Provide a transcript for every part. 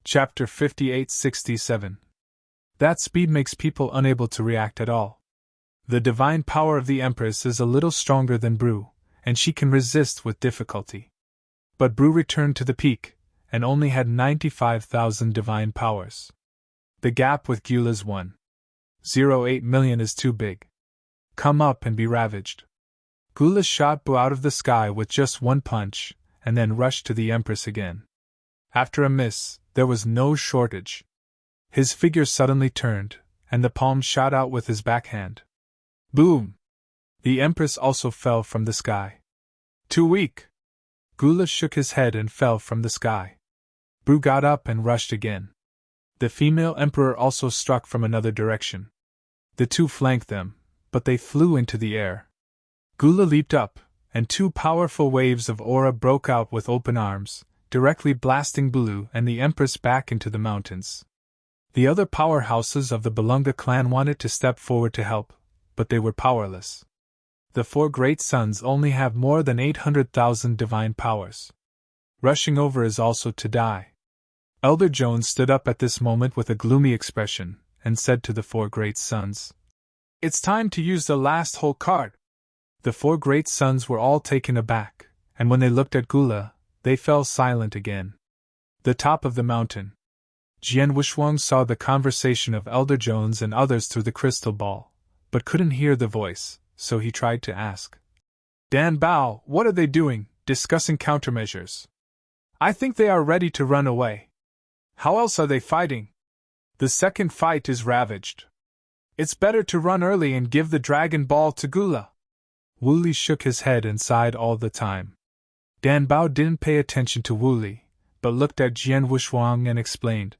Chapter 58-67. That speed makes people unable to react at all. The divine power of the Empress is a little stronger than Bru, and she can resist with difficulty. But Bru returned to the peak, and only had 95,000 divine powers. The gap with Gyula's 1.08 million is too big. Come up and be ravaged. Gyula shot Bru out of the sky with just one punch, and then rushed to the Empress again. After a miss, there was no shortage. His figure suddenly turned, and the palm shot out with his backhand. Boom! The Empress also fell from the sky. Too weak! Gyula shook his head and fell from the sky. Bru got up and rushed again. The female emperor also struck from another direction. The two flanked them, but they flew into the air. Gyula leaped up, and two powerful waves of aura broke out with open arms, directly blasting Bulu and the Empress back into the mountains. The other powerhouses of the Belunga clan wanted to step forward to help, but they were powerless. The four great sons only have more than 800,000 divine powers. Rushing over is also to die. Elder Jones stood up at this moment with a gloomy expression, and said to the four great sons, "It's time to use the last whole card." The four great sons were all taken aback, and when they looked at Gyula, they fell silent again. The top of the mountain. Jian Wushuang saw the conversation of Elder Jones and others through the crystal ball, but couldn't hear the voice, so he tried to ask. "Dan Bao, what are they doing, discussing countermeasures? I think they are ready to run away. How else are they fighting? The second fight is ravaged. It's better to run early and give the Dragon Ball to Gyula." Wu Li shook his head and sighed all the time. Dan Bao didn't pay attention to Wu Li, but looked at Jian Wushuang and explained,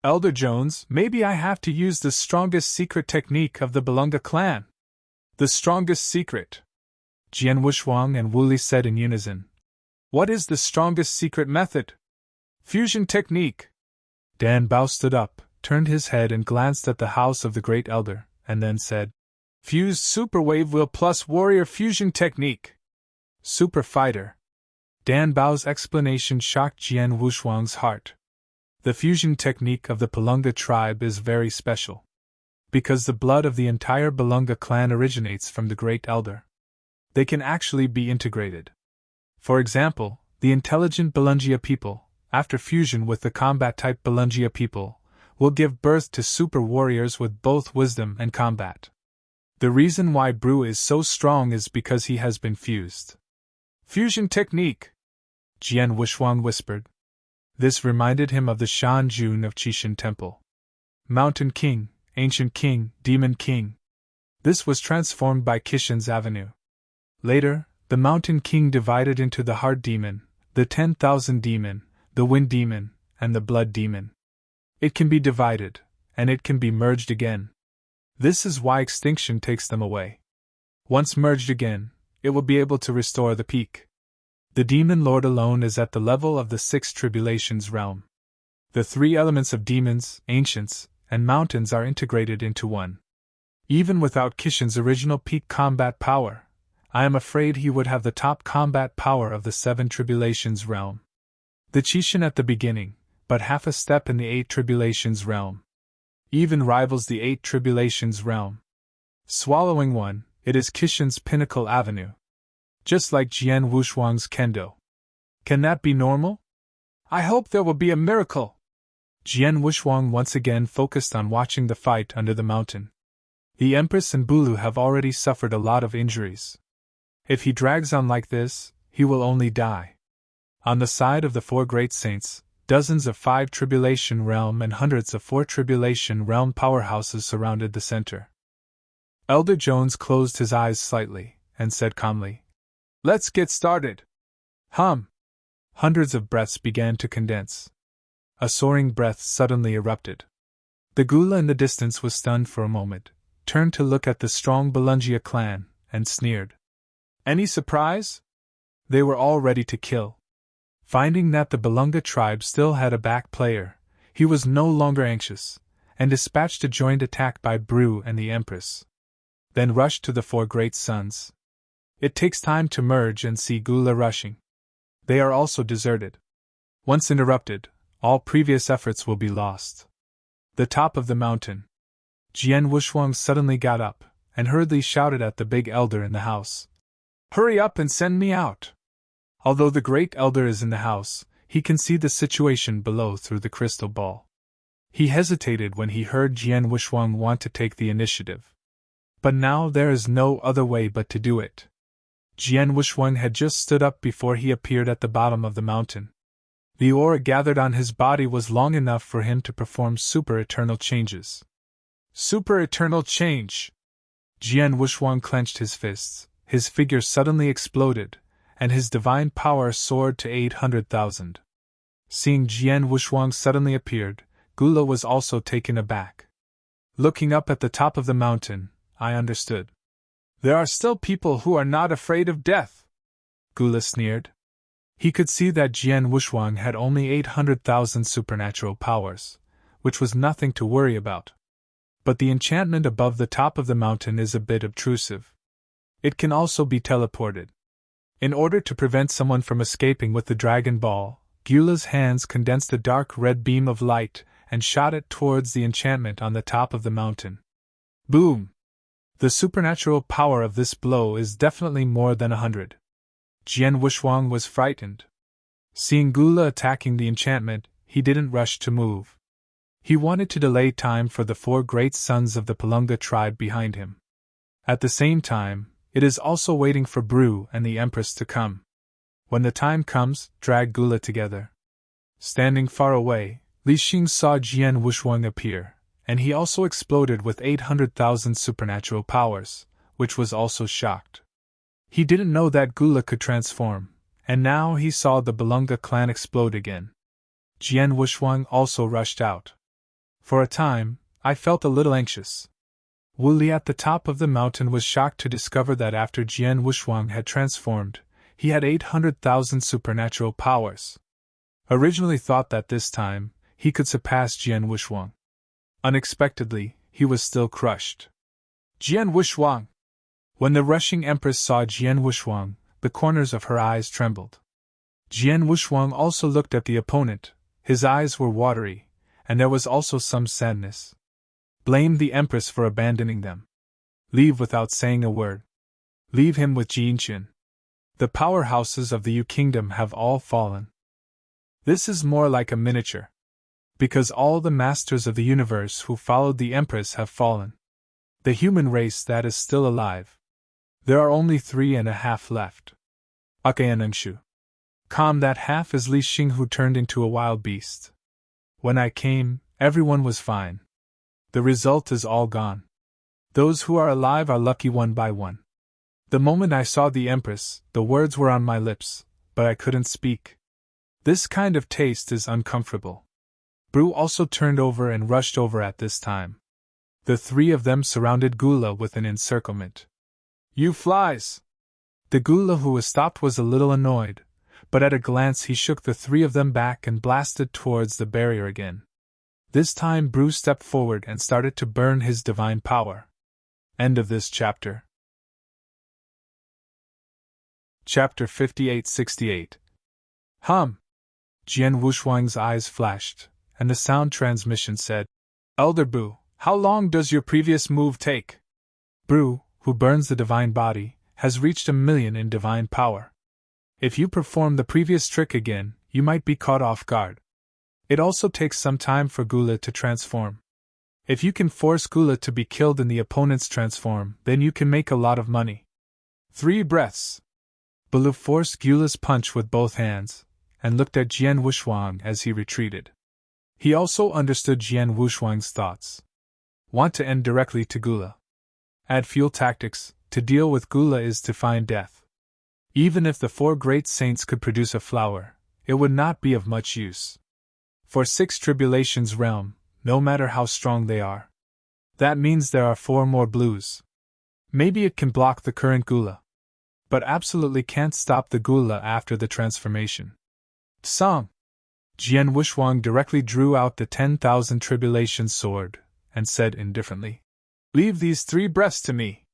"Elder Jones, maybe I have to use the strongest secret technique of the Belunga clan." "The strongest secret?" Jian Wushuang and Wu Li said in unison. "What is the strongest secret method?" "Fusion technique." Dan Bao stood up, turned his head and glanced at the house of the Great Elder, and then said, "Fused Super Wave Will plus Warrior Fusion Technique. Super Fighter." Dan Bao's explanation shocked Jian Wushuang's heart. The fusion technique of the Belunga tribe is very special. Because the blood of the entire Belunga clan originates from the Great Elder. They can actually be integrated. For example, the intelligent Belungia people, after fusion with the combat-type Belungia people, will give birth to super warriors with both wisdom and combat. The reason why Bru is so strong is because he has been fused. "Fusion technique," Jian Wushuang whispered. This reminded him of the Shan Jun of Qishan Temple. Mountain King, Ancient King, Demon King. This was transformed by Qishan's Avenue. Later, the Mountain King divided into the Heart Demon, the 10,000 Demon, the Wind Demon, and the Blood Demon. It can be divided, and it can be merged again. This is why extinction takes them away. Once merged again, it will be able to restore the peak. The Demon Lord alone is at the level of the 6 Tribulations realm. The 3 elements of demons, ancients, and mountains are integrated into one. Even without Qishan's original peak combat power, I am afraid he would have the top combat power of the 7 Tribulations realm. The Qishan at the beginning, but half a step in the 8 Tribulations realm. Even rivals the 8 Tribulations realm. Swallowing one, it is Qishan's pinnacle avenue. Just like Jian Wushuang's kendo. Can that be normal? I hope there will be a miracle. Jian Wushuang once again focused on watching the fight under the mountain. The Empress and Bulu have already suffered a lot of injuries. If he drags on like this, he will only die. On the side of the 4 great saints, dozens of 5 Tribulation realm and hundreds of 4 Tribulation realm powerhouses surrounded the center. Elder Jones closed his eyes slightly, and said calmly, "Let's get started." Hum! Hundreds of breaths began to condense. A soaring breath suddenly erupted. The Gyula in the distance was stunned for a moment, turned to look at the strong Belungia clan, and sneered. "Any surprise?" They were all ready to kill. Finding that the Belunga tribe still had a back player, he was no longer anxious, and dispatched a joint attack by Bru and the Empress. Then rushed to the 4 great sons. It takes time to merge and see Gyula rushing. They are also deserted. Once interrupted, All previous efforts will be lost. The top of the mountain. Jian Wushuang suddenly got up, and hurriedly shouted at the big elder in the house. Hurry up and send me out! Although the great elder is in the house, he can see the situation below through the crystal ball. He hesitated when he heard Jian Wushuang want to take the initiative. But now there is no other way but to do it. Jian Wushuang had just stood up before he appeared at the bottom of the mountain. The aura gathered on his body was long enough for him to perform super-eternal changes. Super-eternal change! Jian Wushuang clenched his fists, his figure suddenly exploded, and his divine power soared to 800,000. Seeing Jian Wushuang suddenly appeared, Gula was also taken aback. Looking up at the top of the mountain, I understood. There are still people who are not afraid of death, Gula sneered. He could see that Jian Wushuang had only 800,000 supernatural powers, which was nothing to worry about. But the enchantment above the top of the mountain is a bit obtrusive. It can also be teleported. In order to prevent someone from escaping with the Dragon Ball, Gula's hands condensed a dark red beam of light and shot it towards the enchantment on the top of the mountain. Boom! The supernatural power of this blow is definitely more than 100. Jian Wushuang was frightened. Seeing Gula attacking the enchantment, he didn't rush to move. He wanted to delay time for the 4 great sons of the Palunga tribe behind him. At the same time, it is also waiting for Bru and the Empress to come. When the time comes, drag Gula together. Standing far away, Li Xing saw Jian Wushuang appear, and he also exploded with 800,000 supernatural powers, which was also shocked. He didn't know that Gula could transform, and now he saw the Balunga clan explode again. Jian Wushuang also rushed out. For a time, I felt a little anxious. Wu Li at the top of the mountain was shocked to discover that after Jian Wushuang had transformed, he had 800,000 supernatural powers. Originally thought that this time, he could surpass Jian Wushuang. Unexpectedly, he was still crushed. Jian Wushuang! When the rushing Empress saw Jian Wushuang, the corners of her eyes trembled. Jian Wushuang also looked at the opponent, his eyes were watery, and there was also some sadness. Blamed the Empress for abandoning them. Leave without saying a word. Leave him with Jinqian. The powerhouses of the Yu Kingdom have all fallen. This is more like a miniature. Because all the masters of the universe who followed the Empress have fallen. The human race that is still alive. There are only 3.5 left. Akayanengshu. Calm, that half is Li Xing, who turned into a wild beast. When I came, everyone was fine. The result is all gone. Those who are alive are lucky one by one. The moment I saw the Empress, the words were on my lips, but I couldn't speak. This kind of taste is uncomfortable. Bru also turned over and rushed over at this time. The 3 of them surrounded Gula with an encirclement. You flies! The Gula who was stopped was a little annoyed, but at a glance he shook the 3 of them back and blasted towards the barrier again. This time Bru stepped forward and started to burn his divine power. End of this chapter. Chapter 5868. Jian Wushuang's eyes flashed, and the sound transmission said, Elder Bu, how long does your previous move take? Bru, who burns the divine body, has reached 1,000,000 in divine power. If you perform the previous trick again, you might be caught off guard. It also takes some time for Gula to transform. If you can force Gula to be killed in the opponent's transform, then you can make a lot of money. 3 breaths. Bulu forced Gula's punch with both hands, and looked at Jian Wushuang as he retreated. He also understood Jian Wushuang's thoughts. Want to end directly to Gula. Add fuel tactics. To deal with Gula is to find death. Even if the 4 great saints could produce a flower, it would not be of much use. For 6 tribulations realm, no matter how strong they are. That means there are 4 more blues. Maybe it can block the current Gula. But absolutely can't stop the Gula after the transformation. Song! Jian Wushuang directly drew out the 10,000 tribulation sword, and said indifferently, Leave these 3 breaths to me.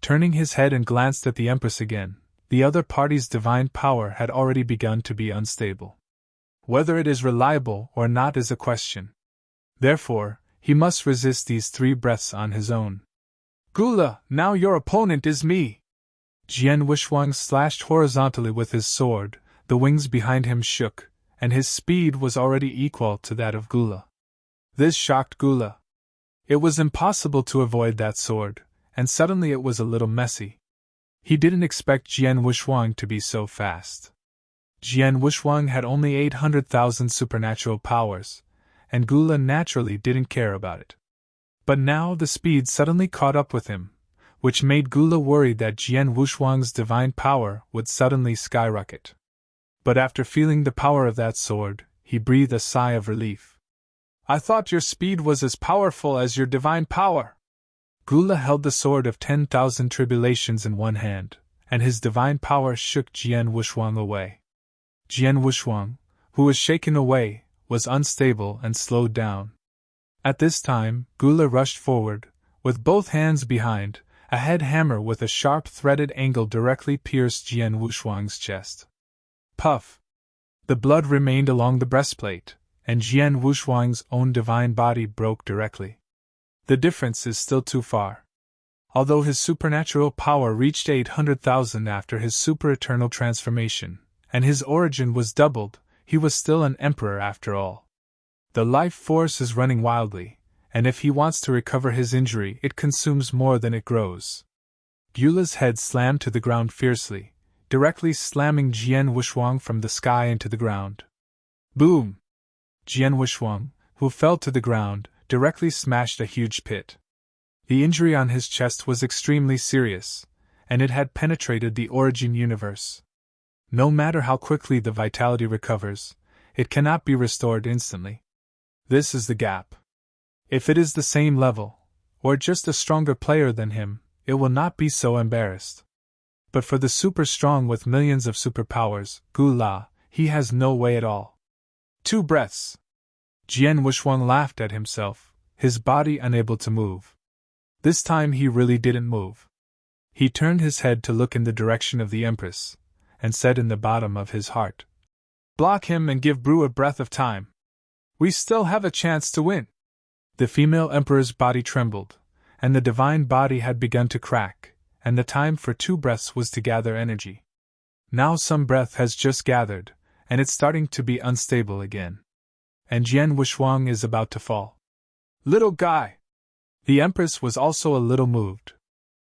Turning his head and glanced at the Empress again, the other party's divine power had already begun to be unstable. Whether it is reliable or not is a question. Therefore, he must resist these 3 breaths on his own. Gula, now your opponent is me! Jian Wushuang slashed horizontally with his sword, the wings behind him shook, and his speed was already equal to that of Gula. This shocked Gula. It was impossible to avoid that sword, and suddenly it was a little messy. He didn't expect Jian Wushuang to be so fast. Jian Wushuang had only 800,000 supernatural powers, and Gula naturally didn't care about it. But now the speed suddenly caught up with him, which made Gula worried that Jian Wushuang's divine power would suddenly skyrocket. But after feeling the power of that sword, he breathed a sigh of relief. I thought your speed was as powerful as your divine power. Gula held the sword of 10,000 tribulations in one hand, and his divine power shook Jian Wushuang away. Jian Wushuang, who was shaken away, was unstable and slowed down. At this time, Gula rushed forward, with both hands behind. A head hammer with a sharp threaded angle directly pierced Jian Wushuang's chest. Puff! The blood remained along the breastplate, and Jian Wushuang's own divine body broke directly. The difference is still too far. Although his supernatural power reached 800,000 after his super-eternal transformation, and his origin was doubled, he was still an emperor after all. The life force is running wildly, and if he wants to recover his injury, it consumes more than it grows. Gula's head slammed to the ground fiercely, directly slamming Jian Wushuang from the sky into the ground. Boom! Jian Wushuang, who fell to the ground, directly smashed a huge pit. The injury on his chest was extremely serious, and it had penetrated the origin universe. No matter how quickly the vitality recovers, it cannot be restored instantly. This is the gap. If it is the same level, or just a stronger player than him, it will not be so embarrassed. But for the super strong with millions of superpowers, Gula, he has no way at all. 2 breaths. Jian Wushuang laughed at himself, his body unable to move. This time he really didn't move. He turned his head to look in the direction of the Empress, and said in the bottom of his heart, Block him and give Brew a breath of time. We still have a chance to win. The female emperor's body trembled, and the divine body had begun to crack, and the time for 2 breaths was to gather energy. Now some breath has just gathered, and it's starting to be unstable again. And Jian Wushuang is about to fall. Little guy! The Empress was also a little moved.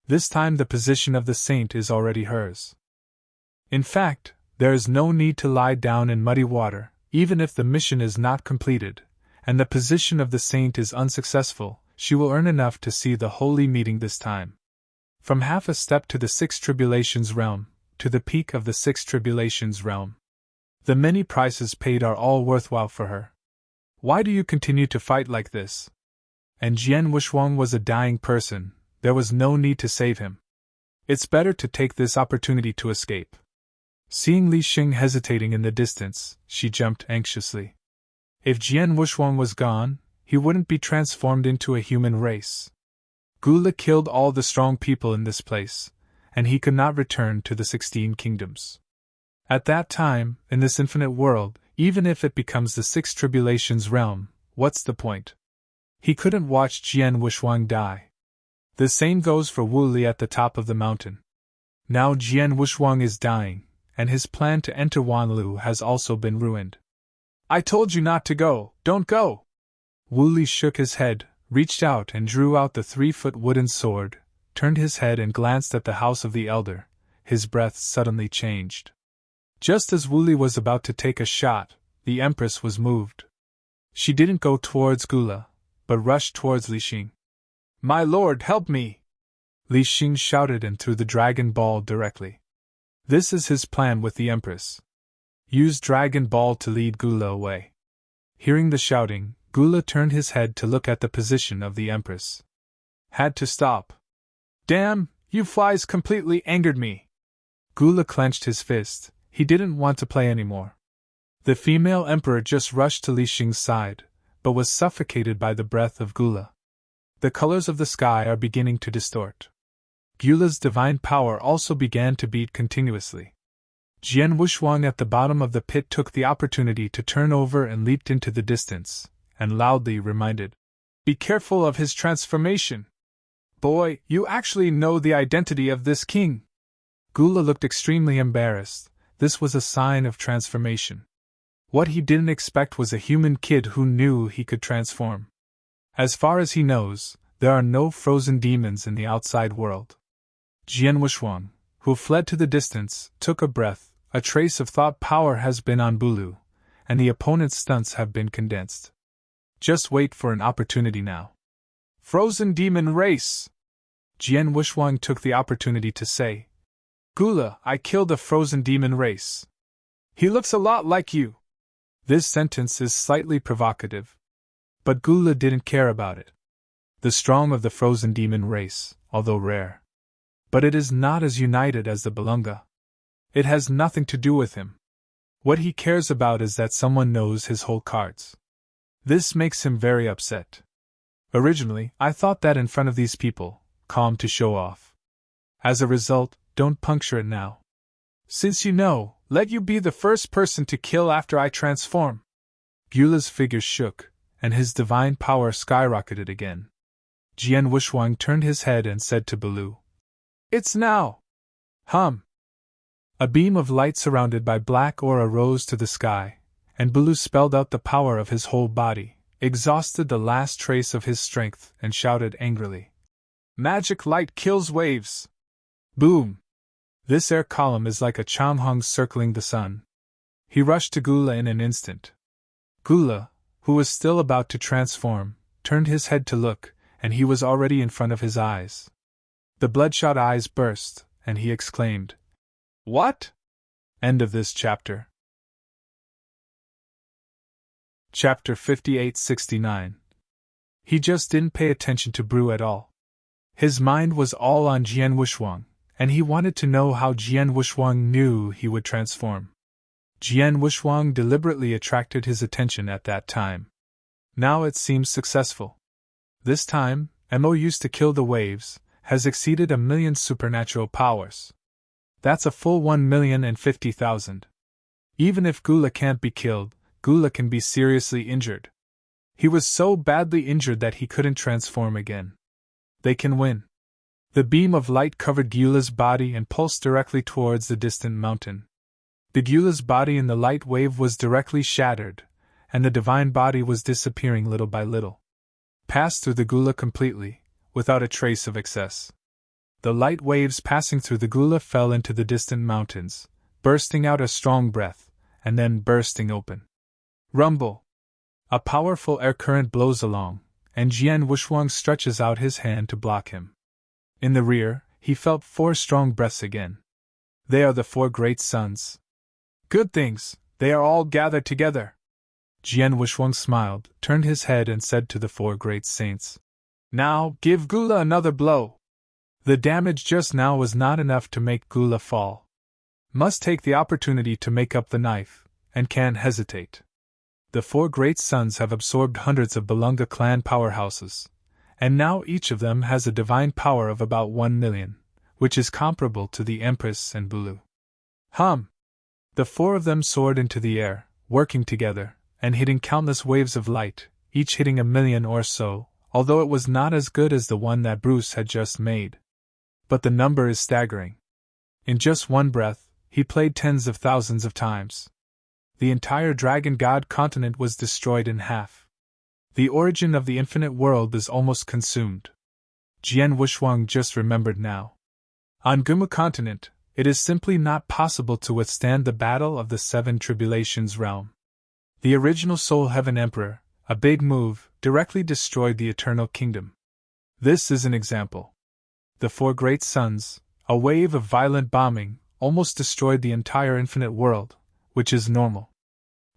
This time the position of the saint is already hers. In fact, there is no need to lie down in muddy water, even if the mission is not completed, and the position of the saint is unsuccessful, she will earn enough to see the holy meeting this time. From half a step to the 6 tribulations realm, to the peak of the 6 tribulations realm. The many prices paid are all worthwhile for her. Why do you continue to fight like this? And Jian Wushuang was a dying person, there was no need to save him. It's better to take this opportunity to escape. Seeing Li Xing hesitating in the distance, she jumped anxiously. If Jian Wushuang was gone, he wouldn't be transformed into a human race. Gula killed all the strong people in this place, and he could not return to the 16 kingdoms. At that time, in this infinite world, even if it becomes the 6 tribulations realm, what's the point? He couldn't watch Jian Wushuang die. The same goes for Wu Li at the top of the mountain. Now Jian Wushuang is dying, and his plan to enter Wanlu has also been ruined. I told you not to go, don't go! Wu Li shook his head, reached out and drew out the 3-foot wooden sword, turned his head and glanced at the house of the elder. His breath suddenly changed. Just as Wu Li was about to take a shot, the Empress was moved. She didn't go towards Gula, but rushed towards Li Xing. My lord, help me! Li Xing shouted and threw the dragon ball directly. This is his plan with the Empress. Use Dragon Ball to lead Gula away. Hearing the shouting, Gula turned his head to look at the position of the Empress. Had to stop. Damn, you flies completely angered me. Gula clenched his fist, he didn't want to play anymore. The female emperor just rushed to Li Xing's side, but was suffocated by the breath of Gula. The colors of the sky are beginning to distort. Gula's divine power also began to beat continuously. Jian Wushuang at the bottom of the pit took the opportunity to turn over and leaped into the distance, and loudly reminded, "Be careful of his transformation! Boy, you actually know the identity of this king!" Gula looked extremely embarrassed. This was a sign of transformation. What he didn't expect was a human kid who knew he could transform. As far as he knows, there are no frozen demons in the outside world. Jian Wushuang, who fled to the distance, took a breath. A trace of thought power has been on Bulu, and the opponent's stunts have been condensed. Just wait for an opportunity now. Frozen demon race! Jian Wushuang took the opportunity to say, "Gula, I killed a frozen demon race. He looks a lot like you." This sentence is slightly provocative, but Gula didn't care about it. The strong of the frozen demon race, although rare. But it is not as united as the Belunga. It has nothing to do with him. What he cares about is that someone knows his whole cards. This makes him very upset. Originally, I thought that in front of these people, calm to show off. As a result, don't puncture it now. Since you know, let you be the first person to kill after I transform. Gula's figure shook, and his divine power skyrocketed again. Jian Wushuang turned his head and said to Bulu, "It's now!" Hum! A beam of light surrounded by black aura rose to the sky, and Bulu spelled out the power of his whole body, exhausted the last trace of his strength, and shouted angrily, "Magic light kills waves!" Boom! This air column is like a Changhong circling the sun. He rushed to Gula in an instant. Gula, who was still about to transform, turned his head to look, and he was already in front of his eyes. The bloodshot eyes burst, and he exclaimed, "What?" End of this chapter. Chapter 5869. He just didn't pay attention to Bru at all. His mind was all on Jian Wushuang, and he wanted to know how Jian Wushuang knew he would transform. Jian Wushuang deliberately attracted his attention at that time. Now it seems successful. This time, Mo used to kill the waves, has exceeded 1,000,000 supernatural powers. That's a full 1,050,000. Even if Gula can't be killed, Gula can be seriously injured. He was so badly injured that he couldn't transform again. They can win. The beam of light covered Gula's body and pulsed directly towards the distant mountain. The Gula's body in the light wave was directly shattered, and the divine body was disappearing little by little. Passed through the Gula completely, without a trace of excess. The light waves passing through the Gula fell into the distant mountains, bursting out a strong breath, and then bursting open. Rumble! A powerful air current blows along, and Jian Wushuang stretches out his hand to block him. In the rear, he felt 4 strong breaths again. They are the 4 great suns. Good things, they are all gathered together. Jian Wushuang smiled, turned his head and said to the 4 great saints, "Now, give Gula another blow." The damage just now was not enough to make Gula fall. Must take the opportunity to make up the knife, and can't hesitate. The 4 great suns have absorbed hundreds of Belunga clan powerhouses, and now each of them has a divine power of about 1,000,000, which is comparable to the Empress and Bulu. Hum! The 4 of them soared into the air, working together, and hitting countless waves of light, each hitting 1,000,000 or so, although it was not as good as the one that Bruce had just made. But the number is staggering. In just one breath, he played tens of thousands of times. The entire Dragon God continent was destroyed in half. The origin of the infinite world is almost consumed. Jian Wushuang just remembered now. On Gumu continent, it is simply not possible to withstand the battle of the 7 tribulations realm. The original Soul Heaven Emperor, a big move, directly destroyed the Eternal Kingdom. This is an example. The 4 great suns, a wave of violent bombing, almost destroyed the entire infinite world, which is normal.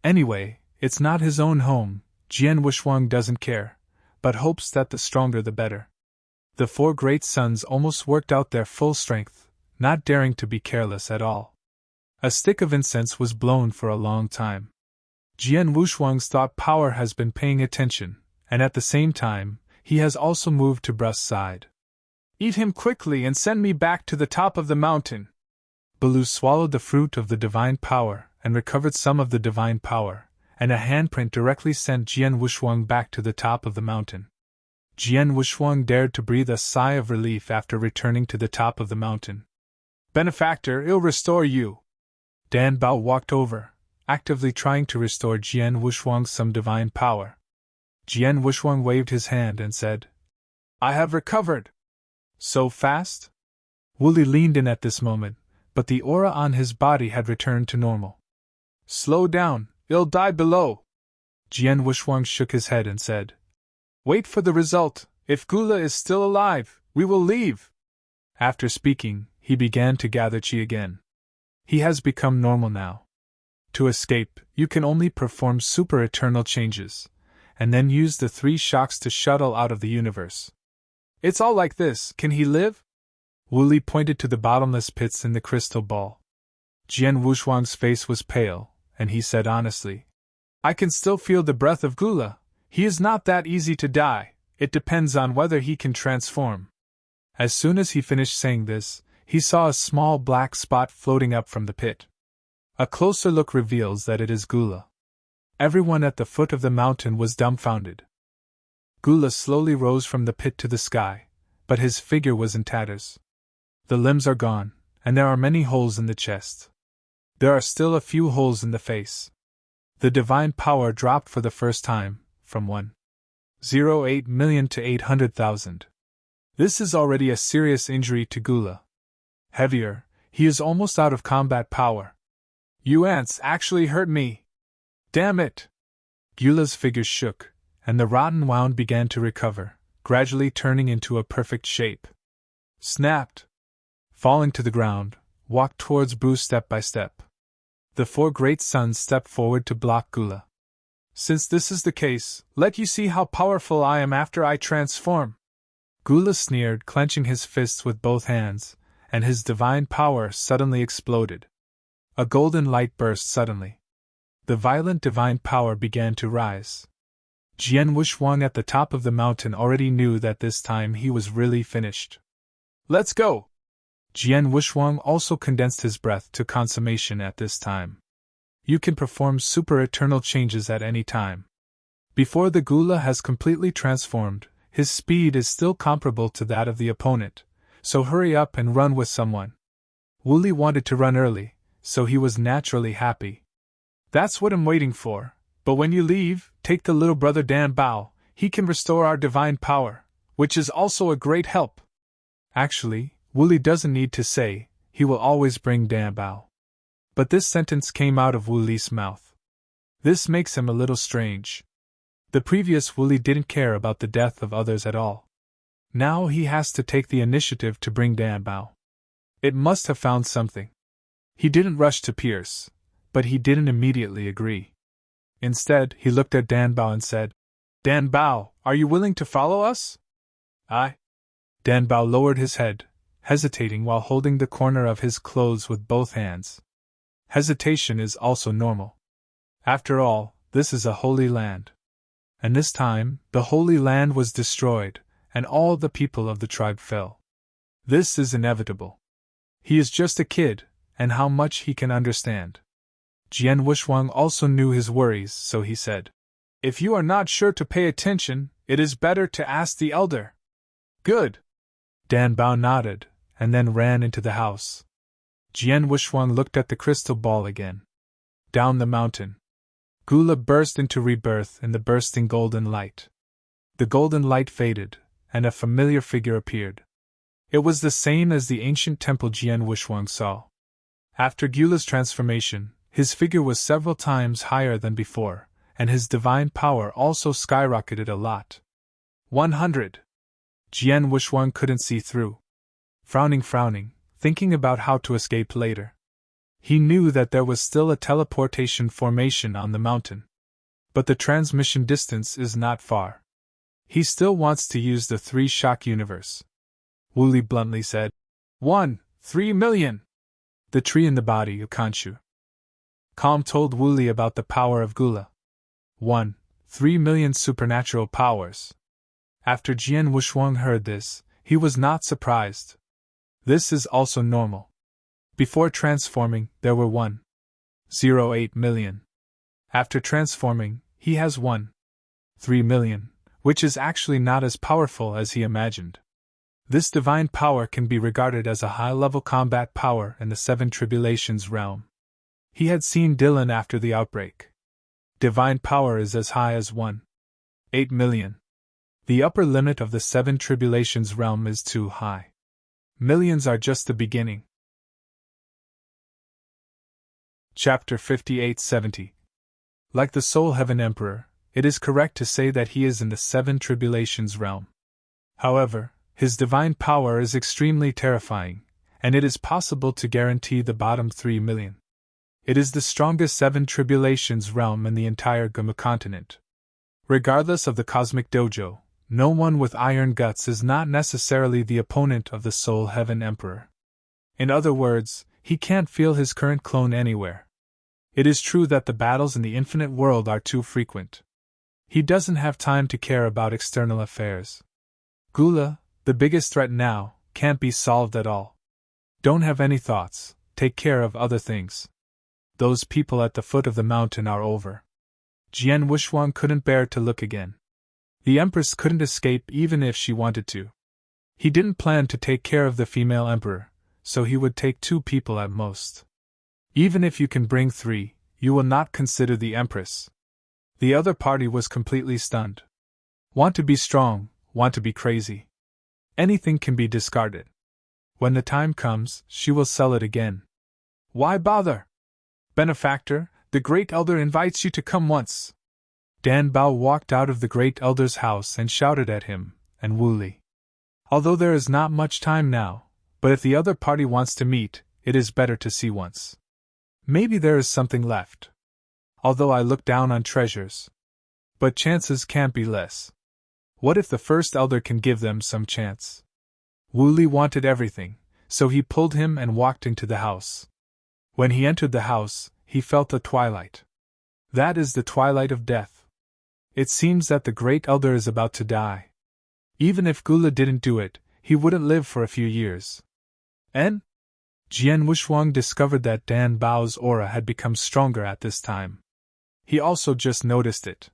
Anyway, it's not his own home. Jian Wushuang doesn't care, but hopes that the stronger the better. The 4 great suns almost worked out their full strength, not daring to be careless at all. A stick of incense was blown for a long time. Jian Wushuang's thought power has been paying attention, and at the same time, he has also moved to Bru's side. "Eat him quickly and send me back to the top of the mountain." Baloo swallowed the fruit of the divine power and recovered some of the divine power, and a handprint directly sent Jian Wushuang back to the top of the mountain. Jian Wushuang dared to breathe a sigh of relief after returning to the top of the mountain. Benefactor, I'll restore you. Dan Bao walked over, actively trying to restore Jian Wushuang some divine power. Jian Wushuang waved his hand and said, I have recovered. So fast? Wooly leaned in at this moment, but the aura on his body had returned to normal. Slow down, I'll die below. Jian Wushuang shook his head and said, Wait for the result. If Gula is still alive, we will leave. After speaking, he began to gather chi again. He has become normal now. To escape, you can only perform super-eternal changes, and then use the 3 shocks to shuttle out of the universe. It's all like this. Can he live? Wooly pointed to the bottomless pits in the crystal ball. Jian Wushuang's face was pale, and he said honestly, I can still feel the breath of Gula. He is not that easy to die. It depends on whether he can transform. As soon as he finished saying this, he saw a small black spot floating up from the pit. A closer look reveals that it is Gula. Everyone at the foot of the mountain was dumbfounded. Gula slowly rose from the pit to the sky, but his figure was in tatters. The limbs are gone, and there are many holes in the chest. There are still a few holes in the face. The divine power dropped for the first time, from 1.08 million to 800,000. This is already a serious injury to Gula. Heavier, he is almost out of combat power. You ants actually hurt me. Damn it! Gula's figure shook, and the rotten wound began to recover, gradually turning into a perfect shape. Snapped! Falling to the ground, walked towards Boo step by step. The 4 great suns stepped forward to block Gula. Since this is the case, let you see how powerful I am after I transform. Gula sneered, clenching his fists with both hands, and his divine power suddenly exploded. A golden light burst suddenly. The violent divine power began to rise. Jian Wushuang at the top of the mountain already knew that this time he was really finished. Let's go! Jian Wushuang also condensed his breath to consummation at this time. You can perform super-eternal changes at any time. Before the Gula has completely transformed, his speed is still comparable to that of the opponent, so hurry up and run with someone. Wooly wanted to run early, so he was naturally happy. That's what I'm waiting for, but when you leave, take the little brother Dan Bao, he can restore our divine power, which is also a great help. Actually, Wooly doesn't need to say, he will always bring Dan Bao. But this sentence came out of Wooly's mouth. This makes him a little strange. The previous Wooly didn't care about the death of others at all. Now he has to take the initiative to bring Dan Bao. It must have found something. He didn't rush to Pierce, but he didn't immediately agree. Instead, he looked at Dan Bao and said, Dan Bao, are you willing to follow us? I. Dan Bao lowered his head, hesitating while holding the corner of his clothes with both hands. Hesitation is also normal. After all, this is a holy land. And this time, the holy land was destroyed, and all the people of the tribe fell. This is inevitable. He is just a kid, and how much he can understand. Jian Wushuang also knew his worries, so he said, If you are not sure to pay attention, it is better to ask the elder. Good. Dan Bao nodded, and then ran into the house. Jian Wushuang looked at the crystal ball again. Down the mountain. Gula burst into rebirth in the bursting golden light. The golden light faded, and a familiar figure appeared. It was the same as the ancient temple Jian Wushuang saw. After Gula's transformation, his figure was several times higher than before, and his divine power also skyrocketed a lot. 100. Jian Wushuang couldn't see through. Frowning, thinking about how to escape later. He knew that there was still a teleportation formation on the mountain. But the transmission distance is not far. He still wants to use the 3-shock universe. Wooly bluntly said, 3 million! The tree in the body of Khonshu. Calm told Wooly about the power of Gula. 3 million supernatural powers. After Jian Wushuang heard this, he was not surprised. This is also normal. Before transforming, there were 1.08 million. After transforming, he has 1.3 million, which is actually not as powerful as he imagined. This divine power can be regarded as a high-level combat power in the Seven Tribulations realm. He had seen Dylan after the outbreak. Divine power is as high as 1.8 million. The upper limit of the Seven Tribulations realm is too high. Millions are just the beginning. Chapter 5870. Like the Soul Heaven Emperor, it is correct to say that he is in the Seven Tribulations realm. However, his divine power is extremely terrifying, and it is possible to guarantee the bottom 3 million. It is the strongest Seven Tribulations realm in the entire Guma continent. Regardless of the Cosmic Dojo, no one with iron guts is not necessarily the opponent of the Soul Heaven Emperor. In other words, he can't feel his current clone anywhere. It is true that the battles in the infinite world are too frequent. He doesn't have time to care about external affairs. Gula, the biggest threat now, can't be solved at all. Don't have any thoughts, take care of other things. Those people at the foot of the mountain are over. Jian Wuxuang couldn't bear to look again. The Empress couldn't escape even if she wanted to. He didn't plan to take care of the female emperor, so he would take 2 people at most. Even if you can bring 3, you will not consider the Empress. The other party was completely stunned. Want to be strong, want to be crazy. Anything can be discarded. When the time comes, she will sell it again. Why bother? Benefactor, the Great Elder invites you to come once. Dan Bao walked out of the Great Elder's house and shouted at him, and Wu Li. Although there is not much time now, but if the other party wants to meet, it is better to see once. Maybe there is something left. Although I look down on treasures. But chances can't be less. What if the first elder can give them some chance? Wu Li wanted everything, so he pulled him and walked into the house. When he entered the house, he felt the twilight. That is the twilight of death. It seems that the Great Elder is about to die. Even if Gula didn't do it, he wouldn't live for a few years. And? Jian Wuxuang discovered that Dan Bao's aura had become stronger at this time. He also just noticed it.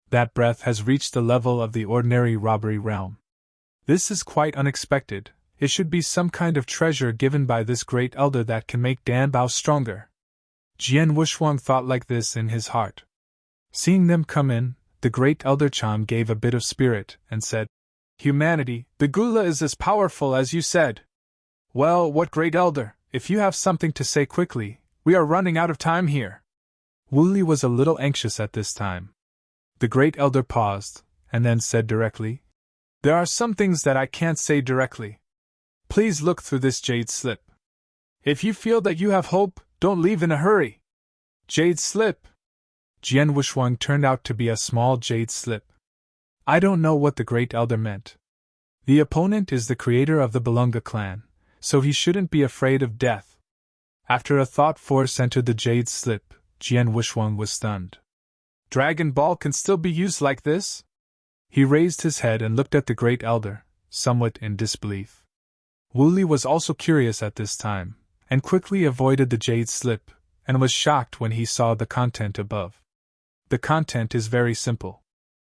That breath has reached the level of the ordinary robbery realm. This is quite unexpected. It should be some kind of treasure given by this Great Elder that can make Dan Bao stronger. Jian Wuxuang thought like this in his heart. Seeing them come in, the Great Elder Chan gave a bit of spirit and said, Humanity, the Gula is as powerful as you said. Well, what Great Elder, if you have something to say quickly, we are running out of time here. Wu Li was a little anxious at this time. The Great Elder paused, and then said directly, There are some things that I can't say directly. Please look through this jade slip. If you feel that you have hope, don't leave in a hurry. Jade slip. Jian Wuxuang turned out to be a small jade slip. I don't know what the Great Elder meant. The opponent is the creator of the Belunga clan, so he shouldn't be afraid of death. After a thought force entered the jade slip, Jian Wuxuang was stunned. Dragon Ball can still be used like this? He raised his head and looked at the Great Elder, somewhat in disbelief. Wu Li was also curious at this time, and quickly avoided the jade slip, and was shocked when he saw the content above. The content is very simple.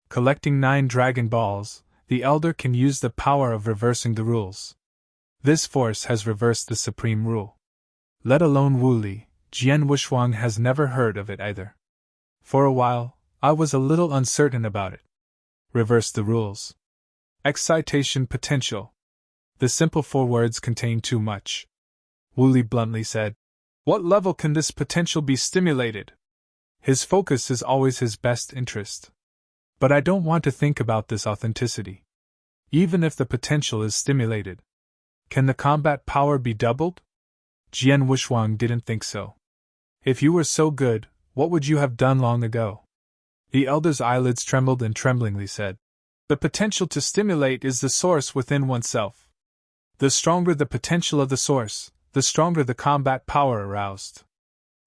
Collecting 9 Dragon Balls, the Elder can use the power of reversing the rules. This force has reversed the supreme rule. Let alone Wu Li, Jian Wuxuang has never heard of it either. For a while, I was a little uncertain about it. Reverse the rules. Excitation potential. The simple 4 words contain too much. Wu Li bluntly said, What level can this potential be stimulated? His focus is always his best interest. But I don't want to think about this authenticity. Even if the potential is stimulated, can the combat power be doubled? Jian Wuxuang didn't think so. If you were so good, what would you have done long ago? The Elder's eyelids trembled and tremblingly said, The potential to stimulate is the source within oneself. The stronger the potential of the source, the stronger the combat power aroused.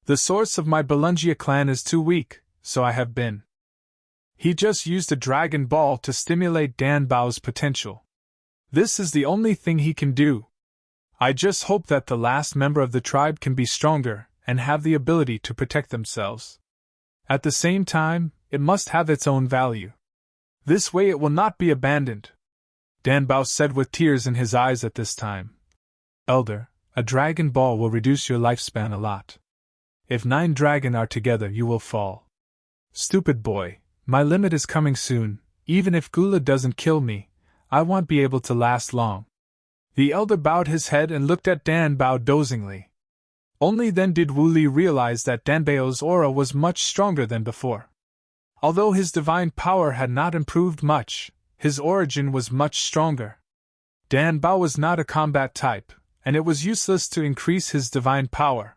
The source of my Belungia clan is too weak, so I have been. He just used a Dragon Ball to stimulate Dan Bao's potential. This is the only thing he can do. I just hope that the last member of the tribe can be stronger and have the ability to protect themselves. At the same time, it must have its own value. This way it will not be abandoned. Dan Bao said with tears in his eyes at this time. Elder, a dragon ball will reduce your lifespan a lot. If 9 dragon are together, you will fall. Stupid boy, my limit is coming soon. Even if Gula doesn't kill me, I won't be able to last long. The elder bowed his head and looked at Dan Bao dozingly. Only then did Wu Li realize that Dan Bao's aura was much stronger than before. Although his divine power had not improved much, his origin was much stronger. Dan Bao was not a combat type, and it was useless to increase his divine power.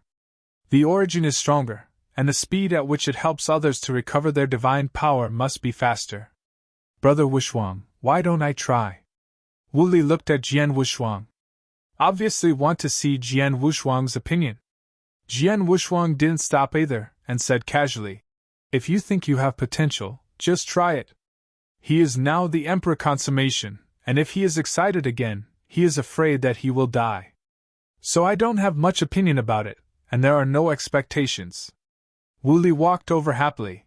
The origin is stronger, and the speed at which it helps others to recover their divine power must be faster. Brother Wushuang, why don't I try? Wu Li looked at Jian Wushuang. Obviously want to see Jian Wushuang's opinion. Jian Wushuang didn't stop either, and said casually, if you think you have potential, just try it. He is now the Emperor Consummation, and if he is excited again, he is afraid that he will die. So I don't have much opinion about it, and there are no expectations. Wu Li walked over happily.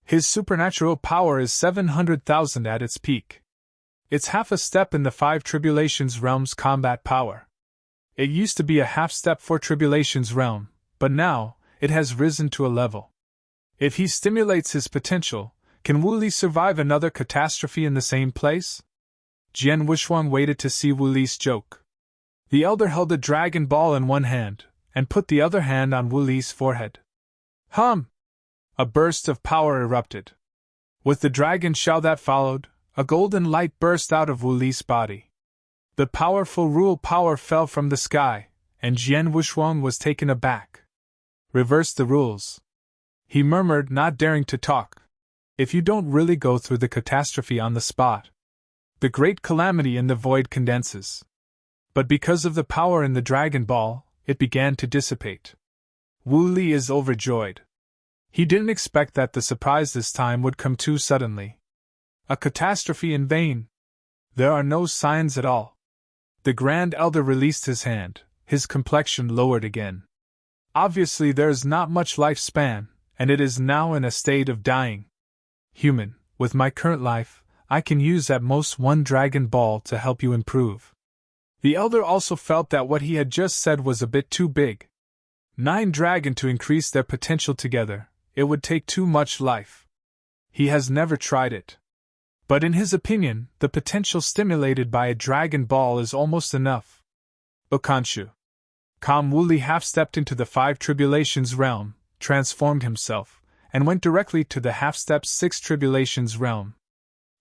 His supernatural power is 700,000 at its peak. It's half a step in the 5 Tribulations realm's combat power. It used to be a half step for Tribulations realm, but now, it has risen to a level. If he stimulates his potential, can Wu Li survive another catastrophe in the same place? Jian Wushuang waited to see Wu Li's joke. The elder held a dragon ball in one hand, and put the other hand on Wu Li's forehead. Hum! A burst of power erupted. With the dragon shell that followed, a golden light burst out of Wu Li's body. The powerful rule power fell from the sky, and Jian Wushuang was taken aback. Reverse the rules. He murmured, not daring to talk. If you don't really go through the catastrophe on the spot, the great calamity in the void condenses. But because of the power in the dragon ball, it began to dissipate. Wu Li is overjoyed. He didn't expect that the surprise this time would come too suddenly. A catastrophe in vain. There are no signs at all. The Grand Elder released his hand, his complexion lowered again. Obviously there is not much lifespan, and it is now in a state of dying. Human, with my current life, I can use at most 1 dragon ball to help you improve. The elder also felt that what he had just said was a bit too big. 9 dragon to increase their potential together, it would take too much life. He has never tried it. But in his opinion, the potential stimulated by a dragon ball is almost enough. Okanshu. Calm Wu Li half-stepped into the 5 Tribulations realm, transformed himself, and went directly to the half-step 6 Tribulations realm.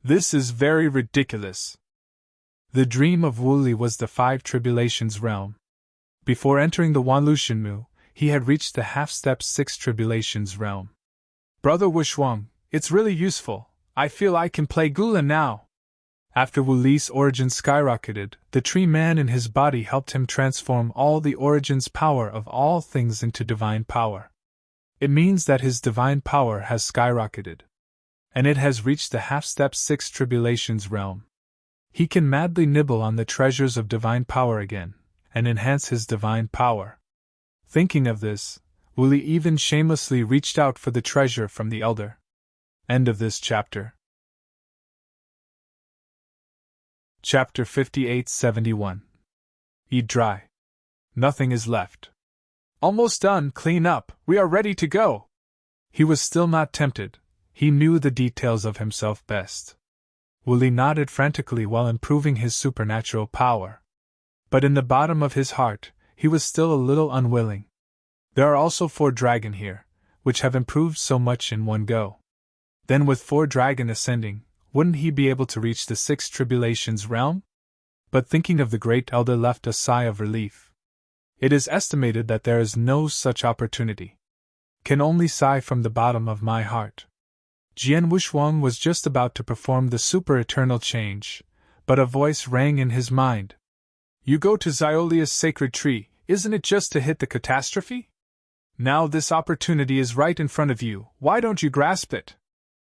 This is very ridiculous. The dream of Wu Li was the 5 Tribulations realm. Before entering the Wanlushanmu, he had reached the half-step 6 Tribulations realm. Brother Wushuang, it's really useful. I feel I can play Gula now. After Wu Li's origin skyrocketed, the tree man in his body helped him transform all the origin's power of all things into divine power. It means that his divine power has skyrocketed. And it has reached the half-step 6 Tribulations realm. He can madly nibble on the treasures of divine power again, and enhance his divine power. Thinking of this, Wu Li even shamelessly reached out for the treasure from the elder. End of this chapter. Chapter 5871. Eat dry. Nothing is left. Almost done, clean up, we are ready to go. He was still not tempted. He knew the details of himself best. Wu Li nodded frantically while improving his supernatural power. But in the bottom of his heart, he was still a little unwilling. There are also 4 dragon here, which have improved so much in one go. Then with 4 dragon ascending, wouldn't he be able to reach the 6 Tribulations realm? But thinking of the Great Elder left a sigh of relief. It is estimated that there is no such opportunity. Can only sigh from the bottom of my heart. Jian Wushuang was just about to perform the super-eternal change, but a voice rang in his mind. You go to Xiolia's sacred tree, isn't it just to hit the catastrophe? Now this opportunity is right in front of you, why don't you grasp it?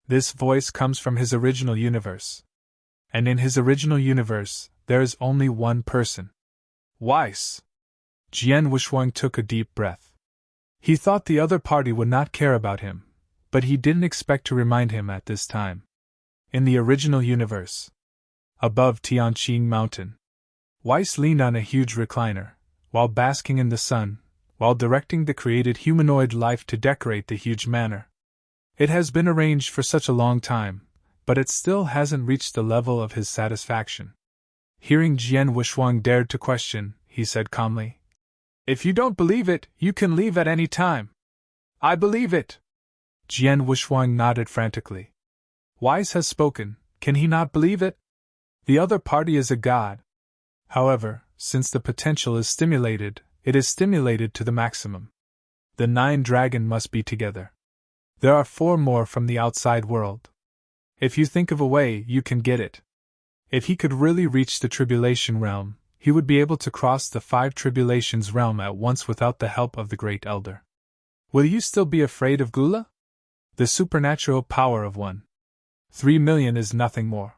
This voice comes from his original universe. And in his original universe, there is only one person. Weiss. Jian Wuxuang took a deep breath. He thought the other party would not care about him, but he didn't expect to remind him at this time. In the original universe, above Tianqing Mountain, Weiss leaned on a huge recliner, while basking in the sun, while directing the created humanoid life to decorate the huge manor. It has been arranged for such a long time, but it still hasn't reached the level of his satisfaction. Hearing Jian Wuxuang dared to question, he said calmly, "If you don't believe it, you can leave at any time." "I believe it." Jian Wuxuang nodded frantically. Weiss has spoken, can he not believe it? The other party is a god. However, since the potential is stimulated, it is stimulated to the maximum. The 9 dragon must be together. There are 4 more from the outside world. If you think of a way, you can get it. If he could really reach the tribulation realm, he would be able to cross the 5 tribulations realm at once without the help of the Great Elder. Will you still be afraid of Gula? The supernatural power of 1.3 million is nothing more.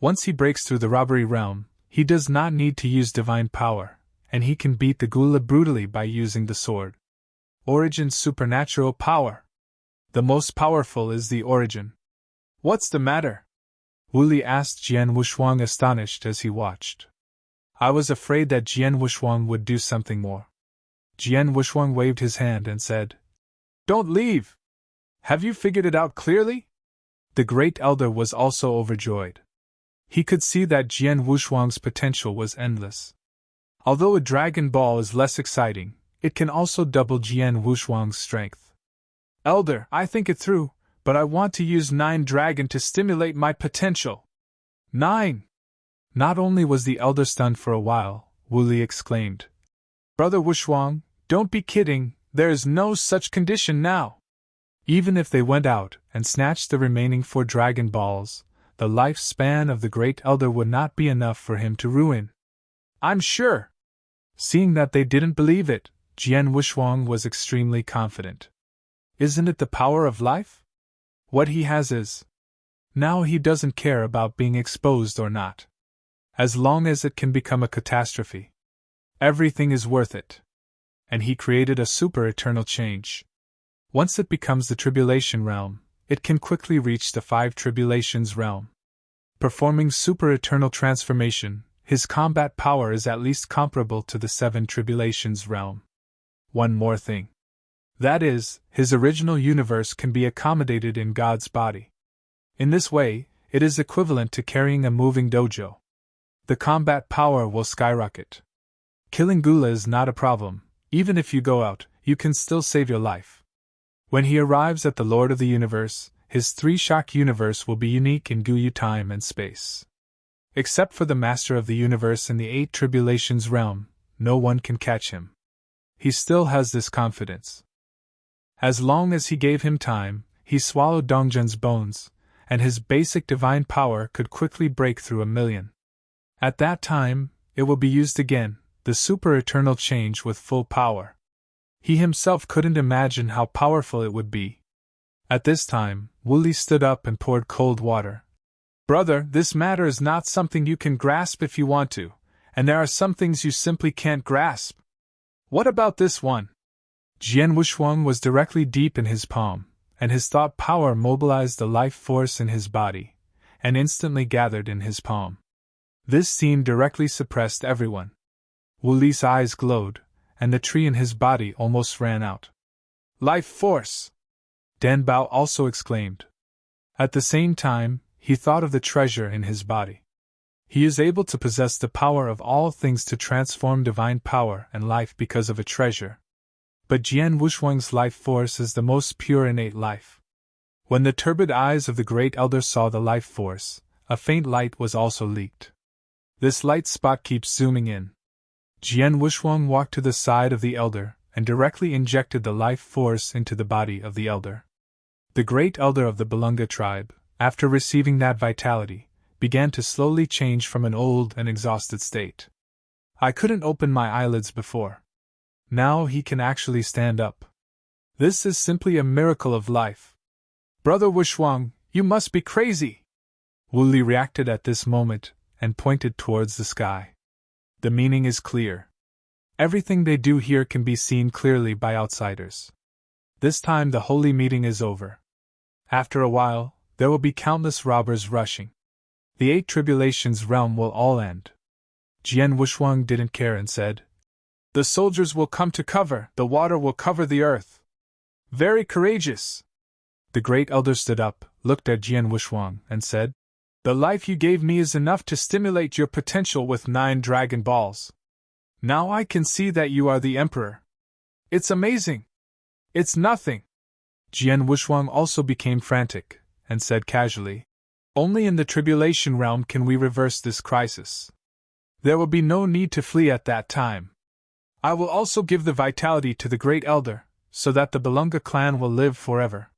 Once he breaks through the robbery realm, he does not need to use divine power, and he can beat the Gula brutally by using the sword. Origin's supernatural power. The most powerful is the Origin. What's the matter? Wu Li asked Jian Wuxuang, astonished as he watched. I was afraid that Jian Wuxuang would do something more. Jian Wuxuang waved his hand and said, "Don't leave! Have you figured it out clearly?" The Great Elder was also overjoyed. He could see that Jian Wuxuang's potential was endless. Although a Dragon Ball is less exciting, it can also double Jian Wuxuang's strength. "Elder, I think it through, but I want to use 9 dragon to stimulate my potential." 9! Not only was the elder stunned for a while, Wu Li exclaimed, "Brother Wuxuang, don't be kidding, there is no such condition now." Even if they went out and snatched the remaining 4 Dragon Balls, the lifespan of the Great Elder would not be enough for him to ruin. "I'm sure." Seeing that they didn't believe it, Jian Wuxuang was extremely confident. Isn't it the power of life? What he has is. Now he doesn't care about being exposed or not. As long as it can become a catastrophe, everything is worth it. And he created a super eternal change. Once it becomes the tribulation realm, it can quickly reach the 5 tribulations realm. Performing super eternal transformation, his combat power is at least comparable to the 7 tribulations realm. One more thing. That is, his original universe can be accommodated in God's body. In this way, it is equivalent to carrying a moving dojo. The combat power will skyrocket. Killing Gula is not a problem. Even if you go out, you can still save your life. When he arrives at the Lord of the Universe, his 3-shock universe will be unique in Guyu time and space. Except for the Master of the Universe in the 8 tribulations realm, no one can catch him. He still has this confidence. As long as he gave him time, he swallowed Dongzhen's bones, and his basic divine power could quickly break through 1,000,000. At that time, it will be used again, the super eternal change with full power. He himself couldn't imagine how powerful it would be. At this time, Wu Li stood up and poured cold water. "Brother, this matter is not something you can grasp if you want to, and there are some things you simply can't grasp." "What about this one?" Jian Wuxuang was directly deep in his palm, and his thought power mobilized the life force in his body, and instantly gathered in his palm. This scene directly suppressed everyone. Wu Li's eyes glowed, and the tree in his body almost ran out. "Life force!" Dan Bao also exclaimed. At the same time, he thought of the treasure in his body. He is able to possess the power of all things to transform divine power and life because of a treasure. But Jian Wuxuang's life force is the most pure innate life. When the turbid eyes of the Great Elder saw the life force, a faint light was also leaked. This light spot keeps zooming in. Jian Wuxuang walked to the side of the Elder and directly injected the life force into the body of the Elder. The Great Elder of the Belunga tribe, after receiving that vitality, began to slowly change from an old and exhausted state. I couldn't open my eyelids before. Now he can actually stand up. This is simply a miracle of life. "Brother Wuxuang, you must be crazy!" Wu Li reacted at this moment and pointed towards the sky. The meaning is clear. Everything they do here can be seen clearly by outsiders. This time the holy meeting is over. After a while, there will be countless robbers rushing. The 8 tribulations realm will all end. Jian Wushuang didn't care and said, "The soldiers will come to cover, the water will cover the earth." Very courageous. The great elder stood up, looked at Jian Wushuang, and said, "The life you gave me is enough to stimulate your potential with 9 dragon balls. Now I can see that you are the emperor. It's amazing. It's nothing." Jian Wushuang also became frantic, and said casually, "Only in the tribulation realm can we reverse this crisis. There will be no need to flee at that time. I will also give the vitality to the great elder, so that the Belunga clan will live forever.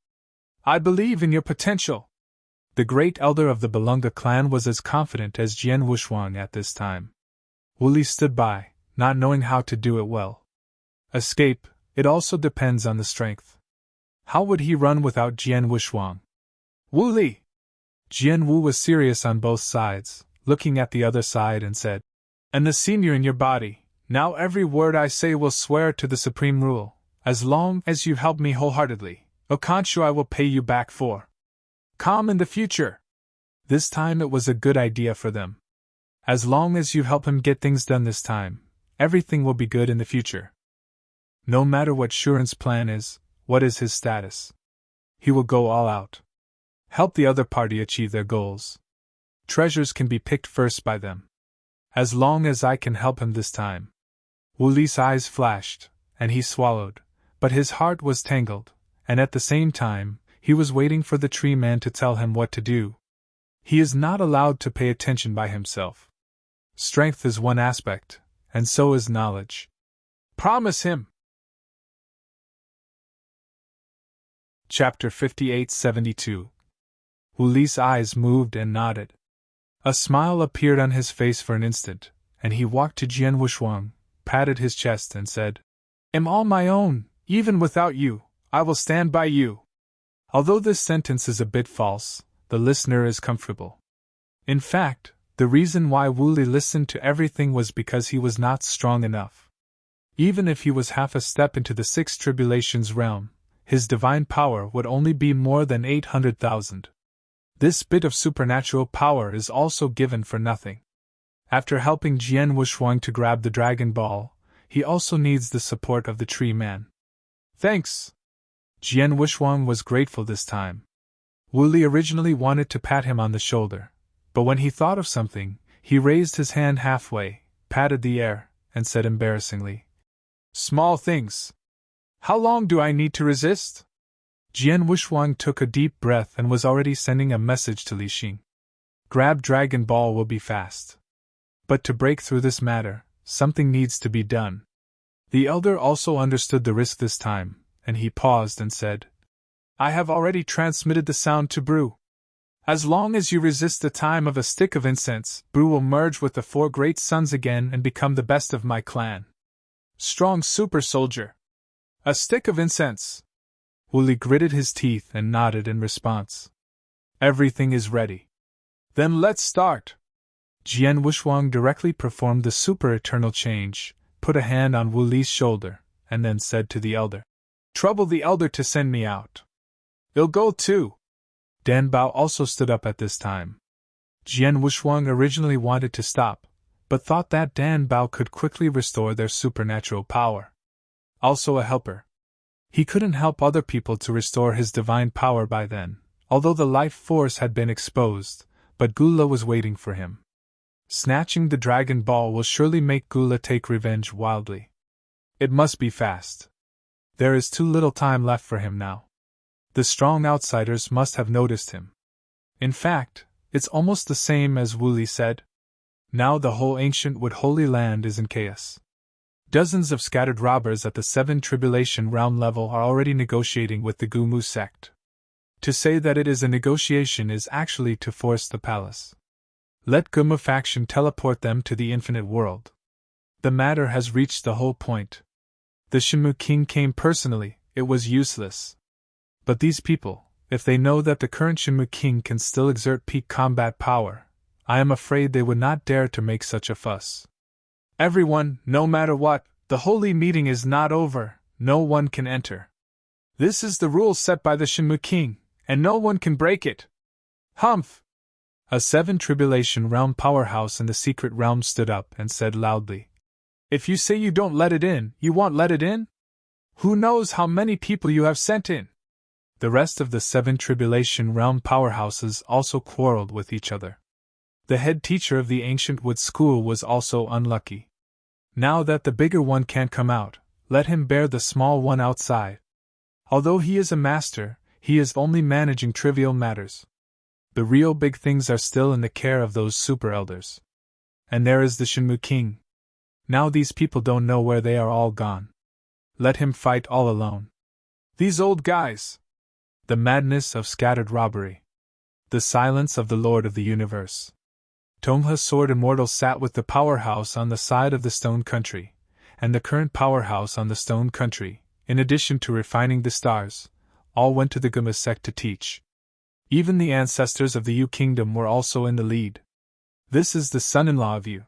I believe in your potential." The great elder of the Belunga clan was as confident as Jian Wushuang at this time. Wu Li stood by, not knowing how to do it well. Escape, it also depends on the strength. How would he run without Jian Wushuang? "Wu Li!" Jian Wu was serious on both sides, looking at the other side and said, "And the senior in your body, now every word I say will swear to the supreme rule. As long as you help me wholeheartedly, Okanshu, I will pay you back for calm in the future." This time it was a good idea for them. As long as you help him get things done this time, everything will be good in the future. No matter what Shuren's plan is, what is his status, he will go all out. Help the other party achieve their goals. Treasures can be picked first by them. As long as I can help him this time. Wu Li's eyes flashed, and he swallowed, but his heart was tangled, and at the same time, he was waiting for the tree man to tell him what to do. He is not allowed to pay attention by himself. Strength is one aspect, and so is knowledge. Promise him! Chapter 58-72. Wu Li's eyes moved and nodded. A smile appeared on his face for an instant, and he walked to Jian Wushuang, patted his chest and said, "Am all my own, even without you, I will stand by you." Although this sentence is a bit false, the listener is comfortable. In fact, the reason why Wu Li listened to everything was because he was not strong enough. Even if he was half a step into the 6 tribulations realm, his divine power would only be more than 800,000. This bit of supernatural power is also given for nothing. After helping Jian Wushuang to grab the Dragon Ball, he also needs the support of the Tree Man. "Thanks!" Jian Wushuang was grateful this time. Wu Li originally wanted to pat him on the shoulder, but when he thought of something, he raised his hand halfway, patted the air, and said embarrassingly, "Small things. How long do I need to resist?" Jian Wushuang took a deep breath and was already sending a message to Li Xing. "Grab Dragon Ball will be fast. But to break through this matter, something needs to be done." The elder also understood the risk this time, and he paused and said, "I have already transmitted the sound to Bru. As long as you resist the time of a stick of incense, Bru will merge with the 4 great suns again and become the best of my clan. Strong super soldier. A stick of incense." Wu Li gritted his teeth and nodded in response. "Everything is ready. Then let's start." Jian Wushuang directly performed the super-eternal change, put a hand on Wu Li's shoulder, and then said to the elder, "Trouble the elder to send me out. I'll go too." Dan Bao also stood up at this time. Jian Wushuang originally wanted to stop, but thought that Dan Bao could quickly restore their supernatural power. Also a helper. He couldn't help other people to restore his divine power by then, although the life force had been exposed, but Gula was waiting for him. Snatching the Dragon Ball will surely make Gula take revenge wildly. It must be fast. There is too little time left for him now. The strong outsiders must have noticed him. In fact, it's almost the same as Wu Li said. Now the whole ancient Wood Holy Land is in chaos. Dozens of scattered robbers at the 7 tribulation realm level are already negotiating with the Gumu sect. To say that it is a negotiation is actually to force the palace. Let Gumu faction teleport them to the infinite world. The matter has reached the whole point. The Shimu king came personally, it was useless. But these people, if they know that the current Shimu king can still exert peak combat power, I am afraid they would not dare to make such a fuss. Everyone, no matter what, the holy meeting is not over, no one can enter. This is the rule set by the Shenmue King, and no one can break it. Humph! A 7 Tribulation Realm powerhouse in the secret realm stood up and said loudly, "If you say you don't let it in, you won't let it in? Who knows how many people you have sent in?" The rest of the 7 Tribulation Realm powerhouses also quarreled with each other. The head teacher of the Ancient Wood School was also unlucky. Now that the bigger one can't come out, let him bear the small one outside. Although he is a master, he is only managing trivial matters. The real big things are still in the care of those super elders. And there is the Shenmue King. Now these people don't know where they are all gone. Let him fight all alone. These old guys! The madness of scattered robbery. The silence of the Lord of the Universe. Tongha's Sword Immortal sat with the powerhouse on the side of the Stone Country, and the current powerhouse on the Stone Country, in addition to refining the stars, all went to the Guma sect to teach. Even the ancestors of the Yu Kingdom were also in the lead. This is the son-in-law of Yu.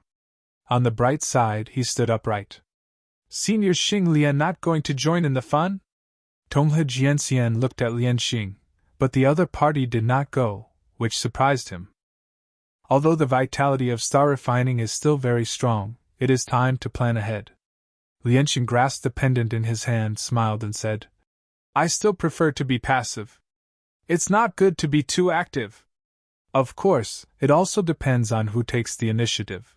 On the bright side, he stood upright. Senior Xing Lian not going to join in the fun? Tongha Jianxian looked at Lian Xing, but the other party did not go, which surprised him. Although the vitality of star refining is still very strong, it is time to plan ahead. Lian Xing grasped the pendant in his hand, smiled and said, "I still prefer to be passive. It's not good to be too active. Of course, it also depends on who takes the initiative.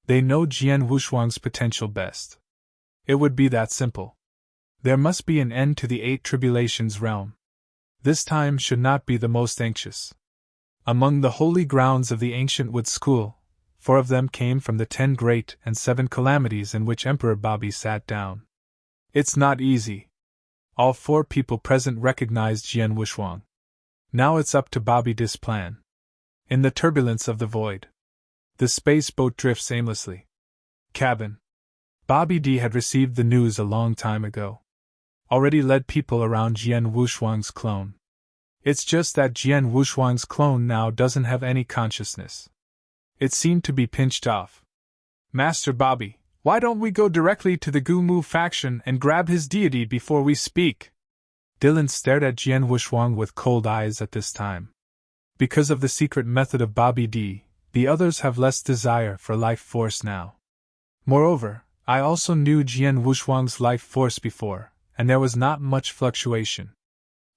They know Jian Wushuang's potential best. It would be that simple. There must be an end to the 8 Tribulations realm. This time should not be the most anxious." Among the holy grounds of the Ancient Wood School, 4 of them came from the 10 great and 7 calamities in which Emperor Bobby sat down. It's not easy. All 4 people present recognized Jian Wushuang. Now it's up to Bobby D's plan. In the turbulence of the void, the space boat drifts aimlessly. Cabin. Bobby D had received the news a long time ago. Already led people around Jian Wushuang's clone. It's just that Jian Wushuang's clone now doesn't have any consciousness. It seemed to be pinched off. "Master Bobby, why don't we go directly to the Gumu faction and grab his deity before we speak?" Dylan stared at Jian Wushuang with cold eyes at this time. Because of the secret method of Bobby D, the others have less desire for life force now. Moreover, I also knew Jian Wushuang's life force before, and there was not much fluctuation.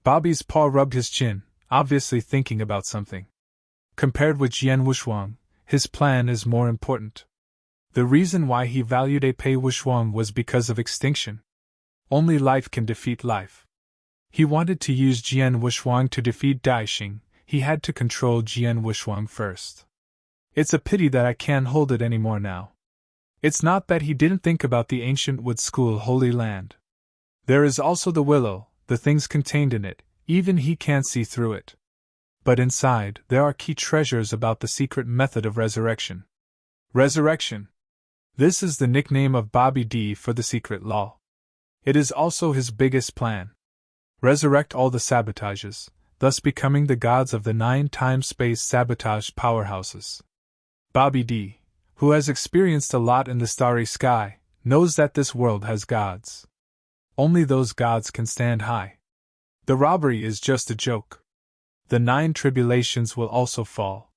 Bobby's paw rubbed his chin, obviously thinking about something. Compared with Jian Wushuang, his plan is more important. The reason why he valued Apei Wushuang was because of extinction. Only life can defeat life. He wanted to use Jian Wushuang to defeat Daixing. He had to control Jian Wushuang first. It's a pity that I can't hold it anymore now. It's not that he didn't think about the Ancient Wood School Holy Land. There is also the willow, the things contained in it, even he can't see through it. But inside, there are key treasures about the secret method of resurrection. Resurrection. This is the nickname of Bobby D for the secret law. It is also his biggest plan. Resurrect all the sabotages, thus becoming the gods of the 9 time-space sabotage powerhouses. Bobby D, who has experienced a lot in the starry sky, knows that this world has gods. Only those gods can stand high. The robbery is just a joke. The 9 tribulations will also fall.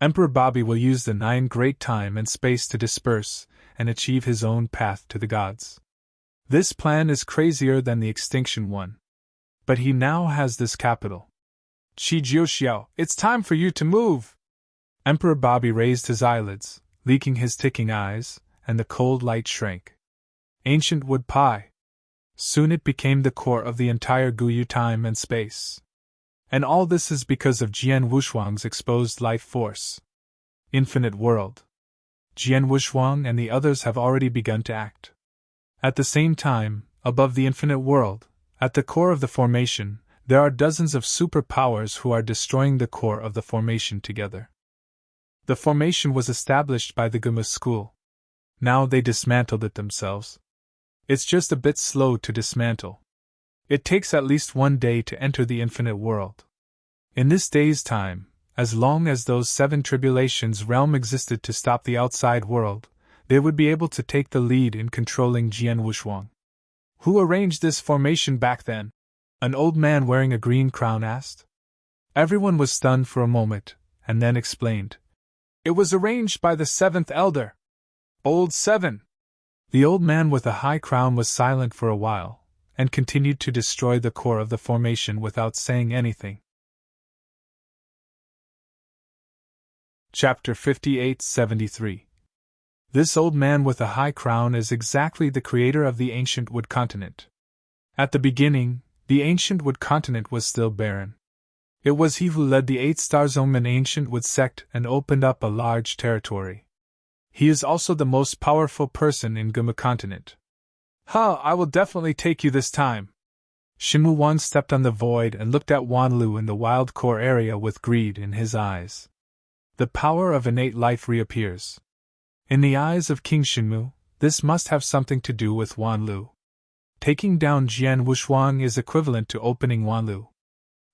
Emperor Bobby will use the 9 great time and space to disperse and achieve his own path to the gods. This plan is crazier than the extinction one. But he now has this capital. Qi Jiuxiao, it's time for you to move! Emperor Bobby raised his eyelids, leaking his ticking eyes, and the cold light shrank. Ancient wood pie. Soon it became the core of the entire Guyu time and space. And all this is because of Jian Wushuang's exposed life force. Infinite world. Jian Wushuang and the others have already begun to act. At the same time, above the infinite world, at the core of the formation, there are dozens of superpowers who are destroying the core of the formation together. The formation was established by the Guma school. Now they dismantled it themselves. It's just a bit slow to dismantle. It takes at least 1 day to enter the infinite world. In this day's time, as long as those 7 tribulations realm existed to stop the outside world, they would be able to take the lead in controlling Jian Wushuang. Who arranged this formation back then? An old man wearing a green crown asked. Everyone was stunned for a moment, and then explained. It was arranged by the seventh elder. Old Seven. The old man with a high crown was silent for a while, and continued to destroy the core of the formation without saying anything. Chapter 58-73. This old man with a high crown is exactly the creator of the ancient Wood Continent. At the beginning, the ancient Wood Continent was still barren. It was he who led the 8 Swordsman ancient Wood sect and opened up a large territory. He is also the most powerful person in Guma Continent. I will definitely take you this time. Shenwu Wan stepped on the void and looked at Wan Lu in the wild core area with greed in his eyes. The power of innate life reappears. In the eyes of King Shenwu, this must have something to do with Wan Lu. Taking down Jian Wushuang is equivalent to opening Wan Lu.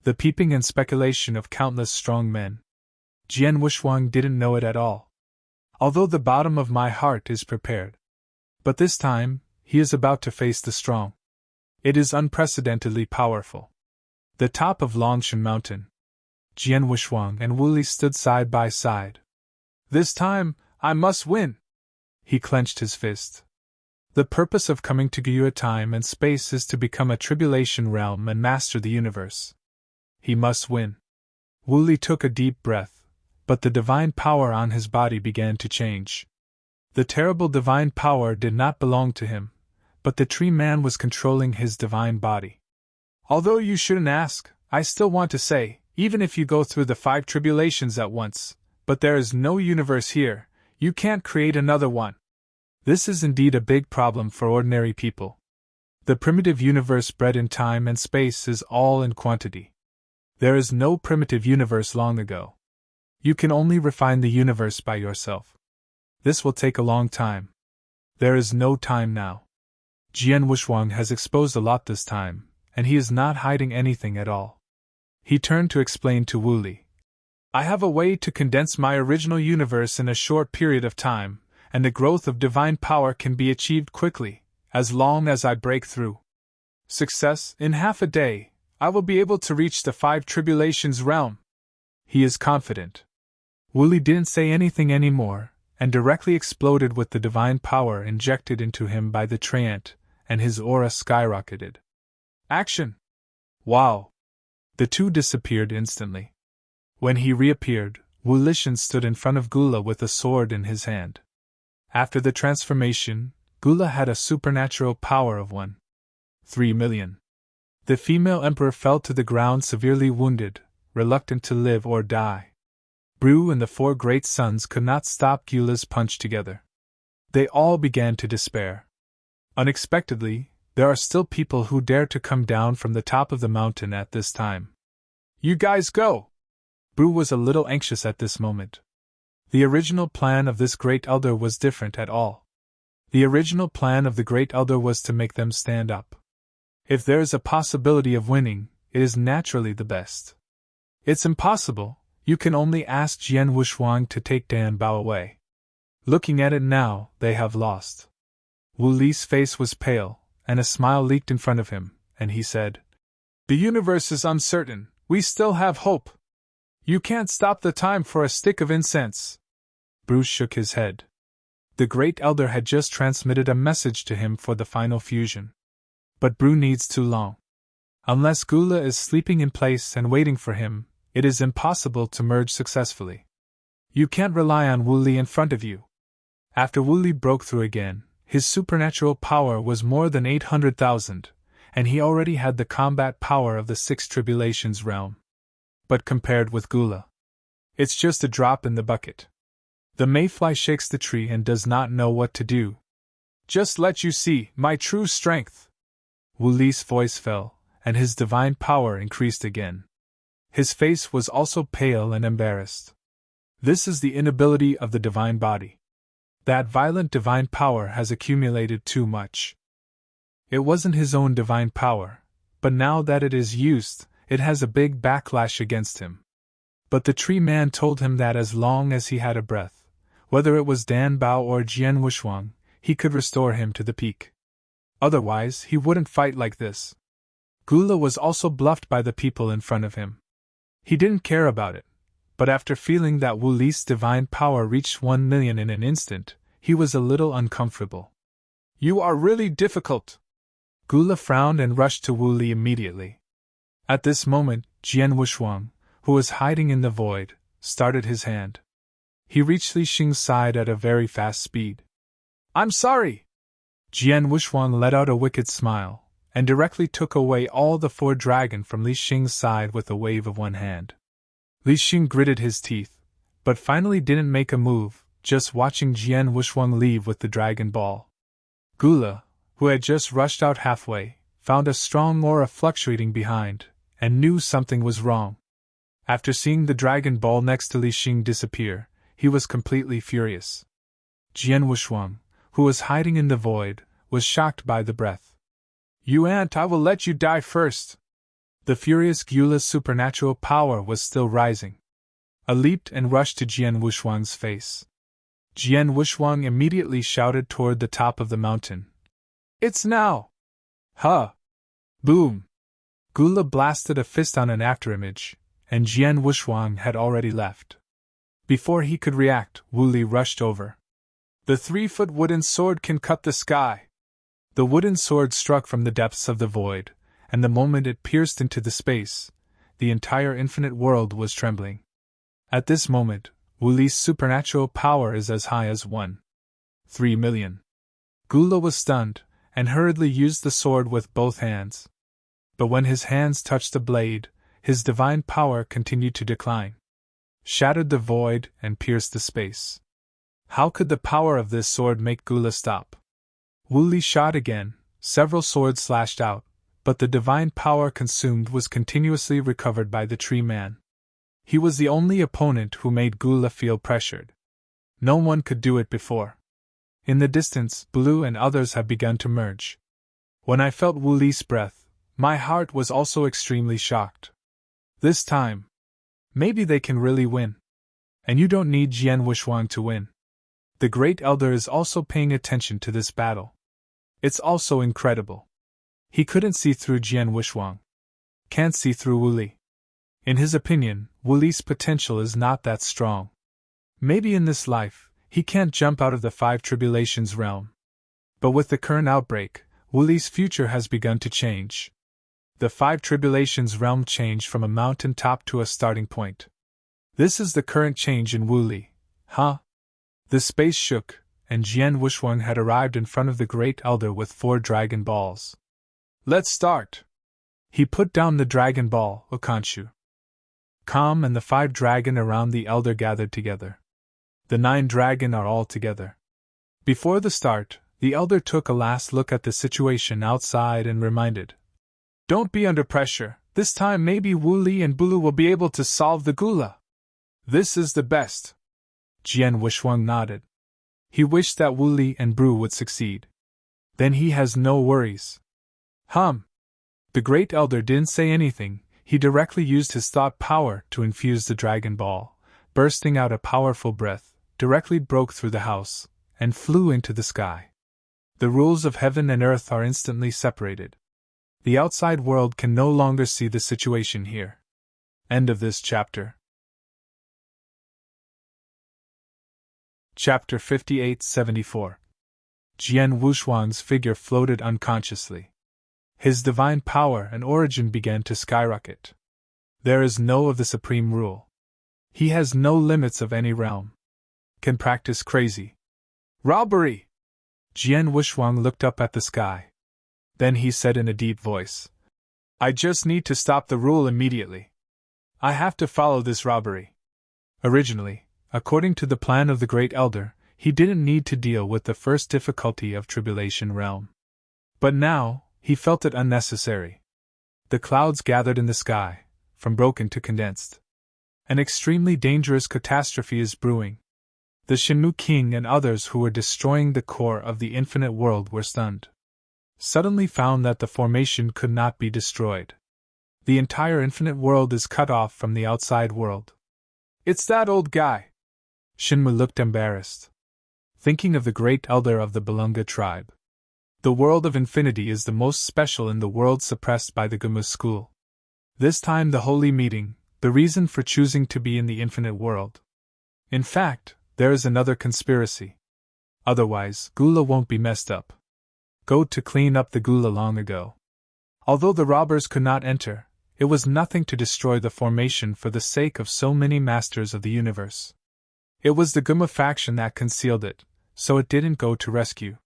The peeping and speculation of countless strong men. Jian Wushuang didn't know it at all. Although the bottom of my heart is prepared. But this time, he is about to face the strong. It is unprecedentedly powerful. The top of Longshan Mountain. Jian Wushuang and Wu Li stood side by side. This time, I must win! He clenched his fist. The purpose of coming to Gyua time and space is to become a tribulation realm and master the universe. He must win. Wu Li took a deep breath, but the divine power on his body began to change. The terrible divine power did not belong to him, but the tree man was controlling his divine body. Although you shouldn't ask, I still want to say, even if you go through the 5 tribulations at once, but there is no universe here, you can't create another one. This is indeed a big problem for ordinary people. The primitive universe bred in time and space is all in quantity. There is no primitive universe long ago. You can only refine the universe by yourself. This will take a long time. There is no time now. Jian Wushuang has exposed a lot this time, and he is not hiding anything at all. He turned to explain to Wu Li. I have a way to condense my original universe in a short period of time, and the growth of divine power can be achieved quickly, as long as I break through. Success, in half a day, I will be able to reach the 5 tribulations realm. He is confident. Wu Li didn't say anything anymore, and directly exploded with the divine power injected into him by the Treant, and his aura skyrocketed. Action! Wow! The two disappeared instantly. When he reappeared, Wu Lishan stood in front of Gula with a sword in his hand. After the transformation, Gula had a supernatural power of 1.3 million. The female emperor fell to the ground severely wounded, reluctant to live or die. Bru and the 4 great sons could not stop Gula's punch together. They all began to despair. Unexpectedly, there are still people who dare to come down from the top of the mountain at this time. You guys go! Bru was a little anxious at this moment. The original plan of this great elder was different at all. The original plan of the great elder was to make them stand up. If there is a possibility of winning, it is naturally the best. It's impossible, you can only ask Jian Wushuang to take Dan Bao away. Looking at it now, they have lost. Wu Li's face was pale, and a smile leaked in front of him, and he said, The universe is uncertain, we still have hope. You can't stop the time for a stick of incense. Bruce shook his head. The great elder had just transmitted a message to him for the final fusion. But Bru needs too long. Unless Gula is sleeping in place and waiting for him, it is impossible to merge successfully. You can't rely on Wu Li in front of you. After Wu Li broke through again, his supernatural power was more than 800,000, and he already had the combat power of the 6 tribulations realm. But compared with Gula, it's just a drop in the bucket. The mayfly shakes the tree and does not know what to do. Just let you see my true strength. Wu Li's voice fell, and his divine power increased again. His face was also pale and embarrassed. This is the inability of the divine body. That violent divine power has accumulated too much. It wasn't his own divine power, but now that it is used, it has a big backlash against him. But the tree man told him that as long as he had a breath, Whether it was Dan Bao or Jian Wushuang, he could restore him to the peak. Otherwise, he wouldn't fight like this. Gula was also bluffed by the people in front of him. He didn't care about it, but after feeling that Wu Li's divine power reached 1 million in an instant, he was a little uncomfortable. "You are really difficult." Gula frowned and rushed to Wu Li immediately. At this moment, Jian Wushuang, who was hiding in the void, started his hand. He reached Li Xing's side at a very fast speed. "I'm sorry!" Jian Wushuang let out a wicked smile, and directly took away all the 4 dragon from Li Xing's side with a wave of one hand. Li Xing gritted his teeth, but finally didn't make a move, just watching Jian Wushuang leave with the dragon ball. Gula, who had just rushed out halfway, found a strong aura fluctuating behind, and knew something was wrong. After seeing the dragon ball next to Li Xing disappear, he was completely furious. Jian Wushuang, who was hiding in the void, was shocked by the breath. "You ant, I will let you die first!" The furious Gula's supernatural power was still rising. I leaped and rushed to Jian Wushuang's face. Jian Wushuang immediately shouted toward the top of the mountain. "It's now!" "Huh!" Boom! Gula blasted a fist on an afterimage, and Jian Wushuang had already left. Before he could react, Wu Li rushed over. "The 3-foot wooden sword can cut the sky!" The wooden sword struck from the depths of the void, and the moment it pierced into the space, the entire infinite world was trembling. At this moment, Wu Li's supernatural power is as high as 1.3 million. Gula was stunned, and hurriedly used the sword with both hands. But when his hands touched the blade, his divine power continued to decline, shattered the void, and pierced the space. How could the power of this sword make Gula stop? Wu Li shot again, several swords slashed out, but the divine power consumed was continuously recovered by the tree man. He was the only opponent who made Gula feel pressured. No one could do it before. In the distance, Blue and others have begun to merge. When I felt Wu Li's breath, my heart was also extremely shocked. This time, maybe they can really win. And you don't need Jian Wushuang to win. The Great Elder is also paying attention to this battle. It's also incredible. He couldn't see through Jian Wushuang. Can't see through Wu Li. In his opinion, Wu Li's potential is not that strong. Maybe in this life, he can't jump out of the 5 tribulations realm. But with the current outbreak, Wu Li's future has begun to change. The 5 tribulations realm changed from a mountain top to a starting point. This is the current change in Wu Li. Huh? The space shook, and Jian Wushuang had arrived in front of the Great Elder with 4 dragon balls. "Let's start!" He put down the dragon ball, Okanshu. Calm and the 5 dragon around the Elder gathered together. The 9 dragon are all together. Before the start, the Elder took a last look at the situation outside and reminded, "Don't be under pressure, this time maybe Wu Li and Bulu will be able to solve the Gula. This is the best." Jian Wushuang nodded. He wished that Wu Li and Bru would succeed. Then he has no worries. The Great Elder didn't say anything. He directly used his thought power to infuse the dragon ball, bursting out a powerful breath, directly broke through the house, and flew into the sky. The rules of heaven and earth are instantly separated. The outside world can no longer see the situation here. End of this chapter. Chapter 58-74. Jian Wushuang's figure floated unconsciously. His divine power and origin began to skyrocket. There is no of the supreme rule. He has no limits of any realm. Can practice crazy. Robbery! Jian Wushuang looked up at the sky. Then he said in a deep voice, "I just need to stop the rule immediately. I have to follow this robbery." Originally, according to the plan of the Great Elder, he didn't need to deal with the first difficulty of Tribulation Realm. But now, he felt it unnecessary. The clouds gathered in the sky, from broken to condensed. An extremely dangerous catastrophe is brewing. The Shenmue King and others who were destroying the core of the infinite world were stunned. Suddenly found that the formation could not be destroyed. The entire infinite world is cut off from the outside world. "It's that old guy!" Shinmu looked embarrassed, thinking of the great elder of the Belunga tribe. The world of infinity is the most special in the world suppressed by the Gumu school. This time the holy meeting, the reason for choosing to be in the infinite world. In fact, there is another conspiracy. Otherwise, Gula won't be messed up. Go to clean up the Gula long ago. Although the robbers could not enter, it was nothing to destroy the formation for the sake of so many masters of the universe. It was the Guma faction that concealed it, so it didn't go to rescue.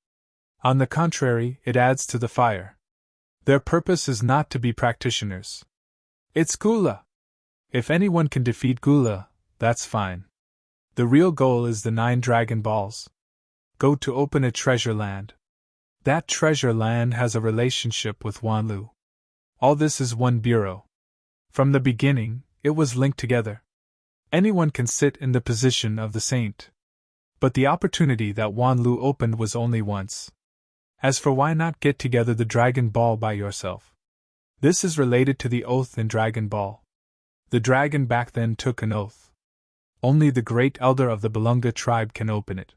On the contrary, it adds to the fire. Their purpose is not to be practitioners. It's Gula. If anyone can defeat Gula, that's fine. The real goal is the 9 Dragon Balls. Go to open a treasure land. That treasure land has a relationship with Wanlu. All this is one bureau. From the beginning, it was linked together. Anyone can sit in the position of the saint. But the opportunity that Wanlu opened was only once. As for why not get together the Dragon Ball by yourself? This is related to the oath in Dragon Ball. The dragon back then took an oath. Only the great elder of the Belunga tribe can open it.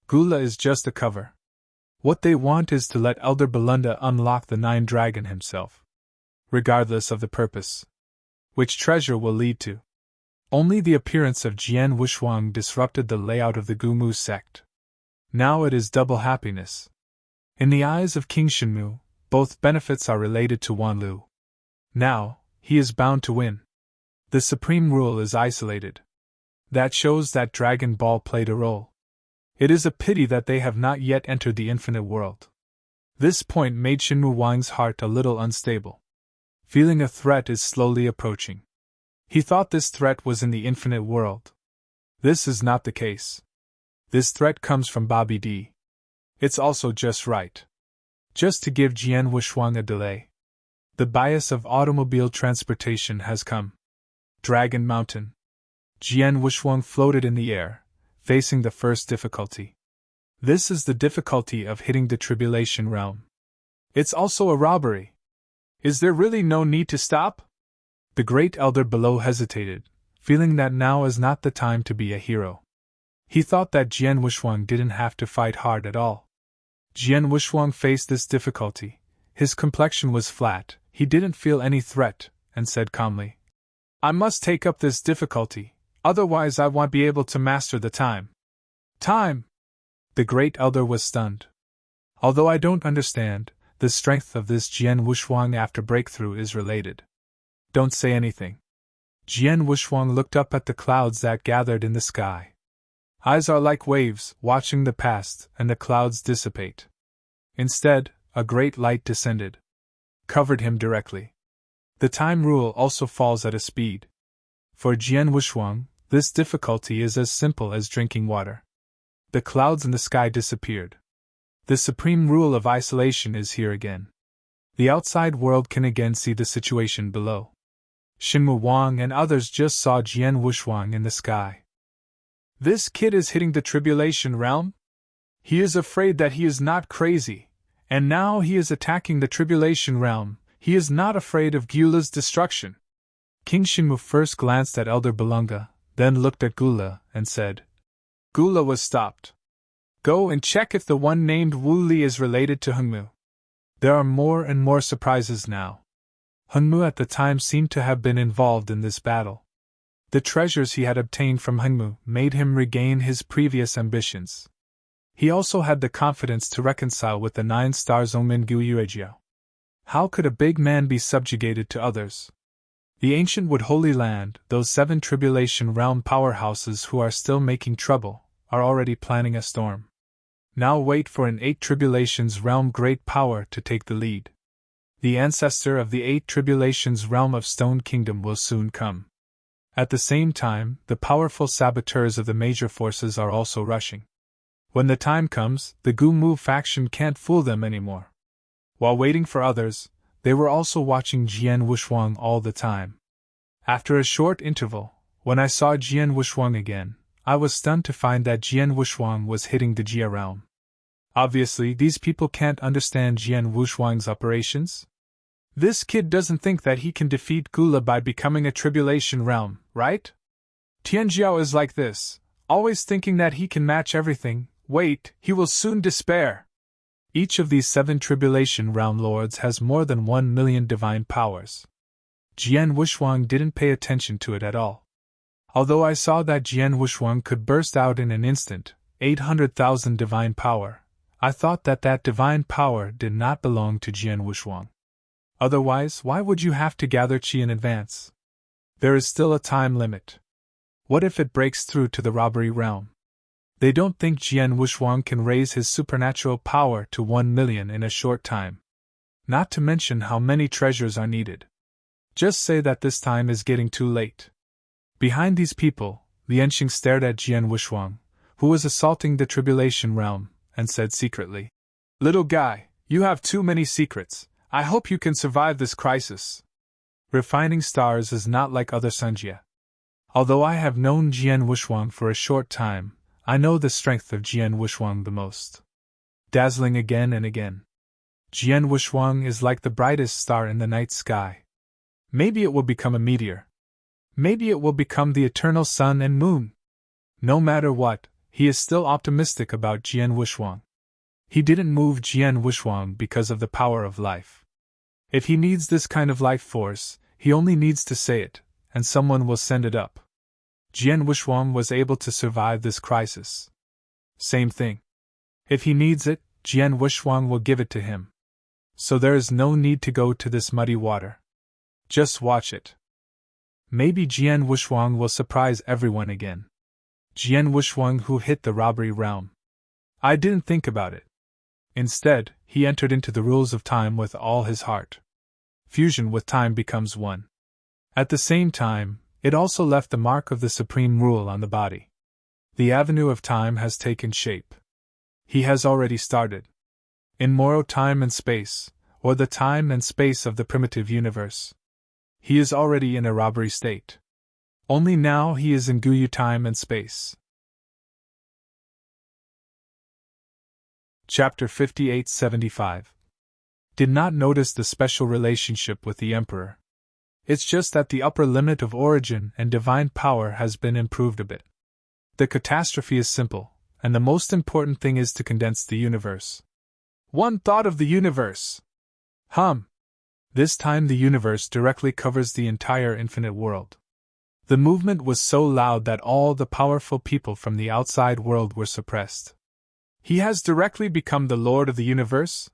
Gula is just a cover. What they want is to let Elder Belunda unlock the 9 Dragon himself. Regardless of the purpose. Which treasure will lead to. Only the appearance of Jian Wushuang disrupted the layout of the Gumu sect. Now it is double happiness. In the eyes of King Shinmu, both benefits are related to Wanlu. Now, he is bound to win. The supreme rule is isolated. That shows that Dragon Ball played a role. It is a pity that they have not yet entered the infinite world. This point made Shinmu Wang's heart a little unstable. Feeling a threat is slowly approaching. He thought this threat was in the infinite world. This is not the case. This threat comes from Bobby D. It's also just right. Just to give Jian Wushuang a delay. The bias of automobile transportation has come. Dragon Mountain. Jian Wushuang floated in the air, facing the first difficulty. This is the difficulty of hitting the Tribulation Realm. It's also a robbery. Is there really no need to stop? The great elder below hesitated, feeling that now is not the time to be a hero. He thought that Jian Wushuang didn't have to fight hard at all. Jian Wushuang faced this difficulty. His complexion was flat, he didn't feel any threat, and said calmly, I must take up this difficulty, otherwise I won't be able to master the time. Time! The great elder was stunned. Although I don't understand, the strength of this Jian Wushuang after breakthrough is related. Don't say anything. Jian Wushuang looked up at the clouds that gathered in the sky. Eyes are like waves, watching the past, and the clouds dissipate. Instead, a great light descended. Covered him directly. The time rule also falls at a speed. For Jian Wushuang, this difficulty is as simple as drinking water. The clouds in the sky disappeared. The supreme rule of isolation is here again. The outside world can again see the situation below. Shinmu Wang and others just saw Jian Wushuang in the sky. This kid is hitting the Tribulation Realm? He is afraid that he is not crazy, and now he is attacking the Tribulation Realm. He is not afraid of Gula's destruction. King Shinmu first glanced at Elder Belunga, then looked at Gula, and said, Gula was stopped. Go and check if the one named Wu Li is related to Hengmu. There are more and more surprises now. Hengmu at the time seemed to have been involved in this battle. The treasures he had obtained from Hengmu made him regain his previous ambitions. He also had the confidence to reconcile with the 9-star Zongmin Guiyuejiao. How could a big man be subjugated to others? The ancient Wood Holy Land, those 7 Tribulation Realm powerhouses who are still making trouble, are already planning a storm. Now wait for an 8 Tribulations Realm great power to take the lead. The ancestor of the 8 Tribulations Realm of Stone Kingdom will soon come. At the same time, the powerful saboteurs of the major forces are also rushing. When the time comes, the Gumu faction can't fool them anymore. While waiting for others, they were also watching Jian Wushuang all the time. After a short interval, when I saw Jian Wushuang again, I was stunned to find that Jian Wushuang was hitting the Jia realm. Obviously, these people can't understand Jian Wushuang's operations. This kid doesn't think that he can defeat Gula by becoming a Tribulation Realm, right? Tianjiao is like this. always thinking that he can match everything. Wait, he will soon despair. Each of these 7 Tribulation Realm Lords has more than 1,000,000 divine powers. Jian Wushuang didn't pay attention to it at all. Although I saw that Jian Wushuang could burst out in an instant, 800,000 divine power, I thought that that divine power did not belong to Jian Wushuang. Otherwise, why would you have to gather qi in advance? There is still a time limit. What if it breaks through to the robbery realm? They don't think Jian Wushuang can raise his supernatural power to 1,000,000 in a short time. Not to mention how many treasures are needed. Just say that this time is getting too late. Behind these people, Lianxing stared at Jian Wushuang, who was assaulting the Tribulation Realm, and said secretly, "Little guy, you have too many secrets. I hope you can survive this crisis." Refining stars is not like other Sanjia. Although I have known Jian Wushuang for a short time, I know the strength of Jian Wushuang the most. Dazzling again and again. Jian Wushuang is like the brightest star in the night sky. Maybe it will become a meteor. Maybe it will become the eternal sun and moon. No matter what, he is still optimistic about Jian Wushuang. He didn't move Jian Wushuang because of the power of life. If he needs this kind of life force, he only needs to say it, and someone will send it up. Jian Wushuang was able to survive this crisis. Same thing. If he needs it, Jian Wushuang will give it to him. So there is no need to go to this muddy water. Just watch it. Maybe Jian Wushuang will surprise everyone again. Jian Wushuang who hit the robbery realm. I didn't think about it. Instead, he entered into the rules of time with all his heart. Fusion with time becomes one. At the same time, it also left the mark of the supreme rule on the body. The avenue of time has taken shape. He has already started. In Moro time and space, or the time and space of the primitive universe. He is already in a robbery state. Only now he is in Guyu time and space. Chapter 5875. Did not notice the special relationship with the Emperor. It's just that the upper limit of origin and divine power has been improved a bit. The catastrophe is simple, and the most important thing is to condense the universe. One thought of the universe. This time the universe directly covers the entire infinite world. The movement was so loud that all the powerful people from the outside world were suppressed. He has directly become the Lord of the universe?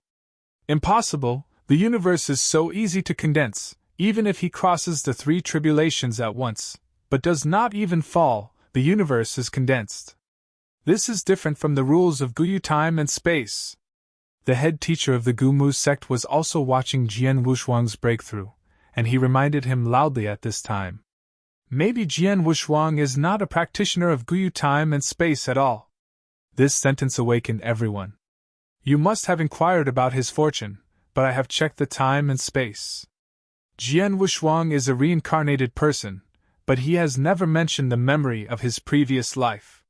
Impossible, the universe is so easy to condense, even if he crosses the 3 tribulations at once, but does not even fall, the universe is condensed. This is different from the rules of Guyu time and space. The head teacher of the Gumu sect was also watching Jian Wushuang's breakthrough, and he reminded him loudly at this time. Maybe Jian Wushuang is not a practitioner of Guyu time and space at all. This sentence awakened everyone. You must have inquired about his fortune, but I have checked the time and space. Jian Wushuang is a reincarnated person, but he has never mentioned the memory of his previous life.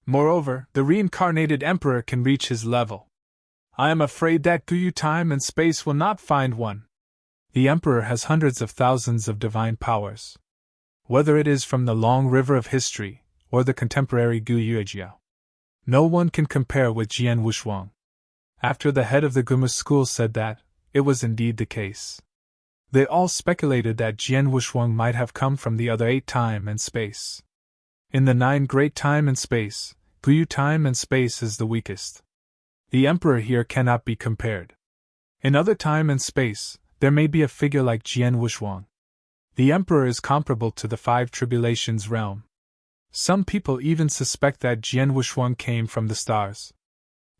Moreover, the reincarnated emperor can reach his level. I am afraid that Guyu time and space will not find one. The emperor has hundreds of thousands of divine powers. Whether it is from the long river of history, or the contemporary Guyu Ejiao. No one can compare with Jian Wushuang. After the head of the Gumu school said that, it was indeed the case. They all speculated that Jian Wushuang might have come from the other 8 time and space. In the 9 great time and space, Guyu time and space is the weakest. The emperor here cannot be compared. In other time and space, there may be a figure like Jian Wushuang. The emperor is comparable to the 5 tribulations realm. Some people even suspect that Jian Wushuang came from the stars.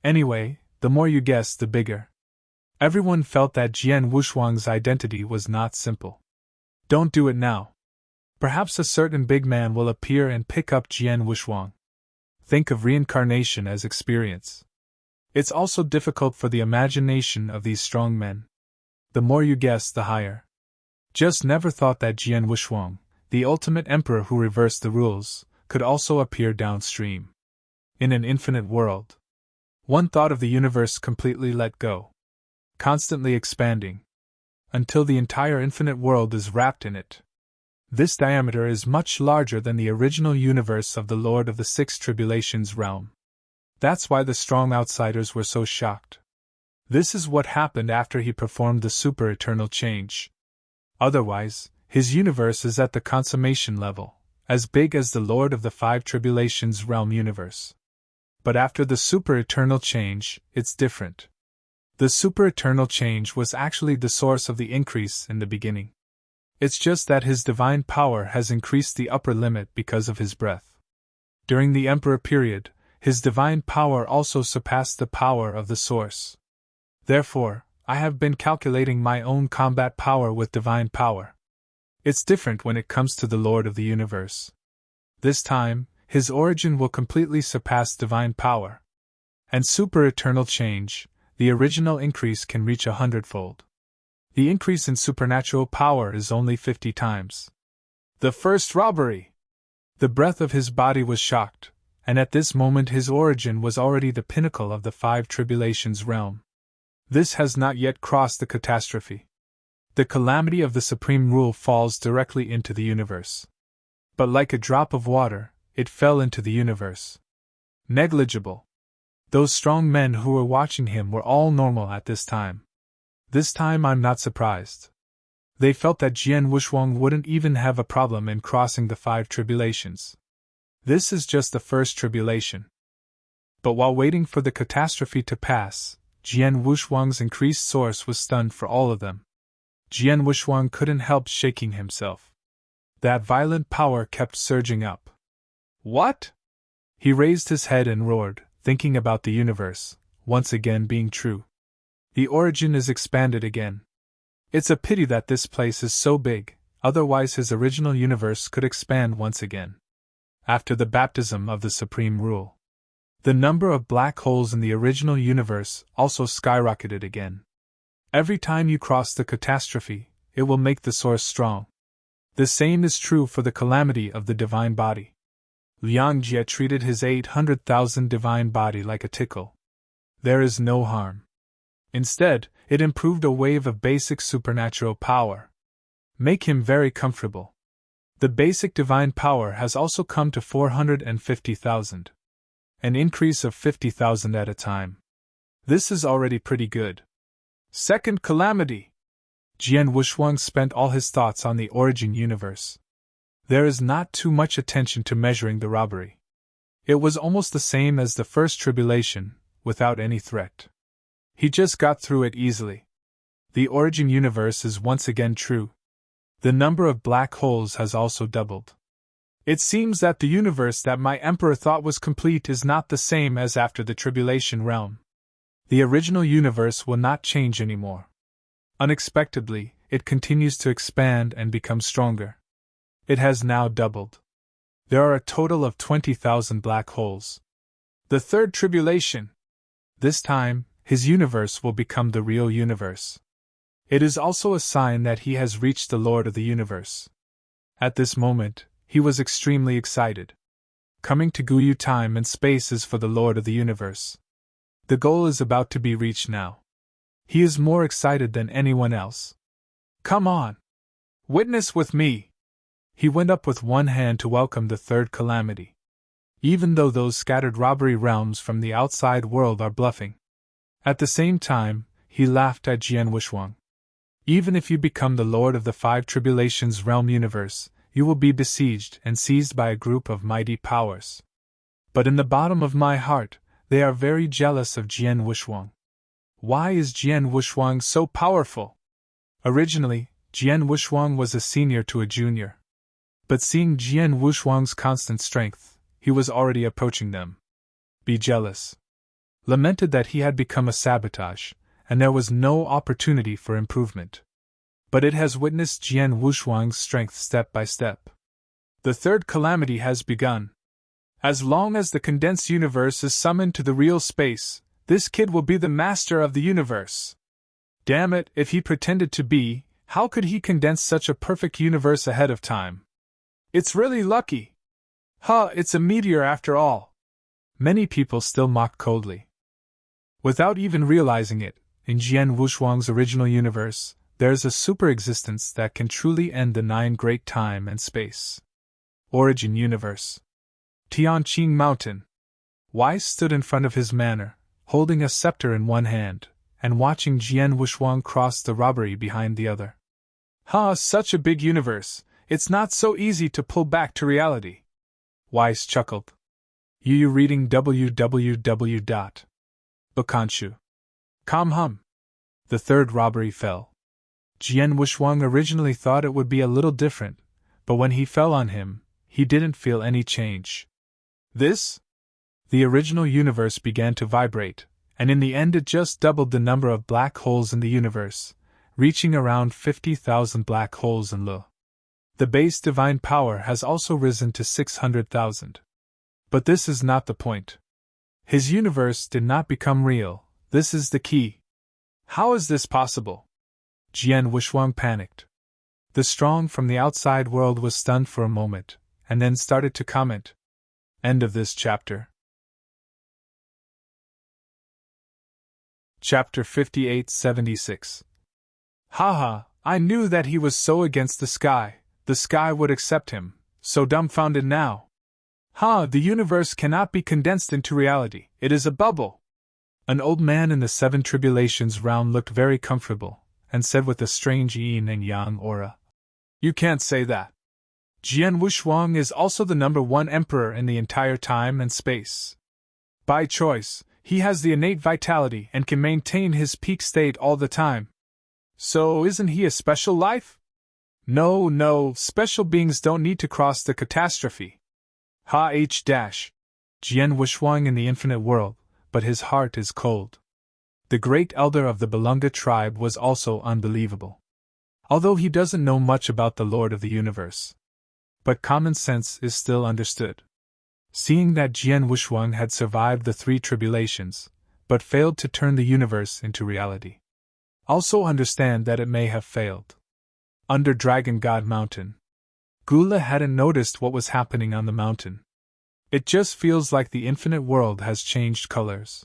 Anyway, the more you guess, the bigger. Everyone felt that Jian Wushuang's identity was not simple. Don't do it now. Perhaps a certain big man will appear and pick up Jian Wushuang. Think of reincarnation as experience. It's also difficult for the imagination of these strong men. The more you guess, the higher. Just never thought that Jian Wushuang, the ultimate emperor who reversed the rules, could also appear downstream. In an infinite world. One thought of the universe completely let go. Constantly expanding. Until the entire infinite world is wrapped in it. This diameter is much larger than the original universe of the Lord of the Six Tribulations realm. That's why the strong outsiders were so shocked. This is what happened after he performed the super-eternal change. Otherwise, his universe is at the consummation level, as big as the Lord of the Five Tribulations realm universe. But after the super-eternal change, it's different. The super-eternal change was actually the source of the increase in the beginning. It's just that his divine power has increased the upper limit because of his breath. During the Emperor period, his divine power also surpassed the power of the source. Therefore, I have been calculating my own combat power with divine power. It's different when it comes to the Lord of the Universe. This time, his origin will completely surpass divine power. And super-eternal change, the original increase can reach 100-fold. The increase in supernatural power is only 50 times. The first robbery! The breath of his body was shocked, and at this moment his origin was already the pinnacle of the Five Tribulations realm. This has not yet crossed the catastrophe. The calamity of the supreme rule falls directly into the universe. But like a drop of water, it fell into the universe. Negligible. Those strong men who were watching him were all normal at this time. This time I'm not surprised. They felt that Jian Wushuang wouldn't even have a problem in crossing the Five Tribulations. This is just the first tribulation. But while waiting for the catastrophe to pass, Jian Wushuang's increased source was stunned for all of them. Jian Wushuang couldn't help shaking himself. That violent power kept surging up. What? He raised his head and roared, thinking about the universe, once again being true. The origin is expanded again. It's a pity that this place is so big, otherwise his original universe could expand once again. After the baptism of the Supreme Rule, the number of black holes in the original universe also skyrocketed again. Every time you cross the catastrophe, it will make the source strong. The same is true for the calamity of the divine body. Liang Jie treated his 800,000 divine body like a tickle. There is no harm. Instead, it improved a wave of basic supernatural power. Make him very comfortable. The basic divine power has also come to 450,000. An increase of 50,000 at a time. This is already pretty good. Second calamity! Jian Wushuang spent all his thoughts on the origin universe. There is not too much attention to measuring the robbery. It was almost the same as the first tribulation, without any threat. He just got through it easily. The origin universe is once again true. The number of black holes has also doubled. It seems that the universe that my emperor thought was complete is not the same as after the tribulation realm. The original universe will not change anymore. Unexpectedly, it continues to expand and become stronger. It has now doubled. There are a total of 20,000 black holes. The third tribulation. This time, his universe will become the real universe. It is also a sign that he has reached the Lord of the Universe. At this moment, he was extremely excited. Coming to Guyu time and space is for the Lord of the Universe. The goal is about to be reached now. He is more excited than anyone else. Come on! Witness with me! He went up with one hand to welcome the third calamity. Even though those scattered robbery realms from the outside world are bluffing. At the same time, he laughed at Jian Wushuang. Even if you become the Lord of the Five Tribulations realm universe, you will be besieged and seized by a group of mighty powers. But in the bottom of my heart, they are very jealous of Jian Wushuang. Why is Jian Wushuang so powerful? Originally, Jian Wushuang was a senior to a junior. But seeing Jian Wushuang's constant strength, he was already approaching them. Be jealous. Lamented that he had become a sabotage, and there was no opportunity for improvement. But it has witnessed Jian Wushuang's strength step by step. The third calamity has begun. As long as the condensed universe is summoned to the real space, this kid will be the master of the universe. Damn it, if he pretended to be, how could he condense such a perfect universe ahead of time? It's really lucky. It's a meteor after all. Many people still mock coldly. Without even realizing it, in Jian Wushuang's original universe, There's a super-existence that can truly end the 9 great time and space. Origin Universe. Tianqing Mountain. Wise stood in front of his manor, holding a scepter in one hand, and watching Jian Wushuang cross the robbery behind the other. Such a big universe, it's not so easy to pull back to reality. Wise chuckled. You reading www.bakanshu.com. The third robbery fell. Jian Wushuang originally thought it would be a little different, but when he fell on him, he didn't feel any change. This? The original universe began to vibrate, and in the end it just doubled the number of black holes in the universe, reaching around 50,000 black holes in Lu. The base divine power has also risen to 600,000. But this is not the point. His universe did not become real, this is the key. How is this possible? Jian Wushuang panicked. The strong from the outside world was stunned for a moment, and then started to comment. End of this chapter. Chapter 5876. Haha, I knew that he was so against the sky would accept him, so dumbfounded now. The universe cannot be condensed into reality, it is a bubble. An old man in the 7 tribulations round looked very comfortable, and said with a strange yin and yang aura. You can't say that. Jian Wushuang is also the number 1 emperor in the entire time and space. By choice, he has the innate vitality and can maintain his peak state all the time. So isn't he a special life? No, special beings don't need to cross the catastrophe. Jian Wushuang in the infinite world, but his heart is cold. The great elder of the Belunga tribe was also unbelievable. Although he doesn't know much about the Lord of the Universe. But common sense is still understood. Seeing that Jian Wushuang had survived the 3 tribulations, but failed to turn the universe into reality. Also understand that it may have failed. Under Dragon God Mountain. Gula hadn't noticed what was happening on the mountain. It just feels like the infinite world has changed colors.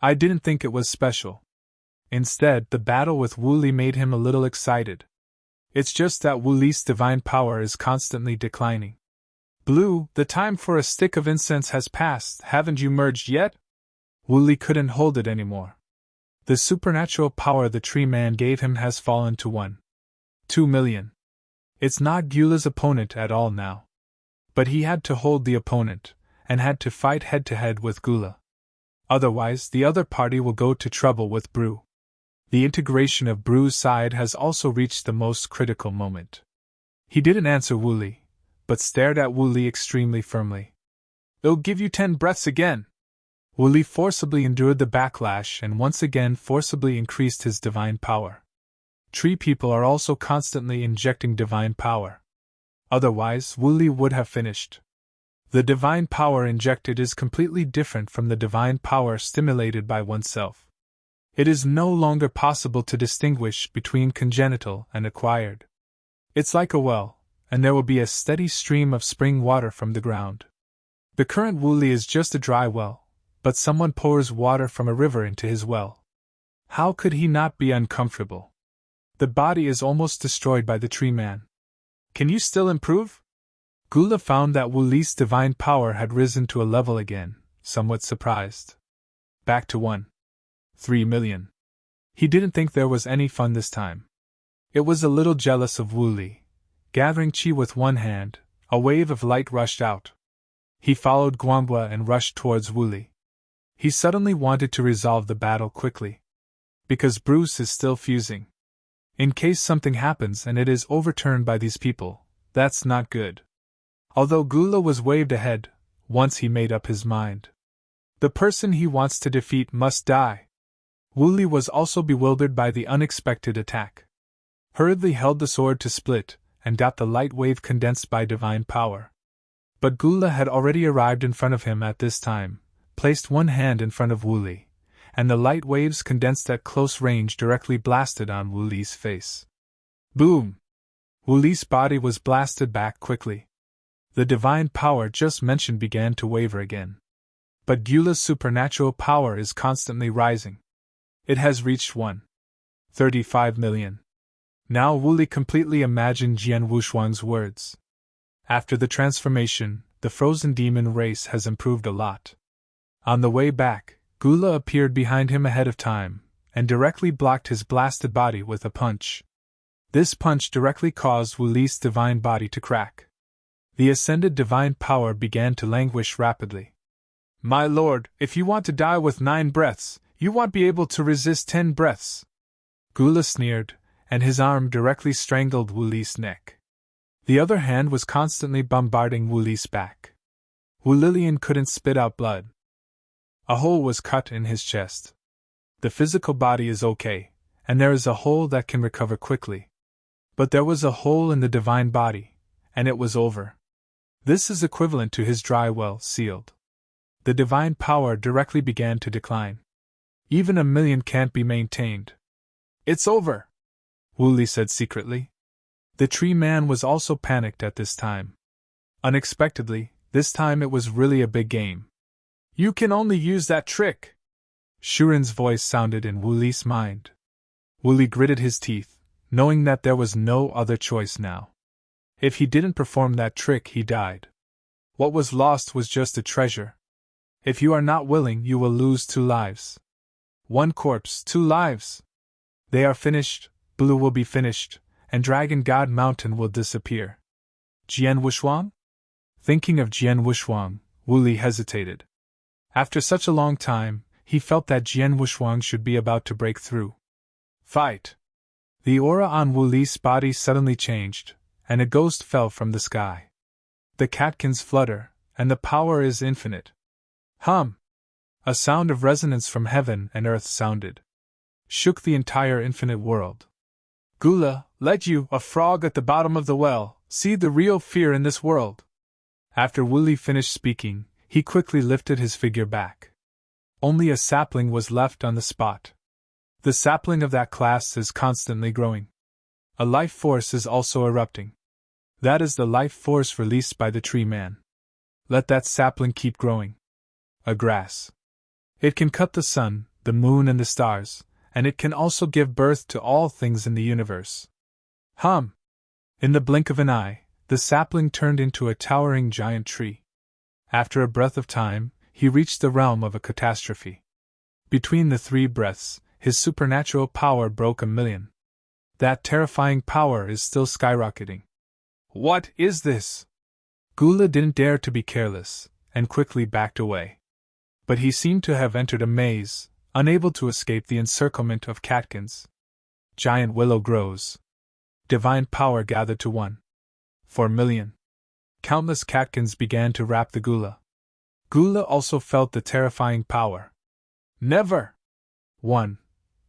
I didn't think it was special. Instead, the battle with Wu Li made him a little excited. It's just that Wu Li's divine power is constantly declining. Blue, the time for a stick of incense has passed, haven't you merged yet? Wu Li couldn't hold it anymore. The supernatural power the tree man gave him has fallen to 1.2 million. It's not Gula's opponent at all now. But he had to hold the opponent, and had to fight head-to-head with Gula. Otherwise, the other party will go to trouble with Brew. The integration of Brew's side has also reached the most critical moment. He didn't answer Wu Li, but stared at Wu Li extremely firmly. It'll give you 10 breaths again. Wu Li forcibly endured the backlash and once again forcibly increased his divine power. Tree people are also constantly injecting divine power. Otherwise, Wu Li would have finished. The divine power injected is completely different from the divine power stimulated by oneself. It is no longer possible to distinguish between congenital and acquired. It's like a well, and there will be a steady stream of spring water from the ground. The current Wu Li is just a dry well, but someone pours water from a river into his well. How could he not be uncomfortable? The body is almost destroyed by the tree man. Can you still improve? Gula found that Wu Li's divine power had risen to a level again, somewhat surprised. Back to 1.3 million. He didn't think there was any fun this time. It was a little jealous of Wu Li. Gathering chi with one hand, a wave of light rushed out. He followed Guanghua and rushed towards Wu Li. He suddenly wanted to resolve the battle quickly. Because Bruce is still fusing. In case something happens and it is overturned by these people, that's not good. Although Gula was waved ahead, once he made up his mind. The person he wants to defeat must die. Wu Li was also bewildered by the unexpected attack. Hurriedly held the sword to split, and got the light wave condensed by divine power. But Gula had already arrived in front of him at this time, placed one hand in front of Wu Li, and the light waves condensed at close range directly blasted on Wu Li's face. Boom! Wu Li's body was blasted back quickly. The divine power just mentioned began to waver again. But Gula's supernatural power is constantly rising. It has reached 1.35 million. Now Wu Li completely imagined Jian Wushuang's words. After the transformation, the frozen demon race has improved a lot. On the way back, Gula appeared behind him ahead of time, and directly blocked his blasted body with a punch. This punch directly caused Wu Li's divine body to crack. The ascended divine power began to languish rapidly. My lord, if you want to die with 9 breaths, you won't be able to resist 10 breaths. Gula sneered, and his arm directly strangled Wu Li's neck. The other hand was constantly bombarding Wu Li's back. Wu Lilian couldn't spit out blood. A hole was cut in his chest. The physical body is okay, and there is a hole that can recover quickly. But there was a hole in the divine body, and it was over. This is equivalent to his dry well sealed. The divine power directly began to decline. Even 1,000,000 can't be maintained. It's over, Wu Li said secretly. The tree man was also panicked at this time. Unexpectedly, this time it was really a big game. You can only use that trick. Shuren's voice sounded in Wu Li's mind. Wu Li gritted his teeth, knowing that there was no other choice now. If he didn't perform that trick, he died. What was lost was just a treasure. If you are not willing, you will lose 2 lives. 1 corpse, 2 lives. They are finished, Blue will be finished, and Dragon God Mountain will disappear. Jian Wushuang? Thinking of Jian Wushuang, Wu Li hesitated. After such a long time, he felt that Jian Wushuang should be about to break through. Fight! The aura on Wu Li's body suddenly changed, and a ghost fell from the sky. The catkins flutter, and the power is infinite. Hum! A sound of resonance from heaven and earth sounded. Shook the entire infinite world. Gula, let you, a frog at the bottom of the well, see the real fear in this world. After Wu Li finished speaking, he quickly lifted his figure back. Only a sapling was left on the spot. The sapling of that class is constantly growing. A life force is also erupting. That is the life force released by the tree man. Let that sapling keep growing. A grass. It can cut the sun, the moon, and the stars, and it can also give birth to all things in the universe. Hum! In the blink of an eye, the sapling turned into a towering giant tree. After a breath of time, he reached the realm of a catastrophe. Between the 3 breaths, his supernatural power broke 1,000,000. That terrifying power is still skyrocketing. What is this? Gula didn't dare to be careless, and quickly backed away. But he seemed to have entered a maze, unable to escape the encirclement of catkins. Giant willow grows. Divine power gathered to 1. 4,000,000. Countless catkins began to wrap the Gula. Gula also felt the terrifying power. Never! 1.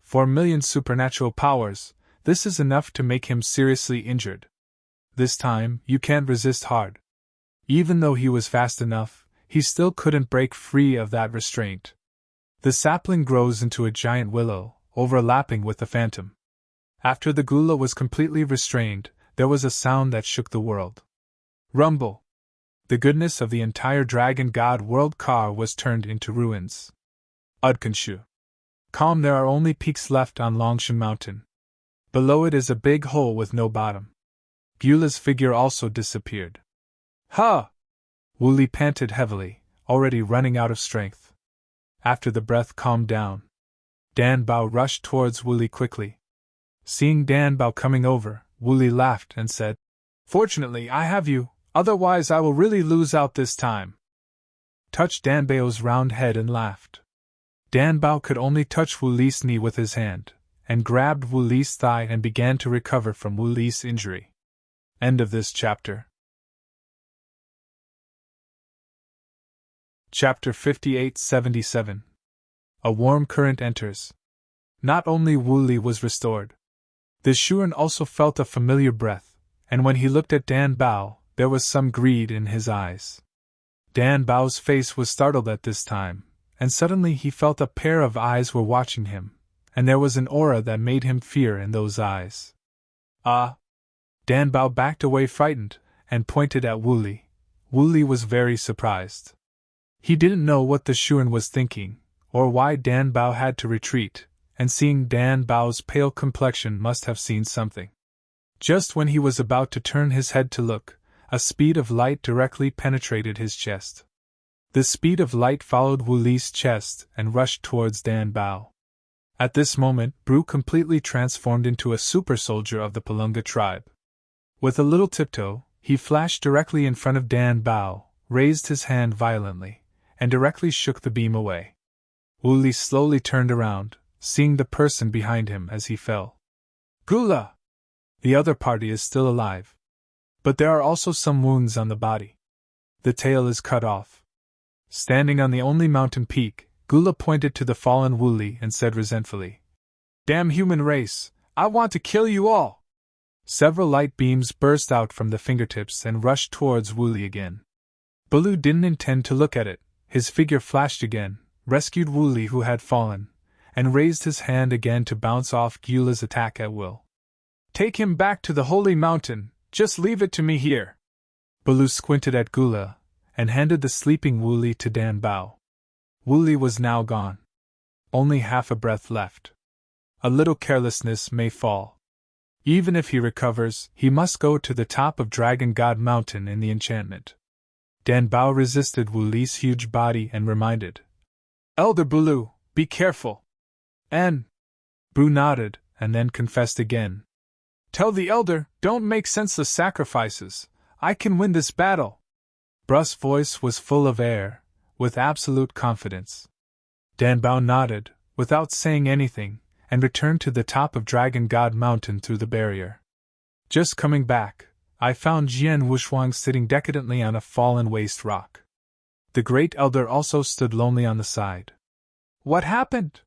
4,000,000 supernatural powers, this is enough to make him seriously injured. This time, you can't resist hard. Even though he was fast enough, he still couldn't break free of that restraint. The sapling grows into a giant willow, overlapping with the phantom. After the Gula was completely restrained, there was a sound that shook the world. Rumble! The goodness of the entire Dragon God World car was turned into ruins. Udkanshu. Calm, there are only peaks left on Longshan Mountain. Below it is a big hole with no bottom. Gula's figure also disappeared. Ha! Wu Li panted heavily, already running out of strength. After the breath calmed down, Dan Bao rushed towards Wu Li quickly. Seeing Dan Bao coming over, Wu Li laughed and said, Fortunately, I have you, otherwise I will really lose out this time. Touched Dan Bao's round head and laughed. Dan Bao could only touch Wu Li's knee with his hand, and grabbed Wu Li's thigh and began to recover from Wu Li's injury. End of this chapter. Chapter 5877. A warm current enters. Not only Wu Li was restored. The Shuren also felt a familiar breath, and when he looked at Dan Bao, there was some greed in his eyes. Dan Bao's face was startled at this time, and suddenly he felt a pair of eyes were watching him, and there was an aura that made him fear in those eyes. Ah! Dan Bao backed away frightened, and pointed at Wu Li. Wu Li was very surprised. He didn't know what the Shuren was thinking, or why Dan Bao had to retreat, and seeing Dan Bao's pale complexion must have seen something. Just when he was about to turn his head to look, a speed of light directly penetrated his chest. The speed of light followed Wu Li's chest and rushed towards Dan Bao. At this moment, Bru completely transformed into a super soldier of the Palunga tribe. With a little tiptoe, he flashed directly in front of Dan Bao, raised his hand violently, and directly shook the beam away. Wu Li slowly turned around, seeing the person behind him as he fell. Gula! The other party is still alive. But there are also some wounds on the body. The tail is cut off. Standing on the only mountain peak, Gula pointed to the fallen Wu Li and said resentfully, "Damn human race, I want to kill you all!" Several light beams burst out from the fingertips and rushed towards Wu Li again. Baloo didn't intend to look at it. His figure flashed again, rescued Wu Li who had fallen, and raised his hand again to bounce off Gula's attack at will. "Take him back to the holy mountain, just leave it to me here." Baloo squinted at Gula, and handed the sleeping Wu Li to Dan Bao. Wu Li was now gone. Only half a breath left. A little carelessness may fall. Even if he recovers, he must go to the top of Dragon God Mountain in the enchantment. Dan Bao resisted Wu Li's huge body and reminded, "Elder Baloo, be careful." And Bru nodded, and then confessed again. "Tell the elder, don't make senseless sacrifices. I can win this battle." Bru's voice was full of air, with absolute confidence. Dan Bao nodded, without saying anything, and returned to the top of Dragon God Mountain through the barrier. Just coming back, I found Jian Wuxuang sitting decadently on a fallen waste rock. The great elder also stood lonely on the side. "What happened?"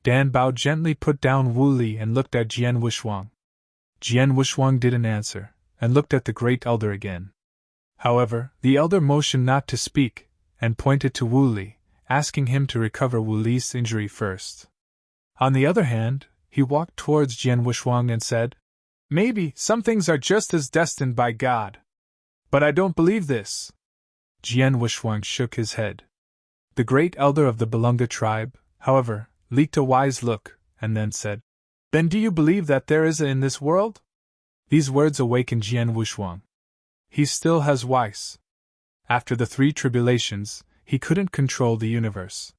Dan Bao gently put down Wu Li and looked at Jian Wuxuang. Jian Wuxuang didn't answer, and looked at the great elder again. However, the elder motioned not to speak, and pointed to Wu Li, asking him to recover Wu Li's injury first. On the other hand, he walked towards Jian Wuxuang and said, "Maybe some things are just as destined by God. But I don't believe this." Jian Wuxuang shook his head. The great elder of the Balunga tribe, however, leaked a wise look, and then said, "Then do you believe that there is a in this world?" These words awakened Jian Wuxuang. He still has Weiss. After the 3 tribulations, he couldn't control the universe.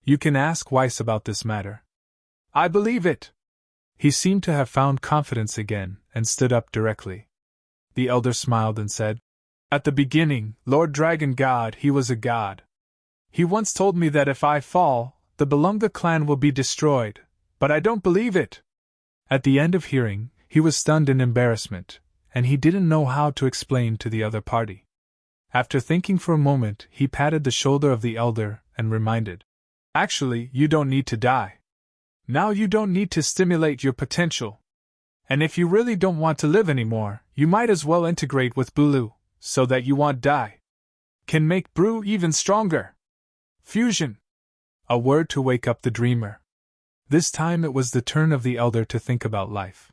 You can ask Weiss about this matter. "I believe it." He seemed to have found confidence again, and stood up directly. The elder smiled and said, "At the beginning, Lord Dragon God, he was a god. He once told me that if I fall, the Balunga clan will be destroyed, but I don't believe it." At the end of hearing, he was stunned in embarrassment, and he didn't know how to explain to the other party. After thinking for a moment, he patted the shoulder of the elder and reminded, "Actually, you don't need to die. Now you don't need to stimulate your potential. And if you really don't want to live anymore, you might as well integrate with Baloo, so that you won't die. Can make Bru even stronger. Fusion." A word to wake up the dreamer. This time it was the turn of the elder to think about life.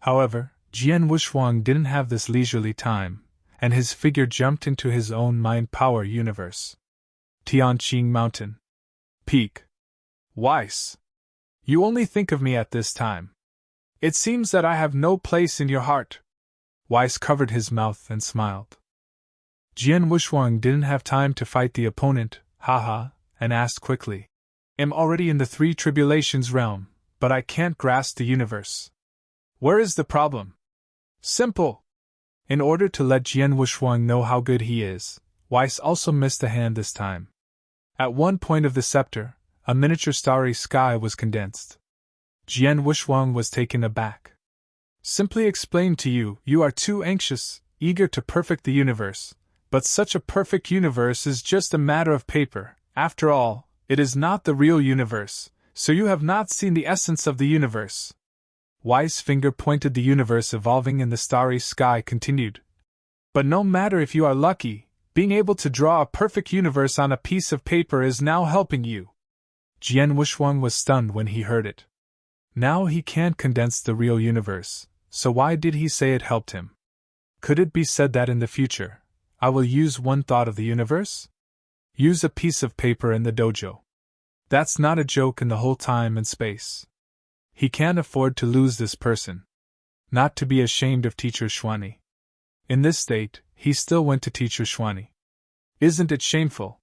However, Jian Wuxuang didn't have this leisurely time, and his figure jumped into his own mind power universe. Tianqing Mountain. Peak. Weiss. You only think of me at this time. It seems that I have no place in your heart. Weiss covered his mouth and smiled. Jian Wuxuang didn't have time to fight the opponent, haha, and asked quickly, "I'm already in the 3 tribulations realm, but I can't grasp the universe. Where is the problem?" "Simple." In order to let Jian Wuxuang know how good he is, Weiss also missed a hand this time. At one point of the scepter, a miniature starry sky was condensed. Jian Wuxuang was taken aback. "Simply explained to you, you are too anxious, eager to perfect the universe, but such a perfect universe is just a matter of paper. After all, it is not the real universe, so you have not seen the essence of the universe." Weiss' finger pointed the universe evolving in the starry sky continued. "But no matter if you are lucky, being able to draw a perfect universe on a piece of paper is now helping you." Jian Wuxuang was stunned when he heard it. Now he can't condense the real universe, so why did he say it helped him? Could it be said that in the future, I will use one thought of the universe? Use a piece of paper in the dojo. That's not a joke in the whole time and space. He can't afford to lose this person. not to be ashamed of Teacher Schwani. In this state, he still went to Teacher Schwani. Isn't it shameful?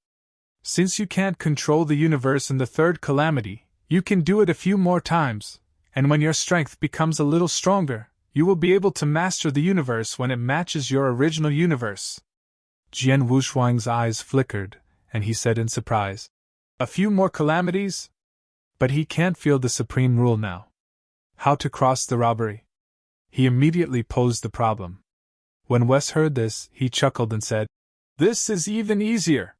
Since you can't control the universe in the third calamity, you can do it a few more times, and when your strength becomes a little stronger, you will be able to master the universe when it matches your original universe. Jian Wuxuang's eyes flickered, and he said in surprise, "A few more calamities? But he can't feel the supreme rule now. How to cross the robbery?" He immediately posed the problem. When Wes heard this, he chuckled and said, "This is even easier."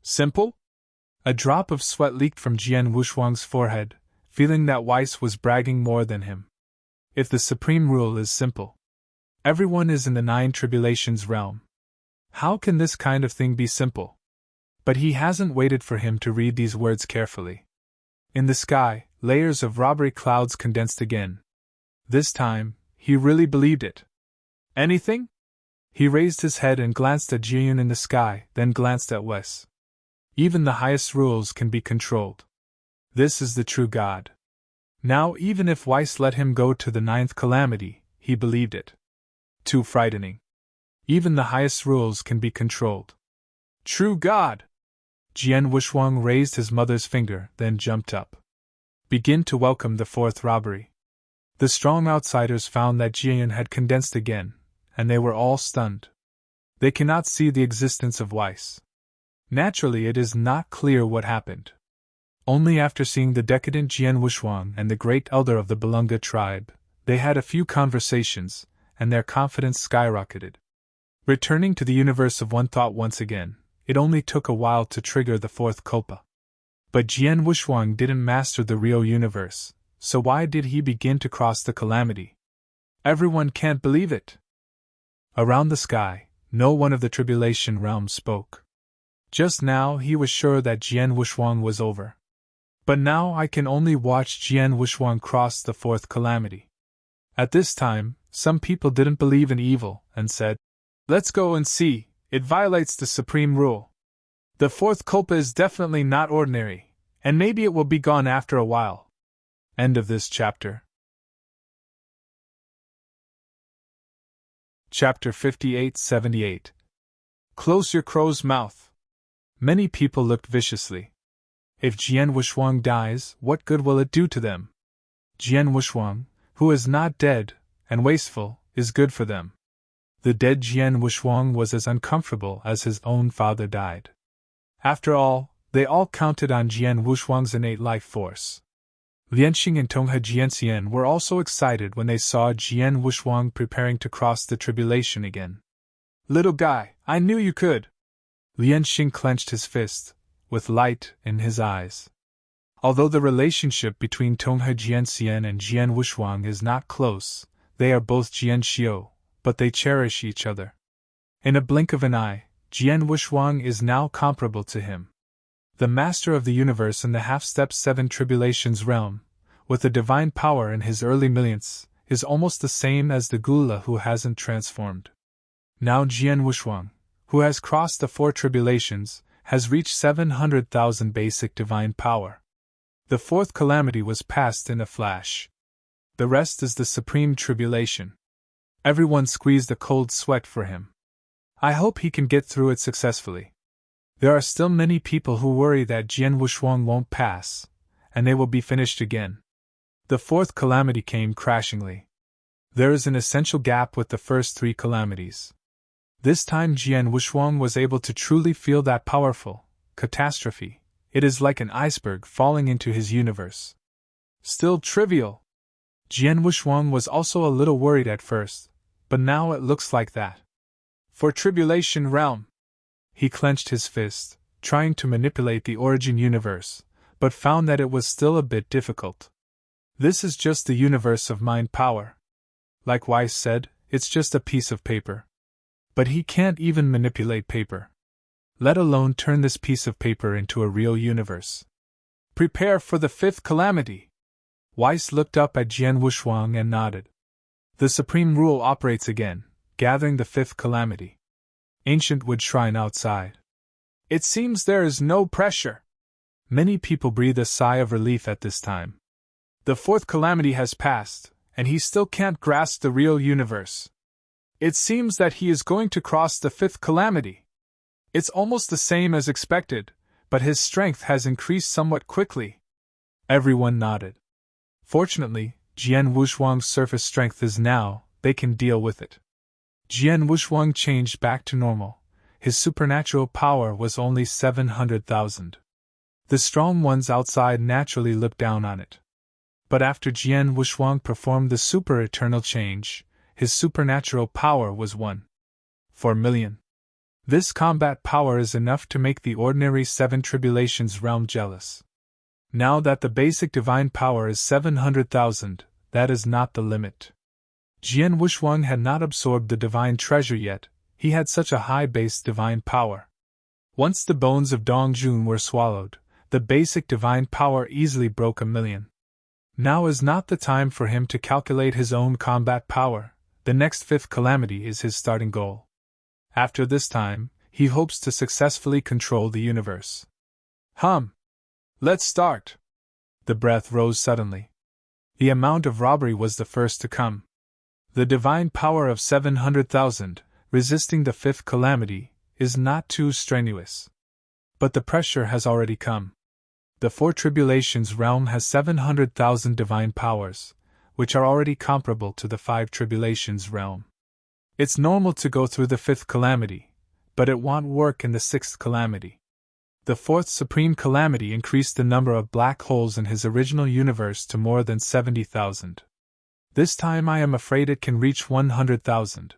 "Simple?" A drop of sweat leaked from Jian Wuxuang's forehead, feeling that Weiss was bragging more than him. If the supreme rule is simple, everyone is in the 9 tribulations realm. How can this kind of thing be simple? But he hasn't waited for him to read these words carefully. In the sky, layers of robbery clouds condensed again. This time, he really believed it. "Anything?" He raised his head and glanced at Jiyun in the sky, then glanced at Wes. Even the highest rules can be controlled. This is the true God. Now, even if Weiss let him go to the 9th calamity, he believed it. Too frightening. Even the highest rules can be controlled. True God! Jian Wuxuang raised his mother's finger, then jumped up. Begin to welcome the 4th robbery. The strong outsiders found that Jian had condensed again, and they were all stunned. They cannot see the existence of Weiss. Naturally, it is not clear what happened. Only after seeing the decadent Jian Wuxuang and the great elder of the Belunga tribe, they had a few conversations, and their confidence skyrocketed. Returning to the universe of one thought once again, it only took a while to trigger the 4th Kulpa. But Jian Wuxuang didn't master the real universe, so why did he begin to cross the calamity? Everyone can't believe it. Around the sky, no one of the tribulation realms spoke. Just now he was sure that Jian Wuxuang was over. But now I can only watch Jian Wuxuang cross the 4th calamity. At this time, some people didn't believe in evil, and said, "Let's go and see, it violates the supreme rule. The 4th Kulpa is definitely not ordinary, and maybe it will be gone after a while." End of this chapter. Chapter 58-78. Close your crow's mouth. Many people looked viciously. If Jian Wuxuang dies, what good will it do to them? Jian Wuxuang, who is not dead, and wasteful, is good for them. The dead Jian Wuxuang was as uncomfortable as his own father died. After all, they all counted on Jian Wuxuang's innate life force. Lianxing and Tonghe Jianxian were also excited when they saw Jian Wuxuang preparing to cross the tribulation again. "Little guy, I knew you could!" Lianxing clenched his fist, with light in his eyes. Although the relationship between Tonghe Jianxian and Jian Wuxuang is not close, they are both Jian Xiu, but they cherish each other. In a blink of an eye, Jian Wuxuang is now comparable to him. The master of the universe in the half-step 7 tribulations realm, with the divine power in his early millionths, is almost the same as the Gula who hasn't transformed. Now Jian Wuxuang, who has crossed the 4 tribulations, has reached 700,000 basic divine power. The 4th calamity was passed in a flash. The rest is the supreme tribulation. Everyone squeezed a cold sweat for him. I hope he can get through it successfully. There are still many people who worry that Jian Wuxuang won't pass, and they will be finished again. The 4th calamity came crashingly. There is an essential gap with the first 3 calamities. This time Jian Wuxuang was able to truly feel that powerful catastrophe. It is like an iceberg falling into his universe. Still trivial. Jian Wuxuang was also a little worried at first, but now it looks like that. For Tribulation Realm. He clenched his fist, trying to manipulate the origin universe, but found that it was still a bit difficult. This is just the universe of mind power. Like Weiss said, it's just a piece of paper. But he can't even manipulate paper. Let alone turn this piece of paper into a real universe. Prepare for the 5th calamity. Weiss looked up at Jian Wuxuang and nodded. The supreme rule operates again, gathering the 5th calamity. Ancient wood shrine outside. It seems there is no pressure. Many people breathe a sigh of relief at this time. The 4th calamity has passed, and he still can't grasp the real universe. It seems that he is going to cross the fifth calamity. It's almost the same as expected, but his strength has increased somewhat quickly. Everyone nodded. Fortunately, Jian Wushuang's surface strength is now, they can deal with it. Jian Wushuang changed back to normal. His supernatural power was only 700,000. The strong ones outside naturally looked down on it. But after Jian Wushuang performed the super-eternal change, his supernatural power was 1/4,000,000. This combat power is enough to make the ordinary Seven Tribulations realm jealous. Now that the basic divine power is 700,000, that is not the limit. Jian Wushuang had not absorbed the divine treasure yet, he had such a high base divine power. Once the bones of Dongjun were swallowed, the basic divine power easily broke 1,000,000. Now is not the time for him to calculate his own combat power. The next fifth calamity is his starting goal. After this time, he hopes to successfully control the universe. Let's start. The breath rose suddenly. The amount of robbery was the first to come. The divine power of 700,000, resisting the fifth calamity, is not too strenuous. But the pressure has already come. The Four Tribulations realm has 700,000 divine powers, which are already comparable to the Five Tribulations realm. It's normal to go through the fifth calamity, but it won't work in the sixth calamity. The fourth supreme calamity increased the number of black holes in his original universe to more than 70,000. This time I am afraid it can reach 100,000.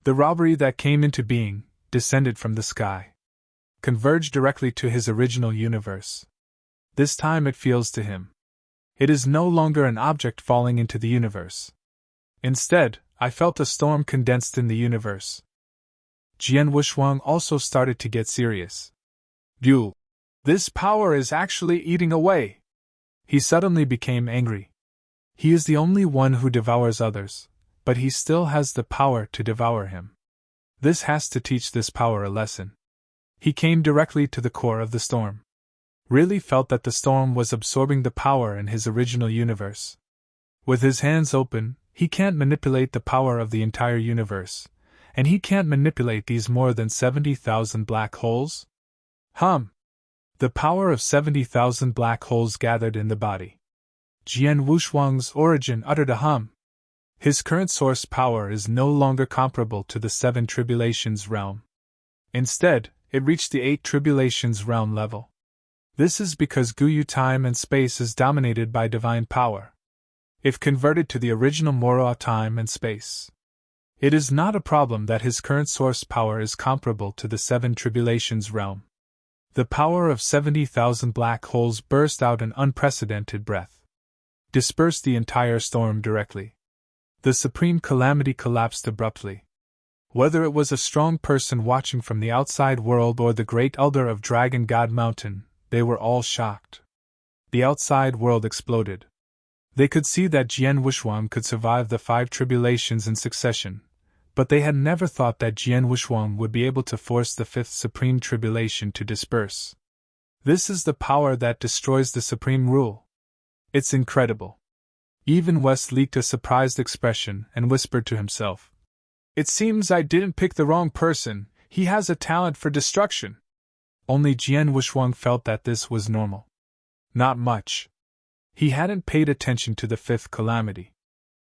The robbery that came into being, descended from the sky, converged directly to his original universe. This time it feels to him. It is no longer an object falling into the universe. Instead, I felt a storm condensed in the universe. Jian Wushuang also started to get serious. This power is actually eating away. He suddenly became angry. He is the only one who devours others, but he still has the power to devour him. This has to teach this power a lesson. He came directly to the core of the storm. Really felt that the storm was absorbing the power in his original universe. With his hands open, he can't manipulate the power of the entire universe, and he can't manipulate these more than 70,000 black holes? The power of 70,000 black holes gathered in the body. Jian Wushuang's origin uttered a hum. His current source power is no longer comparable to the Seven Tribulations realm. Instead, it reached the Eight Tribulations realm level. This is because Guyu time and space is dominated by divine power. If converted to the original Moroa time and space, it is not a problem that his current source power is comparable to the Seven Tribulations realm. The power of 70,000 black holes burst out an unprecedented breath. Dispersed the entire storm directly. The supreme calamity collapsed abruptly. Whether it was a strong person watching from the outside world or the great elder of Dragon God Mountain, they were all shocked. The outside world exploded. They could see that Jian Wushuang could survive the 5 tribulations in succession, but they had never thought that Jian Wushuang would be able to force the 5th supreme tribulation to disperse. This is the power that destroys the supreme rule. It's incredible. Even West leaked a surprised expression and whispered to himself, "It seems I didn't pick the wrong person, he has a talent for destruction." Only Jian Wushuang felt that this was normal. Not much. He hadn't paid attention to the 5th calamity.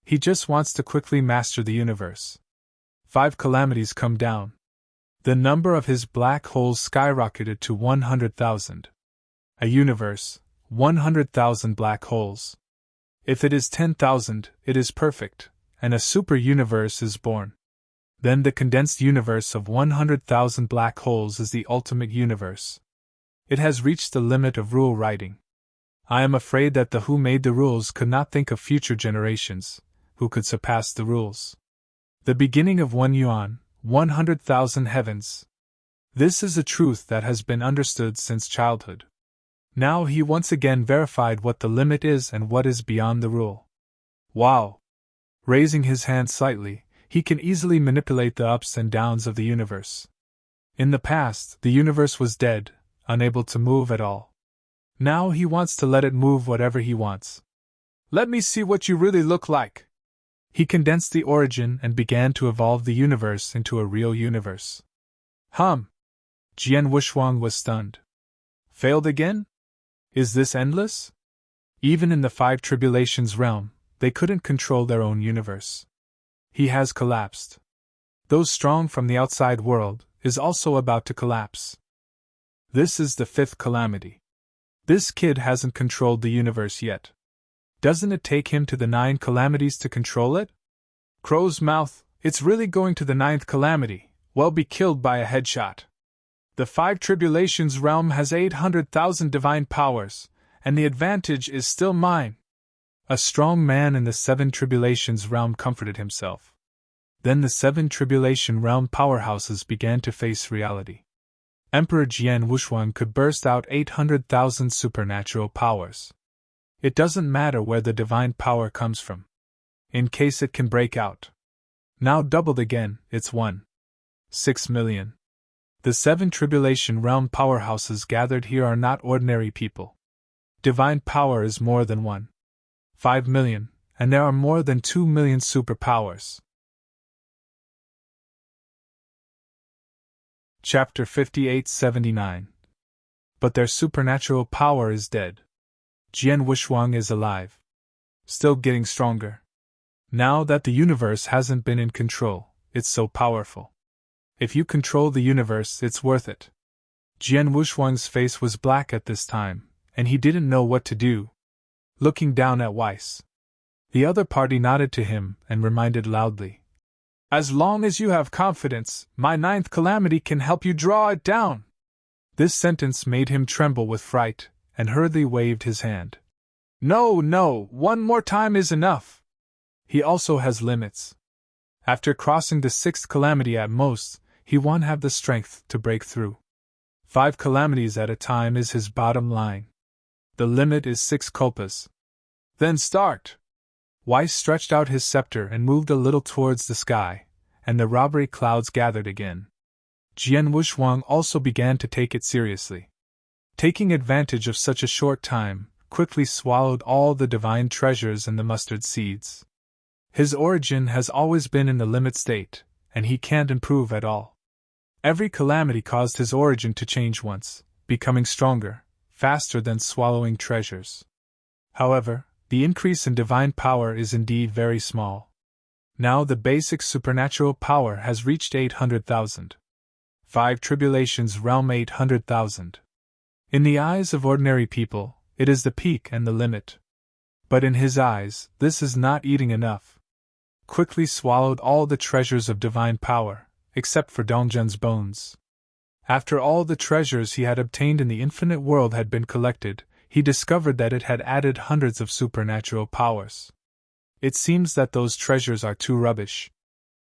He just wants to quickly master the universe. 5 calamities come down. The number of his black holes skyrocketed to 100,000. A universe, 100,000 black holes. If it is 10,000, it is perfect, and a super-universe is born. Then the condensed universe of 100,000 black holes is the ultimate universe. It has reached the limit of rule writing. I am afraid that the who made the rules could not think of future generations, who could surpass the rules. The beginning of 1 yuan, 100,000 heavens. This is a truth that has been understood since childhood. Now he once again verified what the limit is and what is beyond the rule. Wow! Raising his hand slightly, he can easily manipulate the ups and downs of the universe. In the past, the universe was dead, unable to move at all. Now he wants to let it move whatever he wants. Let me see what you really look like. He condensed the origin and began to evolve the universe into a real universe. Jian Wushuang was stunned. Failed again? Is this endless? Even in the Five Tribulations realm, they couldn't control their own universe. He has collapsed. Though strong from the outside world, is also about to collapse. This is the fifth calamity. This kid hasn't controlled the universe yet. Doesn't it take him to the 9 calamities to control it? Crow's mouth, it's really going to the 9th calamity, well be killed by a headshot. The Five Tribulations realm has 800,000 divine powers, and the advantage is still mine. A strong man in the 7 Tribulations realm comforted himself. Then the 7 Tribulation realm powerhouses began to face reality. Emperor Jian Wushuang could burst out 800,000 supernatural powers. It doesn't matter where the divine power comes from. In case it can break out. Now doubled again, it's 1.6 million. The 7 Tribulation realm powerhouses gathered here are not ordinary people. Divine power is more than 1.5 million, and there are more than 2 million superpowers. Chapter 5879. But their supernatural power is dead. Jian Wushuang is alive. Still getting stronger. Now that the universe hasn't been in control, it's so powerful. If you control the universe, it's worth it. Jian Wushuang's face was black at this time, and he didn't know what to do. Looking down at Weiss. The other party nodded to him and reminded loudly. As long as you have confidence, my 9th calamity can help you draw it down. This sentence made him tremble with fright, and hurriedly waved his hand. No, one more time is enough. He also has limits. After crossing the 6th calamity at most, he won't have the strength to break through. 5 calamities at a time is his bottom line. The limit is 6 kulpas. Then start. Weiss stretched out his scepter and moved a little towards the sky, and the robbery clouds gathered again. Jian Wushuang also began to take it seriously. Taking advantage of such a short time, quickly swallowed all the divine treasures and the mustard seeds. His origin has always been in the limit state, and he can't improve at all. Every calamity caused his origin to change once, becoming stronger, faster than swallowing treasures. However, the increase in divine power is indeed very small. Now the basic supernatural power has reached 800,000. 5 Tribulations realm 800,000. In the eyes of ordinary people, it is the peak and the limit. But in his eyes, this is not eating enough. Quickly swallowed all the treasures of divine power, except for Dongzhen's bones. After all the treasures he had obtained in the infinite world had been collected, he discovered that it had added hundreds of supernatural powers. It seems that those treasures are too rubbish.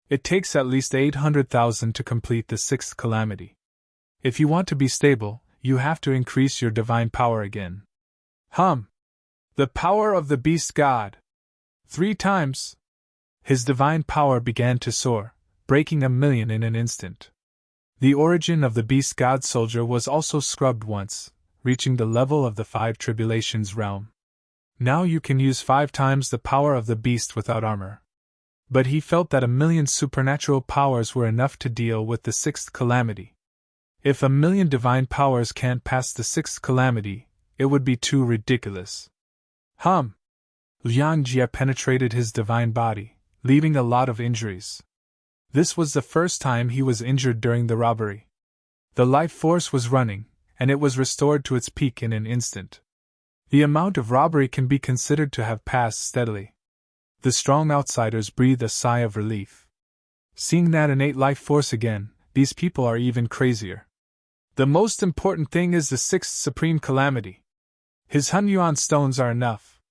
It takes at least 800,000 to complete the 6th calamity. If you want to be stable, you have to increase your divine power again. The power of the beast god. 3 times. His divine power began to soar, breaking 1,000,000 in an instant. The origin of the beast god soldier was also scrubbed once, reaching the level of the 5 Tribulations realm. Now you can use 5 times the power of the beast without armor. But he felt that 1,000,000 supernatural powers were enough to deal with the 6th calamity. If 1,000,000 divine powers can't pass the 6th calamity, it would be too ridiculous. Liang Jie penetrated his divine body, leaving a lot of injuries. This was the first time he was injured during the robbery. The life force was running, and it was restored to its peak in an instant. The amount of robbery can be considered to have passed steadily. The strong outsiders breathe a sigh of relief. Seeing that innate life force again, these people are even crazier. The most important thing is the 6th supreme calamity. His Hunyuan stones are enough.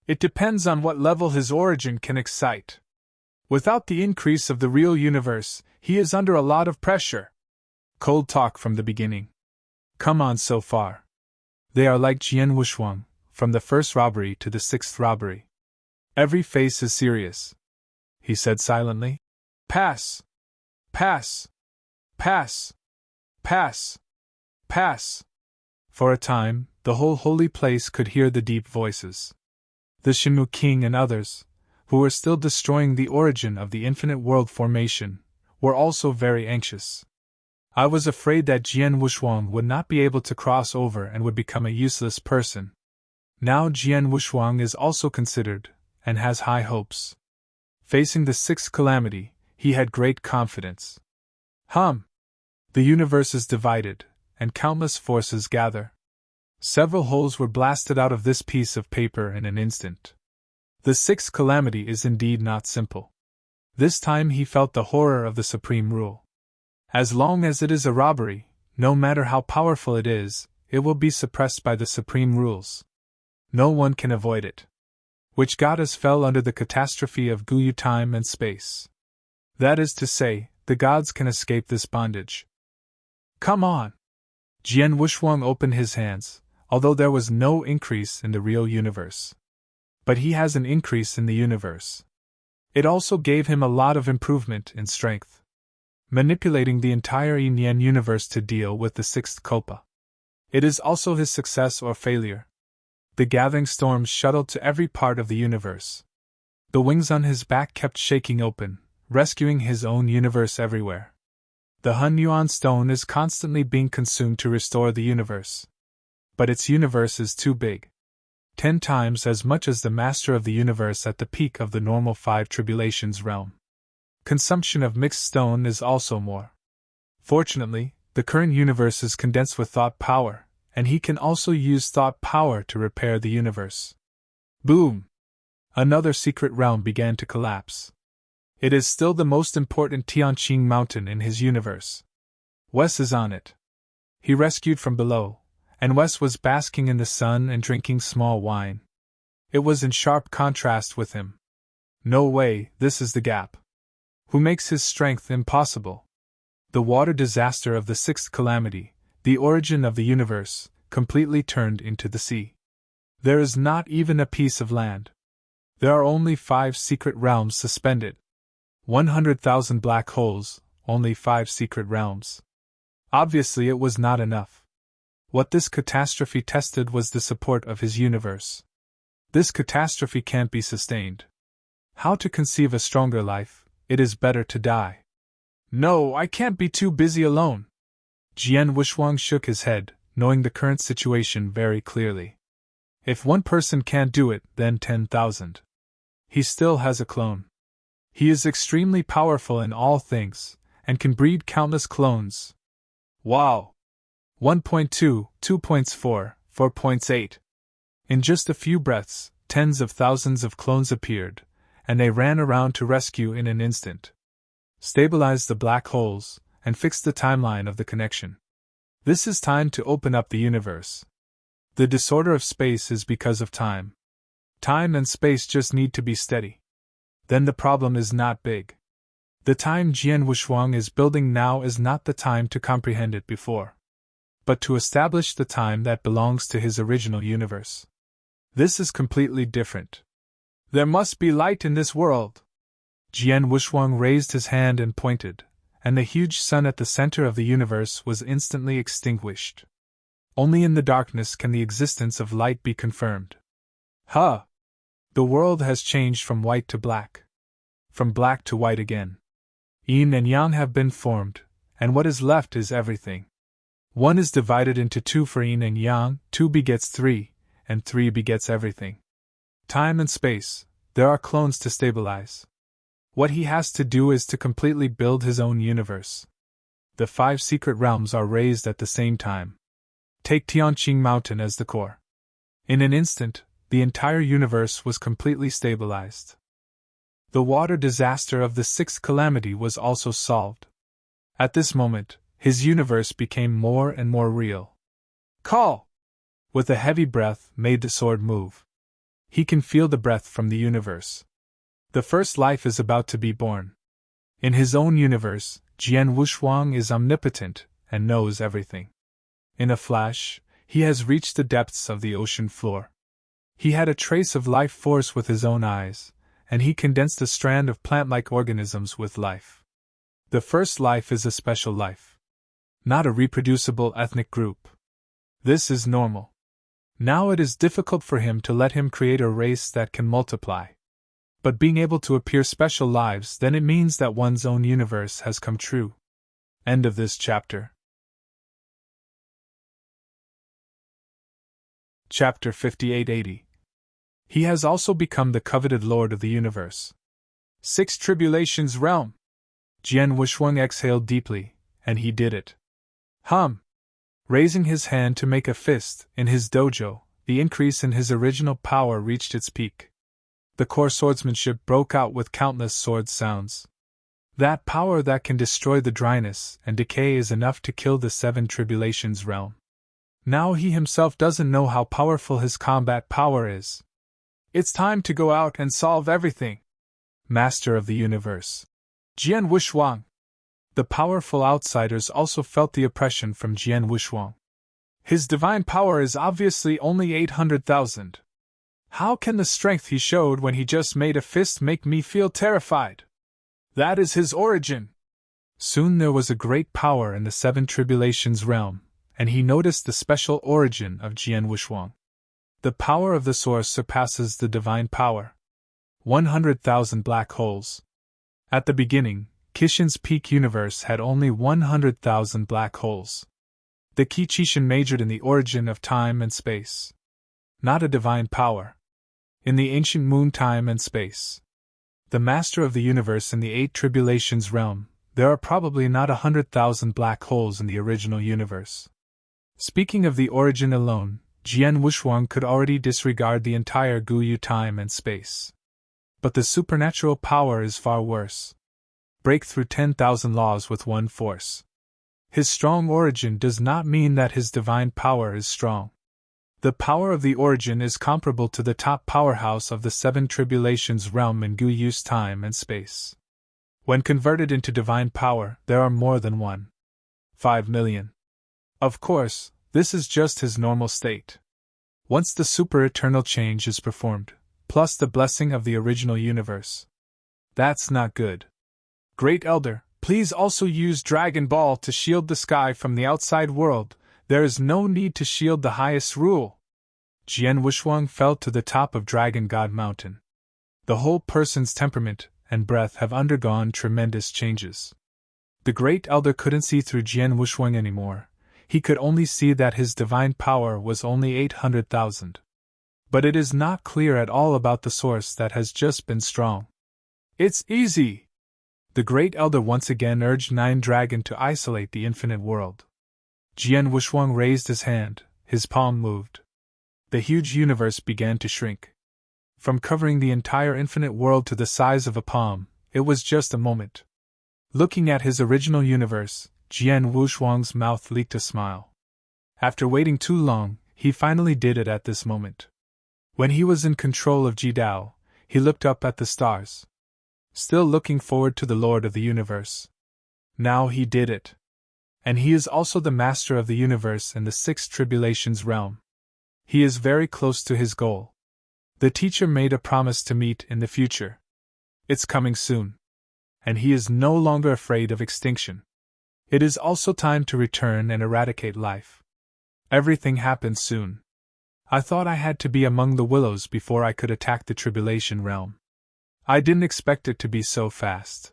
It depends on what level his origin can excite. Without the increase of the real universe, he is under a lot of pressure. Cold talk from the beginning. Come on so far. They are like Jian Wushuang, from the 1st robbery to the 6th robbery. Every face is serious. He said silently. Pass. Pass. Pass. Pass. Pass. For a time, the whole holy place could hear the deep voices. The Shenwu King and others, who were still destroying the origin of the infinite world formation, were also very anxious. I was afraid that Jian Wushuang would not be able to cross over and would become a useless person. Now Jian Wushuang is also considered, and has high hopes. Facing the sixth calamity, he had great confidence. The universe is divided, and countless forces gather. Several holes were blasted out of this piece of paper in an instant. The sixth calamity is indeed not simple. This time he felt the horror of the supreme rule. As long as it is a robbery, no matter how powerful it will be suppressed by the supreme rules. No one can avoid it. Which goddess fell under the catastrophe of Guyu time and space? That is to say, the gods can escape this bondage. Come on! Jian Wushuang opened his hands, although there was no increase in the real universe. But he has an increase in the universe. It also gave him a lot of improvement in strength. Manipulating the entire Yin universe to deal with the sixth Kalpa. It is also his success or failure. The gathering storms shuttled to every part of the universe. The wings on his back kept shaking open, rescuing his own universe everywhere. The Hun Yuan stone is constantly being consumed to restore the universe. But its universe is too big. 10 times as much as the master of the universe at the peak of the normal 5 tribulations realm. Consumption of mixed stone is also more. Fortunately, the current universe is condensed with thought power, and he can also use thought power to repair the universe. Boom! Another secret realm began to collapse. It is still the most important Tianqing mountain in his universe. Wes is on it. He rescued from below, and Wes was basking in the sun and drinking small wine. It was in sharp contrast with him. No way, this is the gap. Who makes his strength impossible? The water disaster of the sixth calamity, the origin of the universe, completely turned into the sea. There is not even a piece of land. There are only 5 secret realms suspended. 100,000 black holes, only 5 secret realms. Obviously it was not enough. What this catastrophe tested was the support of his universe. This catastrophe can't be sustained. How to conceive a stronger life? It is better to die. No, I can't be too busy alone. Jian Wushuang shook his head, knowing the current situation very clearly. If one person can't do it, then 10,000. He still has a clone. He is extremely powerful in all things, and can breed countless clones. Wow! 1.2, 2.4, 4.8. In just a few breaths, tens of thousands of clones appeared, and they ran around to rescue in an instant. Stabilize the black holes, and fix the timeline of the connection. This is time to open up the universe. The disorder of space is because of time. Time and space just need to be steady. Then the problem is not big. The time Jian Wushuang is building now is not the time to comprehend it before, but to establish the time that belongs to his original universe. This is completely different. There must be light in this world. Jian Wushuang raised his hand and pointed, and the huge sun at the center of the universe was instantly extinguished. Only in the darkness can the existence of light be confirmed. Huh! The world has changed from white to black. From black to white again. Yin and Yang have been formed, and what is left is everything. 1 is divided into 2 for Yin and Yang, 2 begets 3, and 3 begets everything. Time and space, there are clones to stabilize. What he has to do is to completely build his own universe. The 5 secret realms are raised at the same time. Take Tianqing Mountain as the core. In an instant, the entire universe was completely stabilized. The water disaster of the 6th calamity was also solved. At this moment, his universe became more and more real. Call! With a heavy breath, made the sword move. He can feel the breath from the universe. The first life is about to be born. In his own universe, Jian Wushuang is omnipotent and knows everything. In a flash, he has reached the depths of the ocean floor. He had a trace of life force with his own eyes, and he condensed a strand of plant-like organisms with life. The first life is a special life. Not a reproducible ethnic group. This is normal. Now it is difficult for him to let him create a race that can multiply. But being able to appear special lives, then it means that one's own universe has come true. End of this chapter. Chapter 5880. He has also become the coveted Lord of the Universe. 6 Tribulations Realm. Jian Wuxuang exhaled deeply, and he did it. Raising his hand to make a fist, in his dojo, the increase in his original power reached its peak. The core swordsmanship broke out with countless sword sounds. That power that can destroy the dryness and decay is enough to kill the 7 Tribulations Realm. Now he himself doesn't know how powerful his combat power is. It's time to go out and solve everything. Master of the Universe. Jian Wuxuang. The powerful outsiders also felt the oppression from Jian Wuxuang. His divine power is obviously only 800,000. How can the strength he showed when he just made a fist make me feel terrified? That is his origin. Soon there was a great power in the 7 Tribulations Realm, and he noticed the special origin of Jian Wuxuang. The power of the source surpasses the divine power. 100,000 black holes. At the beginning, Kishin's peak universe had only 100,000 black holes. The Qi Qishin majored in the origin of time and space. Not a divine power. In the ancient moon time and space. The master of the universe in the 8 Tribulations Realm, there are probably not 100,000 black holes in the original universe. Speaking of the origin alone, Jian Wuxuang could already disregard the entire Guyu time and space. But the supernatural power is far worse. Break through 10,000 laws with one force. His strong origin does not mean that his divine power is strong. The power of the origin is comparable to the top powerhouse of the 7 Tribulations Realm in Guyu's time and space. When converted into divine power, there are more than 1.5 million. Of course, this is just his normal state. Once the super-eternal change is performed, plus the blessing of the original universe. That's not good. Great Elder, please also use Dragon Ball to shield the sky from the outside world. There is no need to shield the highest rule. Jian Wuxuang fell to the top of Dragon God Mountain. The whole person's temperament and breath have undergone tremendous changes. The Great Elder couldn't see through Jian Wuxuang anymore. He could only see that his divine power was only 800,000. But it is not clear at all about the source that has just been strong. It's easy! The Great Elder once again urged Nine Dragon to isolate the infinite world. Jian Wuxuang raised his hand, his palm moved. The huge universe began to shrink. From covering the entire infinite world to the size of a palm, it was just a moment. Looking at his original universe, Jian Wuxuang's mouth leaked a smile. After waiting too long, he finally did it at this moment. When he was in control of Jidao, he looked up at the stars. Still looking forward to the Lord of the Universe. Now he did it. And he is also the master of the universe in the 6 Tribulations Realm. He is very close to his goal. The teacher made a promise to meet in the future. It's coming soon. And he is no longer afraid of extinction. It is also time to return and eradicate life. Everything happens soon. I thought I had to be among the willows before I could attack the Tribulation Realm. I didn't expect it to be so fast.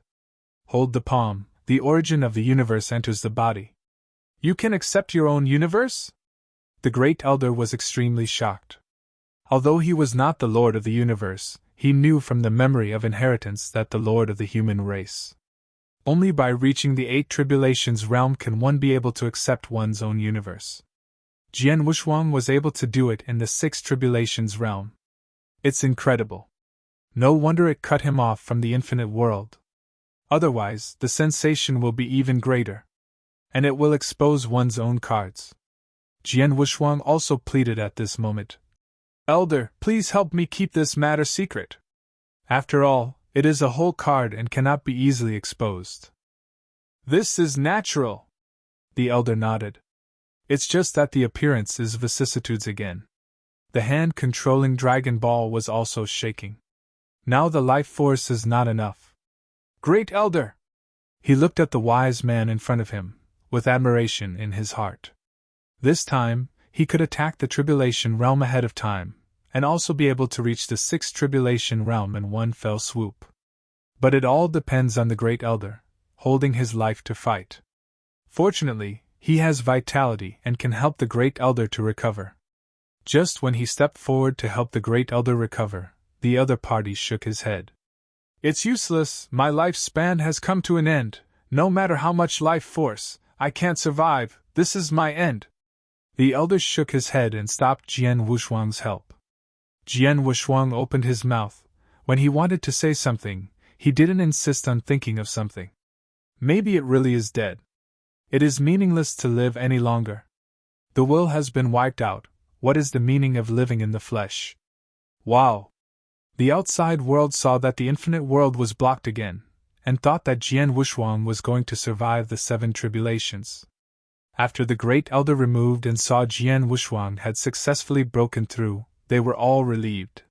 Hold the palm, the origin of the universe enters the body. You can accept your own universe? The Great Elder was extremely shocked. Although he was not the Lord of the Universe, he knew from the memory of inheritance that the Lord of the human race. Only by reaching the 8 Tribulations Realm can one be able to accept one's own universe. Jian Wuxuang was able to do it in the 6 Tribulations Realm. It's incredible. No wonder it cut him off from the infinite world. Otherwise, the sensation will be even greater. And it will expose one's own cards. Jian Wuxuang also pleaded at this moment. Elder, please help me keep this matter secret. After all, it is a whole card and cannot be easily exposed. This is natural. The elder nodded. It's just that the appearance is vicissitudes again. The hand controlling Dragon Ball was also shaking. Now the life force is not enough. Great Elder! He looked at the wise man in front of him, with admiration in his heart. This time, he could attack the Tribulation Realm ahead of time, and also be able to reach the sixth tribulation realm in one fell swoop. But it all depends on the Great Elder, holding his life to fight. Fortunately, he has vitality and can help the Great Elder to recover. Just when he stepped forward to help the Great Elder recover, the other party shook his head. "It's useless, my lifespan has come to an end. No matter how much life force, I can't survive, this is my end." The elder shook his head and stopped Jian Wushuang's help. Jian Wushuang opened his mouth. When he wanted to say something, he didn't insist on thinking of something. Maybe it really is dead. It is meaningless to live any longer. The will has been wiped out. What is the meaning of living in the flesh? Wow! The outside world saw that the infinite world was blocked again, and thought that Jian Wushuang was going to survive the 7 tribulations. After the Great Elder removed and saw Jian Wushuang had successfully broken through, they were all relieved.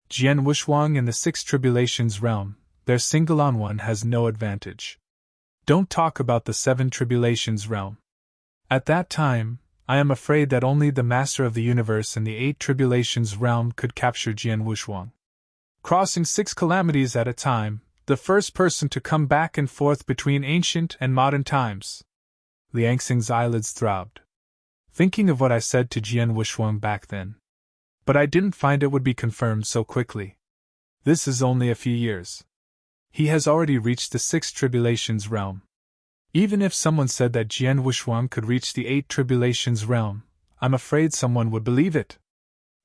Jian Wushuang in the 6 tribulations realm, their single-on-one has no advantage. Don't talk about the 7 tribulations realm. At that time, I am afraid that only the Master of the Universe in the 8 tribulations realm could capture Jian Wushuang. Crossing 6 calamities at a time, the first person to come back and forth between ancient and modern times. Liang Xing's eyelids throbbed. Thinking of what I said to Jian Wushuang back then. But I didn't find it would be confirmed so quickly. This is only a few years. He has already reached the 6 tribulations realm. Even if someone said that Jian Wushuang could reach the 8 tribulations realm, I'm afraid someone would believe it.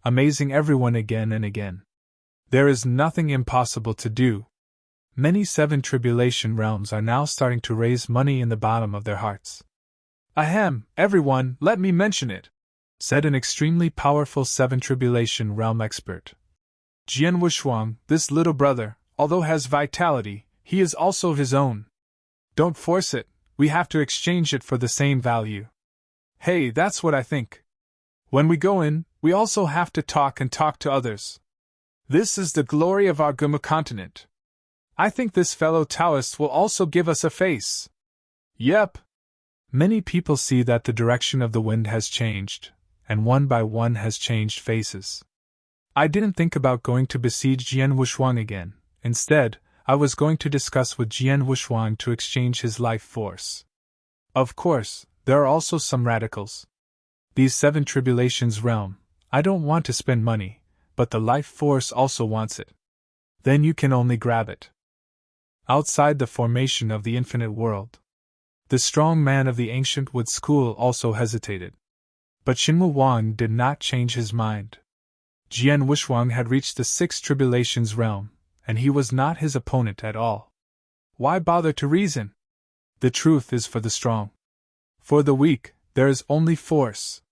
Amazing everyone again and again. There is nothing impossible to do. Many 7 tribulation realms are now starting to raise money in the bottom of their hearts. Ahem, everyone, let me mention it, said an extremely powerful 7 tribulation realm expert. Jian Wushuang, this little brother, although has vitality, he is also his own. Don't force it, we have to exchange it for the same value. Hey, that's what I think. When we go in, we also have to talk to others. This is the glory of our Guma continent. I think this fellow Taoist will also give us a face. Yep. Many people see that the direction of the wind has changed, and one by one has changed faces. I didn't think about going to besiege Jian Wushuang again. Instead, I was going to discuss with Jian Wushuang to exchange his life force. Of course, there are also some radicals. These 7 tribulations realm, I don't want to spend money, but the life force also wants it. Then you can only grab it. Outside the formation of the infinite world, the strong man of the ancient wood school also hesitated. But Xinwu Wang did not change his mind. Jian Wushuang had reached the 6 tribulations realm, and he was not his opponent at all. Why bother to reason? The truth is for the strong. For the weak, there is only force.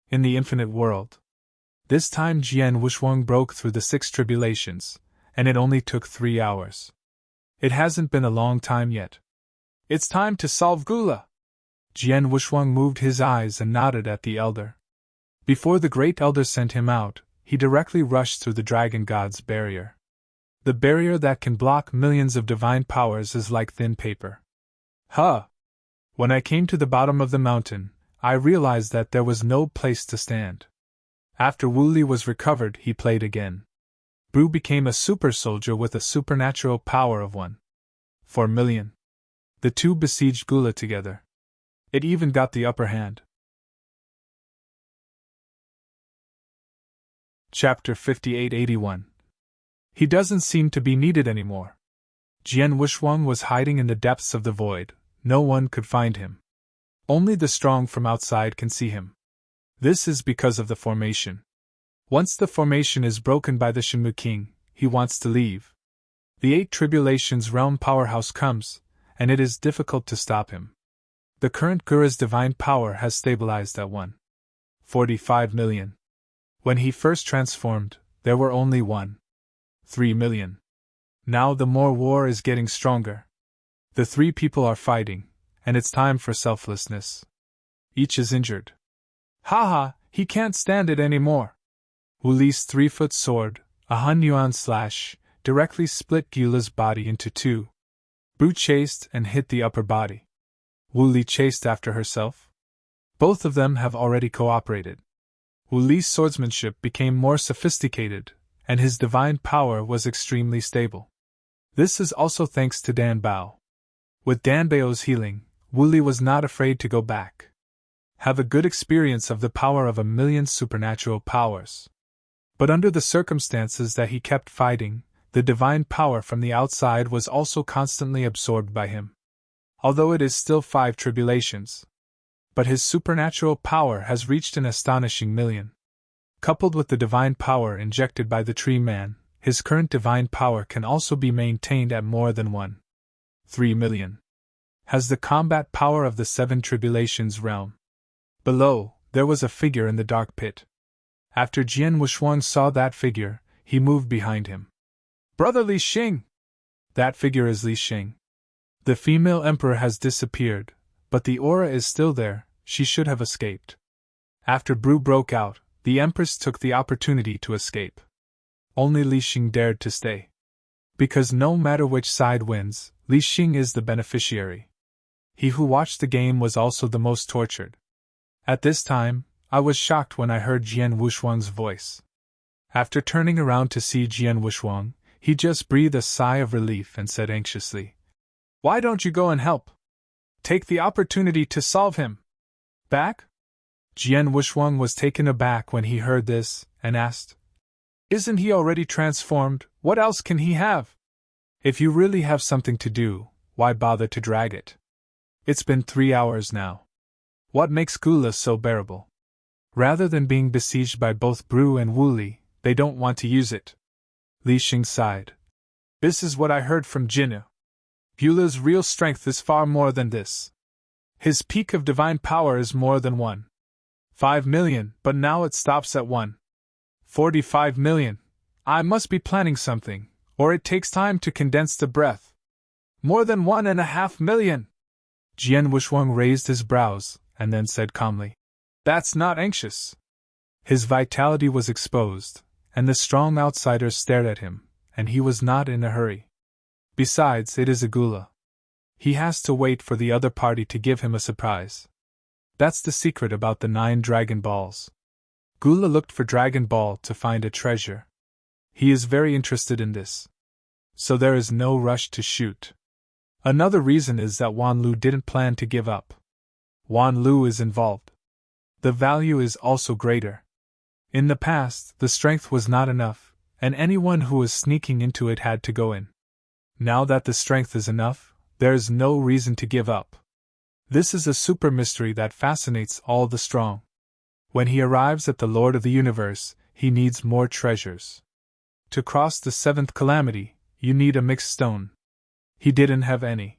In the infinite world. This time Jian Wushuang broke through the 6 tribulations, and it only took 3 hours. It hasn't been a long time yet. It's time to solve Gula. Jian Wushuang moved his eyes and nodded at the elder. Before the Great Elder sent him out, he directly rushed through the Dragon God's barrier. The barrier that can block millions of divine powers is like thin paper. When I came to the bottom of the mountain, I realized that there was no place to stand. After Wu Li was recovered, he played again. Bru became a super soldier with a supernatural power of 1/4 million. The two besieged Gula together. It even got the upper hand. Chapter 5881. He doesn't seem to be needed anymore. Jian Wushuang was hiding in the depths of the void. No one could find him. Only the strong from outside can see him. This is because of the formation. Once the formation is broken by the Shenmu King, he wants to leave. The 8 tribulations realm powerhouse comes, and it is difficult to stop him. The current Gura's divine power has stabilized at 1/45 million. When he first transformed, there were only 1/3 million. Now the more war is getting stronger. The 3 people are fighting, and it's time for selflessness. Each is injured. Haha, he can't stand it anymore. Wu Li's 3-foot sword, a Hunyuan slash, directly split Gula's body into 2. Bru chased and hit the upper body. Wu Li chased after herself. Both of them have already cooperated. Wu Li's swordsmanship became more sophisticated, and his divine power was extremely stable. This is also thanks to Dan Bao. With Dan Bao's healing, Wu Li was not afraid to go back. Have a good experience of the power of 1,000,000 supernatural powers. But under the circumstances that he kept fighting, the divine power from the outside was also constantly absorbed by him. Although it is still 5 tribulations. But his supernatural power has reached an astonishing 1,000,000. Coupled with the divine power injected by the Tree Man, his current divine power can also be maintained at more than 1.3 million. Has the combat power of the 7 tribulations realm. Below, there was a figure in the dark pit. After Jian Wushuang saw that figure, he moved behind him. Brother Li Xing! That figure is Li Xing. The female emperor has disappeared, but the aura is still there. She should have escaped. After brew broke out, the empress took the opportunity to escape. Only Li Xing dared to stay. Because no matter which side wins, Li Xing is the beneficiary. He who watched the game was also the most tortured. At this time, I was shocked when I heard Jian Wushuang's voice. After turning around to see Jian Wushuang, he just breathed a sigh of relief and said anxiously, "Why don't you go and help? Take the opportunity to solve him." Back? Jian Wushuang was taken aback when he heard this, and asked, "Isn't he already transformed? What else can he have? If you really have something to do, why bother to drag it? It's been 3 hours now. What makes Gula so bearable? Rather than being besieged by both Brew and Wu Li, they don't want to use it." Li Xing sighed. "This is what I heard from Jinnu. Gula's real strength is far more than this. His peak of divine power is more than 1.5 million, but now it stops at 1.45 million. I must be planning something, or it takes time to condense the breath. More than 1.5 million. Jian Wushuang raised his brows, and then said calmly, "That's not anxious." His vitality was exposed, and the strong outsiders stared at him, and he was not in a hurry. Besides, it is a Gula. He has to wait for the other party to give him a surprise. That's the secret about the 9 Dragon Balls. Gula looked for Dragon Ball to find a treasure. He is very interested in this. So there is no rush to shoot. Another reason is that Wan Lu didn't plan to give up. Wan Lu is involved. The value is also greater. In the past, the strength was not enough, and anyone who was sneaking into it had to go in. Now that the strength is enough, there is no reason to give up. This is a super mystery that fascinates all the strong. When he arrives at the Lord of the Universe, he needs more treasures. To cross the 7th calamity, you need a mixed stone. He didn't have any.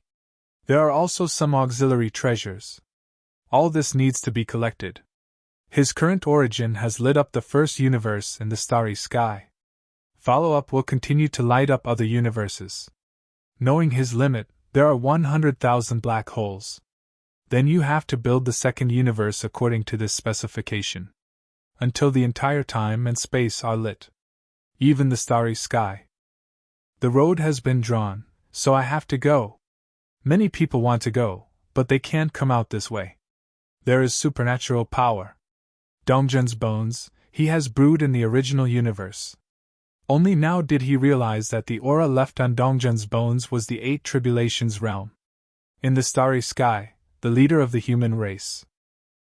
There are also some auxiliary treasures. All this needs to be collected. His current origin has lit up the first universe in the starry sky. Follow-up will continue to light up other universes. Knowing his limit, there are 100,000 black holes. Then you have to build the second universe according to this specification. Until the entire time and space are lit. Even the starry sky. The road has been drawn, so I have to go. Many people want to go, but they can't come out this way. There is supernatural power. Dongzhen's bones, he has brewed in the original universe. Only now did he realize that the aura left on Dongzhen's bones was the 8 tribulations realm. In the starry sky, the leader of the human race.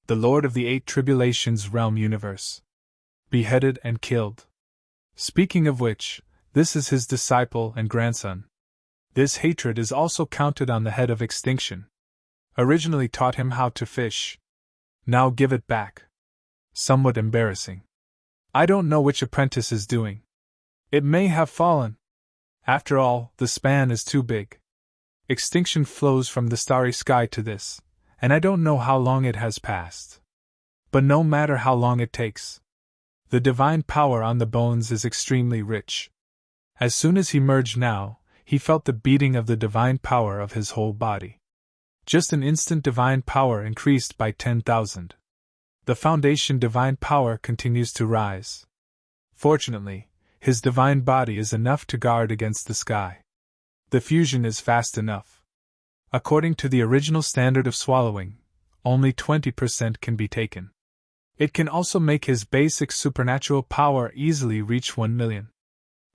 The lord of the 8 tribulations realm universe. Beheaded and killed. Speaking of which, this is his disciple and grandson. This hatred is also counted on the head of extinction. Originally taught him how to fish. Now give it back. Somewhat embarrassing. I don't know which apprentice is doing. It may have fallen. After all, the span is too big. Extinction flows from the starry sky to this, and I don't know how long it has passed. But no matter how long it takes, the divine power on the bones is extremely rich. As soon as he merged now, he felt the beating of the divine power of his whole body. Just an instant divine power increased by 10,000. The foundation divine power continues to rise. Fortunately, his divine body is enough to guard against the sky. The fusion is fast enough. According to the original standard of swallowing, only 20% can be taken. It can also make his basic supernatural power easily reach 1 million.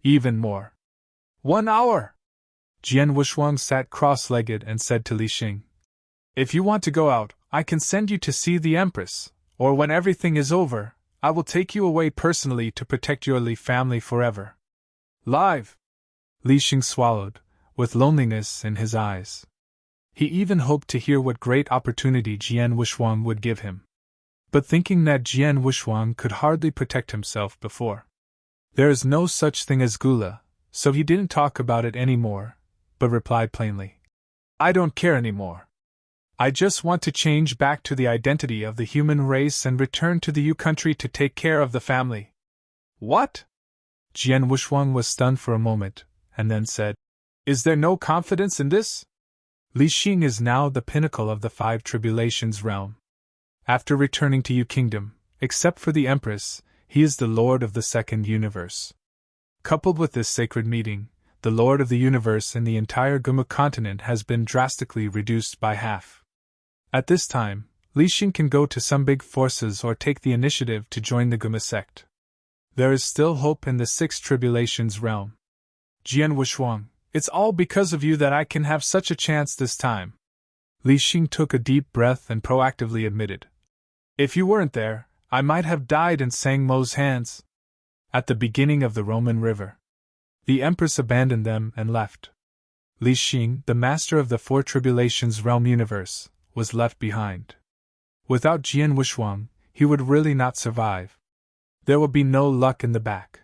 Even more. 1 hour! Jian Wushuang sat cross-legged and said to Li Xing, "If you want to go out, I can send you to see the Empress, or when everything is over, I will take you away personally to protect your Li family forever." Live! Li Xing swallowed, with loneliness in his eyes. He even hoped to hear what great opportunity Jian Wushuang would give him. But thinking that Jian Wushuang could hardly protect himself before. There is no such thing as gula, so he didn't talk about it anymore, but replied plainly, "I don't care anymore. I just want to change back to the identity of the human race and return to the Yu country to take care of the family." "What?" Jian Wushuang was stunned for a moment, and then said, "Is there no confidence in this?" Li Xing is now the pinnacle of the 5 tribulations realm. After returning to Yu Kingdom, except for the Empress, he is the Lord of the Second Universe. Coupled with this sacred meeting, the Lord of the Universe in the entire Guma continent has been drastically reduced by half. At this time, Li Xing can go to some big forces or take the initiative to join the Guma sect. There is still hope in the 6 tribulations realm. Jian Wushuang, it's all because of you that I can have such a chance this time. Li Xing took a deep breath and proactively admitted, "If you weren't there, I might have died in Sang Mo's hands." At the beginning of the Roman River, the Empress abandoned them and left. Li Xing, the master of the 4 tribulations realm universe, was left behind. Without Jian Wushuang, he would really not survive. There would be no luck in the back.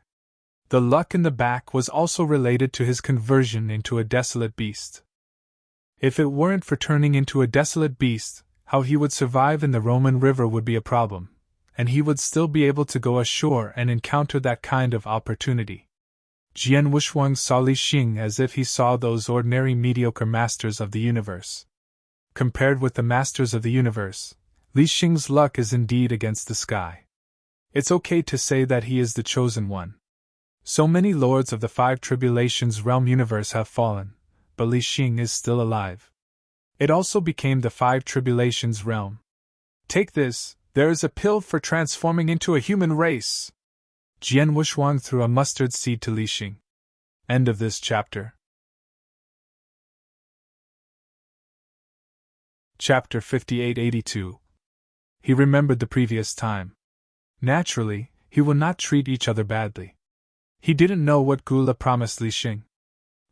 The luck in the back was also related to his conversion into a desolate beast. If it weren't for turning into a desolate beast, how he would survive in the Roman River would be a problem, and he would still be able to go ashore and encounter that kind of opportunity. Jian Wushuang saw Li Xing as if he saw those ordinary mediocre masters of the universe. Compared with the masters of the universe, Li Xing's luck is indeed against the sky. It's okay to say that he is the chosen one. So many lords of the 5 tribulations realm universe have fallen, but Li Xing is still alive. It also became the 5 tribulations realm. Take this, there is a pill for transforming into a human race. Jian Wushuang threw a mustard seed to Li Xing. End of this chapter. Chapter 5882. He remembered the previous time. Naturally, he would not treat each other badly. He didn't know what Gula promised Li Xing.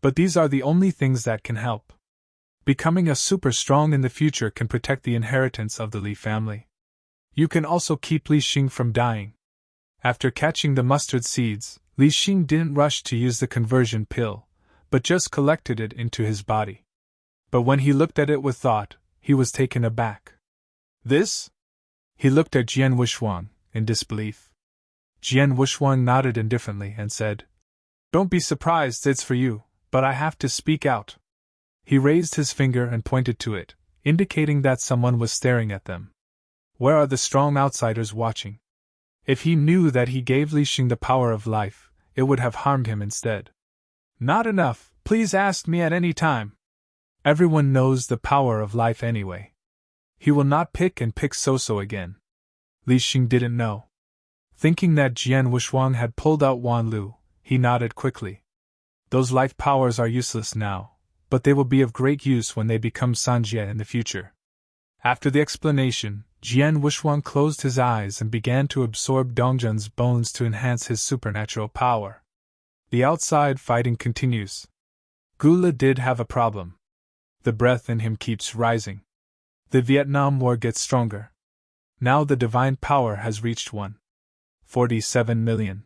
But these are the only things that can help. Becoming a super strong in the future can protect the inheritance of the Li family. You can also keep Li Xing from dying. After catching the mustard seeds, Li Xing didn't rush to use the conversion pill, but just collected it into his body. But when he looked at it with thought, he was taken aback. "This?" He looked at Jian Wushuang, in disbelief. Jian Wushuang nodded indifferently and said, "Don't be surprised, it's for you, but I have to speak out." He raised his finger and pointed to it, indicating that someone was staring at them. Where are the strong outsiders watching? If he knew that he gave Li Xing the power of life, it would have harmed him instead. "Not enough, please ask me at any time." Everyone knows the power of life anyway. He will not pick so again. Li Xing didn't know. Thinking that Jian Wushuang had pulled out Wan Lu, he nodded quickly. Those life powers are useless now, but they will be of great use when they become Sanjie in the future. After the explanation, Jian Wushuang closed his eyes and began to absorb Dongjun's bones to enhance his supernatural power. The outside fighting continues. Gula did have a problem. The breath in him keeps rising. The Vietnam War gets stronger. Now the divine power has reached 1.47 million.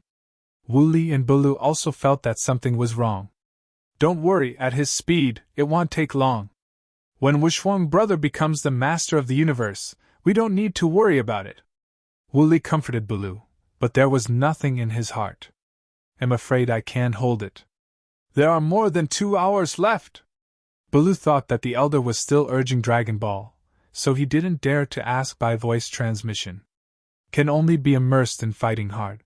Wu Li and Bulu also felt that something was wrong. "Don't worry, at his speed, it won't take long. When Wushuang brother becomes the master of the universe, we don't need to worry about it." Wu Li comforted Bulu, but there was nothing in his heart. "I'm afraid I can't hold it. There are more than 2 hours left." Bulu thought that the elder was still urging Dragon Ball, so he didn't dare to ask by voice transmission. Can only be immersed in fighting hard.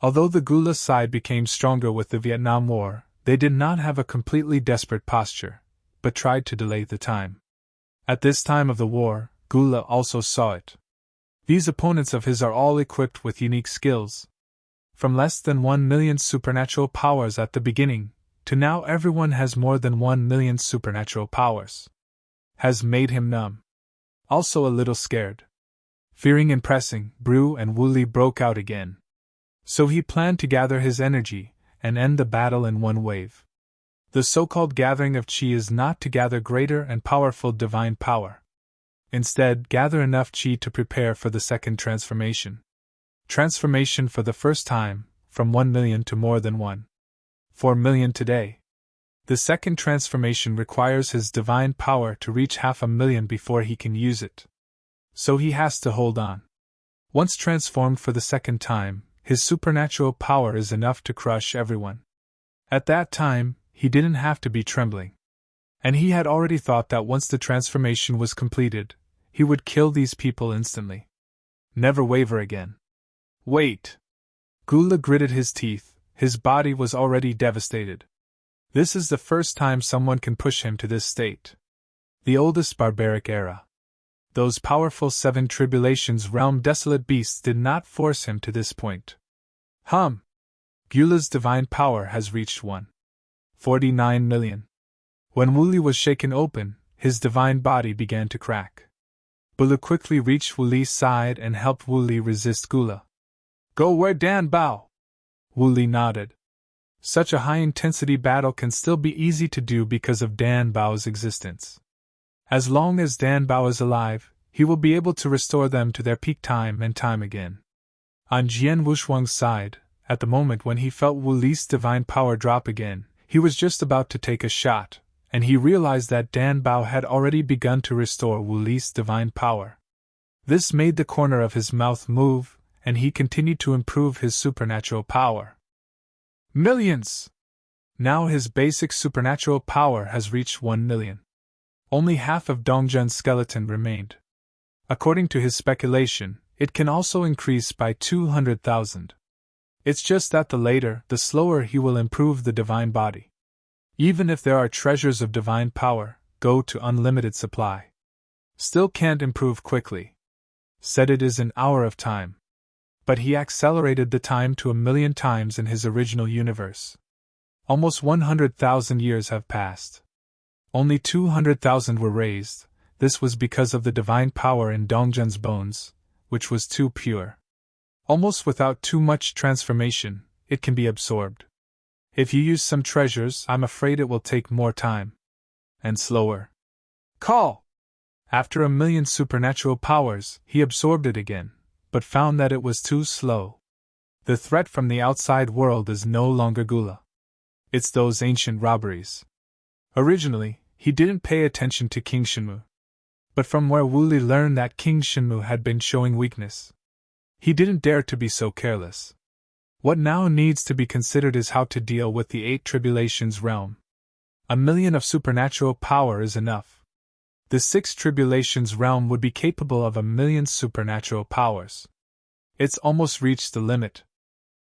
Although the Gula side became stronger with the Vietnam War, they did not have a completely desperate posture, but tried to delay the time. At this time of the war, Gula also saw it. These opponents of his are all equipped with unique skills. From less than 1 million supernatural powers at the beginning, to now everyone has more than 1 million supernatural powers. Has made him numb. Also a little scared. Fearing impressing, Bru and Wooly broke out again. So he planned to gather his energy and end the battle in one wave. The so-called gathering of Qi is not to gather greater and powerful divine power. Instead, gather enough Qi to prepare for the second transformation. Transformation for the first time, from 1 million to more than 1.4 million today. The second transformation requires his divine power to reach 500,000 before he can use it. So he has to hold on. Once transformed for the second time, his supernatural power is enough to crush everyone. At that time, he didn't have to be trembling. And he had already thought that once the transformation was completed, he would kill these people instantly. Never waver again. Wait! Gula gritted his teeth, his body was already devastated. This is the first time someone can push him to this state. The oldest barbaric era. Those powerful 7 tribulations realm desolate beasts did not force him to this point. Gula's divine power has reached 1.49 million. When Wooly was shaken open, his divine body began to crack. Gula quickly reached Wooly's side and helped Wooly resist Gula. Go where Dan Bao? Wooly nodded. Such a high-intensity battle can still be easy to do because of Dan Bao's existence. As long as Dan Bao is alive, he will be able to restore them to their peak time and time again. On Jian Wushuang's side, at the moment when he felt Wuli's divine power drop again, he was just about to take a shot, and he realized that Dan Bao had already begun to restore Wuli's divine power. This made the corner of his mouth move, and he continued to improve his supernatural power. Millions! Now his basic supernatural power has reached 1 million. Only half of Dongjun's skeleton remained. According to his speculation, it can also increase by 200,000. It's just that the later, the slower he will improve the divine body. Even if there are treasures of divine power, go to unlimited supply. Still can't improve quickly. Said it is an hour of time. But he accelerated the time to 1,000,000 times in his original universe. Almost 100,000 years have passed. Only 200,000 were raised. This was because of the divine power in Dongjun's bones, which was too pure. Almost without too much transformation, it can be absorbed. If you use some treasures, I'm afraid it will take more time. And slower. Call! After 1,000,000 supernatural powers, he absorbed it again, but found that it was too slow. The threat from the outside world is no longer Gula. It's those ancient robberies. Originally, he didn't pay attention to King Shenmu. But from where Wooly learned that King Shenmu had been showing weakness, he didn't dare to be so careless. What now needs to be considered is how to deal with the 8 tribulations realm. 1,000,000 of supernatural power is enough. The 6 tribulations realm would be capable of 1,000,000 supernatural powers. It's almost reached the limit.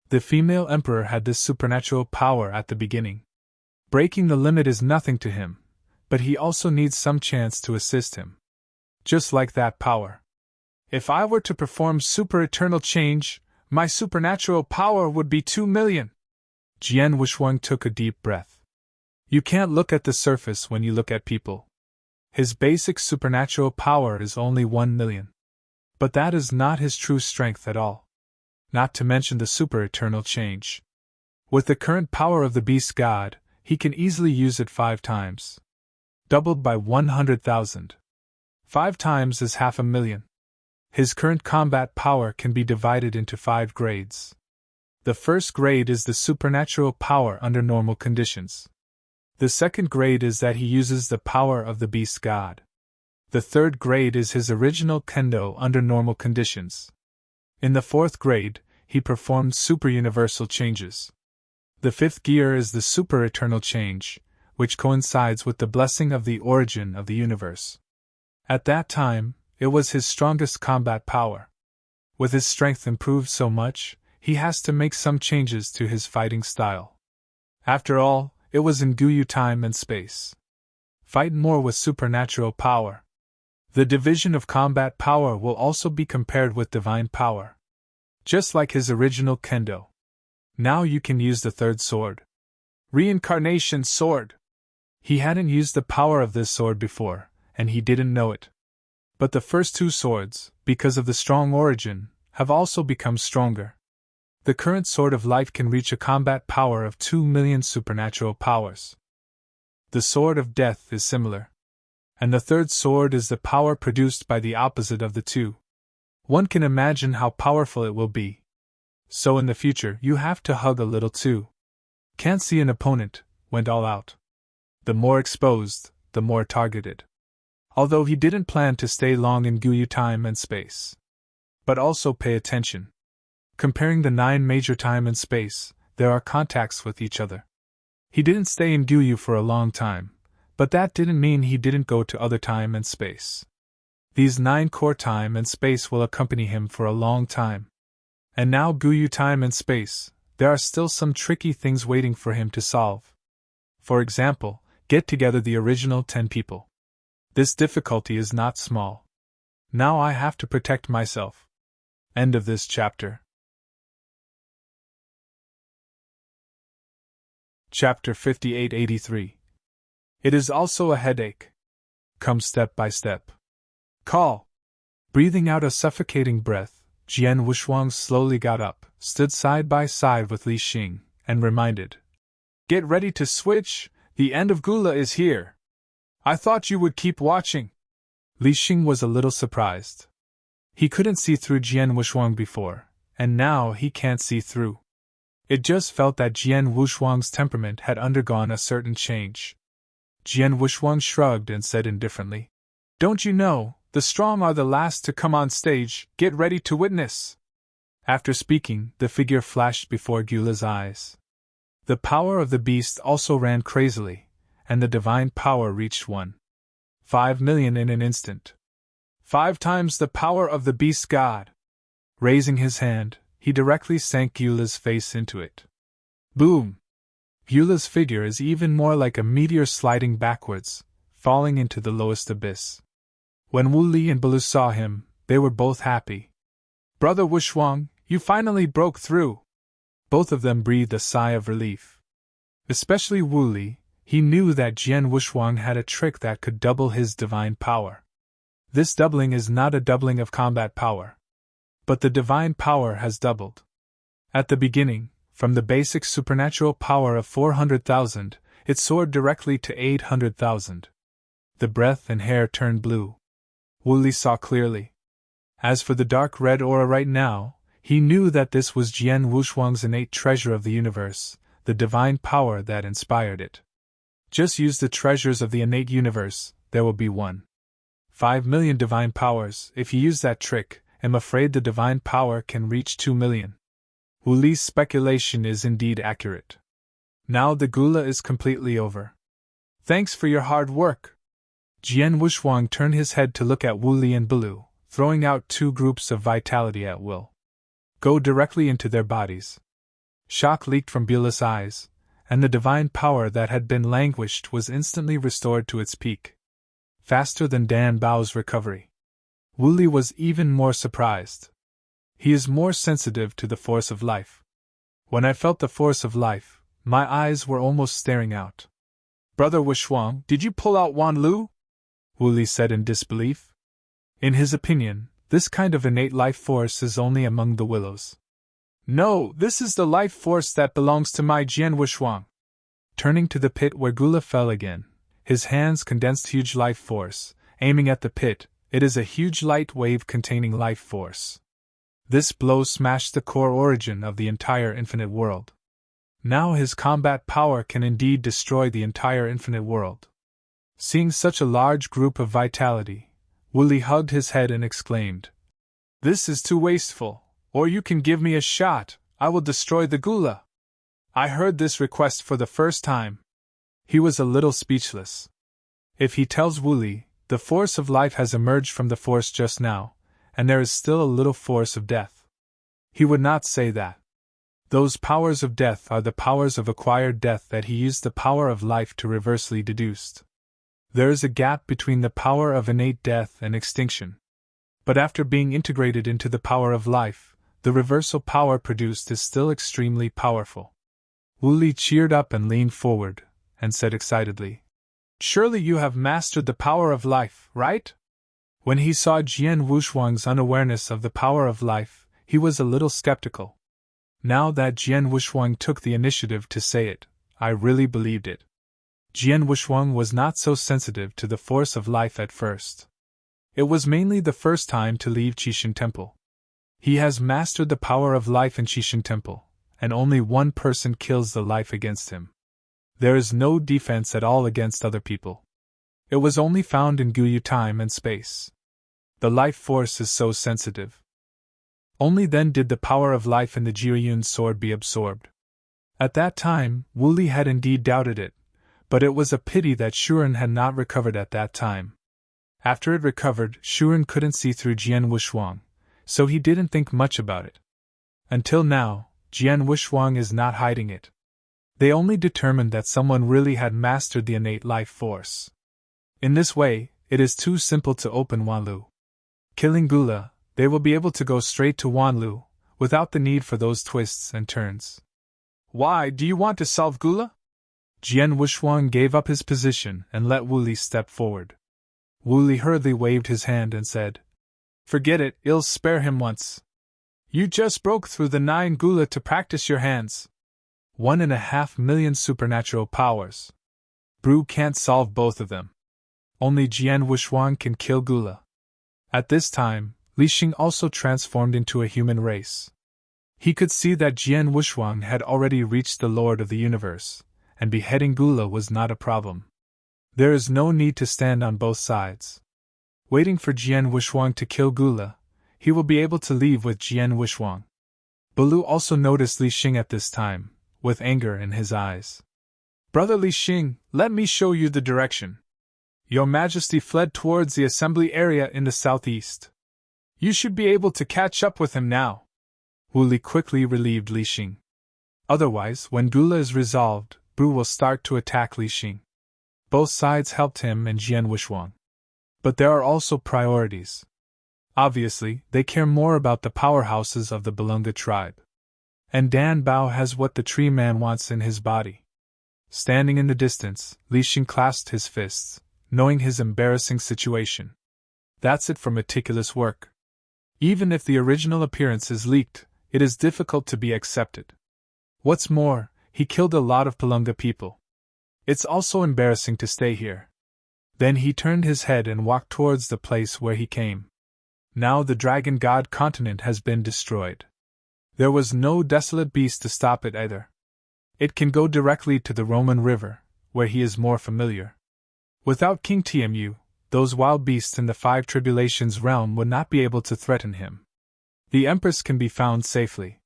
The female emperor had this supernatural power at the beginning. Breaking the limit is nothing to him, but he also needs some chance to assist him. Just like that power. If I were to perform super-eternal change, my supernatural power would be 2,000,000. Jian Wushuang took a deep breath. You can't look at the surface when you look at people. His basic supernatural power is only 1,000,000. But that is not his true strength at all. Not to mention the super-eternal change. With the current power of the beast god, he can easily use it 5 times. Doubled by 100,000. 5 times is 500,000. His current combat power can be divided into 5 grades. The first grade is the supernatural power under normal conditions. The second grade is that he uses the power of the beast god. The third grade is his original kendo under normal conditions. In the 4th grade, he performed super-universal changes. The 5th gear is the super-eternal change, which coincides with the blessing of the origin of the universe. At that time, it was his strongest combat power. With his strength improved so much, he has to make some changes to his fighting style. After all, it was in Guyu time and space. Fight more with supernatural power. The division of combat power will also be compared with divine power. Just like his original kendo. Now you can use the third sword. Reincarnation sword! He hadn't used the power of this sword before, and he didn't know it. But the first two swords, because of the strong origin, have also become stronger. The current Sword of Life can reach a combat power of 2 million supernatural powers. The Sword of Death is similar. And the third sword is the power produced by the opposite of the two. One can imagine how powerful it will be. So in the future you have to hug a little too. Can't see an opponent, went all out. The more exposed, the more targeted. Although he didn't plan to stay long in Guyu time and space. But also pay attention. Comparing the 9 major time and space, there are contacts with each other. He didn't stay in Guyu for a long time, but that didn't mean he didn't go to other time and space. These 9 core time and space will accompany him for a long time. And now Guyu time and space, there are still some tricky things waiting for him to solve. For example, get together the original 10 people. This difficulty is not small. Now I have to protect myself. End of this chapter. Chapter 5883. It is also a headache. Come step by step. Call. Breathing out a suffocating breath, Jian Wushuang slowly got up, stood side by side with Li Xing, and reminded. Get ready to switch, the end of Gula is here. I thought you would keep watching. Li Xing was a little surprised. He couldn't see through Jian Wushuang before, and now he can't see through. It just felt that Jian Wushuang's temperament had undergone a certain change. Jian Wushuang shrugged and said indifferently, Don't you know, the strong are the last to come on stage, get ready to witness. After speaking, the figure flashed before Gula's eyes. The power of the beast also ran crazily, and the divine power reached 1.5 million in an instant. 5 times the power of the beast god. Raising his hand, he directly sank Gula's face into it. Boom! Gula's figure is even more like a meteor sliding backwards, falling into the lowest abyss. When Wu Li and Belu saw him, they were both happy. Brother Wushuang, you finally broke through! Both of them breathed a sigh of relief. Especially Wu Li, he knew that Jian Wushuang had a trick that could double his divine power. This doubling is not a doubling of combat power. But the divine power has doubled. At the beginning, from the basic supernatural power of 400,000, it soared directly to 800,000. The breath and hair turned blue. Wu Li saw clearly. As for the dark red aura right now, he knew that this was Jian Wushuang's innate treasure of the universe, the divine power that inspired it. Just use the treasures of the innate universe, there will be 1.5 million divine powers. If you use that trick, I'm afraid the divine power can reach 2 million. Wu Li's speculation is indeed accurate. Now the Gula is completely over. Thanks for your hard work. Jian Wushuang turned his head to look at Wu Li and Belu, throwing out 2 groups of vitality at will. Go directly into their bodies. Shock leaked from Bulu's eyes, and the divine power that had been languished was instantly restored to its peak. Faster than Dan Bao's recovery. Wu Li was even more surprised. He is more sensitive to the force of life. When I felt the force of life, my eyes were almost staring out. Brother Wushuang, did you pull out Wan Lu? Wu Li said in disbelief. In his opinion, this kind of innate life force is only among the willows. No, this is the life force that belongs to my Jian Wushuang. Turning to the pit where Gula fell again, his hands condensed huge life force, aiming at the pit. It is a huge light wave containing life force. This blow smashed the core origin of the entire infinite world. Now his combat power can indeed destroy the entire infinite world. Seeing such a large group of vitality, Wu Li hugged his head and exclaimed, This is too wasteful, or you can give me a shot, I will destroy the Gula. I heard this request for the first time. He was a little speechless. If he tells Wu Li, the force of life has emerged from the force just now, and there is still a little force of death. He would not say that. Those powers of death are the powers of acquired death that he used the power of life to reversely deduce. There is a gap between the power of innate death and extinction. But after being integrated into the power of life, the reversal power produced is still extremely powerful. Wu Li cheered up and leaned forward, and said excitedly, "Surely you have mastered the power of life, right?" When he saw Jian Wushuang's unawareness of the power of life, he was a little skeptical. Now that Jian Wushuang took the initiative to say it, I really believed it. Jian Wushuang was not so sensitive to the force of life at first. It was mainly the first time to leave Qishan Temple. He has mastered the power of life in Qishan Temple, and only one person kills the life against him. There is no defense at all against other people. It was only found in Guyu time and space. The life force is so sensitive. Only then did the power of life in the Jiryun sword be absorbed. At that time, Wu Li had indeed doubted it, but it was a pity that Shuren had not recovered at that time. After it recovered, Shuren couldn't see through Jian Wushuang, so he didn't think much about it. Until now, Jian Wushuang is not hiding it. They only determined that someone really had mastered the innate life force. In this way, it is too simple to open Wanlu. Killing Gula, they will be able to go straight to Wanlu, without the need for those twists and turns. Why do you want to solve Gula? Jian Wushuang gave up his position and let Wu Li step forward. Wu Li hurriedly waved his hand and said, "Forget it, I'll spare him once. You just broke through the 9 Gula to practice your hands. 1.5 million supernatural powers. Bru can't solve both of them. Only Jian Wushuang can kill Gula." At this time, Li Xing also transformed into a human race. He could see that Jian Wushuang had already reached the Lord of the Universe, and beheading Gula was not a problem. There is no need to stand on both sides. Waiting for Jian Wushuang to kill Gula, he will be able to leave with Jian Wushuang. Balu also noticed Li Xing at this time, with anger in his eyes. "Brother Li Xing, let me show you the direction. Your Majesty fled towards the assembly area in the southeast. You should be able to catch up with him now." Wu Li quickly relieved Li Xing. Otherwise, when Gula is resolved, Bru will start to attack Li Xing. Both sides helped him and Jian Wushuang. But there are also priorities. Obviously, they care more about the powerhouses of the Belunga tribe. And Dan Bao has what the tree man wants in his body. Standing in the distance, Li Xing clasped his fists, knowing his embarrassing situation. That's it for meticulous work. Even if the original appearance is leaked, it is difficult to be accepted. What's more, he killed a lot of Pelunga people. It's also embarrassing to stay here. Then he turned his head and walked towards the place where he came. Now the Dragon God continent has been destroyed. There was no desolate beast to stop it either. It can go directly to the Roman River, where he is more familiar. Without King Tmu, those wild beasts in the 5 Tribulations realm would not be able to threaten him. The Empress can be found safely.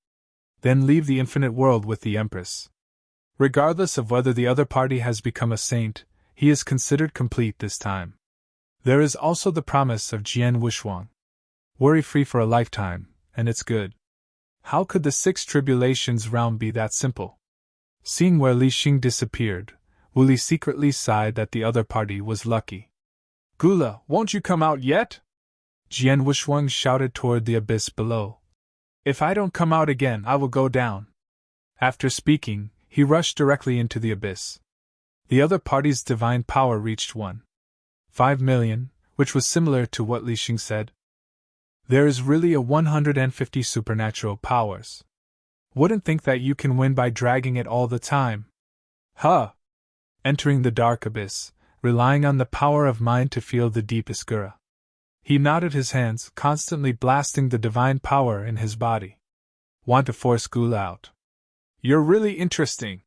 Then leave the infinite world with the Empress. Regardless of whether the other party has become a saint, he is considered complete this time. There is also the promise of Jian Wushuang. Worry-free for a lifetime, and it's good. How could the 6 Tribulations realm be that simple? Seeing where Li Xing disappeared, Wu Li secretly sighed that the other party was lucky. "Gula, won't you come out yet?" Jian Wushuang shouted toward the abyss below. "If I don't come out again, I will go down." After speaking, he rushed directly into the abyss. The other party's divine power reached 1.5 million, which was similar to what Li Xing said. There is really a 150 supernatural powers. Wouldn't think that you can win by dragging it all the time. Huh! Entering the dark abyss, relying on the power of mind to feel the deepest gura. He nodded his hands, constantly blasting the divine power in his body. Want to force Gula out? You're really interesting.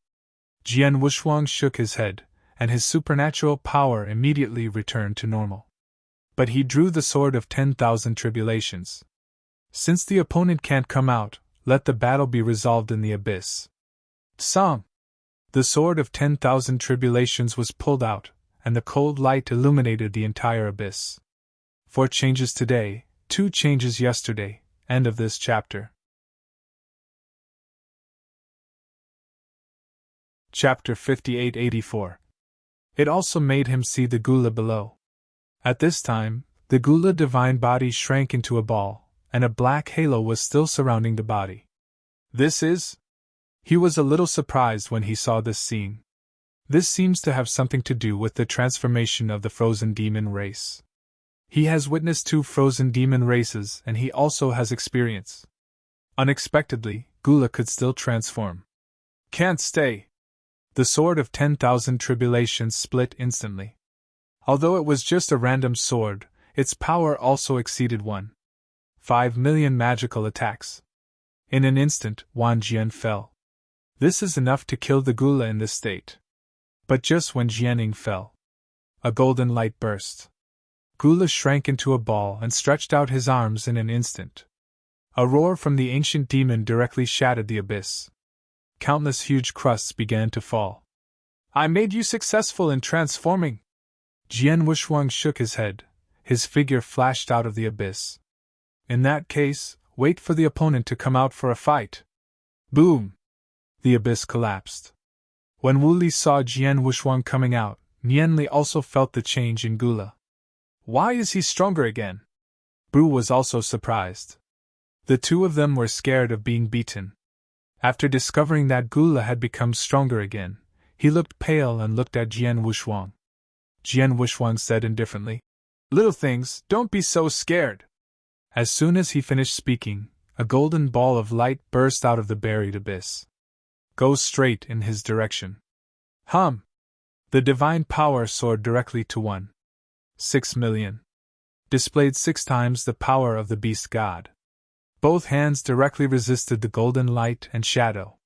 Jian Wushuang shook his head, and his supernatural power immediately returned to normal. But he drew the sword of 10,000 tribulations. Since the opponent can't come out, let the battle be resolved in the abyss. Song! The sword of 10,000 tribulations was pulled out, and the cold light illuminated the entire abyss. 4 changes today, 2 changes yesterday. End of this chapter. Chapter 5884. It also made him see the Gula below. At this time, the Gula divine body shrank into a ball, and a black halo was still surrounding the body. This is? He was a little surprised when he saw this scene. This seems to have something to do with the transformation of the frozen demon race. He has witnessed 2 frozen demon races and he also has experience. Unexpectedly, Gula could still transform. Can't stay. The sword of 10,000 tribulations split instantly. Although it was just a random sword, its power also exceeded 1.5 million magical attacks. In an instant, Wang Jian fell. This is enough to kill the Gula in this state. But just when Jianing fell, a golden light burst. Gula shrank into a ball and stretched out his arms in an instant. A roar from the ancient demon directly shattered the abyss. Countless huge crusts began to fall. I made you successful in transforming. Jian Wushuang shook his head. His figure flashed out of the abyss. In that case, wait for the opponent to come out for a fight. Boom! The abyss collapsed. When Wu Li saw Jian Wushuang coming out, Nian Li also felt the change in Gula. Why is he stronger again? Bru was also surprised. The 2 of them were scared of being beaten. After discovering that Gula had become stronger again, he looked pale and looked at Jian Wushuang. Jian Wushuang said indifferently, "Little things, don't be so scared." As soon as he finished speaking, a golden ball of light burst out of the buried abyss. Go straight in his direction. Hum! The divine power soared directly to 1.6 million. Displayed 6 times the power of the beast god. Both hands directly resisted the golden light and shadow.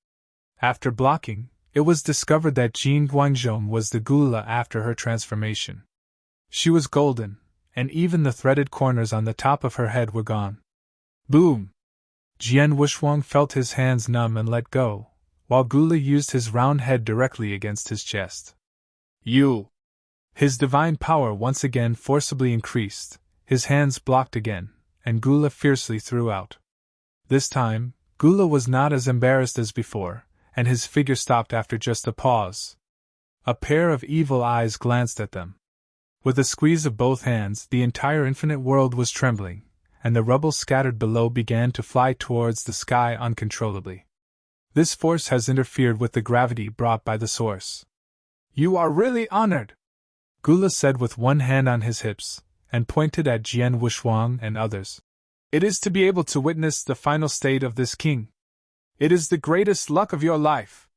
After blocking, it was discovered that Jin Guangzhong was the Gula after her transformation. She was golden, and even the threaded corners on the top of her head were gone. Boom! Jian Wushuang felt his hands numb and let go, while Gula used his round head directly against his chest. You! His divine power once again forcibly increased, his hands blocked again, and Gula fiercely threw out. This time, Gula was not as embarrassed as before, and his figure stopped after just a pause. A pair of evil eyes glanced at them. With a squeeze of both hands, the entire infinite world was trembling, and the rubble scattered below began to fly towards the sky uncontrollably. This force has interfered with the gravity brought by the source. You are really honored, Gula said with one hand on his hips, and pointed at Jian Wushuang and others. It is to be able to witness the final state of this king. It is the greatest luck of your life.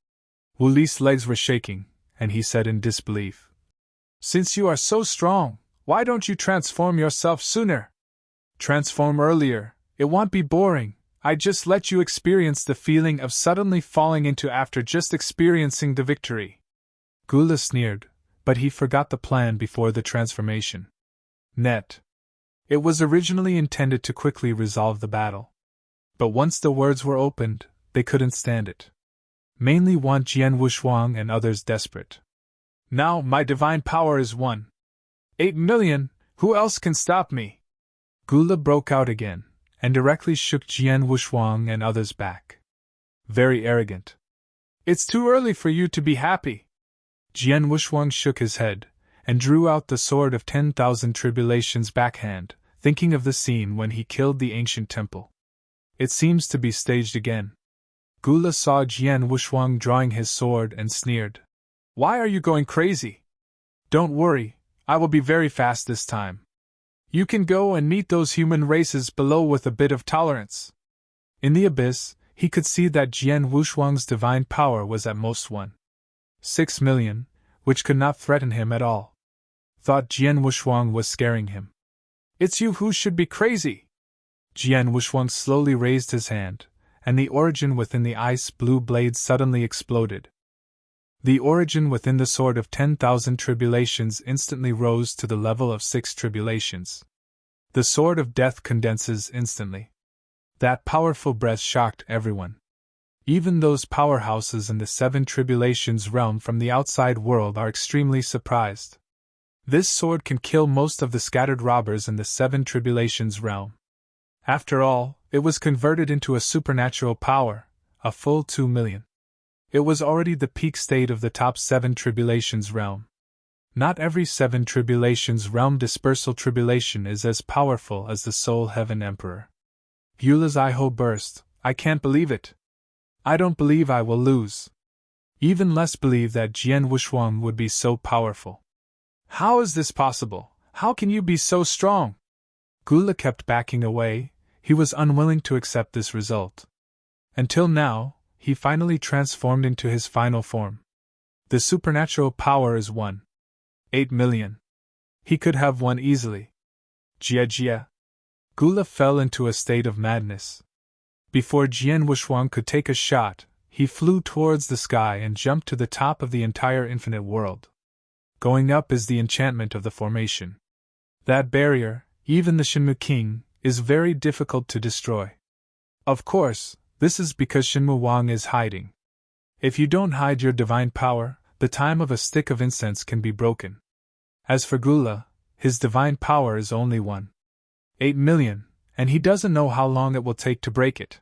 Wu Li's legs were shaking, and he said in disbelief, Since you are so strong, why don't you transform yourself sooner? Transform earlier, it won't be boring. I just let you experience the feeling of suddenly falling into after just experiencing the victory. Gula sneered, but he forgot the plan before the transformation. Net. It was originally intended to quickly resolve the battle. But once the words were opened, they couldn't stand it. Mainly want Jian Wushuang and others desperate. Now my divine power is 1.8 million, who else can stop me? Gula broke out again, and directly shook Jian Wushuang and others back. Very arrogant. It's too early for you to be happy. Jian Wushuang shook his head, and drew out the sword of 10,000 tribulations backhand, thinking of the scene when he killed the ancient temple. It seems to be staged again. Gula saw Jian Wushuang drawing his sword and sneered. Why are you going crazy? Don't worry, I will be very fast this time. You can go and meet those human races below with a bit of tolerance. In the abyss, he could see that Jian Wushuang's divine power was at most 1.6 million, which could not threaten him at all. Thought Jian Wushuang was scaring him. It's you who should be crazy. Jian Wushuang slowly raised his hand, and the origin within the ice blue blade suddenly exploded. The origin within the sword of 10,000 tribulations instantly rose to the level of 6 tribulations. The sword of death condenses instantly. That powerful breath shocked everyone. Even those powerhouses in the 7 tribulations realm from the outside world are extremely surprised. This sword can kill most of the scattered robbers in the 7 tribulations realm. After all, it was converted into a supernatural power, a full 2 million. It was already the peak state of the top 7 tribulations realm. Not every 7 tribulations realm dispersal tribulation is as powerful as the Soul Heaven Emperor. Gyula's eye-hole burst. I can't believe it. I don't believe I will lose. Even less believe that Jian Wushuang would be so powerful. How is this possible? How can you be so strong? Gyula kept backing away. He was unwilling to accept this result. Until now, he finally transformed into his final form. The supernatural power is 1.8 million. He could have won easily. Jia. Gyula fell into a state of madness. Before Jian Wushuang could take a shot, he flew towards the sky and jumped to the top of the entire infinite world. Going up is the enchantment of the formation. That barrier, even the Shenmue King, is very difficult to destroy. Of course, this is because Shenmue Wang is hiding. If you don't hide your divine power, the time of a stick of incense can be broken. As for Gyula, his divine power is only 1.8 million, and he doesn't know how long it will take to break it.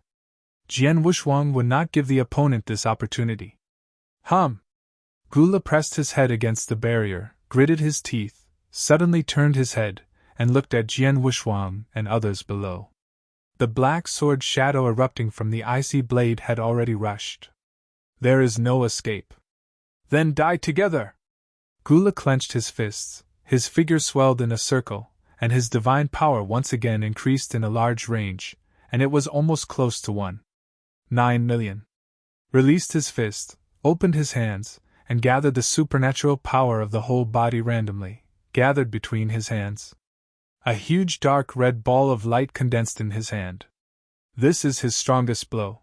Jian Wushuang would not give the opponent this opportunity. Gyula pressed his head against the barrier, gritted his teeth, suddenly turned his head, and looked at Jian Wushuang and others below. The black sword shadow erupting from the icy blade had already rushed. There is no escape. Then die together! Gyula clenched his fists, his figure swelled in a circle, and his divine power once again increased in a large range, and it was almost close to 1.9 million. Released his fist, opened his hands, and gathered the supernatural power of the whole body randomly, gathered between his hands. A huge dark red ball of light condensed in his hand. This is his strongest blow.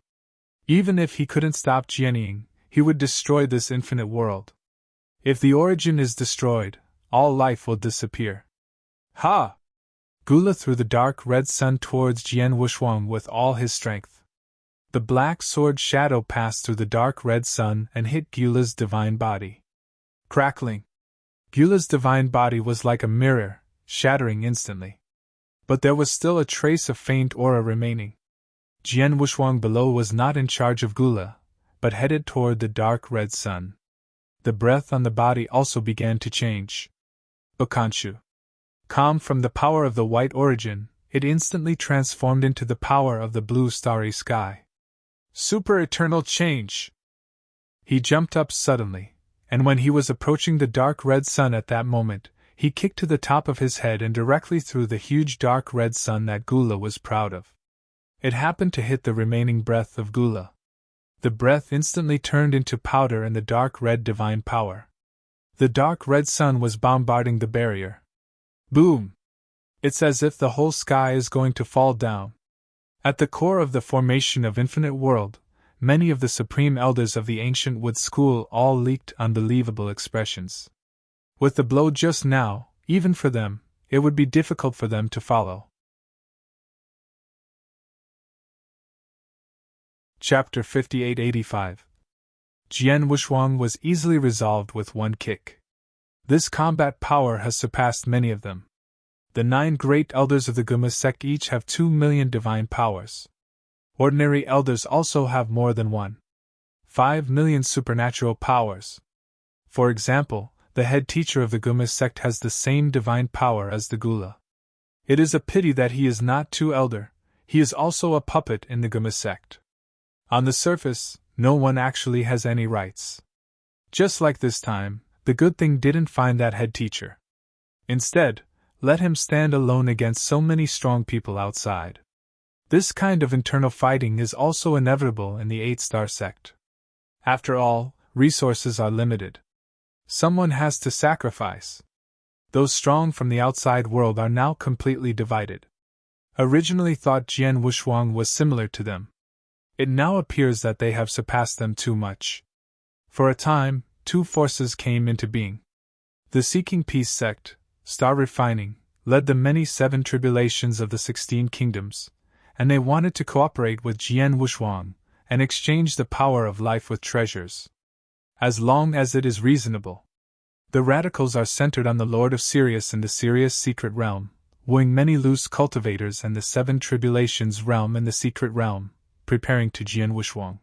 Even if he couldn't stop Jianying, he would destroy this infinite world. If the origin is destroyed, all life will disappear. Ha! Gyula threw the dark red sun towards Jian Wushuang with all his strength. The black sword shadow passed through the dark red sun and hit Gyula's divine body. Crackling! Gyula's divine body was like a mirror, shattering instantly. But there was still a trace of faint aura remaining. Jian Wushuang below was not in charge of Gyula, but headed toward the dark red sun. The breath on the body also began to change. Okanshu. Calm from the power of the white origin, it instantly transformed into the power of the blue starry sky. Super-eternal change! He jumped up suddenly, and when he was approaching the dark red sun at that moment, he kicked to the top of his head and directly through the huge dark red sun that Gyula was proud of. It happened to hit the remaining breath of Gyula. The breath instantly turned into powder and the dark red divine power. The dark red sun was bombarding the barrier. Boom! It's as if the whole sky is going to fall down. At the core of the formation of Infinite World, many of the supreme elders of the ancient Wood School all leaked unbelievable expressions. With the blow just now, even for them, it would be difficult for them to follow. Chapter 5885. Jian Wushuang was easily resolved with one kick. This combat power has surpassed many of them. The 9 great elders of the Guma sect each have 2 million divine powers. Ordinary elders also have more than 1.5 million supernatural powers. For example, the head teacher of the Guma sect has the same divine power as the Gyula. It is a pity that he is not too elder, he is also a puppet in the Guma sect. On the surface, no one actually has any rights. Just like this time, the good thing didn't find that head teacher. Instead, let him stand alone against so many strong people outside. This kind of internal fighting is also inevitable in the 8-star sect. After all, resources are limited. Someone has to sacrifice. Those strong from the outside world are now completely divided. Originally thought Jian Wushuang was similar to them. It now appears that they have surpassed them too much. For a time, 2 forces came into being. The Seeking Peace sect, Star Refining, led the many 7 tribulations of the 16 kingdoms, and they wanted to cooperate with Jian Wushuang and exchange the power of life with treasures. As long as it is reasonable. The radicals are centered on the Lord of Sirius in the Sirius Secret Realm, wooing many loose cultivators and the 7 tribulations realm in the Secret Realm, preparing to Jian Wushuang.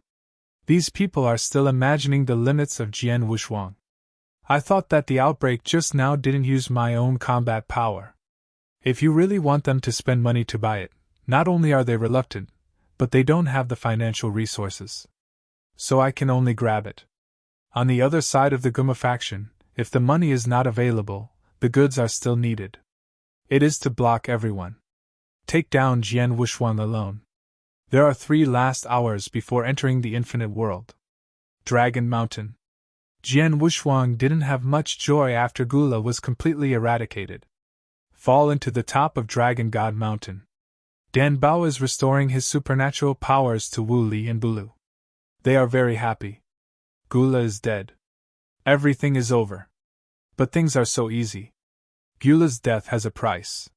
These people are still imagining the limits of Jian Wushuang. I thought that the outbreak just now didn't use my own combat power. If you really want them to spend money to buy it, not only are they reluctant, but they don't have the financial resources. So I can only grab it. On the other side of the Guma faction, if the money is not available, the goods are still needed. It is to block everyone. Take down Jian Wushuang alone. There are 3 last hours before entering the infinite world. Dragon Mountain. Jian Wushuang didn't have much joy after Gula was completely eradicated. Fall into the top of Dragon God Mountain. Dan Bao is restoring his supernatural powers to Wu Li and Bulu. They are very happy. Gula is dead. Everything is over. But things are so easy. Gula's death has a price.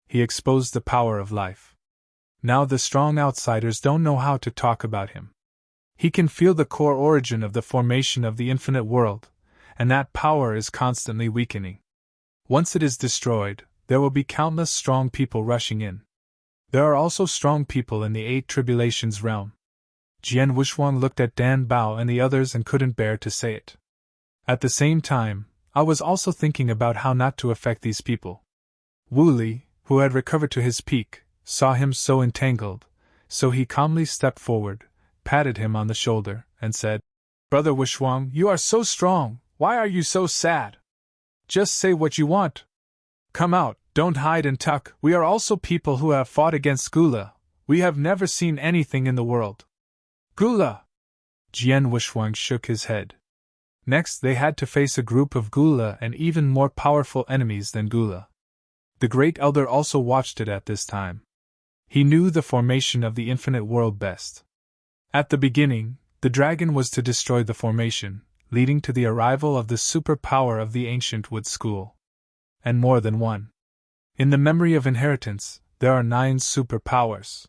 He exposed the power of life. Now the strong outsiders don't know how to talk about him. He can feel the core origin of the formation of the infinite world, and that power is constantly weakening. Once it is destroyed, there will be countless strong people rushing in. There are also strong people in the 8 Tribulations realm. Jian Wushuang looked at Dan Bao and the others and couldn't bear to say it. At the same time, I was also thinking about how not to affect these people. Wu Li, who had recovered to his peak, saw him so entangled, so he calmly stepped forward, patted him on the shoulder, and said, "Brother Wushuang, you are so strong, why are you so sad? Just say what you want. Come out, don't hide and tuck, we are also people who have fought against Gula, we have never seen anything in the world." Gula! Jian Wushuang shook his head. Next they had to face a group of Gula and even more powerful enemies than Gula. The Great Elder also watched it at this time. He knew the formation of the infinite world best. At the beginning, the dragon was to destroy the formation, leading to the arrival of the superpower of the ancient wood school. And more than one. In the memory of inheritance, there are 9 superpowers.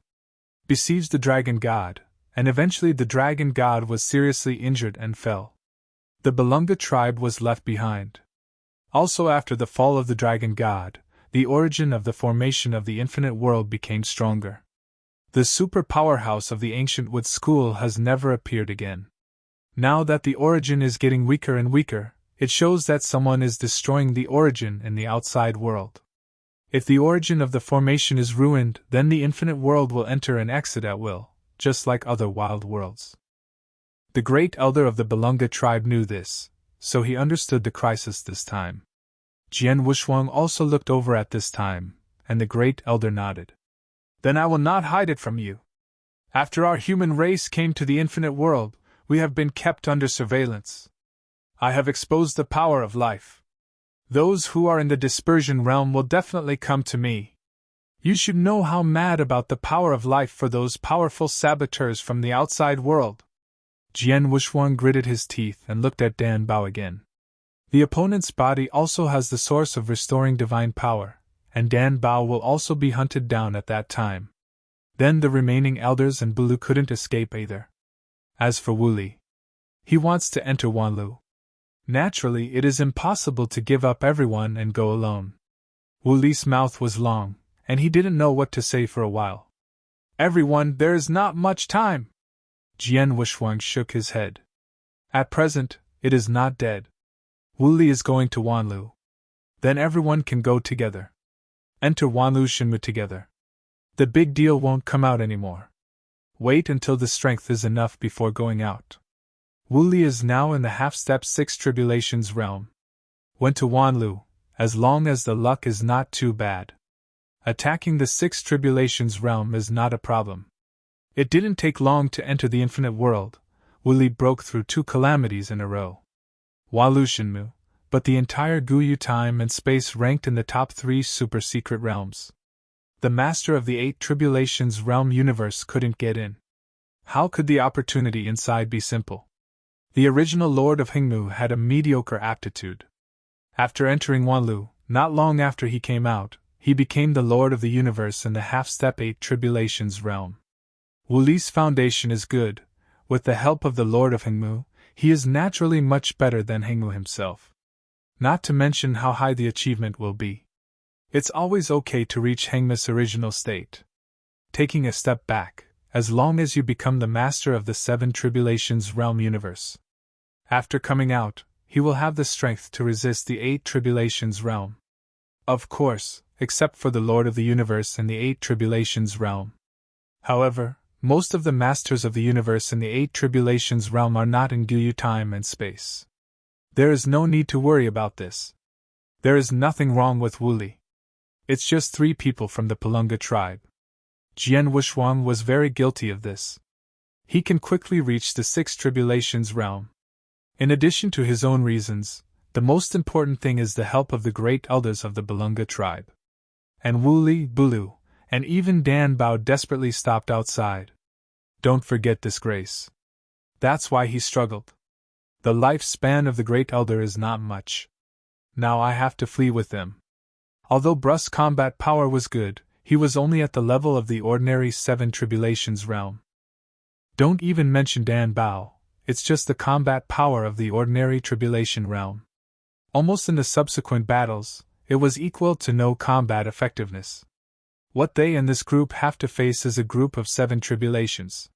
Besieged the dragon god, and eventually the dragon god was seriously injured and fell. The Belunga tribe was left behind. Also after the fall of the dragon god, the origin of the formation of the infinite world became stronger. The super powerhouse of the ancient wood school has never appeared again. Now that the origin is getting weaker and weaker, it shows that someone is destroying the origin in the outside world. If the origin of the formation is ruined, then the infinite world will enter and exit at will, just like other wild worlds. The Great Elder of the Belunga tribe knew this, so he understood the crisis this time. Jian Wushuang also looked over at this time, and the Great Elder nodded. "Then I will not hide it from you. After our human race came to the infinite world, we have been kept under surveillance. I have exposed the power of life. Those who are in the dispersion realm will definitely come to me. You should know how mad about the power of life for those powerful saboteurs from the outside world." Jian Wushuang gritted his teeth and looked at Dan Bao again. The opponent's body also has the source of restoring divine power, and Dan Bao will also be hunted down at that time. Then the remaining elders and Bulu couldn't escape either. As for Wu Li, he wants to enter Wanlu. Naturally, it is impossible to give up everyone and go alone. Wu Li's mouth was long, and he didn't know what to say for a while. "Everyone, there is not much time." Jian Wushuang shook his head. "At present, it is not dead. Wu Li is going to Wanlu. Then everyone can go together. Enter Wanlu Shenmu together. The big deal won't come out anymore. Wait until the strength is enough before going out." Wu Li is now in the half-step 6 Tribulations realm. Went to Wanlu, as long as the luck is not too bad. Attacking the 6 Tribulations realm is not a problem. It didn't take long to enter the infinite world. Wu Li broke through 2 calamities in a row. Wanlu Shenmu, but the entire Guyu time and space ranked in the top 3 super-secret realms. The master of the 8 Tribulations realm universe couldn't get in. How could the opportunity inside be simple? The original Lord of Hingmu had a mediocre aptitude. After entering Wanlu, not long after he came out, he became the Lord of the Universe in the half-step 8 Tribulations realm. Wu Li's foundation is good. With the help of the Lord of Hingmu, he is naturally much better than Hingmu himself. Not to mention how high the achievement will be. It's always okay to reach Hengmu's original state. Taking a step back, as long as you become the master of the 7 Tribulations realm universe. After coming out, he will have the strength to resist the 8 Tribulations realm. Of course, except for the Lord of the Universe in the 8 Tribulations realm. However, most of the Masters of the Universe in the 8 Tribulations realm are not in Gyu time and space. There is no need to worry about this. There is nothing wrong with Wuli. It's just 3 people from the Palunga tribe. Jian Wushuang was very guilty of this. He can quickly reach the 6 Tribulations realm. In addition to his own reasons, the most important thing is the help of the great elders of the Palunga tribe. And Wuli, Bulu, and even Dan Bao desperately stopped outside. Don't forget this, Grace. That's why he struggled. The lifespan of the great elder is not much. Now I have to flee with them. Although Bru's combat power was good, he was only at the level of the ordinary 7 Tribulations realm. Don't even mention Dan Bao, it's just the combat power of the ordinary Tribulation realm. Almost in the subsequent battles, it was equal to no combat effectiveness. What they and this group have to face is a group of 7 Tribulations.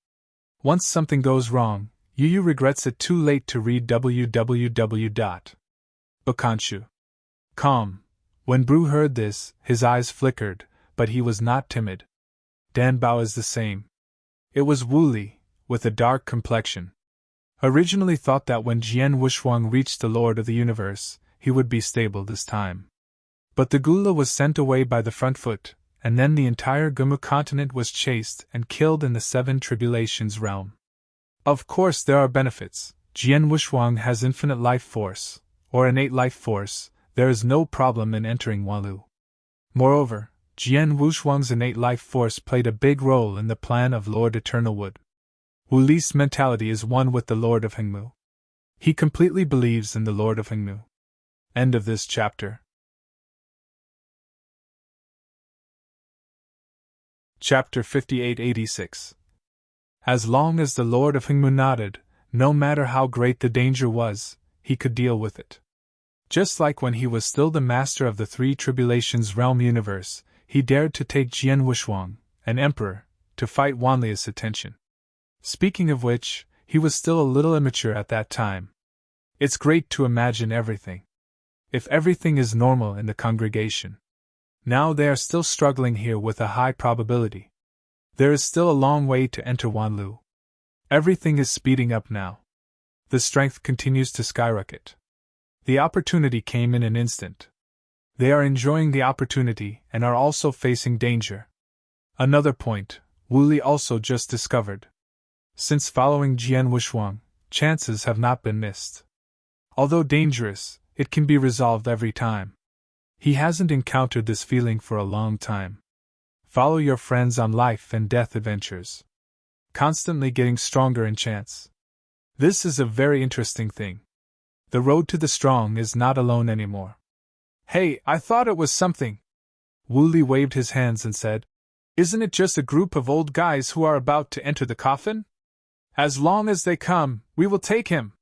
Once something goes wrong, Yu regrets it too late to read www.Bakanshu.com. When Bru heard this, his eyes flickered, but he was not timid. Dan Bao is the same. It was Wuli, with a dark complexion. Originally thought that when Jian Wushuang reached the Lord of the Universe, he would be stable this time. But the Gula was sent away by the front foot, and then the entire Gumu continent was chased and killed in the 7 Tribulations realm. Of course there are benefits. Jian Wushuang has infinite life force, or innate life force. There is no problem in entering Wanlu. Moreover, Jian Wushuang's innate life force played a big role in the plan of Lord Eternalwood. Wuli's mentality is one with the Lord of Hengmu. He completely believes in the Lord of Hengmu. End of this chapter. Chapter 5886. As long as the Lord of Hengmu nodded, no matter how great the danger was, he could deal with it. Just like when he was still the master of the 3 Tribulations realm universe, he dared to take Jian Wushuang, an emperor, to fight Wanli's attention. Speaking of which, he was still a little immature at that time. It's great to imagine everything. If everything is normal in the congregation. Now they are still struggling here with a high probability. There is still a long way to enter Wanlu. Everything is speeding up now. The strength continues to skyrocket. The opportunity came in an instant. They are enjoying the opportunity and are also facing danger. Another point, Wuli also just discovered. Since following Jian Wushuang, chances have not been missed. Although dangerous, it can be resolved every time. He hasn't encountered this feeling for a long time. Follow your friends on life and death adventures. Constantly getting stronger in chance. This is a very interesting thing. The road to the strong is not alone anymore. Hey, I thought it was something. Wuli waved his hands and said, Isn't it just a group of old guys who are about to enter the coffin? As long as they come, we will take him.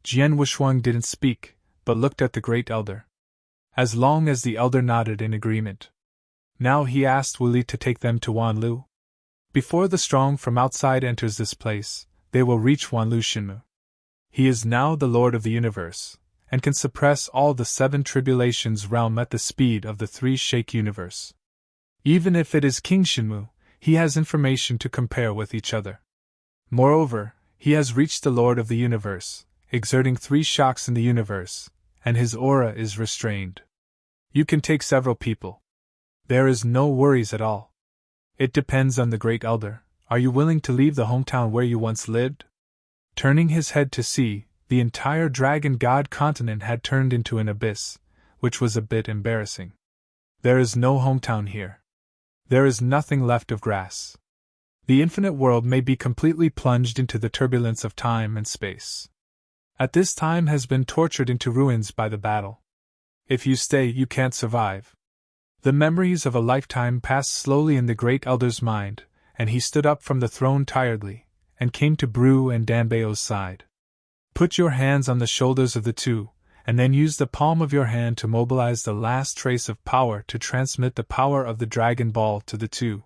Jian Wushuang didn't speak, but looked at the great elder. As long as the elder nodded in agreement. Now he asked Wuli to take them to Wanlu. Before the strong from outside enters this place, they will reach Wanlu Shinmu. He is now the Lord of the Universe, and can suppress all the 7 Tribulations realm at the speed of the 3 Shake universe. Even if it is King Shinmu, he has information to compare with each other. Moreover, he has reached the Lord of the Universe, exerting 3 shocks in the universe, and his aura is restrained. You can take several people. There is no worries at all. It depends on the Great Elder. Are you willing to leave the hometown where you once lived? Turning his head to see, the entire Dragon God continent had turned into an abyss, which was a bit embarrassing. There is no hometown here. There is nothing left of grass. The infinite world may be completely plunged into the turbulence of time and space. At this time has been tortured into ruins by the battle. If you stay, you can't survive. The memories of a lifetime passed slowly in the Great Elder's mind, and he stood up from the throne tiredly, and came to Bru and Danbao's side. Put your hands on the shoulders of the two, and then use the palm of your hand to mobilize the last trace of power to transmit the power of the Dragon Ball to the two.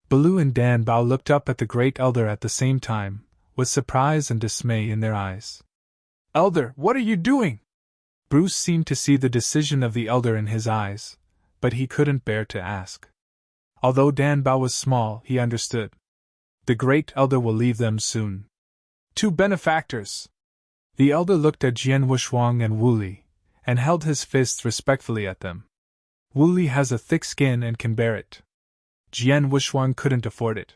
Baloo and Danbao looked up at the Great Elder at the same time, with surprise and dismay in their eyes. Elder, what are you doing? Bruce seemed to see the decision of the elder in his eyes, but he couldn't bear to ask. Although Danbao was small, he understood. The great elder will leave them soon. 2 benefactors. The elder looked at Jian Wushuang and Wu Li, and held his fists respectfully at them. Wu Li has a thick skin and can bear it. Jian Wushuang couldn't afford it.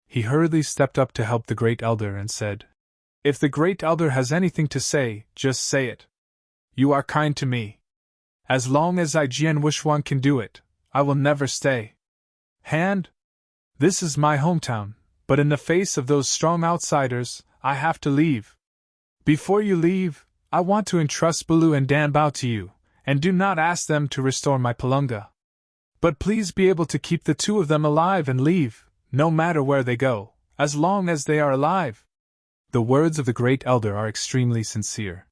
He hurriedly stepped up to help the great elder and said, "If the great elder has anything to say, just say it. You are kind to me. As long as Jian Wushuang can do it, I will never stay. Hand? This is my hometown, but in the face of those strong outsiders, I have to leave. Before you leave, I want to entrust Bulu and Danbao to you, and do not ask them to restore my Palunga. But please be able to keep the 2 of them alive and leave, no matter where they go, as long as they are alive." The words of the great elder are extremely sincere.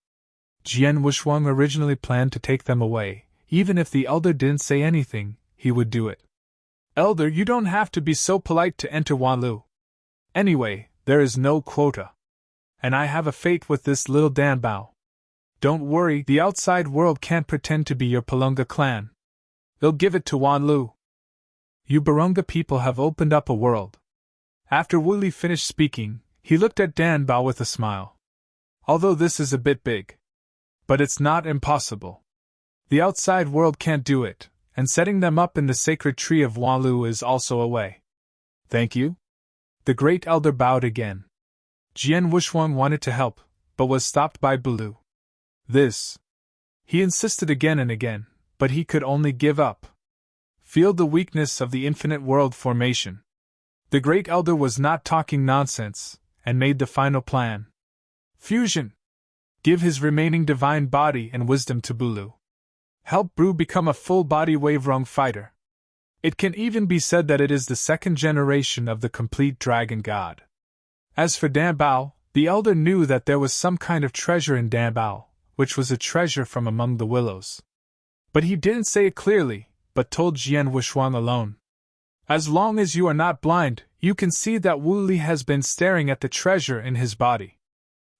Jian Wushuang originally planned to take them away. Even if the elder didn't say anything, he would do it. "Elder, you don't have to be so polite to enter Wanlu. Anyway, there is no quota. And I have a fate with this little Danbao. Don't worry, the outside world can't pretend to be your Palunga clan. They'll give it to Wanlu. You Barunga people have opened up a world." After Wu Li finished speaking, he looked at Danbao with a smile. "Although this is a bit big. But it's not impossible. The outside world can't do it, and setting them up in the sacred tree of Wanlu is also a way." "Thank you." The great elder bowed again. Jian Wushuang wanted to help, but was stopped by Bulu. This. He insisted again and again, but he could only give up. Feel the weakness of the infinite world formation. The great elder was not talking nonsense, and made the final plan. Fusion. Give his remaining divine body and wisdom to Bulu. Help Bru become a full-body Waverong fighter. It can even be said that it is the 2nd generation of the complete dragon god. As for Danbao, the elder knew that there was some kind of treasure in Danbao, which was a treasure from among the willows. But he didn't say it clearly, but told Jian Wushuang alone. "As long as you are not blind, you can see that Wu Li has been staring at the treasure in his body."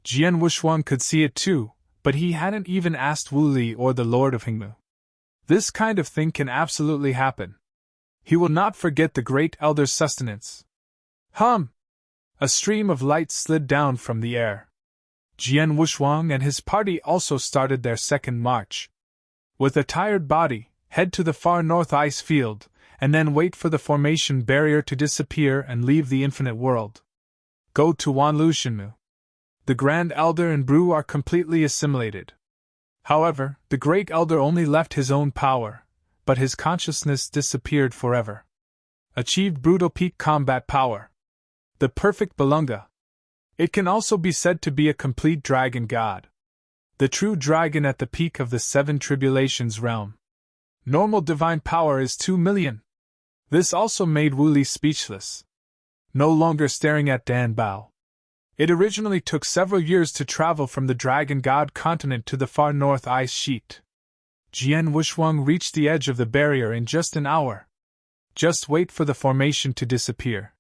Jian Wushuang could see it too, but he hadn't even asked Wu Li or the Lord of Hingmu. This kind of thing can absolutely happen. He will not forget the great elder's sustenance. Hum! A stream of light slid down from the air. Jian Wushuang and his party also started their second march. With a tired body, head to the far north ice field, and then wait for the formation barrier to disappear and leave the infinite world. Go to Wanlu Shinmu. The Grand Elder and Bru are completely assimilated. However, the Great Elder only left his own power, but his consciousness disappeared forever. Achieved brutal peak combat power. The perfect Balunga. It can also be said to be a complete dragon god. The true dragon at the peak of the 7 tribulations realm. Normal divine power is 2 million. This also made Wu Li speechless. No longer staring at Danbao. It originally took several years to travel from the Dragon God continent to the far north ice sheet. Jian Wushuang reached the edge of the barrier in just an hour. Just wait for the formation to disappear.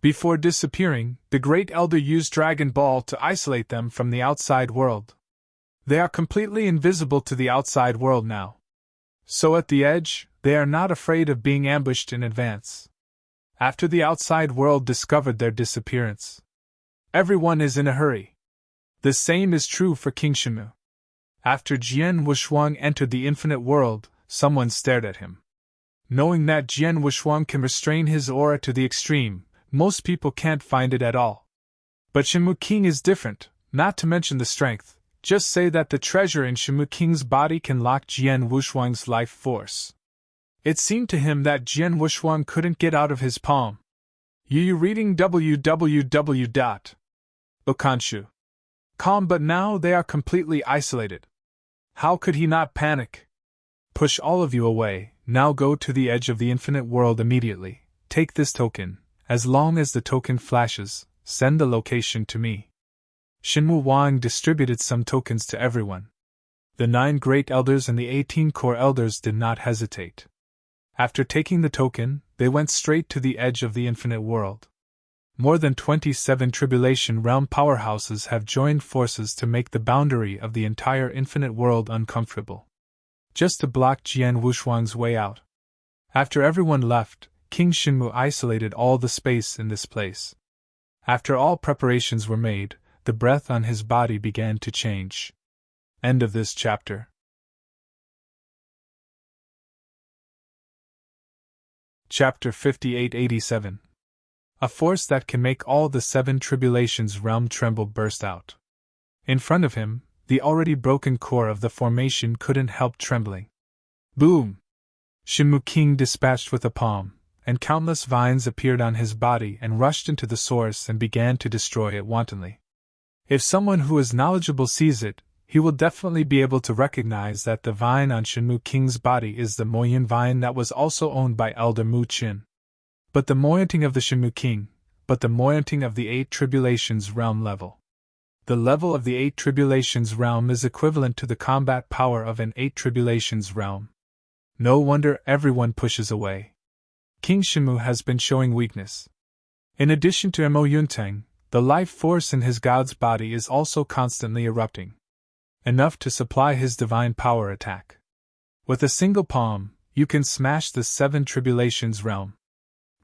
Before disappearing, the Great Elder used Dragon Ball to isolate them from the outside world. They are completely invisible to the outside world now. So at the edge, they are not afraid of being ambushed in advance. After the outside world discovered their disappearance, everyone is in a hurry. The same is true for King Shenmu. After Jian Wushuang entered the infinite world, someone stared at him. Knowing that Jian Wushuang can restrain his aura to the extreme, most people can't find it at all. But Shenmu King is different, not to mention the strength. Just say that the treasure in Shenmu King's body can lock Jian Wushuang's life force. It seemed to him that Jian Wushuang couldn't get out of his palm. You reading www.okanshu.com, but now they are completely isolated. How could he not panic? Push all of you away, now go to the edge of the infinite world immediately. Take this token. As long as the token flashes, send the location to me. Shenmu Wang distributed some tokens to everyone. The 9 great elders and the 18 core elders did not hesitate. After taking the token, they went straight to the edge of the infinite world. More than 27 Tribulation Realm powerhouses have joined forces to make the boundary of the entire infinite world uncomfortable, just to block Jian Wushuang's way out. After everyone left, King Shinmu isolated all the space in this place. After all preparations were made, the breath on his body began to change. End of this chapter. Chapter 5887. A force that can make all the 7 Tribulations realm tremble burst out. In front of him, the already broken core of the formation couldn't help trembling. Boom! Shinmu King dispatched with a palm, and countless vines appeared on his body and rushed into the source and began to destroy it wantonly. If someone who is knowledgeable sees it, he will definitely be able to recognize that the vine on Shinmu King's body is the Moyan vine that was also owned by Elder Mu Qin. But the Moyanting of the Shinmu King, but the Moyanting of the 8 Tribulations realm level. The level of the 8 Tribulations realm is equivalent to the combat power of an 8 Tribulations realm. No wonder everyone pushes away. King Shinmu has been showing weakness. In addition to Mo Yuntang, the life force in his god's body is also constantly erupting. Enough to supply his divine power attack. With a single palm, you can smash the 7 Tribulations realm.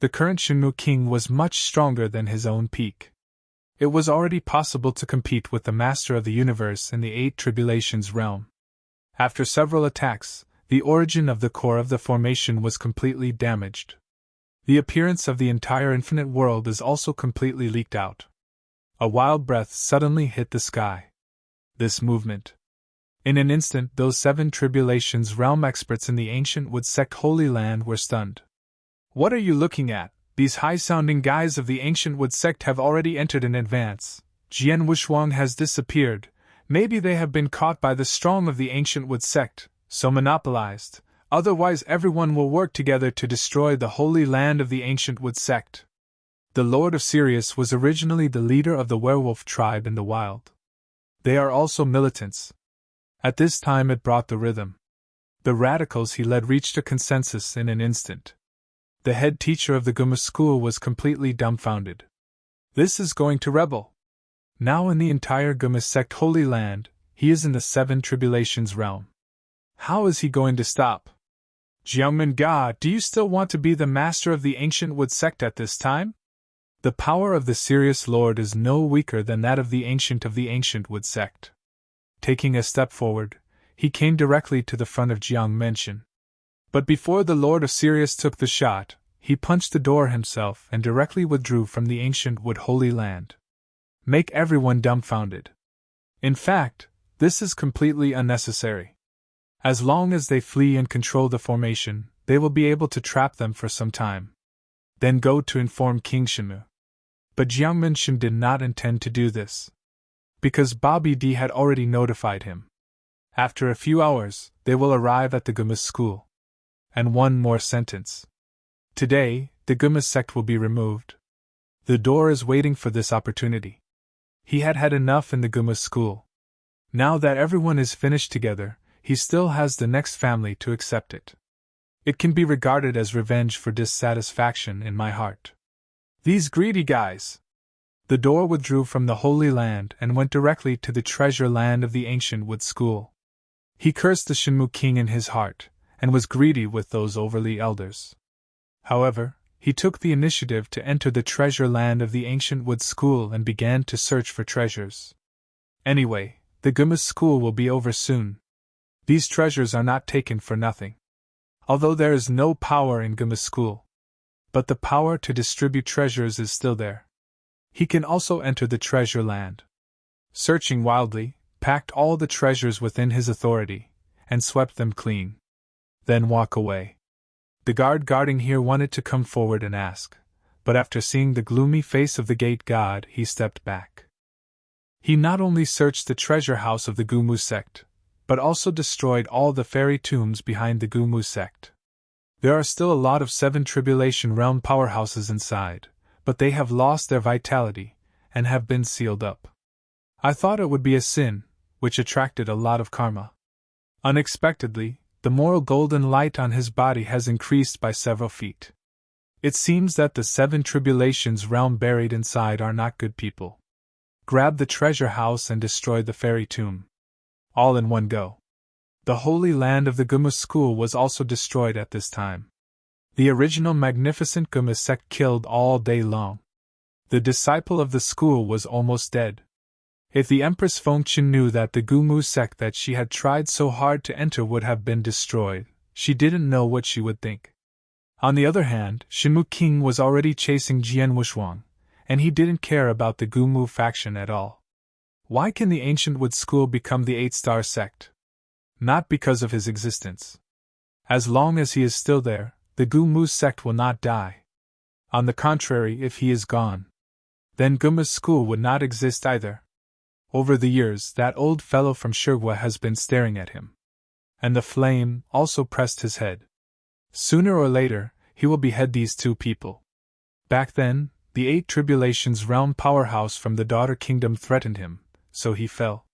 The current Shinmu King was much stronger than his own peak. It was already possible to compete with the Master of the Universe in the 8 Tribulations realm. After several attacks, the origin of the core of the formation was completely damaged. The appearance of the entire infinite world is also completely leaked out. A wild breath suddenly hit the sky. This movement. In an instant, those 7 Tribulations realm experts in the ancient Wood Sect Holy Land were stunned. What are you looking at? These high-sounding guys of the ancient Wood Sect have already entered in advance. Jian Wushuang has disappeared. Maybe they have been caught by the strong of the ancient Wood Sect, so monopolized. Otherwise everyone will work together to destroy the holy land of the ancient Wood Sect. The Lord of Sirius was originally the leader of the werewolf tribe in the wild. They are also militants. At this time it brought the rhythm. The radicals he led reached a consensus in an instant. The head teacher of the Guma school was completely dumbfounded. This is going to rebel. Now in the entire Guma sect Holy Land, he is in the 7 Tribulations realm. How is he going to stop? Jiangmen Ga, do you still want to be the master of the ancient Wood sect at this time? The power of the Sirius Lord is no weaker than that of the ancient Wood sect. Taking a step forward, he came directly to the front of Jiang Menshin. But before the Lord of Sirius took the shot, he punched the door himself and directly withdrew from the ancient Wood Holy Land. Make everyone dumbfounded. In fact, this is completely unnecessary. As long as they flee and control the formation, they will be able to trap them for some time. Then go to inform King Shinmu. But Jiang Menshin did not intend to do this, because Bobby D had already notified him. After a few hours, they will arrive at the Guma school. And one more sentence. Today, the Guma sect will be removed. The door is waiting for this opportunity. He had had enough in the Guma school. Now that everyone is finished together, he still has the next family to accept it. It can be regarded as revenge for dissatisfaction in my heart. These greedy guys! The door withdrew from the Holy Land and went directly to the treasure land of the ancient Wood School. He cursed the Shinmu King in his heart, and was greedy with those overly elders. However, he took the initiative to enter the treasure land of the ancient Wood School and began to search for treasures. Anyway, the Guma school will be over soon. These treasures are not taken for nothing. Although there is no power in Guma school, but the power to distribute treasures is still there. He can also enter the treasure land. Searching wildly, packed all the treasures within his authority, and swept them clean. Then walk away. The guard guarding here wanted to come forward and ask, but after seeing the gloomy face of the gate god, he stepped back. He not only searched the treasure house of the Gumu sect, but also destroyed all the fairy tombs behind the Gumu sect. There are still a lot of 7 Tribulation realm powerhouses inside, but they have lost their vitality, and have been sealed up. I thought it would be a sin, which attracted a lot of karma. Unexpectedly, the moral golden light on his body has increased by several feet. It seems that the 7 tribulations realm buried inside are not good people. Grab the treasure house and destroy the fairy tomb. All in one go. The holy land of the Guma school was also destroyed at this time. The original magnificent Guma sect killed all day long. The disciple of the school was almost dead. If the Empress Fengqian knew that the Gumu sect that she had tried so hard to enter would have been destroyed, she didn't know what she would think. On the other hand, Shenmu King was already chasing Jian Wushuang, and he didn't care about the Gumu faction at all. Why can the ancient Wood School become the 8-star sect? Not because of his existence. As long as he is still there, the Gumu sect will not die. On the contrary, if he is gone, then Guma's school would not exist either. Over the years, that old fellow from Shigua has been staring at him. And the flame also pressed his head. Sooner or later, he will behead these 2 people. Back then, the 8 tribulations realm powerhouse from the daughter kingdom threatened him, so he fell.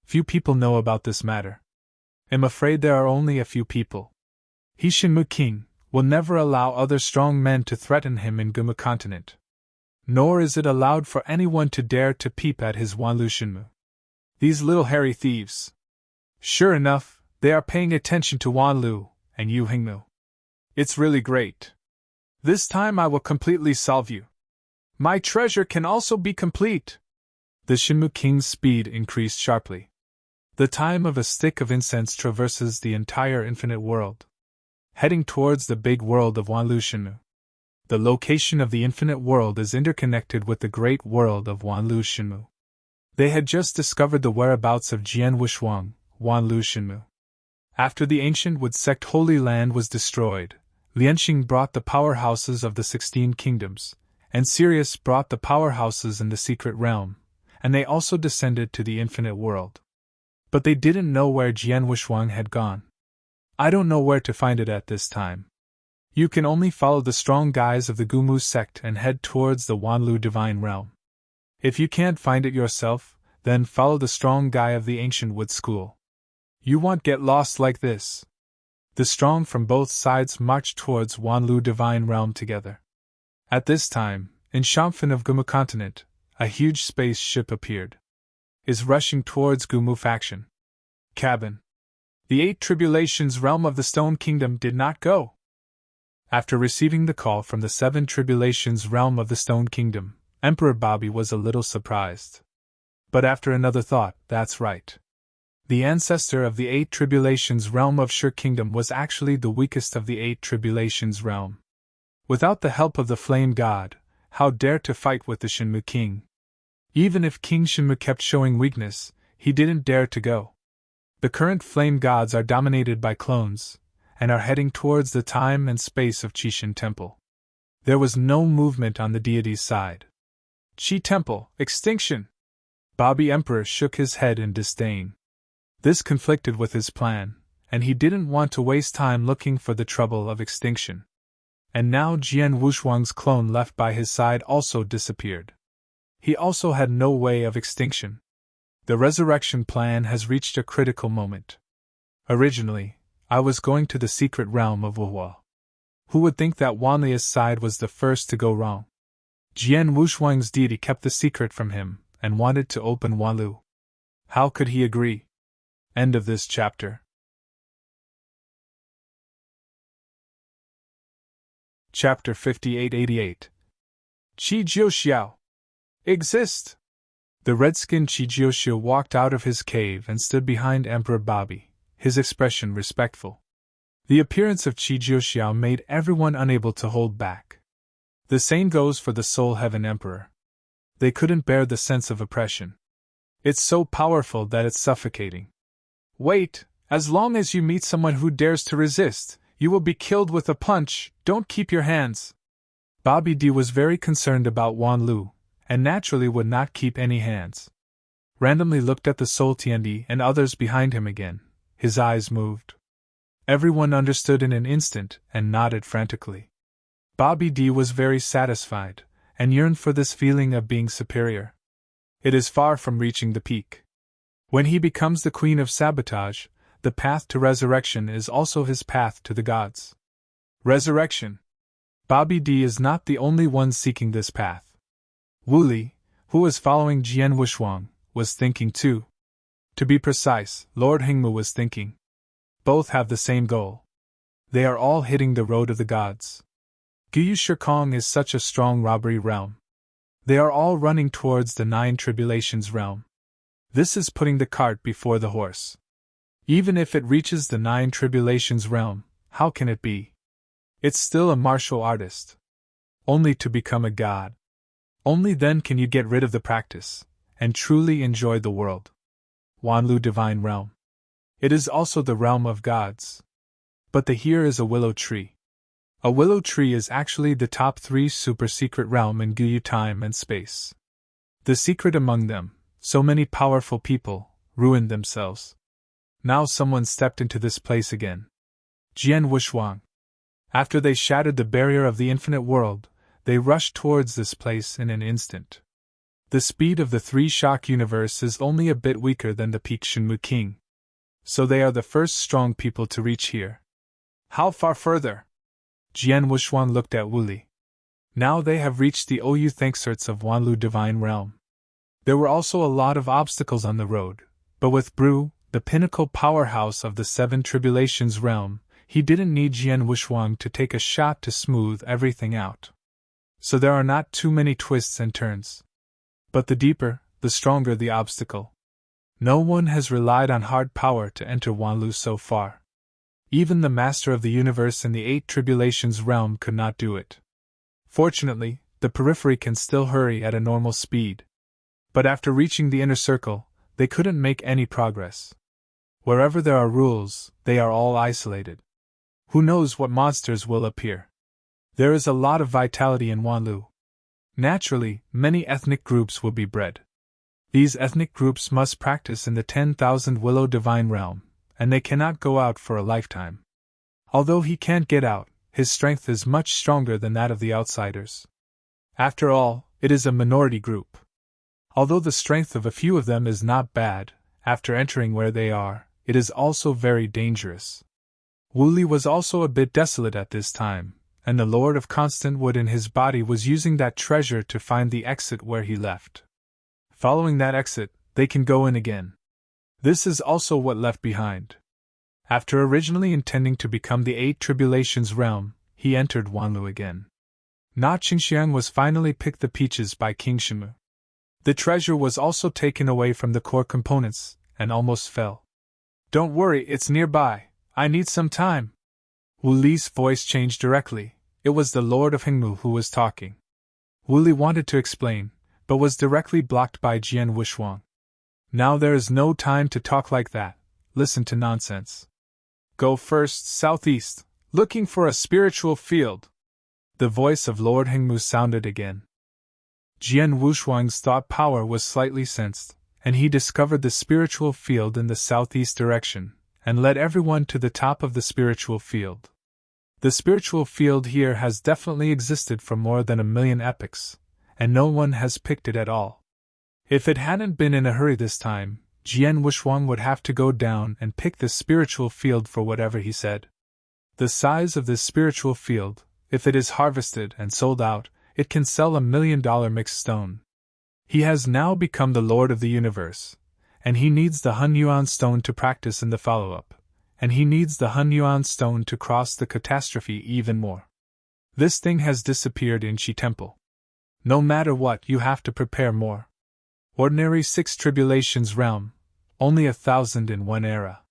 Few people know about this matter. I'm afraid there are only a few people. He, Shenmu King, will never allow other strong men to threaten him in Guma continent. Nor is it allowed for anyone to dare to peep at his Wanlu Shenmu. These little hairy thieves. Sure enough, they are paying attention to Wanlu and Yu Hingmu. It's really great. This time I will completely solve you. My treasure can also be complete. The Shenmu King's speed increased sharply. The time of a stick of incense traverses the entire infinite world, heading towards the big world of Wanlu Shenmu. The location of the infinite world is interconnected with the great world of Wanlu Shenmu. They had just discovered the whereabouts of Jian Wushuang, Wanlu Shenmu. After the ancient Wood sect Holy Land was destroyed, Lianxing brought the powerhouses of the 16 kingdoms, and Sirius brought the powerhouses in the secret realm, and they also descended to the infinite world. But they didn't know where Jian Wushuang had gone. I don't know where to find it at this time. You can only follow the strong guys of the Gumu sect and head towards the Wanlu divine realm. If you can't find it yourself, then follow the strong guy of the ancient Wood school. You won't get lost like this. The strong from both sides marched towards Wanlu divine realm together. At this time, in Shamfan of Gumu continent, a huge space ship appeared. Is rushing towards Gumu faction. Cabin. The 8 tribulations realm of the Stone Kingdom did not go. After receiving the call from the 7 tribulations realm of the Stone Kingdom, Emperor Bobby was a little surprised. But after another thought, that's right. The ancestor of the 8 tribulations realm of Shur Kingdom was actually the weakest of the 8 tribulations realm. Without the help of the Flame God, how dare to fight with the Shenmu King? Even if King Shenmu kept showing weakness, he didn't dare to go. The current Flame Gods are dominated by clones, and are heading towards the time and space of Qishan Temple. There was no movement on the deity's side. Qi Temple, extinction! Bobby Emperor shook his head in disdain. This conflicted with his plan, and he didn't want to waste time looking for the trouble of extinction. And now Jian Wushuang's clone left by his side also disappeared. He also had no way of extinction. The resurrection plan has reached a critical moment. Originally, I was going to the secret realm of Wuhua. Who would think that Wanlia's side was the first to go wrong? Jian Wushuang's deity kept the secret from him, and wanted to open Wanlu. How could he agree? End of this chapter. Chapter 5888. Qi Jiuxiao. Exist! The red-skinned Qi Jiuxiao walked out of his cave and stood behind Emperor Bobby, his expression respectful. The appearance of Qi Jiuxiao made everyone unable to hold back. The same goes for the Soul Heaven Emperor. They couldn't bear the sense of oppression. It's so powerful that it's suffocating. Wait, as long as you meet someone who dares to resist, you will be killed with a punch. Don't keep your hands. Bobby D was very concerned about Wanlu, and naturally would not keep any hands. Randomly looked at the Soul Tiandi and others behind him again. His eyes moved. Everyone understood in an instant and nodded frantically. Bobby D was very satisfied, and yearned for this feeling of being superior. It is far from reaching the peak. When he becomes the Queen of Sabotage, the path to resurrection is also his path to the gods. Resurrection! Bobby D is not the only one seeking this path. Wu Li, who was following Jian Wushuang, was thinking too. To be precise, Lord Hingmu was thinking. Both have the same goal. They are all hitting the road of the gods. Guyu Shikong is such a strong robbery realm. They are all running towards the 9 tribulations realm. This is putting the cart before the horse. Even if it reaches the 9 tribulations realm, how can it be? It's still a martial artist. Only to become a god. Only then can you get rid of the practice, and truly enjoy the world. Wanlu Divine Realm. It is also the realm of gods. But here is a willow tree. A willow tree is actually the top 3 super-secret realm in Guyu time and space. The secret among them, so many powerful people, ruined themselves. Now someone stepped into this place again. Jian Wushuang. After they shattered the barrier of the infinite world, they rushed towards this place in an instant. The speed of the 3-shock universe is only a bit weaker than the peak Shenmu King. So they are the first strong people to reach here. How far further? Jian Wushuang looked at Wu Li. Now they have reached the Ou Thankserts of Wanlu Divine Realm. There were also a lot of obstacles on the road, but with Bru, the pinnacle powerhouse of the 7 tribulations realm, he didn't need Jian Wushuang to take a shot to smooth everything out. So there are not too many twists and turns. But the deeper, the stronger the obstacle. No one has relied on hard power to enter Wanlu so far. Even the Master of the Universe in the 8 tribulations realm could not do it. Fortunately, the periphery can still hurry at a normal speed. But after reaching the inner circle, they couldn't make any progress. Wherever there are rules, they are all isolated. Who knows what monsters will appear? There is a lot of vitality in Wanlu. Naturally, many ethnic groups will be bred. These ethnic groups must practice in the 10,000 Willow Divine Realm, and they cannot go out for a lifetime. Although he can't get out, his strength is much stronger than that of the outsiders. After all, it is a minority group. Although the strength of a few of them is not bad, after entering where they are, it is also very dangerous. Wu Li was also a bit desolate at this time, and the Lord of Constant Wood in his body was using that treasure to find the exit where he left. Following that exit, they can go in again. This is also what left behind. After originally intending to become the 8 tribulations realm, he entered Wanlu again. Na Qingxiang was finally picked the peaches by King Shenmu. The treasure was also taken away from the core components, and almost fell. Don't worry, it's nearby. I need some time. Wu Li's voice changed directly. It was the Lord of Hingmu who was talking. Wu Li wanted to explain, but was directly blocked by Jian Wushuang. Now there is no time to talk like that. Listen to nonsense. Go first southeast, looking for a spiritual field. The voice of Lord Hingmu sounded again. Jian Wushuang's thought power was slightly sensed, and he discovered the spiritual field in the southeast direction, and led everyone to the top of the spiritual field. The spiritual field here has definitely existed for more than 1,000,000 epochs, and no one has picked it at all. If it hadn't been in a hurry this time, Jian Wushuang would have to go down and pick this spiritual field for whatever he said. The size of this spiritual field, if it is harvested and sold out, it can sell $1,000,000 mixed stone. He has now become the Lord of the Universe, and he needs the Hunyuan stone to practice in the follow-up, and he needs the Hunyuan stone to cross the catastrophe even more. This thing has disappeared in Shi Temple. No matter what, you have to prepare more. Ordinary 6 tribulations realm, only 1,000 in one era.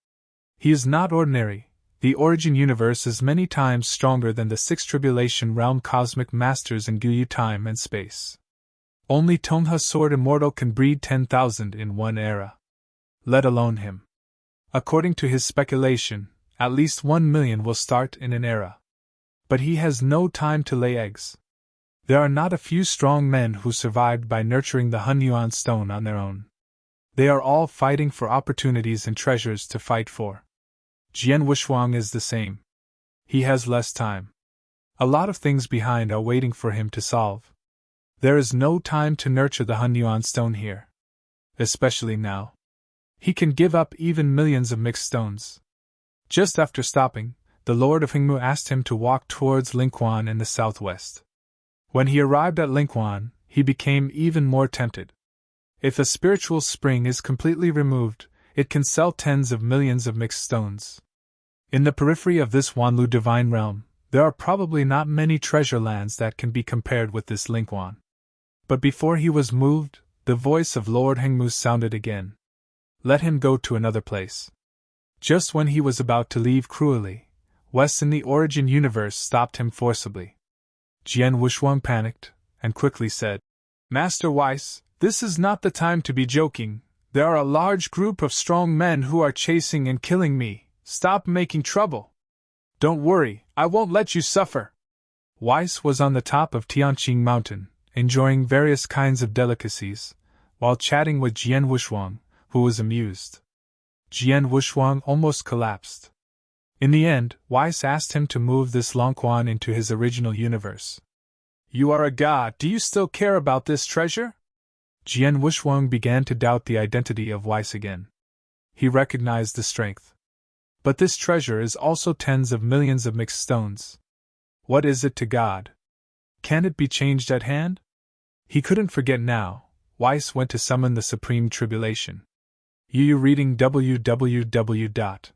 He is not ordinary. The origin universe is many times stronger than the 6 tribulation realm cosmic masters in Guyu time and space. Only Tongha Sword Immortal can breed 10,000 in one era. Let alone him. According to his speculation, at least 1,000,000 will start in an era. But he has no time to lay eggs. There are not a few strong men who survived by nurturing the Hunyuan stone on their own. They are all fighting for opportunities and treasures to fight for. Jian Wushuang is the same. He has less time. A lot of things behind are waiting for him to solve. There is no time to nurture the Hunyuan stone here. Especially now. He can give up even millions of mixed stones. Just after stopping, the Lord of Hingmu asked him to walk towards Lingquan in the southwest. When he arrived at Lingquan, he became even more tempted. If a spiritual spring is completely removed, it can sell tens of millions of mixed stones. In the periphery of this Wanlu divine realm, there are probably not many treasure lands that can be compared with this Lingquan. But before he was moved, the voice of Lord Hengmu sounded again. Let him go to another place. Just when he was about to leave cruelly, West in the Origin universe stopped him forcibly. Jian Wushuang panicked, and quickly said, Master Weiss, this is not the time to be joking. There are a large group of strong men who are chasing and killing me. Stop making trouble. Don't worry, I won't let you suffer. Weiss was on the top of Tianqing Mountain, enjoying various kinds of delicacies, while chatting with Jian Wushuang, who was amused. Jian Wushuang almost collapsed. In the end, Weiss asked him to move this Longquan into his original universe. You are a god, do you still care about this treasure? Jian Wushuang began to doubt the identity of Weiss again. He recognized the strength. But this treasure is also tens of millions of mixed stones. What is it to God? Can it be changed at hand? He couldn't forget now. Weiss went to summon the Supreme Tribulation. You reading www.Bakanshu.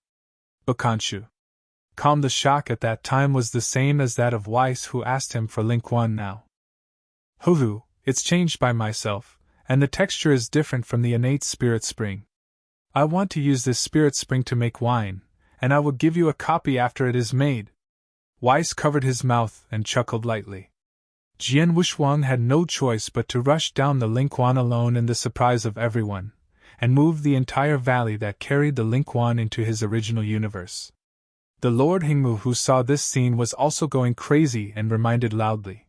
Calm. The shock at that time was the same as that of Weiss, who asked him for Lingquan now. Hulu, it's changed by myself, and the texture is different from the innate spirit spring. I want to use this spirit spring to make wine, and I will give you a copy after it is made. Weiss covered his mouth and chuckled lightly. Jian Wushuang had no choice but to rush down the Lingquan alone in the surprise of everyone, and move the entire valley that carried the Lingquan into his original universe. The Lord Hingmu, who saw this scene, was also going crazy and reminded loudly,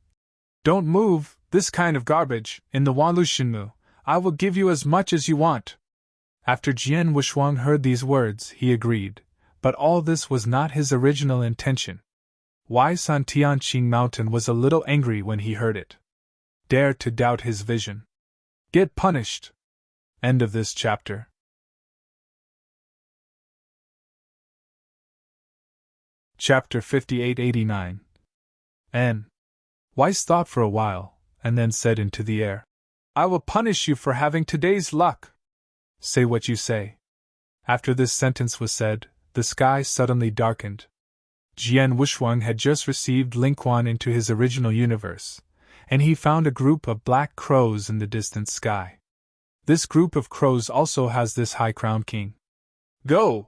Don't move this kind of garbage in the Wanlu Shinmu. I will give you as much as you want. After Jian Wushuang heard these words, he agreed, but all this was not his original intention. Weiss on Tianqing Mountain was a little angry when he heard it. Dared to doubt his vision. Get punished. End of this chapter. Chapter 5889. N. Weiss thought for a while, and then said into the air, I will punish you for having today's luck. Say what you say. After this sentence was said, the sky suddenly darkened. Jian Wushuang had just received Lingquan into his original universe, and he found a group of black crows in the distant sky. This group of crows also has this high-crowned king. Go!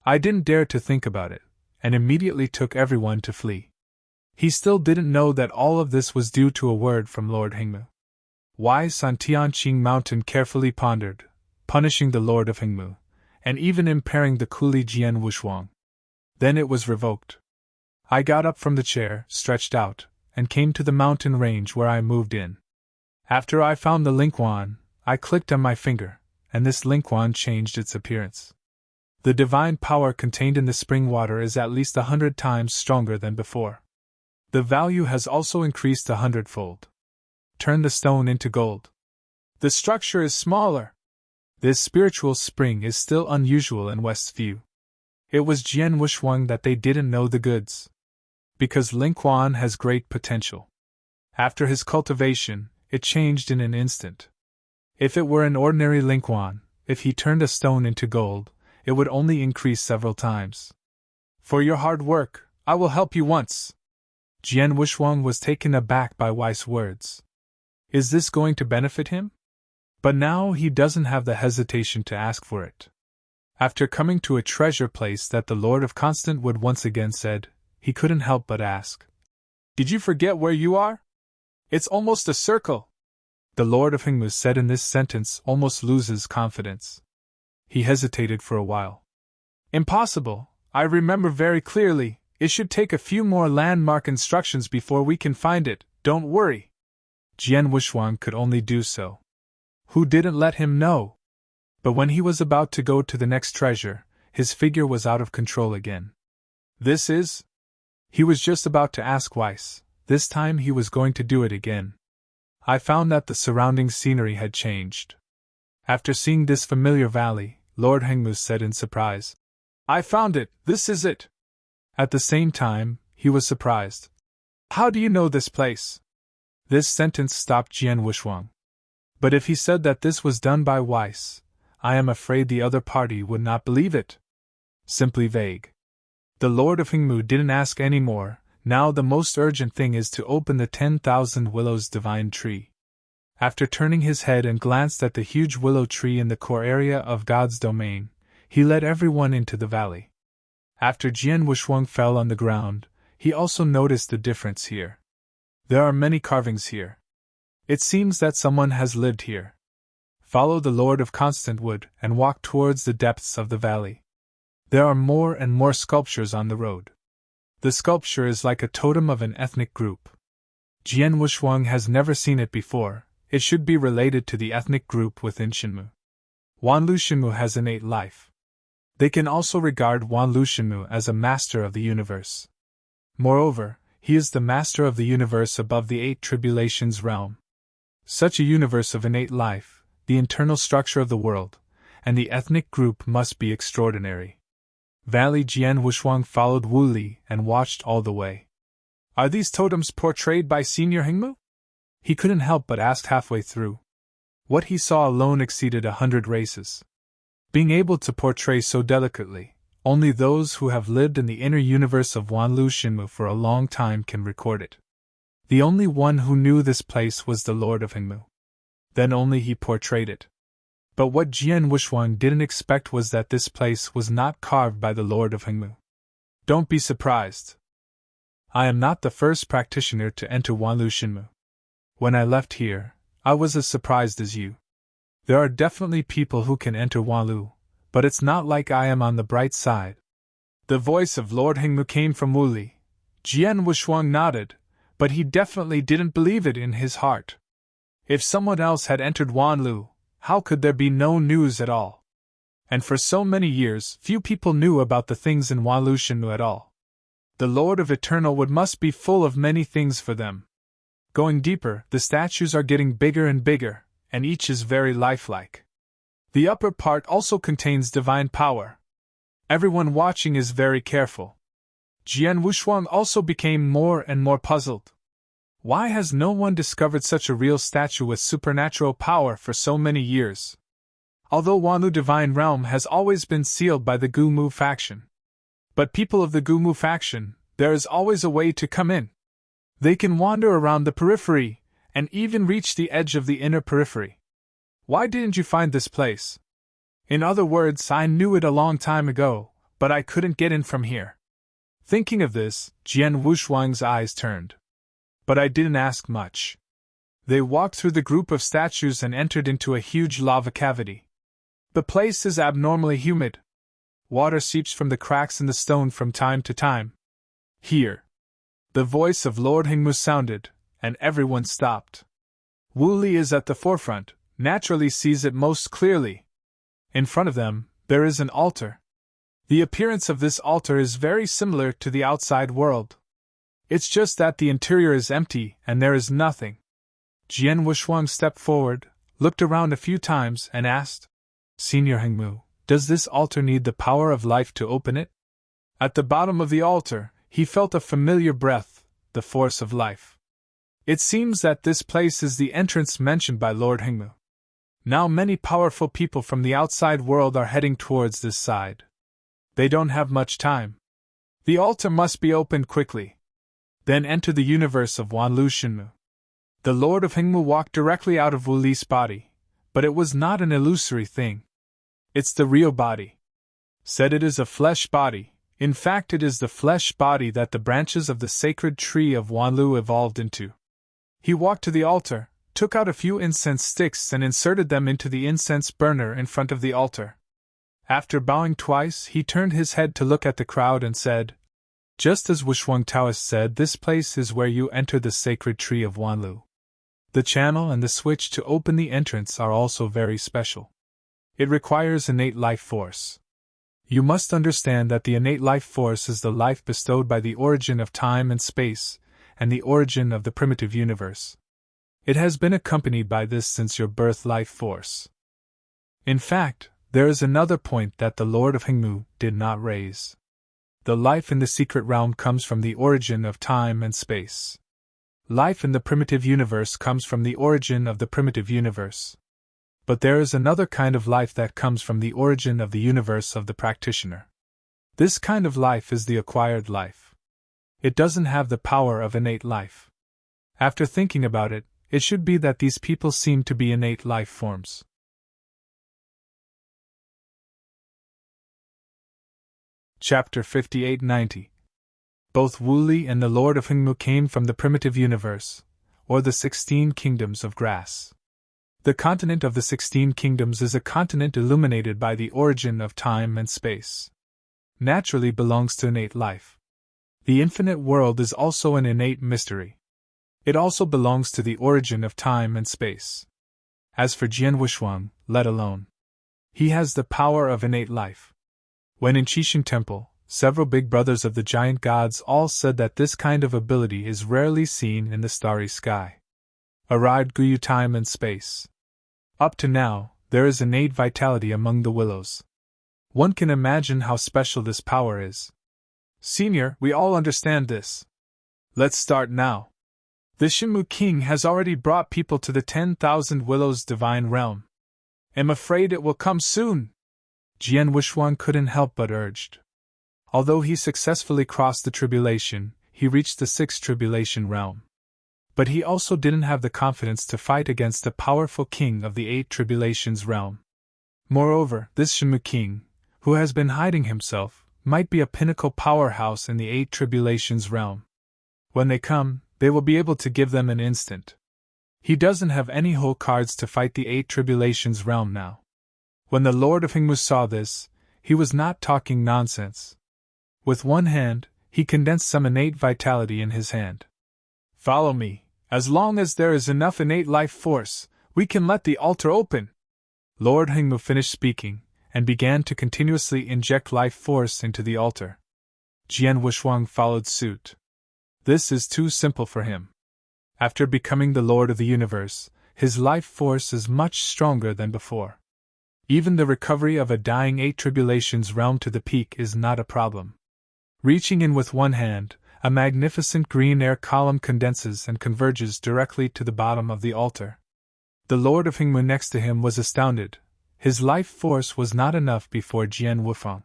I didn't dare to think about it, and immediately took everyone to flee. He still didn't know that all of this was due to a word from Lord Hingmu. Weiss on Tianqing Mountain carefully pondered, punishing the Lord of Hingmu, and even impairing the coolie Jian Wushuang. Then it was revoked. I got up from the chair, stretched out, and came to the mountain range where I moved in. After I found the Lingquan, I clicked on my finger, and this Lingquan changed its appearance. The divine power contained in the spring water is at least 100 times stronger than before. The value has also increased 100-fold. Turn the stone into gold. The structure is smaller. This spiritual spring is still unusual in West's view. It was Jian Wushuang that they didn't know the goods. Because Lingquan has great potential. After his cultivation, it changed in an instant. If it were an ordinary Lingquan, if he turned a stone into gold, it would only increase several times. For your hard work, I will help you once. Jian Wushuang was taken aback by Weiss' words. Is this going to benefit him? But now he doesn't have the hesitation to ask for it. After coming to a treasure place that the Lord of Constant Wood once again said, he couldn't help but ask. Did you forget where you are? It's almost a circle. The Lord of Hingmu said in this sentence almost loses confidence. He hesitated for a while. Impossible, I remember very clearly. It should take a few more landmark instructions before we can find it, don't worry. Jian Wushuang could only do so. Who didn't let him know? But when he was about to go to the next treasure, his figure was out of control again. This is? He was just about to ask Weiss. This time he was going to do it again. I found that the surrounding scenery had changed. After seeing this familiar valley, Lord Hengmu said in surprise, I found it, this is it. At the same time, he was surprised. How do you know this place? This sentence stopped Jian Wushuang. But if he said that this was done by Weiss, I am afraid the other party would not believe it. Simply vague. The Lord of Hingmu didn't ask any more. Now the most urgent thing is to open the 10,000 willows divine tree. After turning his head and glanced at the huge willow tree in the core area of God's domain, he led everyone into the valley. After Jian Wushuang fell on the ground, he also noticed the difference here. There are many carvings here. It seems that someone has lived here. Follow the Lord of Constant Wood and walk towards the depths of the valley. There are more and more sculptures on the road. The sculpture is like a totem of an ethnic group. Jian Wushuang has never seen it before. It should be related to the ethnic group within Shinmu. Wanlu Shinmu has innate life. They can also regard Wanlu Shinmu as a master of the universe. Moreover, he is the master of the universe above the 8 tribulations realm. Such a universe of innate life, the internal structure of the world, and the ethnic group must be extraordinary. Valley Jian Wushuang followed Wu Li and watched all the way. Are these totems portrayed by Senior Hingmu? He couldn't help but ask halfway through. What he saw alone exceeded 100 races. Being able to portray so delicately, only those who have lived in the inner universe of Wanlu Shinmu for a long time can record it. The only one who knew this place was the Lord of Hingmu. Then only he portrayed it. But what Jian Wushuang didn't expect was that this place was not carved by the Lord of Hingmu. Don't be surprised. I am not the first practitioner to enter Wanlu Shinmu. When I left here, I was as surprised as you. There are definitely people who can enter Wanlu, but it's not like I am on the bright side. The voice of Lord Hingmu came from Wu Li. Jian Wushuang nodded, but he definitely didn't believe it in his heart. If someone else had entered Wanlu, how could there be no news at all? And for so many years, few people knew about the things in Wanlu Shinmu at all. The Lord of Eternal Wood must be full of many things for them. Going deeper, the statues are getting bigger and bigger, and each is very lifelike. The upper part also contains divine power. Everyone watching is very careful. Jian Wushuang also became more and more puzzled. Why has no one discovered such a real statue with supernatural power for so many years? Although Wanlu Divine Realm has always been sealed by the Gumu faction. But people of the Gumu faction, there is always a way to come in. They can wander around the periphery, and even reach the edge of the inner periphery. Why didn't you find this place? In other words, I knew it a long time ago, but I couldn't get in from here. Thinking of this, Jian Wushuang's eyes turned. But I didn't ask much. They walked through the group of statues and entered into a huge lava cavity. The place is abnormally humid. Water seeps from the cracks in the stone from time to time. Here. The voice of Lord Hingmu sounded, and everyone stopped. Wu Li is at the forefront, naturally sees it most clearly. In front of them, there is an altar. The appearance of this altar is very similar to the outside world. It's just that the interior is empty and there is nothing. Jian Wushuang stepped forward, looked around a few times, and asked, Senior Hingmu, does this altar need the power of life to open it? At the bottom of the altar, he felt a familiar breath, the force of life. It seems that this place is the entrance mentioned by Lord Hingmu. Now many powerful people from the outside world are heading towards this side. They don't have much time. The altar must be opened quickly. Then enter the universe of Wanlu Shinmu. The Lord of Hingmu walked directly out of Wu Li's body, but it was not an illusory thing. It's the real body. Said it is a flesh body. In fact, it is the flesh body that the branches of the sacred tree of Wanlu evolved into. He walked to the altar, took out a few incense sticks and inserted them into the incense burner in front of the altar. After bowing twice, he turned his head to look at the crowd and said, Just as Wushuang Taoist said, this place is where you enter the sacred tree of Wanlu. The channel and the switch to open the entrance are also very special. It requires innate life force. You must understand that the innate life force is the life bestowed by the origin of time and space, and the origin of the primitive universe. It has been accompanied by this since your birth life force. In fact, there is another point that the Lord of Hingmu did not raise. The life in the secret realm comes from the origin of time and space. Life in the primitive universe comes from the origin of the primitive universe. But there is another kind of life that comes from the origin of the universe of the practitioner. This kind of life is the acquired life. It doesn't have the power of innate life. After thinking about it, it should be that these people seem to be innate life forms. Chapter 5890. Both Wu Li and the Lord of Hengmu came from the primitive universe, or the 16 kingdoms of grass. The continent of the 16 kingdoms is a continent illuminated by the origin of time and space. Naturally belongs to innate life. The infinite world is also an innate mystery. It also belongs to the origin of time and space. As for Jian Wushuang, let alone. He has the power of innate life. When in Qixing Temple, several big brothers of the giant gods all said that this kind of ability is rarely seen in the starry sky. Arid Guyu time and space. Up to now, there is innate vitality among the willows. One can imagine how special this power is. Senior, we all understand this. Let's start now. The Shenmu King has already brought people to the 10,000 Willows divine realm. Am afraid it will come soon. Jian Wushuang couldn't help but urged. Although he successfully crossed the tribulation, he reached the 6th tribulation realm. But he also didn't have the confidence to fight against the powerful king of the 8 tribulations realm. Moreover, this Shenmu King, who has been hiding himself, might be a pinnacle powerhouse in the 8 tribulations realm. When they come, they will be able to give them an instant. He doesn't have any whole cards to fight the 8 tribulations realm now. When the Lord of Hengmu saw this, he was not talking nonsense. With one hand, he condensed some innate vitality in his hand. Follow me. As long as there is enough innate life force, we can let the altar open. Lord Hengmu finished speaking, and began to continuously inject life force into the altar. Jian Wushuang followed suit. This is too simple for him. After becoming the Lord of the Universe, his life force is much stronger than before. Even the recovery of a dying 8 tribulations realm to the peak is not a problem. Reaching in with one hand, a magnificent green air column condenses and converges directly to the bottom of the altar. The Lord of Hengmu next to him was astounded. His life force was not enough before Jian Wufang.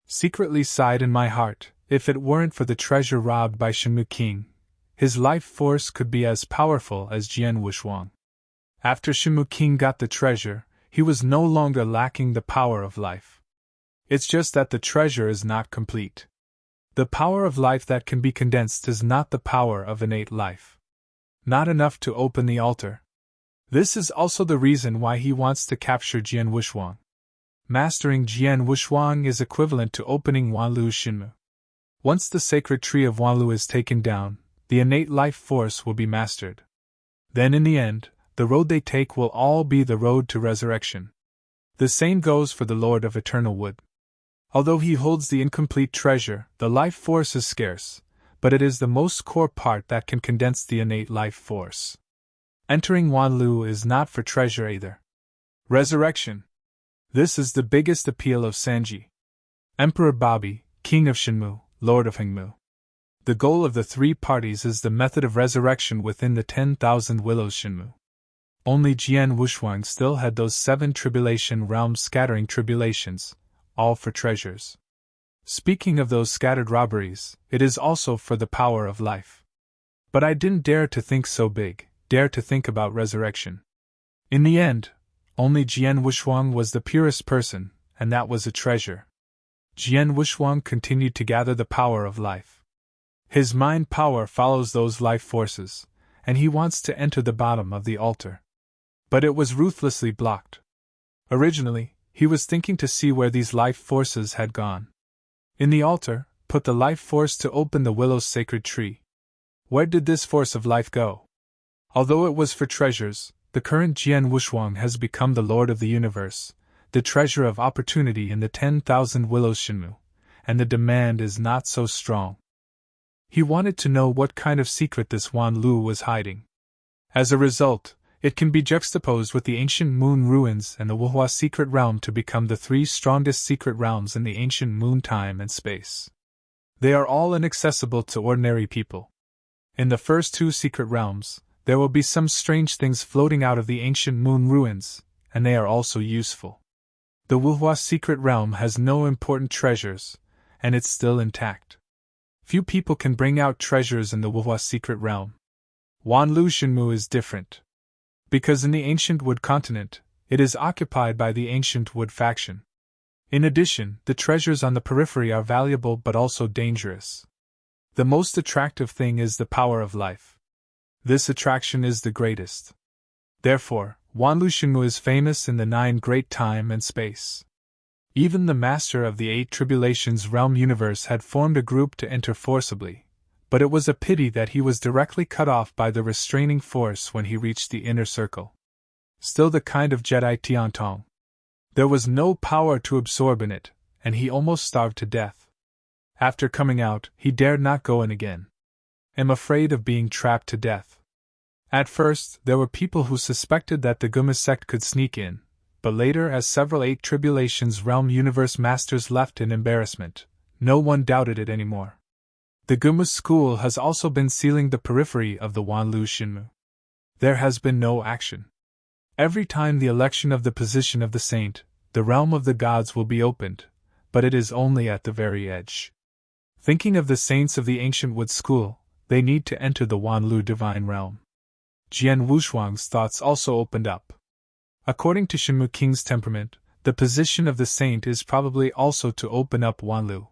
Secretly sighed in my heart, if it weren't for the treasure robbed by Shenmu King, his life force could be as powerful as Jian Wushuang. After Shenmu King got the treasure, he was no longer lacking the power of life. It's just that the treasure is not complete. The power of life that can be condensed is not the power of innate life. Not enough to open the altar. This is also the reason why he wants to capture Jian Wushuang. Mastering Jian Wushuang is equivalent to opening Wanlu's Shenmu. Once the sacred tree of Wanlu is taken down, the innate life force will be mastered. Then in the end, the road they take will all be the road to resurrection. The same goes for the Lord of Eternal Wood. Although he holds the incomplete treasure, the life force is scarce, but it is the most core part that can condense the innate life force. Entering Wanlu is not for treasure either. Resurrection. This is the biggest appeal of Sanji. Emperor Bobby, King of Shenmu, Lord of Hengmu. The goal of the 3 parties is the method of resurrection within the 10,000 Willows Shenmu. Only Jian Wushuang still had those 7 tribulation realms scattering tribulations, all for treasures. Speaking of those scattered robberies, it is also for the power of life. But I didn't dare to think so big, dare to think about resurrection. In the end, only Jian Wushuang was the purest person, and that was a treasure. Jian Wushuang continued to gather the power of life. His mind power follows those life forces, and he wants to enter the bottom of the altar. But it was ruthlessly blocked. Originally, he was thinking to see where these life forces had gone. In the altar, put the life force to open the willow's sacred tree. Where did this force of life go? Although it was for treasures, the current Jian Wushuang has become the Lord of the Universe, the treasure of opportunity in the 10,000 Willows Shenmu, and the demand is not so strong. He wanted to know what kind of secret this Wanlu was hiding. As a result, it can be juxtaposed with the ancient moon ruins and the Wuhua secret realm to become the 3 strongest secret realms in the ancient moon time and space. They are all inaccessible to ordinary people. In the first two secret realms, there will be some strange things floating out of the ancient moon ruins, and they are also useful. The Wuhua secret realm has no important treasures, and it's still intact. Few people can bring out treasures in the Wuhua secret realm. Wanlu Shenmu is different. Because in the ancient Wood continent, it is occupied by the ancient Wood faction. In addition, the treasures on the periphery are valuable but also dangerous. The most attractive thing is the power of life. This attraction is the greatest. Therefore, Wanlu Shenmu is famous in the 9 great time and space. Even the master of the 8 tribulations realm universe had formed a group to enter forcibly, but it was a pity that he was directly cut off by the restraining force when he reached the inner circle. Still the kind of Jedi Tiantong. There was no power to absorb in it, and he almost starved to death. After coming out, he dared not go in again. Am afraid of being trapped to death. At first, there were people who suspected that the Guma sect could sneak in, but later, as several 8 tribulations realm universe masters left in embarrassment, no one doubted it anymore. The Guma school has also been sealing the periphery of the Wanlu Shenmu. There has been no action. Every time the election of the position of the saint, the realm of the gods will be opened, but it is only at the very edge. Thinking of the saints of the ancient Wood school, they need to enter the Wanlu divine realm. Jian Wushuang's thoughts also opened up. According to Shenmu King's temperament, the position of the saint is probably also to open up Wanlu.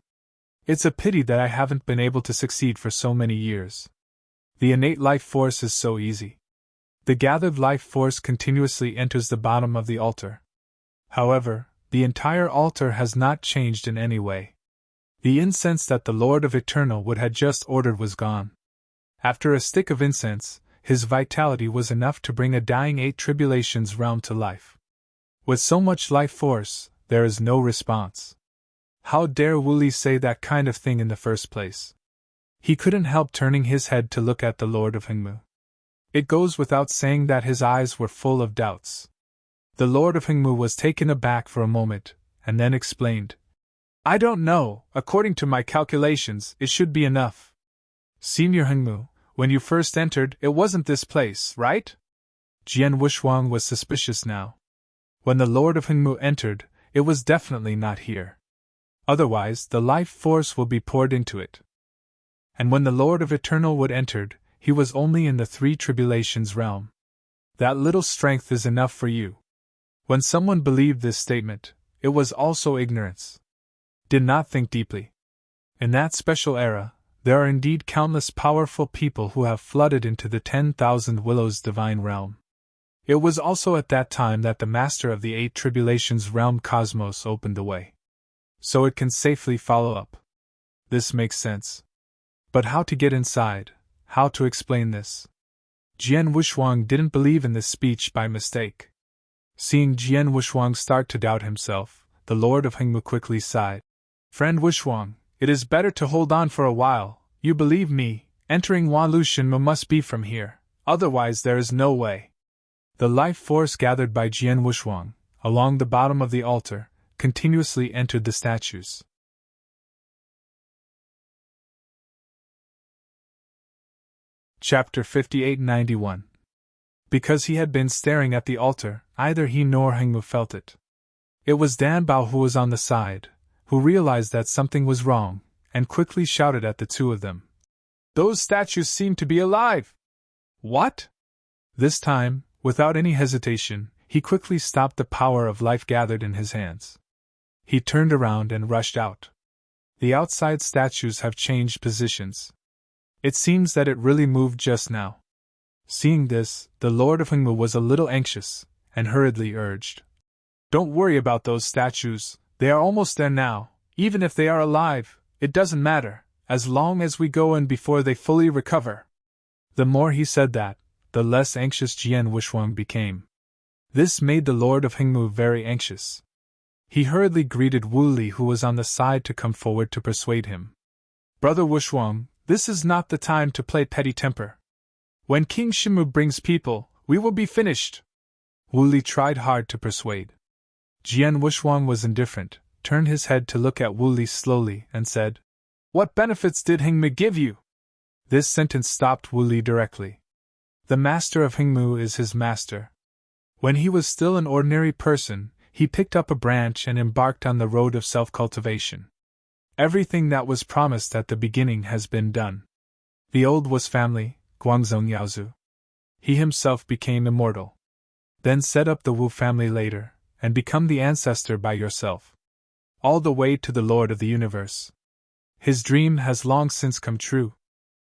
It's a pity that I haven't been able to succeed for so many years. The innate life force is so easy. The gathered life force continuously enters the bottom of the altar. However, the entire altar has not changed in any way. The incense that the Lord of Eternal Wood had just ordered was gone. After a stick of incense, his vitality was enough to bring a dying 8 tribulations realm to life. With so much life force, there is no response. How dare Wu Li say that kind of thing in the first place? He couldn't help turning his head to look at the Lord of Hengmu. It goes without saying that his eyes were full of doubts. The Lord of Hengmu was taken aback for a moment, and then explained. I don't know, according to my calculations, it should be enough. Senior Hengmu, when you first entered, it wasn't this place, right? Jian Wushuang was suspicious now. When the Lord of Hengmu entered, it was definitely not here. Otherwise, the life force will be poured into it. And when the Lord of Eternal Wood entered, he was only in the 3 tribulations realm. That little strength is enough for you. When someone believed this statement, it was also ignorance. Did not think deeply. In that special era, there are indeed countless powerful people who have flooded into the 10,000 Willows divine realm. It was also at that time that the master of the 8 tribulations realm cosmos opened the way. So it can safely follow up. This makes sense. But how to get inside? How to explain this? Jian Wushuang didn't believe in this speech by mistake. Seeing Jian Wushuang start to doubt himself, the Lord of Hengmu quickly sighed. Friend Wushuang, it is better to hold on for a while. You believe me, entering Wanlu Shenmu must be from here, otherwise there is no way. The life force gathered by Jian Wushuang, along the bottom of the altar, continuously entered the statues. Chapter 5891. Because he had been staring at the altar, either he nor Hengmu felt it. It was Dan Bao who was on the side, who realized that something was wrong, and quickly shouted at the two of them. Those statues seem to be alive! What? This time, without any hesitation, he quickly stopped the power of life gathered in his hands. He turned around and rushed out. The outside statues have changed positions. It seems that it really moved just now. Seeing this, the Lord of Hengmu was a little anxious, and hurriedly urged. Don't worry about those statues, they are almost there now. Even if they are alive, it doesn't matter, as long as we go in before they fully recover. The more he said that, the less anxious Jian Wushuang became. This made the Lord of Hengmu very anxious. He hurriedly greeted Wu Li, who was on the side, to come forward to persuade him. Brother Wushuang, this is not the time to play petty temper. When King Shenmu brings people, we will be finished. Wu Li tried hard to persuade. Jian Wushuang was indifferent, turned his head to look at Wu Li slowly, and said, What benefits did Hingmu give you? This sentence stopped Wu Li directly. The master of Hingmu is his master. When he was still an ordinary person, he picked up a branch and embarked on the road of self-cultivation. Everything that was promised at the beginning has been done. The old was family, Guangzhong Yaozu. He himself became immortal. Then set up the Wu family later, and become the ancestor by yourself. All the way to the Lord of the Universe. His dream has long since come true.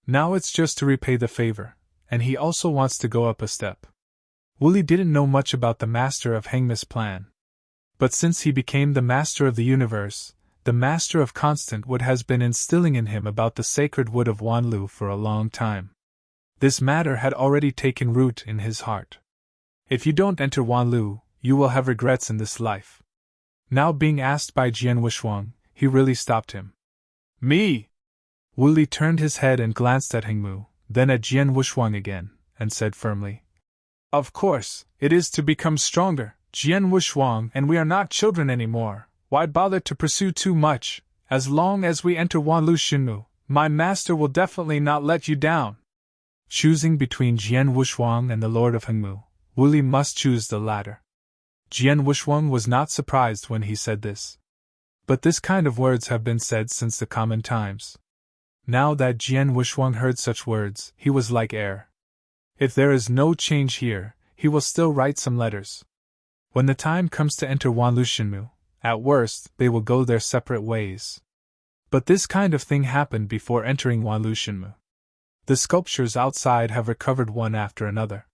Now it's just to repay the favor, and he also wants to go up a step. Wu Li didn't know much about the master of Hengmu's plan. But since he became the master of the universe, the master of Constant Wood has been instilling in him about the sacred wood of Wanlu for a long time. This matter had already taken root in his heart. If you don't enter Wanlu, you will have regrets in this life. Now being asked by Jian Wushuang, he really stopped him. Me! Wu Li turned his head and glanced at Hingmu, then at Jian Wushuang again, and said firmly, Of course, it is to become stronger, Jian Wushuang, and we are not children anymore. Why bother to pursue too much? As long as we enter Wanlu Shinmu, my master will definitely not let you down. Choosing between Jian Wushuang and the Lord of Hengmu, Wu Li must choose the latter. Jian Wushuang was not surprised when he said this. But this kind of words have been said since the common times. Now that Jian Wushuang heard such words, he was like air. If there is no change here, he will still write some letters. When the time comes to enter Wanlu Shinmu, at worst, they will go their separate ways. But this kind of thing happened before entering Wanlu Shinmu. The sculptures outside have recovered one after another.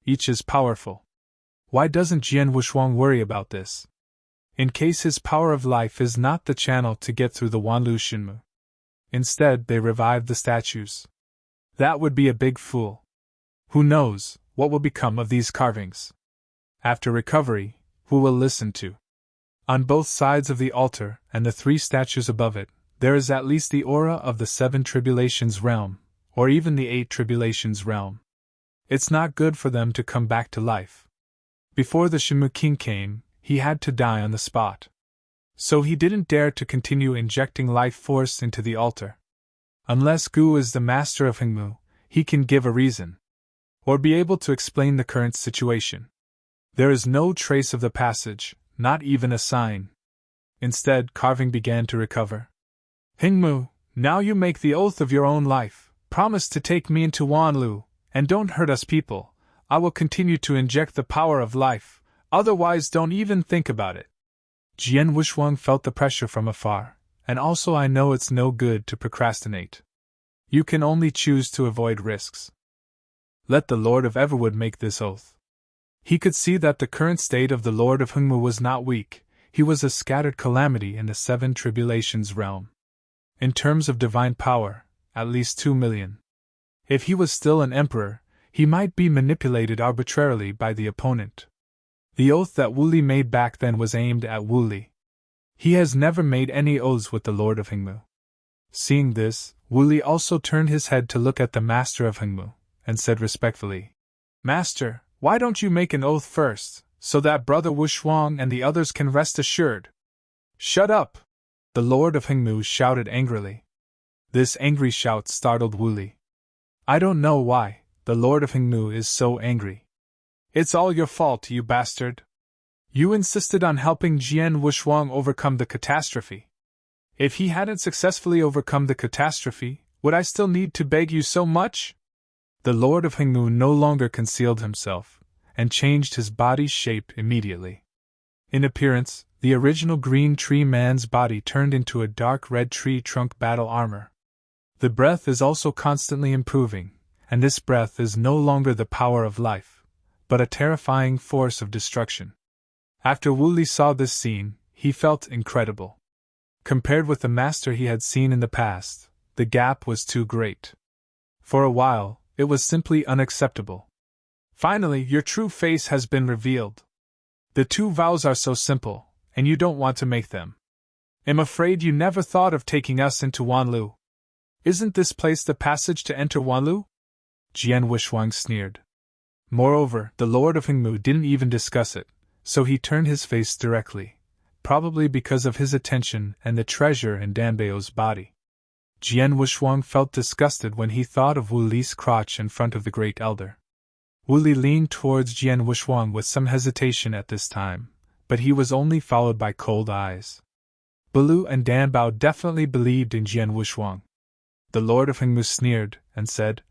Each is powerful. Why doesn't Jian Wushuang worry about this? In case his power of life is not the channel to get through the Wanlu Shinmu. Instead, they revive the statues. That would be a big fool. Who knows what will become of these carvings? After recovery, who will listen to? On both sides of the altar and the 3 statues above it, there is at least the aura of the 7 tribulations realm, or even the 8 tribulations realm. It's not good for them to come back to life. Before the Shinmu King came, he had to die on the spot. So he didn't dare to continue injecting life force into the altar. Unless Gu is the master of Hengmu, he can give a reason. Or be able to explain the current situation. There is no trace of the passage, not even a sign. Instead, carving began to recover. Hengmu, now you make the oath of your own life. Promise to take me into Wanlu, and don't hurt us people. I will continue to inject the power of life, otherwise don't even think about it. Jian Wushuang felt the pressure from afar, and also I know it's no good to procrastinate. You can only choose to avoid risks. Let the Lord of Everwood make this oath. He could see that the current state of the Lord of Hengmu was not weak, he was a scattered calamity in the 7 tribulations realm. In terms of divine power, at least 2 million. If he was still an emperor, he might be manipulated arbitrarily by the opponent. The oath that Wu Li made back then was aimed at Wu Li. He has never made any oaths with the Lord of Hengmu. Seeing this, Wu Li also turned his head to look at the master of Hengmu, and said respectfully, Master, why don't you make an oath first, so that Brother Wushuang and the others can rest assured? Shut up! The Lord of Hengmu shouted angrily. This angry shout startled Wu Li. I don't know why the Lord of Hengmu is so angry. It's all your fault, you bastard. You insisted on helping Jian Wushuang overcome the catastrophe. If he hadn't successfully overcome the catastrophe, would I still need to beg you so much? The Lord of Hengmu no longer concealed himself, and changed his body's shape immediately. In appearance, the original green tree man's body turned into a dark red tree trunk battle armor. The breath is also constantly improving, and this breath is no longer the power of life, but a terrifying force of destruction. After Wu Li saw this scene, he felt incredible. Compared with the master he had seen in the past, the gap was too great. For a while, it was simply unacceptable. Finally, your true face has been revealed. The 2 vows are so simple, and you don't want to make them. I'm afraid you never thought of taking us into Wanlu. Isn't this place the passage to enter Wanlu? Jian Wushuang sneered. Moreover, the Lord of Hengmu didn't even discuss it, so he turned his face directly, probably because of his attention and the treasure in Danbao's body. Jian Wushuang felt disgusted when he thought of Wu Li's crotch in front of the Great Elder. Wu Li leaned towards Jian Wushuang with some hesitation at this time, but he was only followed by cold eyes. Baloo and Dan Bao definitely believed in Jian Wushuang. The Lord of Hengmu sneered and said,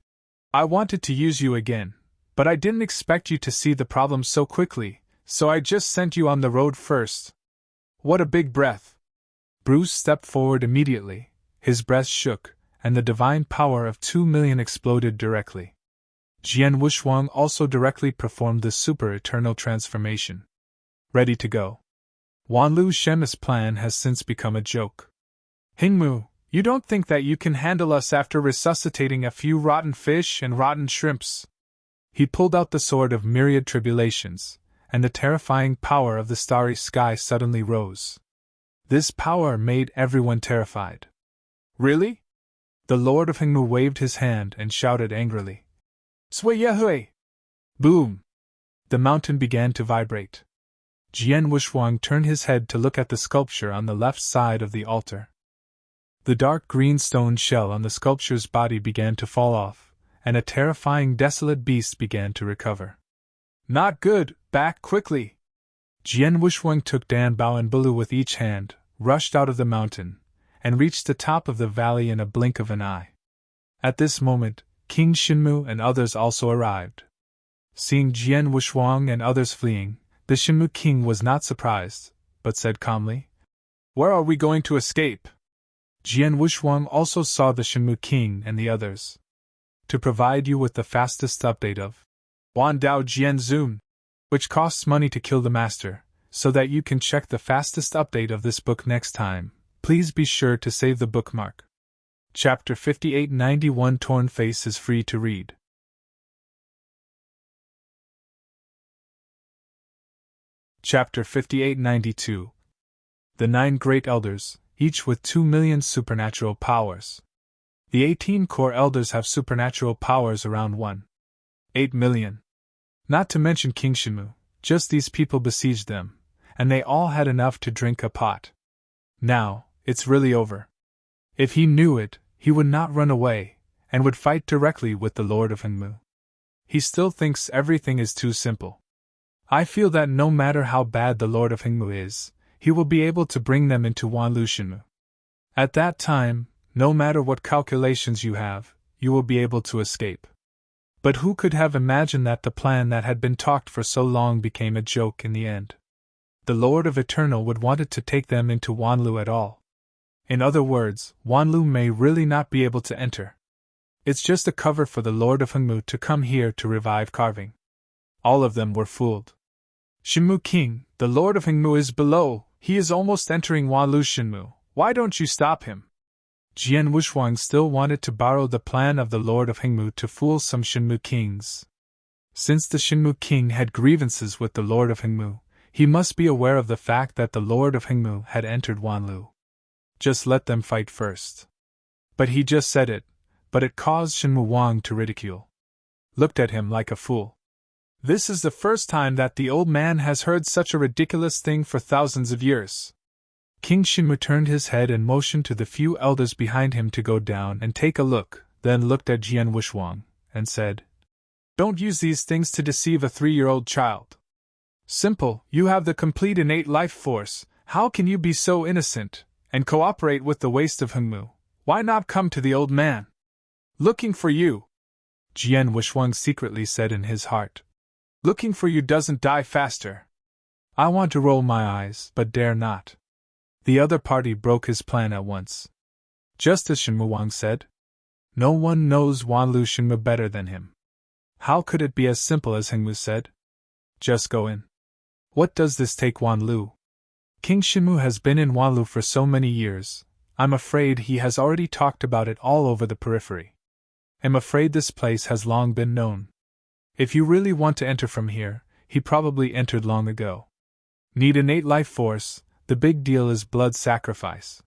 "I wanted to use you again, but I didn't expect you to see the problem so quickly, so I just sent you on the road first." What a big breath! Bruce stepped forward immediately, his breath shook, and the divine power of 2,000,000 exploded directly. Jian Wushuang also directly performed the super-eternal transformation. Ready to go. Wanlu Shema's plan has since become a joke. "Hingmu, you don't think that you can handle us after resuscitating a few rotten fish and rotten shrimps?" He pulled out the sword of myriad tribulations, and the terrifying power of the starry sky suddenly rose. This power made everyone terrified. "Really?" The Lord of Hengmu waved his hand and shouted angrily. "Swayahui!" Boom! The mountain began to vibrate. Jian Wushuang turned his head to look at the sculpture on the left side of the altar. The dark green stone shell on the sculpture's body began to fall off, and a terrifying desolate beast began to recover. "Not good, back quickly!" Jian Wushuang took Dan Bao and Baloo with each hand, rushed out of the mountain, and reached the top of the valley in a blink of an eye. At this moment, King Shinmu and others also arrived. Seeing Jian Wushuang and others fleeing, the Shinmu king was not surprised, but said calmly, "Where are we going to escape?" Jian Wushuang also saw the Shinmu king and the others. "To provide you with the fastest update of Wan Dao Jian Zun, which costs money to kill the master, so that you can check the fastest update of this book next time, please be sure to save the bookmark." Chapter 5891 Torn Face is free to read. Chapter 5892 The 9 Great Elders, each with 2,000,000 supernatural powers. The 18 core elders have supernatural powers around 1.8 million. Not to mention King Shinmu, just these people besieged them, and they all had enough to drink a pot. Now, it's really over. If he knew it, he would not run away, and would fight directly with the Lord of Hengmu. He still thinks everything is too simple. I feel that no matter how bad the Lord of Hengmu is, he will be able to bring them into Wanlu Shinmu. At that time, no matter what calculations you have, you will be able to escape. But who could have imagined that the plan that had been talked for so long became a joke in the end? The Lord of Eternal would want it to take them into Wanlu at all. In other words, Wanlu may really not be able to enter. It's just a cover for the Lord of Hengmu to come here to revive carving. All of them were fooled. "Shinmu King, the Lord of Hengmu is below, he is almost entering Wanlu Shinmu, why don't you stop him?" Jian Wushuang still wanted to borrow the plan of the Lord of Hengmu to fool some Shinmu kings. Since the Shinmu king had grievances with the Lord of Hengmu, he must be aware of the fact that the Lord of Hengmu had entered Wanlu. Just let them fight first. But he just said it, but it caused Shinmu Wang to ridicule. Looked at him like a fool. This is the first time that the old man has heard such a ridiculous thing for thousands of years. King Shinmu turned his head and motioned to the few elders behind him to go down and take a look, then looked at Jian Wushuang, and said, "Don't use these things to deceive a 3-year-old child. Simple, you have the complete innate life force, how can you be so innocent, and cooperate with the waste of Hengmu? Why not come to the old man? Looking for you," Jian Wushuang secretly said in his heart. "Looking for you doesn't die faster." I want to roll my eyes, but dare not. The other party broke his plan at once. Just as Shinmu Wang said, no one knows Wanlu Shinmu better than him. How could it be as simple as Hengmu said? Just go in. What does this take Wanlu? King Shinmu has been in Wanlu for so many years, I'm afraid he has already talked about it all over the periphery. I'm afraid this place has long been known. If you really want to enter from here, he probably entered long ago. Need innate life force, the big deal is blood sacrifice.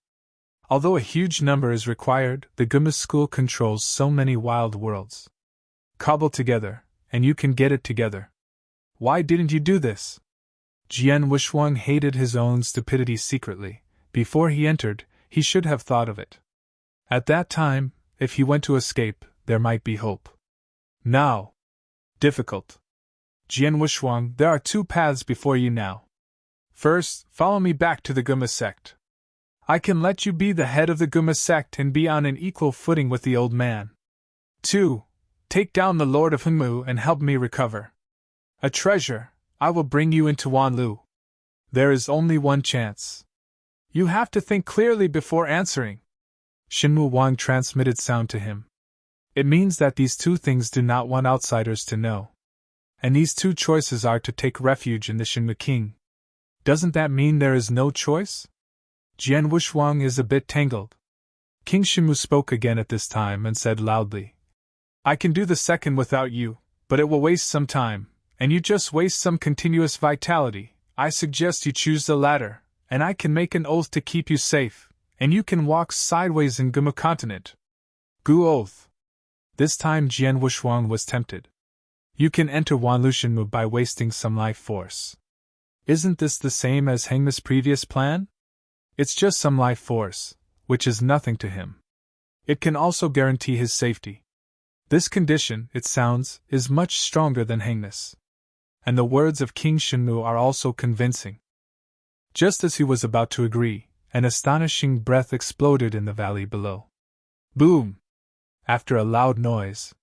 Although a huge number is required, the Gumma school controls so many wild worlds. Cobble together, and you can get it together. Why didn't you do this? Jian Wushuang hated his own stupidity secretly. Before he entered, he should have thought of it. At that time, if he went to escape, there might be hope. Now, difficult. Jian Wushuang, there are two paths before you now. First, follow me back to the Guma sect. I can let you be the head of the Guma sect and be on an equal footing with the old man. 2. Take down the Lord of Hengmu and help me recover a treasure. I will bring you into Wanlu. There is only one chance. You have to think clearly before answering. Shinmu Wang transmitted sound to him. It means that these two things do not want outsiders to know. And these two choices are to take refuge in the Shinmu King. Doesn't that mean there is no choice? Jian Wushuang is a bit tangled. King Shinmu spoke again at this time and said loudly, I can do the second without you, but it will waste some time, and you just waste some continuous vitality. I suggest you choose the latter, and I can make an oath to keep you safe, and you can walk sideways in Guma continent. Gu oath. This time Jian Wushuang was tempted. You can enter Wanlu Shinmu by wasting some life force. Isn't this the same as Hengmu's previous plan? It's just some life force, which is nothing to him. It can also guarantee his safety. This condition, it sounds, is much stronger than Hengmu's. And the words of King Shinmu are also convincing. Just as he was about to agree, an astonishing breath exploded in the valley below. Boom! After a loud noise,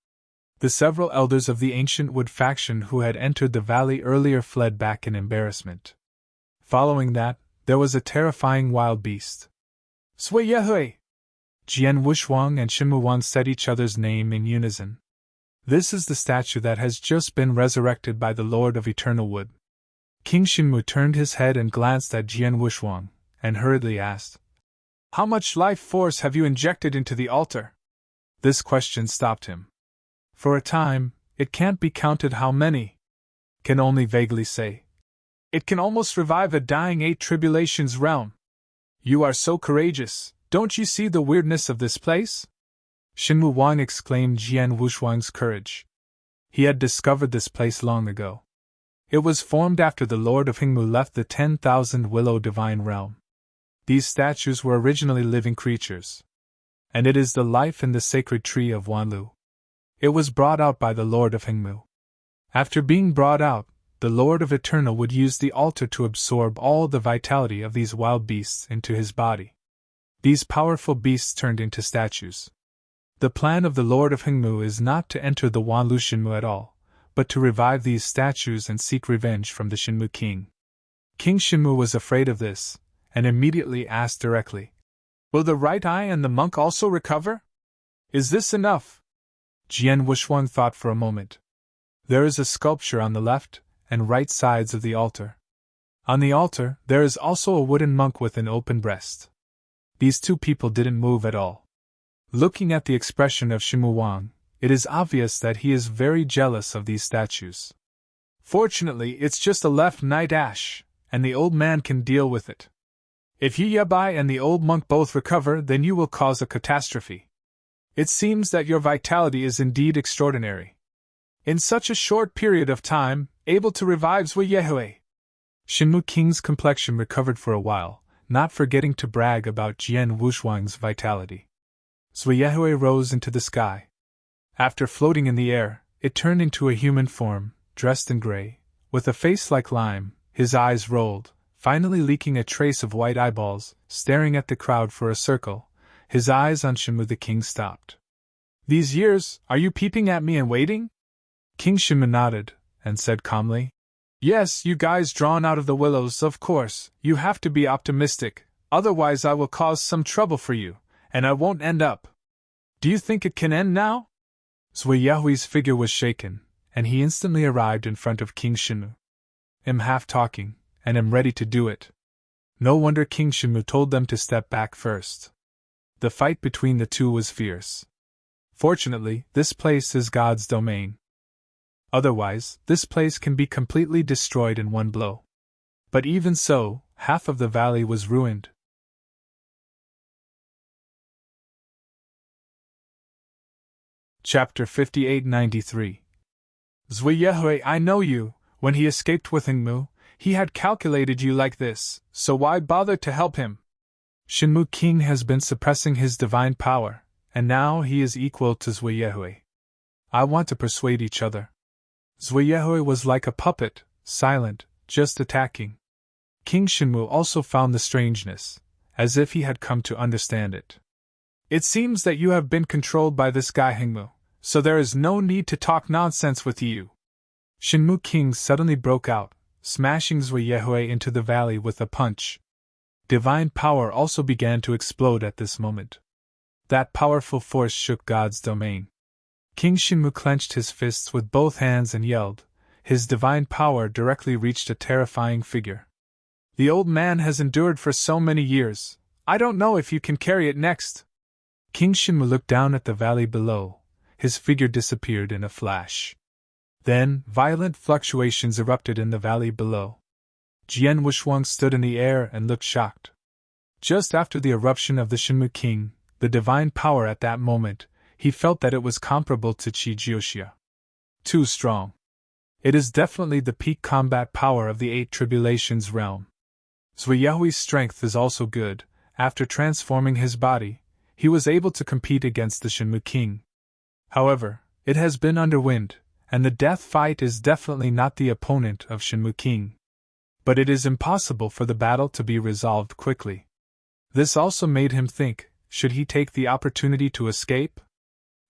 the several elders of the ancient wood faction who had entered the valley earlier fled back in embarrassment. Following that, there was a terrifying wild beast. Sui Yehui! Jian Wushuang and Shinmu Wang said each other's name in unison. This is the statue that has just been resurrected by the Lord of Eternal Wood. King Shinmu turned his head and glanced at Jian Wushuang, and hurriedly asked, How much life force have you injected into the altar? This question stopped him. For a time, it can't be counted how many. Can only vaguely say. It can almost revive a dying Eight Tribulations realm. You are so courageous, don't you see the weirdness of this place? Shinmu Wang exclaimed Jian Wushuang's courage. He had discovered this place long ago. It was formed after the Lord of Hengmu left the 10,000 Willow Divine Realm. These statues were originally living creatures. And it is the life in the sacred tree of Wanlu. It was brought out by the Lord of Hengmu. After being brought out, the Lord of Eternal would use the altar to absorb all the vitality of these wild beasts into his body. These powerful beasts turned into statues. The plan of the Lord of Hengmu is not to enter the Wanlu Shinmu at all, but to revive these statues and seek revenge from the Shinmu King. King Shinmu was afraid of this, and immediately asked directly, Will the right eye and the monk also recover? Is this enough? Jian Wushuang thought for a moment. There is a sculpture on the left and right sides of the altar. On the altar, there is also a wooden monk with an open breast. These two people didn't move at all. Looking at the expression of Shinmu Wang, it is obvious that he is very jealous of these statues. Fortunately, it's just a left night ash, and the old man can deal with it. If Yi Yabai and the old monk both recover, then you will cause a catastrophe. It seems that your vitality is indeed extraordinary. In such a short period of time, able to revive Zui Yehui. Shinmu King's complexion recovered for a while, not forgetting to brag about Jian Wushuang's vitality. Zui Yehui rose into the sky. After floating in the air, it turned into a human form, dressed in gray, with a face like lime, his eyes rolled, finally leaking a trace of white eyeballs, staring at the crowd for a circle. His eyes on Shinmu the King stopped. These years, are you peeping at me and waiting? King Shinmu nodded, and said calmly, Yes, you guys drawn out of the willows, of course, you have to be optimistic, otherwise I will cause some trouble for you, and I won't end up. Do you think it can end now? Zui Yehui's figure was shaken, and he instantly arrived in front of King Shinmu. Am half talking, and am ready to do it. No wonder King Shinmu told them to step back first. The fight between the two was fierce. Fortunately, this place is God's domain. Otherwise, this place can be completely destroyed in one blow. But even so, half of the valley was ruined. Chapter 5893. Zui Yehui, I know you. When he escaped with Hengmu, he had calculated you like this, so why bother to help him? Shinmu King has been suppressing his divine power, and now he is equal to Zhuyehui. I want to persuade each other. Zhuyehui was like a puppet, silent, just attacking. King Shinmu also found the strangeness, as if he had come to understand it. It seems that you have been controlled by this guy Hengmu, so there is no need to talk nonsense with you. Shinmu King suddenly broke out, smashing Zhuyehui into the valley with a punch. Divine power also began to explode at this moment. That powerful force shook God's domain. King Shinmu clenched his fists with both hands and yelled. His divine power directly reached a terrifying figure. The old man has endured for so many years. I don't know if you can carry it next. King Shinmu looked down at the valley below. His figure disappeared in a flash. Then, violent fluctuations erupted in the valley below. Jian Wushuang stood in the air and looked shocked. Just after the eruption of the Shinmu King, the divine power at that moment, he felt that it was comparable to Qi Jiuxia. Too strong. It is definitely the peak combat power of the Eight Tribulations realm. Zhuyehui's strength is also good. After transforming his body, he was able to compete against the Shinmu King. However, it has been underwind, and the death fight is definitely not the opponent of Shinmu King. But it is impossible for the battle to be resolved quickly. This also made him think, should he take the opportunity to escape?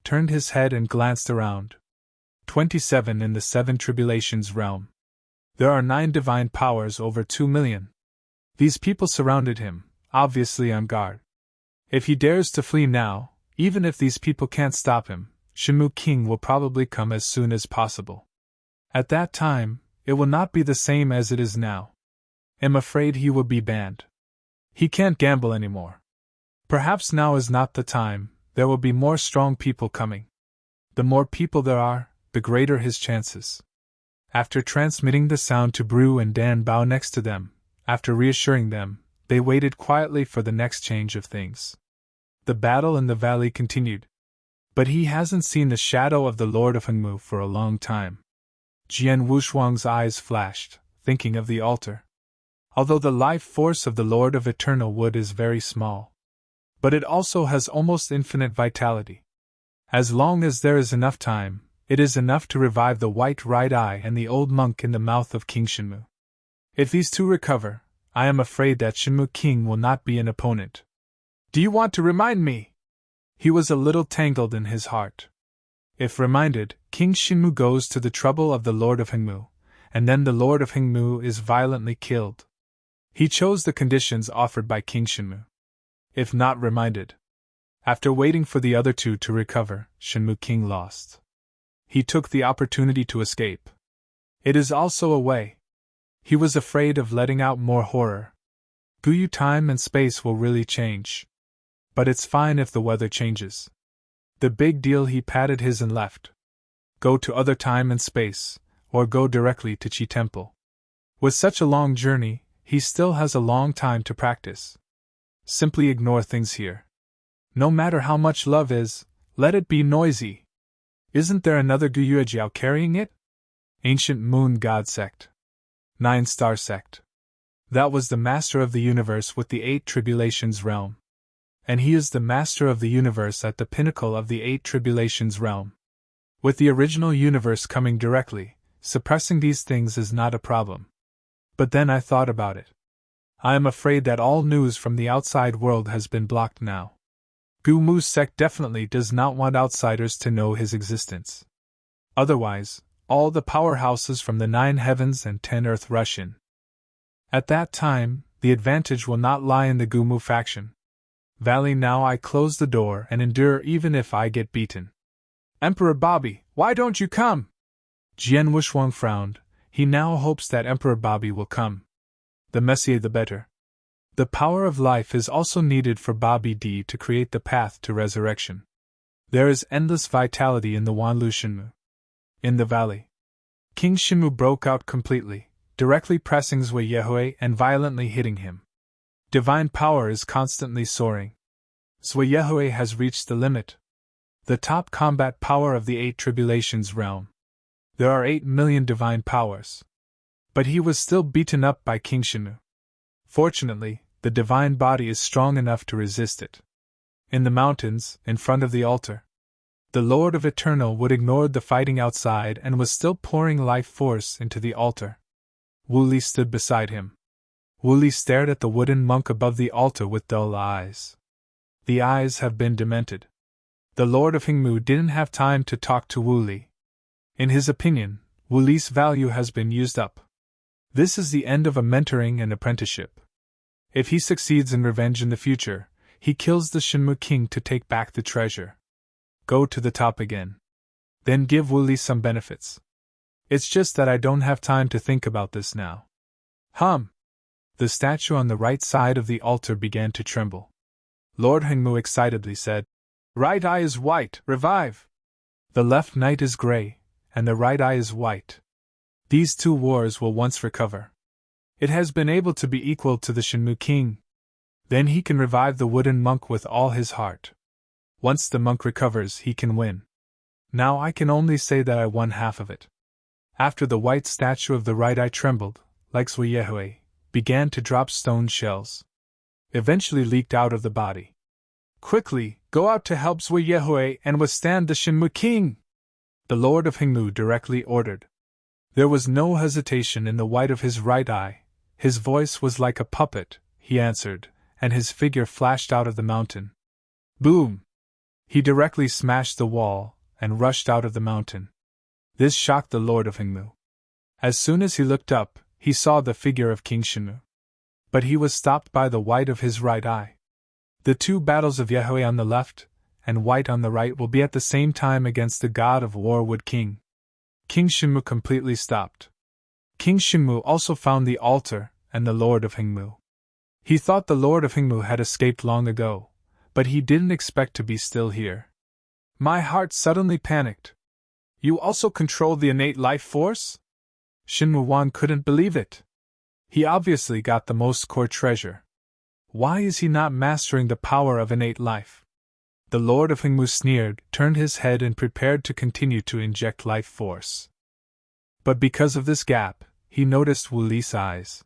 Turned his head and glanced around. 27 in the Seven Tribulations realm. There are 9 divine powers over 2 million. These people surrounded him, obviously on guard. If he dares to flee now, even if these people can't stop him, Shinmu King will probably come as soon as possible. At that time, it will not be the same as it is now. I'm afraid he will be banned. He can't gamble anymore. Perhaps now is not the time. There will be more strong people coming. The more people there are, the greater his chances. After transmitting the sound to Bru and Dan Bao next to them, after reassuring them, they waited quietly for the next change of things. The battle in the valley continued. But he hasn't seen the shadow of the Lord of Hengmu for a long time. Jian Wushuang's eyes flashed, thinking of the altar. Although the life force of the Lord of Eternal Wood is very small, but it also has almost infinite vitality. As long as there is enough time, it is enough to revive the white right eye and the old monk in the mouth of King Shinmu. If these two recover, I am afraid that Shinmu King will not be an opponent. Do you want to remind me? He was a little tangled in his heart. If reminded, King Shinmu goes to the trouble of the Lord of Hengmu, and then the Lord of Hengmu is violently killed. He chose the conditions offered by King Shinmu. If not reminded. After waiting for the other two to recover, Shinmu King lost. He took the opportunity to escape. It is also a way. He was afraid of letting out more horror. Guyu time and space will really change. But it's fine if the weather changes. The big deal he patted his and left. Go to other time and space, or go directly to Qi Temple. With such a long journey, he still has a long time to practice. Simply ignore things here. No matter how much love is, let it be noisy. Isn't there another Guyuejiao carrying it? Ancient Moon God Sect. 9-star Sect. That was the master of the universe with the 8 tribulations realm. And he is the master of the universe at the pinnacle of the 8 tribulations realm. With the original universe coming directly, suppressing these things is not a problem. But then I thought about it. I am afraid that all news from the outside world has been blocked now. Gu Mu's sect definitely does not want outsiders to know his existence. Otherwise, all the powerhouses from the 9 heavens and 10 earth rush in. At that time, the advantage will not lie in the Gu Mu faction. Valley, now I close the door and endure even if I get beaten. Emperor Bobby, why don't you come? Jian Wushuang frowned. He now hopes that Emperor Bobby will come. The messier the better. The power of life is also needed for Bobby D to create the path to resurrection. There is endless vitality in the Wanlu Shinmu. In the valley, King Shinmu broke out completely, directly pressing Zhuyehui and violently hitting him. Divine power is constantly soaring. Zhuyehui has reached the limit. The top combat power of the 8 tribulations realm. There are 8 million divine powers. But he was still beaten up by King Shinmu. Fortunately, the divine body is strong enough to resist it. In the mountains, in front of the altar, the Lord of Eternal would ignored the fighting outside and was still pouring life force into the altar. Wu Li stood beside him. Wu Li stared at the wooden monk above the altar with dull eyes. The eyes have been demented. The Lord of Hingmu didn't have time to talk to Wu Li. In his opinion, Wu Li's value has been used up. This is the end of a mentoring and apprenticeship. If he succeeds in revenge in the future, he kills the Shenmu king to take back the treasure. Go to the top again. Then give Wu Li some benefits. It's just that I don't have time to think about this now. The statue on the right side of the altar began to tremble. Lord Hengmu excitedly said, "Right eye is white, revive! The left knight is grey, and the right eye is white. These two wars will once recover. It has been able to be equal to the Shenmu king. Then he can revive the wooden monk with all his heart. Once the monk recovers, he can win. Now I can only say that I won half of it." After the white statue of the right eye trembled, like Zhuye began to drop stone shells. Eventually leaked out of the body. "Quickly, go out to help Zhuye and withstand the Shenmu king!" the Lord of Hingmu directly ordered. There was no hesitation in the white of his right eye. His voice was like a puppet, he answered, and his figure flashed out of the mountain. Boom! He directly smashed the wall and rushed out of the mountain. This shocked the Lord of Hingmu. As soon as he looked up, he saw the figure of King Shenmu. But he was stopped by the white of his right eye. The two battles of Yehue on the left and white on the right will be at the same time against the god of war Wood King. King Shenmu completely stopped. King Shenmu also found the altar and the Lord of Hingmu. He thought the Lord of Hingmu had escaped long ago, but he didn't expect to be still here. My heart suddenly panicked. You also control the innate life force? Shenmu Wan couldn't believe it. He obviously got the most core treasure. Why is he not mastering the power of innate life? The Lord of Hingmu sneered, turned his head and prepared to continue to inject life force. But because of this gap, he noticed Wu Li's eyes.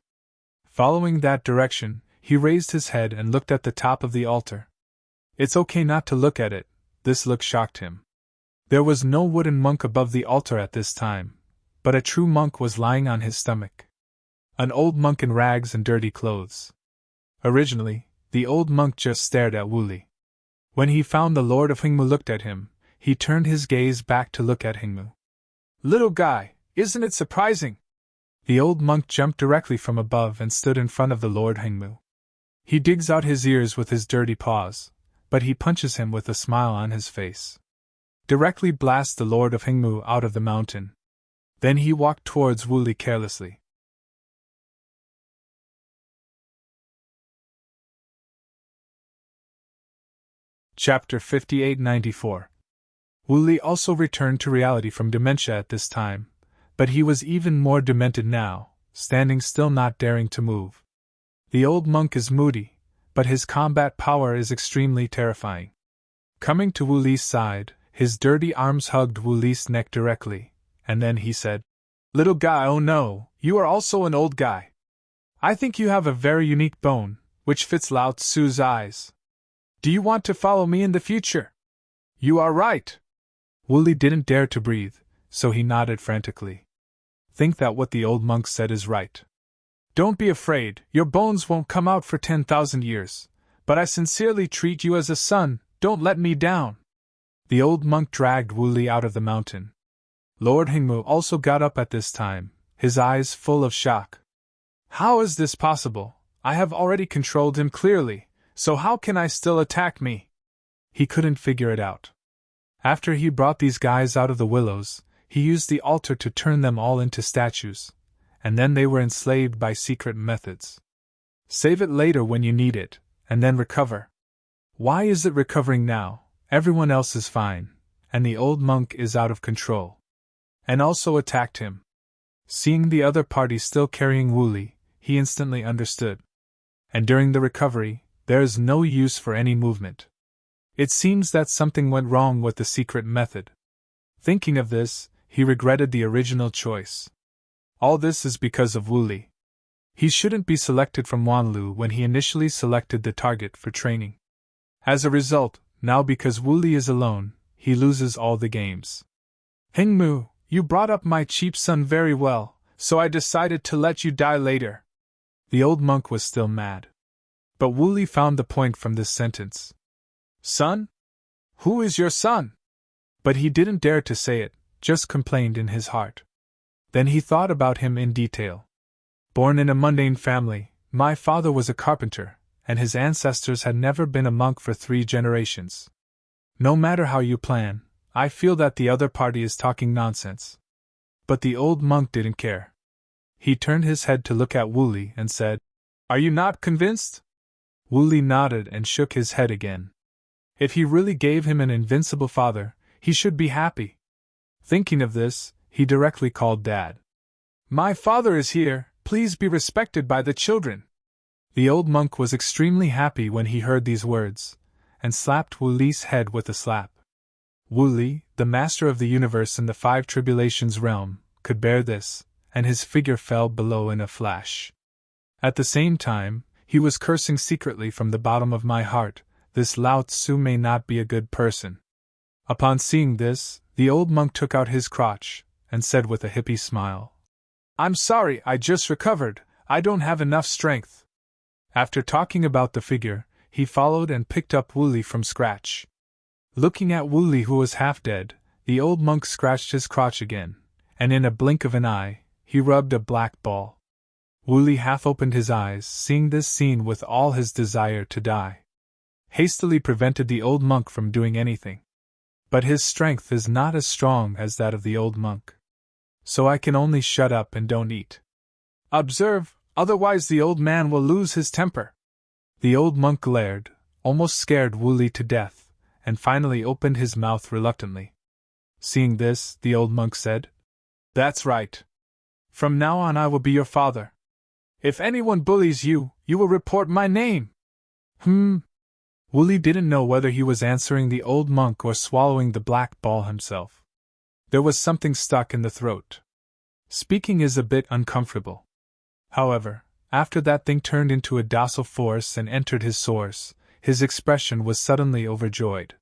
Following that direction, he raised his head and looked at the top of the altar. It's okay not to look at it, this look shocked him. There was no wooden monk above the altar at this time, but a true monk was lying on his stomach. An old monk in rags and dirty clothes. Originally, the old monk just stared at Wu Li. When he found the Lord of Hingmu looked at him, he turned his gaze back to look at Hingmu. Little guy, isn't it surprising? The old monk jumped directly from above and stood in front of the Lord Hingmu. He digs out his ears with his dirty paws, but he punches him with a smile on his face. Directly blasts the Lord of Hingmu out of the mountain. Then he walked towards Wu Li carelessly. Chapter 58-94. Wu Li also returned to reality from dementia at this time, but he was even more demented now, standing still not daring to move. The old monk is moody, but his combat power is extremely terrifying. Coming to Wu Li's side, his dirty arms hugged Wu Li's neck directly, and then he said, Little guy, oh no, you are also an old guy. I think you have a very unique bone, which fits Lao Tzu's eyes. Do you want to follow me in the future? You are right. Wu Li didn't dare to breathe, so he nodded frantically. Think that what the old monk said is right. Don't be afraid, your bones won't come out for 10,000 years, but I sincerely treat you as a son, don't let me down. The old monk dragged Wu Li out of the mountain. Lord Hingmu also got up at this time, his eyes full of shock. How is this possible? I have already controlled him clearly, so how can I still attack me? He couldn't figure it out. After he brought these guys out of the willows, he used the altar to turn them all into statues, and then they were enslaved by secret methods. Save it later when you need it, and then recover. Why is it recovering now? Everyone else is fine, and the old monk is out of control. And also attacked him. Seeing the other party still carrying Wu Li, he instantly understood. And during the recovery, there is no use for any movement. It seems that something went wrong with the secret method. Thinking of this, he regretted the original choice. All this is because of Wu Li. He shouldn't be selected from Wanlu when he initially selected the target for training. As a result, now because Wu Li is alone, he loses all the games. Hingmu, you brought up my cheap son very well, so I decided to let you die later. The old monk was still mad. But Wu Li found the point from this sentence. Son? Who is your son? But he didn't dare to say it, just complained in his heart. Then he thought about him in detail. Born in a mundane family, my father was a carpenter, and his ancestors had never been a monk for 3 generations. No matter how you plan, I feel that the other party is talking nonsense. But the old monk didn't care. He turned his head to look at Wu Li and said, Are you not convinced? Wu Li nodded and shook his head again. If he really gave him an invincible father, he should be happy. Thinking of this, he directly called Dad. My father is here, please be respected by the children. The old monk was extremely happy when he heard these words, and slapped Wu Li's head with a slap. Wu Li, the master of the universe in the 5 tribulations realm, could bear this, and his figure fell below in a flash. At the same time, he was cursing secretly from the bottom of my heart, this Lao Tzu may not be a good person. Upon seeing this, the old monk took out his crotch, and said with a hippie smile, I'm sorry, I just recovered, I don't have enough strength. After talking about the figure, he followed and picked up Wu Li from scratch. Looking at Wu Li, who was half dead, the old monk scratched his crotch again, and in a blink of an eye, he rubbed a black ball. Wu Li half opened his eyes, seeing this scene with all his desire to die. Hastily prevented the old monk from doing anything. But his strength is not as strong as that of the old monk. So I can only shut up and don't eat. Observe, otherwise the old man will lose his temper. The old monk glared, almost scared Wu Li to death, and finally opened his mouth reluctantly. Seeing this, the old monk said, That's right. From now on I will be your father. If anyone bullies you, you will report my name. Wu Li didn't know whether he was answering the old monk or swallowing the black ball himself. There was something stuck in the throat. Speaking is a bit uncomfortable. However, after that thing turned into a docile force and entered his source, his expression was suddenly overjoyed.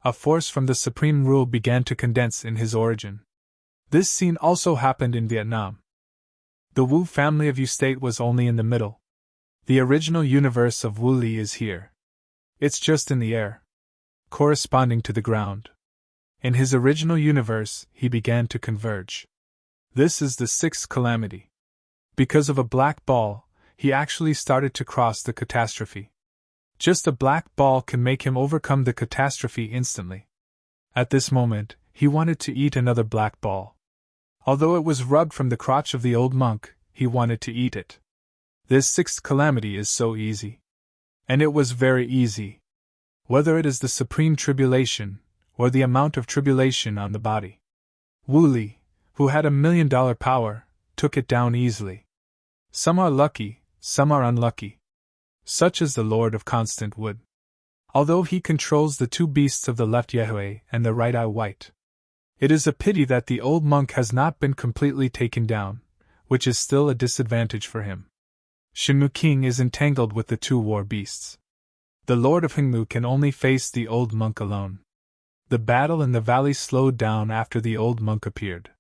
A force from the supreme rule began to condense in his origin. This scene also happened in Vietnam. The Wu family of Yu state was only in the middle. The original universe of Wu Li is here. It's just in the air, corresponding to the ground. In his original universe, he began to converge. This is the 6th calamity. Because of a black ball, he actually started to cross the catastrophe. Just a black ball can make him overcome the catastrophe instantly. At this moment, he wanted to eat another black ball. Although it was rubbed from the crotch of the old monk, he wanted to eat it. This 6th calamity is so easy. And it was very easy. Whether it is the supreme tribulation, or the amount of tribulation on the body. Wu Li, who had $1 million power, took it down easily. Some are lucky, some are unlucky. Such is the Lord of Constant Wood. Although he controls the 2 beasts of the left Yehue and the right eye white. It is a pity that the old monk has not been completely taken down, which is still a disadvantage for him. Shenmu King is entangled with the 2 war beasts. The Lord of Hingmu can only face the old monk alone. The battle in the valley slowed down after the old monk appeared.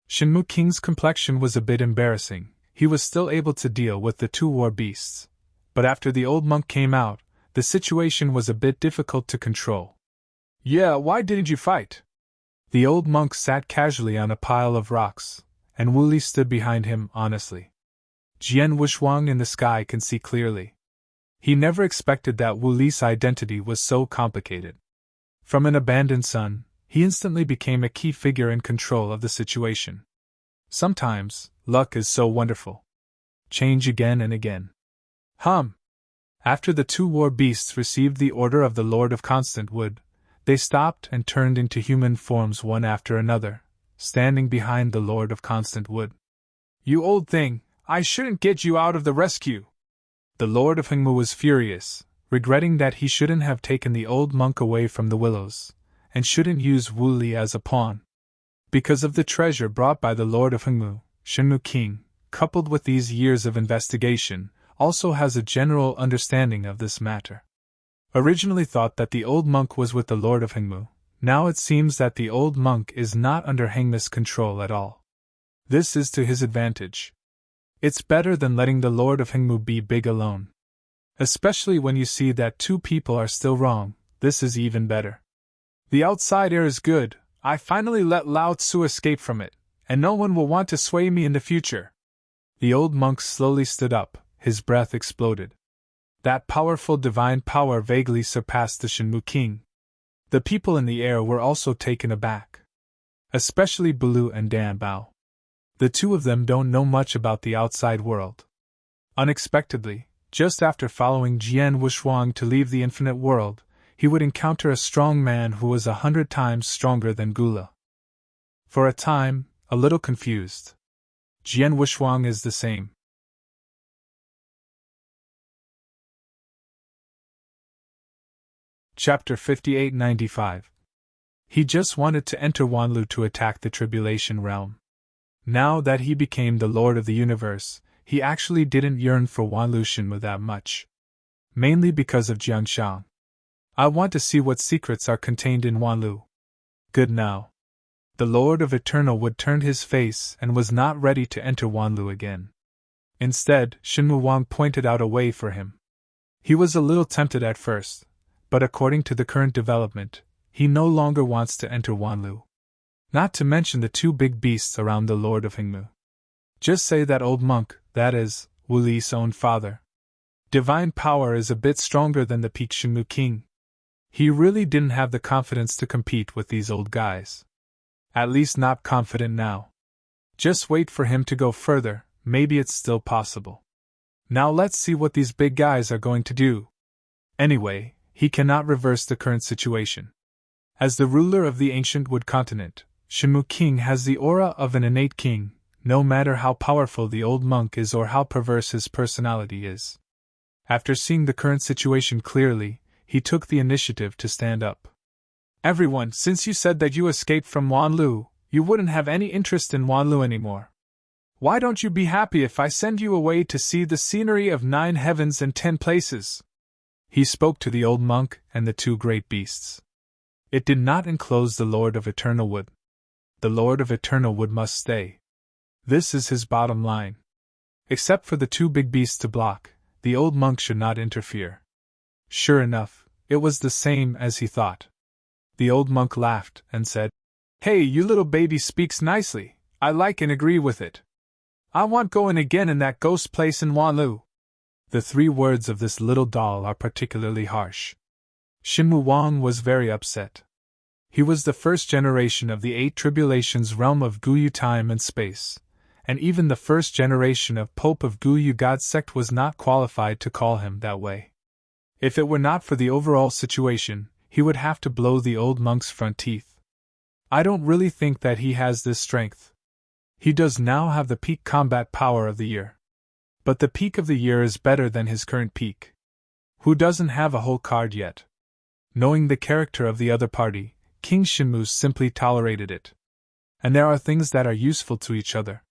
Shenmu King's complexion was a bit embarrassing, he was still able to deal with the 2 war beasts. But after the old monk came out, the situation was a bit difficult to control. Yeah, why didn't you fight? The old monk sat casually on a pile of rocks, and Wu Li stood behind him honestly. Jian Wushuang in the sky can see clearly. He never expected that Wu Li's identity was so complicated. From an abandoned son, he instantly became a key figure in control of the situation. Sometimes, luck is so wonderful. Change again and again. After the 2 war beasts received the order of the Lord of Constant Wood, they stopped and turned into human forms one after another, standing behind the Lord of Constant Wood. You old thing, I shouldn't get you out of the rescue. The Lord of Hingmu was furious, regretting that he shouldn't have taken the old monk away from the willows, and shouldn't use Wu Li as a pawn. Because of the treasure brought by the Lord of Hingmu, Shenmu King coupled with these years of investigation, also has a general understanding of this matter. Originally thought that the old monk was with the Lord of Hengmu, now it seems that the old monk is not under Hengmu's control at all. This is to his advantage. It's better than letting the Lord of Hengmu be big alone. Especially when you see that two people are still wrong, this is even better. The outside air is good, I finally let Lao Tzu escape from it, and no one will want to sway me in the future. The old monk slowly stood up, his breath exploded. That powerful divine power vaguely surpassed the Shenmu king. The people in the air were also taken aback. Especially Bulu and Dan Bao. The two of them don't know much about the outside world. Unexpectedly, just after following Jian Wushuang to leave the infinite world, he would encounter a strong man who was 100 times stronger than Gula. For a time, a little confused. Jian Wushuang is the same. Chapter 5895. He just wanted to enter Wanlu to attack the Tribulation Realm. Now that he became the Lord of the Universe, he actually didn't yearn for Wanlu Shenmu that much. Mainly because of Jiangshang. I want to see what secrets are contained in Wanlu. Good now. The Lord of Eternal Wood turned his face and was not ready to enter Wanlu again. Instead, Shenmu Wang pointed out a way for him. He was a little tempted at first, but according to the current development, he no longer wants to enter Wanlu. Not to mention the two big beasts around the Lord of Hengmu. Just say that old monk, that is, Wu Li's own father. Divine power is a bit stronger than the peak Shenmu king. He really didn't have the confidence to compete with these old guys. At least not confident now. Just wait for him to go further, maybe it's still possible. Now let's see what these big guys are going to do. Anyway, he cannot reverse the current situation. As the ruler of the ancient Wood continent, Shenmu King has the aura of an innate king, no matter how powerful the old monk is or how perverse his personality is. After seeing the current situation clearly, he took the initiative to stand up. Everyone, since you said that you escaped from Wanlu, you wouldn't have any interest in Wanlu anymore. Why don't you be happy if I send you away to see the scenery of 9 heavens and 10 places? He spoke to the old monk and the two great beasts. It did not enclose the Lord of Eternal Wood. The Lord of Eternal Wood must stay. This is his bottom line. Except for the two big beasts to block, the old monk should not interfere. Sure enough, it was the same as he thought. The old monk laughed and said, "Hey, you little baby speaks nicely, I like and agree with it. I want going again in that ghost place in Wanlu." The 3 words of this little doll are particularly harsh. Shenmu Wang was very upset. He was the first generation of the 8 tribulations realm of Guyu time and space, and even the first generation of Pope of Guyu God sect was not qualified to call him that way. If it were not for the overall situation, he would have to blow the old monk's front teeth. I don't really think that he has this strength. He does now have the peak combat power of the year. But the peak of the year is better than his current peak. Who doesn't have a whole card yet? Knowing the character of the other party, King Shenmu simply tolerated it. And there are things that are useful to each other.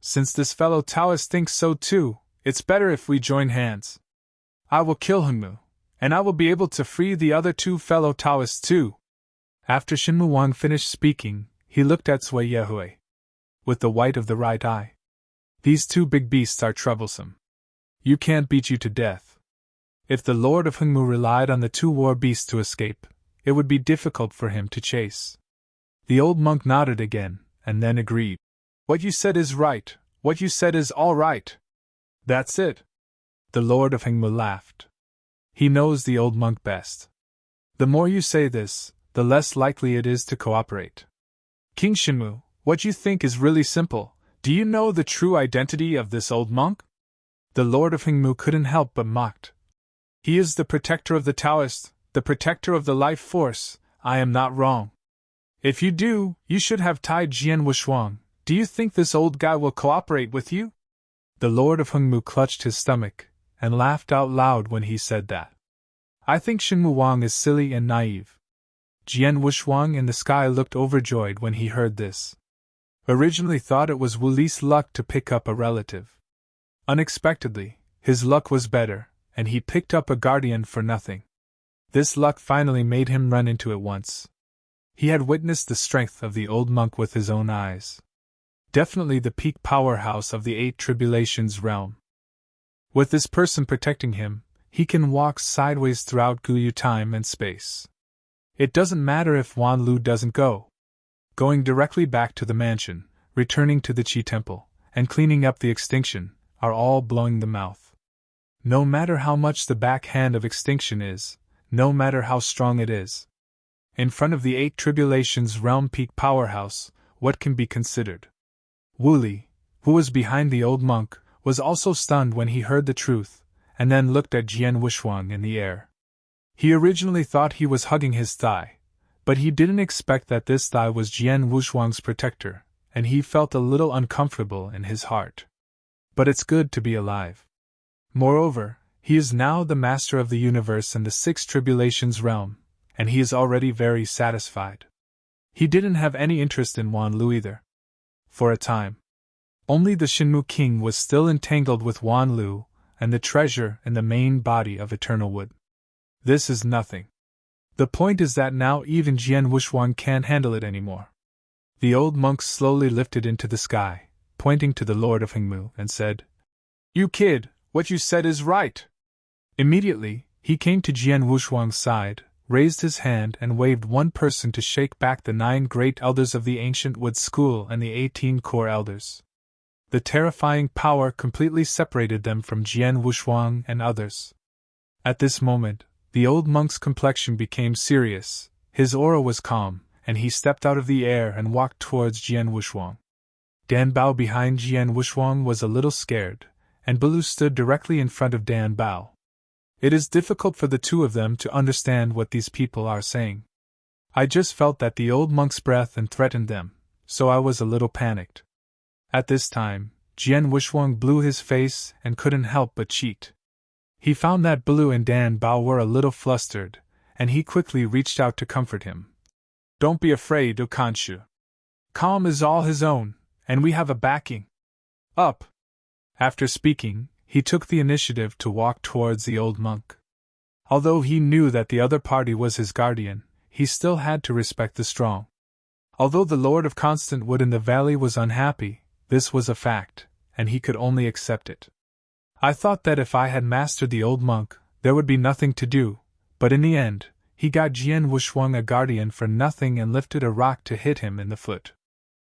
Since this fellow Taoist thinks so too, it's better if we join hands. I will kill Hengmu, and I will be able to free the other 2 fellow Taoists too. After Shenmu Wang finished speaking, he looked at Cui Yehui. With the white of the right eye. These 2 big beasts are troublesome. You can't beat you to death. If the Lord of Hengmu relied on the 2 war beasts to escape, it would be difficult for him to chase. The old monk nodded again, and then agreed. What you said is right, what you said is all right. That's it. The Lord of Hengmu laughed. He knows the old monk best. The more you say this, the less likely it is to cooperate. King Shenmu, what you think is really simple. Do you know the true identity of this old monk? The Lord of Hengmu couldn't help but mocked. He is the protector of the Taoist, the protector of the life force, I am not wrong. If you do, you should have tied Jian Wushuang. Do you think this old guy will cooperate with you? The Lord of Hengmu clutched his stomach, and laughed out loud when he said that. I think Shenmu Wang is silly and naive. Jian Wushuang in the sky looked overjoyed when he heard this. Originally thought it was Wu Li's luck to pick up a relative. Unexpectedly, his luck was better, and he picked up a guardian for nothing. This luck finally made him run into it once. He had witnessed the strength of the old monk with his own eyes. Definitely the peak powerhouse of the 8 Tribulations realm. With this person protecting him, he can walk sideways throughout Guyu time and space. It doesn't matter if Wan Lu doesn't go. Going directly back to the mansion, returning to the Qi temple, and cleaning up the extinction, are all blowing the mouth. No matter how much the backhand of extinction is, no matter how strong it is. In front of the 8 Tribulations realm peak powerhouse, what can be considered? Wu Li, who was behind the old monk, was also stunned when he heard the truth, and then looked at Jian Wushuang in the air. He originally thought he was hugging his thigh, but he didn't expect that this thigh was Jian Wushuang's protector, and he felt a little uncomfortable in his heart. But it's good to be alive. Moreover, he is now the master of the universe and the 6 Tribulations realm, and he is already very satisfied. He didn't have any interest in Wan Lu either. For a time. Only the Shenmu King was still entangled with Wan Lu, and the treasure in the main body of Eternal Wood. This is nothing. The point is that now even Jian Wushuang can't handle it anymore. The old monk slowly lifted into the sky, pointing to the Lord of Hengmu, and said, "You kid, what you said is right." Immediately, he came to Jian Wushuang's side, raised his hand and waved one person to shake back the 9 great elders of the ancient Wood School and the 18 core elders. The terrifying power completely separated them from Jian Wushuang and others. At this moment, the old monk's complexion became serious, his aura was calm, and he stepped out of the air and walked towards Jian Wushuang. Dan Bao behind Jian Wushuang was a little scared, and Belu stood directly in front of Dan Bao. It is difficult for the two of them to understand what these people are saying. I just felt that the old monk's breath and threatened them, so I was a little panicked. At this time, Jian Wushuang blew his face and couldn't help but cheat. He found that Belu and Dan Bao were a little flustered, and he quickly reached out to comfort him. "Don't be afraid, Okanshu. Calm is all his own, and we have a backing. Up!" After speaking, he took the initiative to walk towards the old monk. Although he knew that the other party was his guardian, he still had to respect the strong. Although the Lord of Constant Wood in the valley was unhappy, this was a fact, and he could only accept it. I thought that if I had mastered the old monk, there would be nothing to do, but in the end, he got Jian Wushuang a guardian for nothing and lifted a rock to hit him in the foot.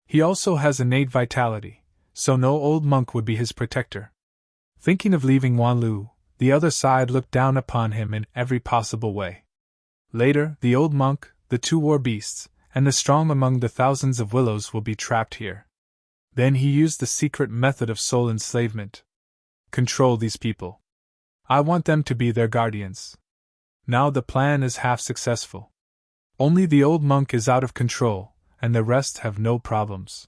He also has innate vitality, so no old monk would be his protector. Thinking of leaving Wan Lu, the other side looked down upon him in every possible way. Later, the old monk, the 2 war beasts, and the strong among the thousands of willows will be trapped here. Then he used the secret method of soul enslavement. Control these people. I want them to be their guardians. Now the plan is half successful. Only the old monk is out of control, and the rest have no problems.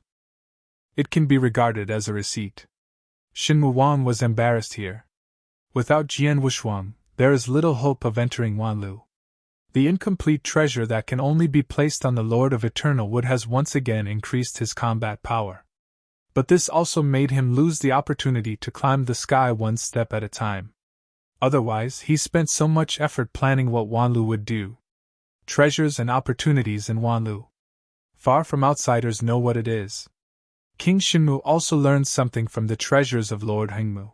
It can be regarded as a receipt. Shenmu Wang was embarrassed here. Without Jian Wushuang, there is little hope of entering Wan Lu. The incomplete treasure that can only be placed on the Lord of Eternal Wood has once again increased his combat power. But this also made him lose the opportunity to climb the sky one step at a time. Otherwise, he spent so much effort planning what Wan Lu would do. Treasures and opportunities in Wan Lu. Far from outsiders know what it is. King Shenmu also learned something from the treasures of Lord Hengmu.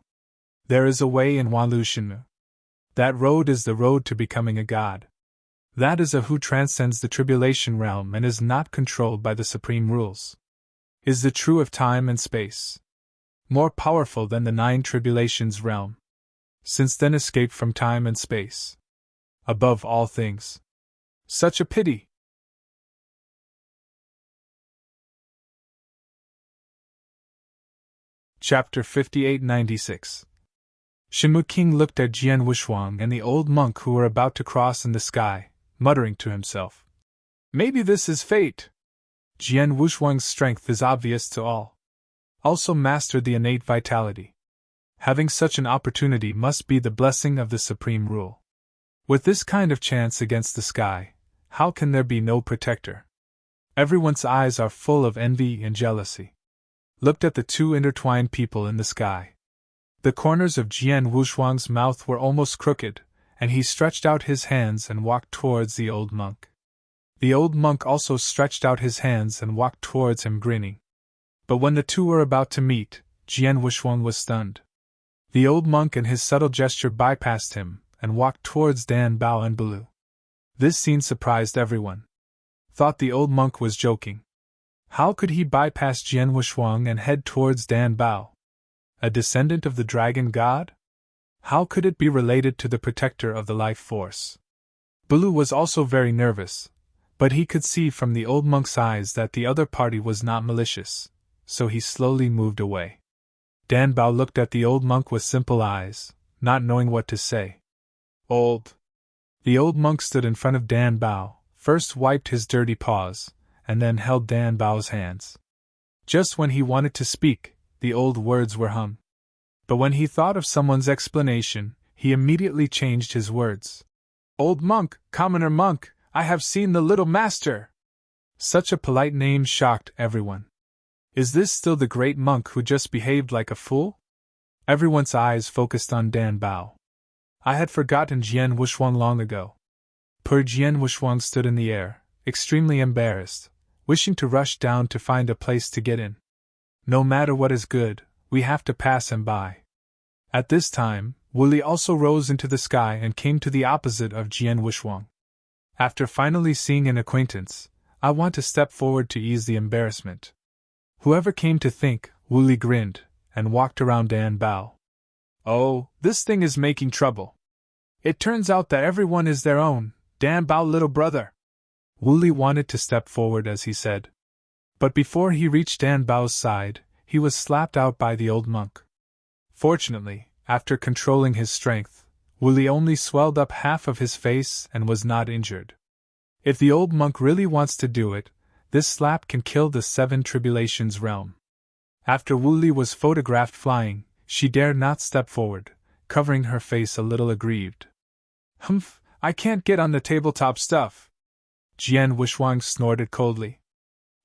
There is a way in Wan Lu Shenmu. That road is the road to becoming a god. That is a who transcends the tribulation realm and is not controlled by the supreme rules. Is the true of time and space. More powerful than the 9 tribulations realm. Since then escaped from time and space. Above all things. Such a pity! Chapter 5896. Shenmu King looked at Jian Wushuang and the old monk who were about to cross in the sky, muttering to himself. Maybe this is fate. Jian Wushuang's strength is obvious to all. Also mastered the innate vitality. Having such an opportunity must be the blessing of the supreme rule. With this kind of chance against the sky, how can there be no protector? Everyone's eyes are full of envy and jealousy. Looked at the two intertwined people in the sky. The corners of Jian Wushuang's mouth were almost crooked, and he stretched out his hands and walked towards the old monk. The old monk also stretched out his hands and walked towards him grinning. But when the two were about to meet, Jian Wushuang was stunned. The old monk in his subtle gesture bypassed him and walked towards Dan Bao and Baloo. This scene surprised everyone. Thought the old monk was joking. How could he bypass Jian Wushuang and head towards Dan Bao? A descendant of the dragon god? How could it be related to the protector of the life force? Baloo was also very nervous, but he could see from the old monk's eyes that the other party was not malicious, so he slowly moved away. Dan Bao looked at the old monk with simple eyes, not knowing what to say. Old. The old monk stood in front of Dan Bao, first wiped his dirty paws, and then held Dan Bao's hands. Just when he wanted to speak, the old words were hung. But when he thought of someone's explanation, he immediately changed his words. Old monk, commoner monk, I have seen the little master. Such a polite name shocked everyone. Is this still the great monk who just behaved like a fool? Everyone's eyes focused on Dan Bao. I had forgotten Jian Wushuang long ago. Poor Jian Wushuang stood in the air, extremely embarrassed, wishing to rush down to find a place to get in. No matter what is good, we have to pass him by. At this time, Wooly also rose into the sky and came to the opposite of Jian Wushuang. After finally seeing an acquaintance, I want to step forward to ease the embarrassment. Whoever came to think, Wooly grinned, and walked around Dan Bao. Oh, this thing is making trouble. It turns out that everyone is their own, Dan Bao little brother. Wooly wanted to step forward as he said. But before he reached Dan Bao's side, he was slapped out by the old monk. Fortunately, after controlling his strength, Wooly only swelled up half of his face and was not injured. If the old monk really wants to do it, this slap can kill the Seven Tribulations realm. After Wooly was photographed flying, she dared not step forward, covering her face a little aggrieved. Humph, I can't get on the tabletop stuff. Jian Wushuang snorted coldly.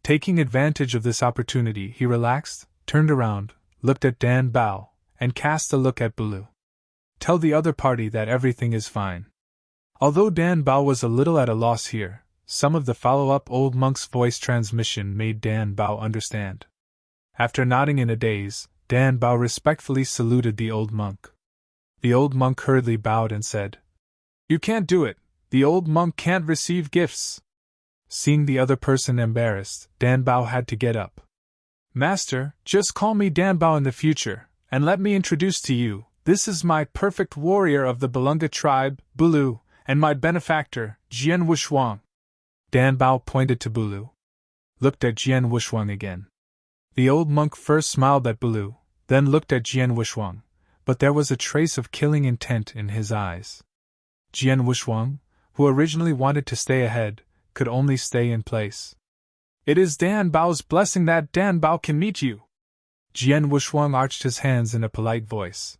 Taking advantage of this opportunity, he relaxed, turned around, looked at Dan Bao, and cast a look at Baloo. Tell the other party that everything is fine. Although Dan Bao was a little at a loss here, some of the follow-up old monk's voice transmission made Dan Bao understand. After nodding in a daze, Dan Bao respectfully saluted the old monk. The old monk hurriedly bowed and said, You can't do it. The old monk can't receive gifts. Seeing the other person embarrassed, Dan Bao had to get up. Master, just call me Dan Bao in the future, and let me introduce to you, this is my perfect warrior of the Balunga tribe, Baloo, and my benefactor, Jian Wushuang. Dan Bao pointed to Baloo. Looked at Jian Wushuang again. The old monk first smiled at Baloo, then looked at Jian Wushuang, but there was a trace of killing intent in his eyes. Jian Wushuang, who originally wanted to stay ahead, could only stay in place. It is Dan Bao's blessing that Dan Bao can meet you. Jian Wushuang arched his hands in a polite voice.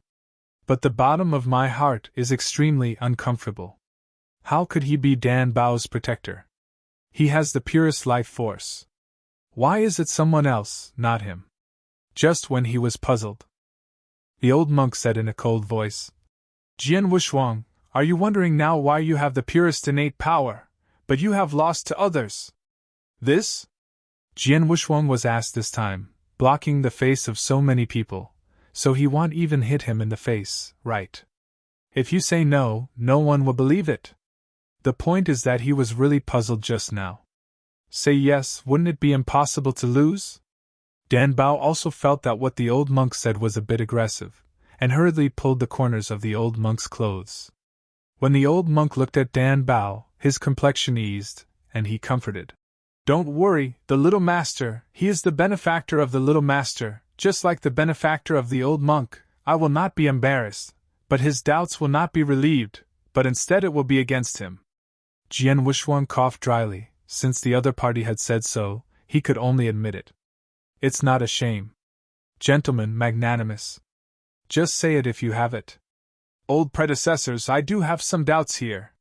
But the bottom of my heart is extremely uncomfortable. How could he be Dan Bao's protector? He has the purest life force. Why is it someone else, not him? Just when he was puzzled, the old monk said in a cold voice, Jian Wushuang, are you wondering now why you have the purest innate power, but you have lost to others? This? Jian Wushuang was asked this time, blocking the face of so many people, so he won't even hit him in the face, right? If you say no, no one will believe it. The point is that he was really puzzled just now. Say yes, wouldn't it be impossible to lose? Dan Bao also felt that what the old monk said was a bit aggressive, and hurriedly pulled the corners of the old monk's clothes. When the old monk looked at Dan Bao, his complexion eased, and he comforted. Don't worry, the little master, he is the benefactor of the little master, just like the benefactor of the old monk. I will not be embarrassed, but his doubts will not be relieved, but instead it will be against him. Jian Wushuang coughed dryly. Since the other party had said so, he could only admit it. It's not a shame. Gentlemen, magnanimous. Just say it if you have it. Old predecessors, I do have some doubts here.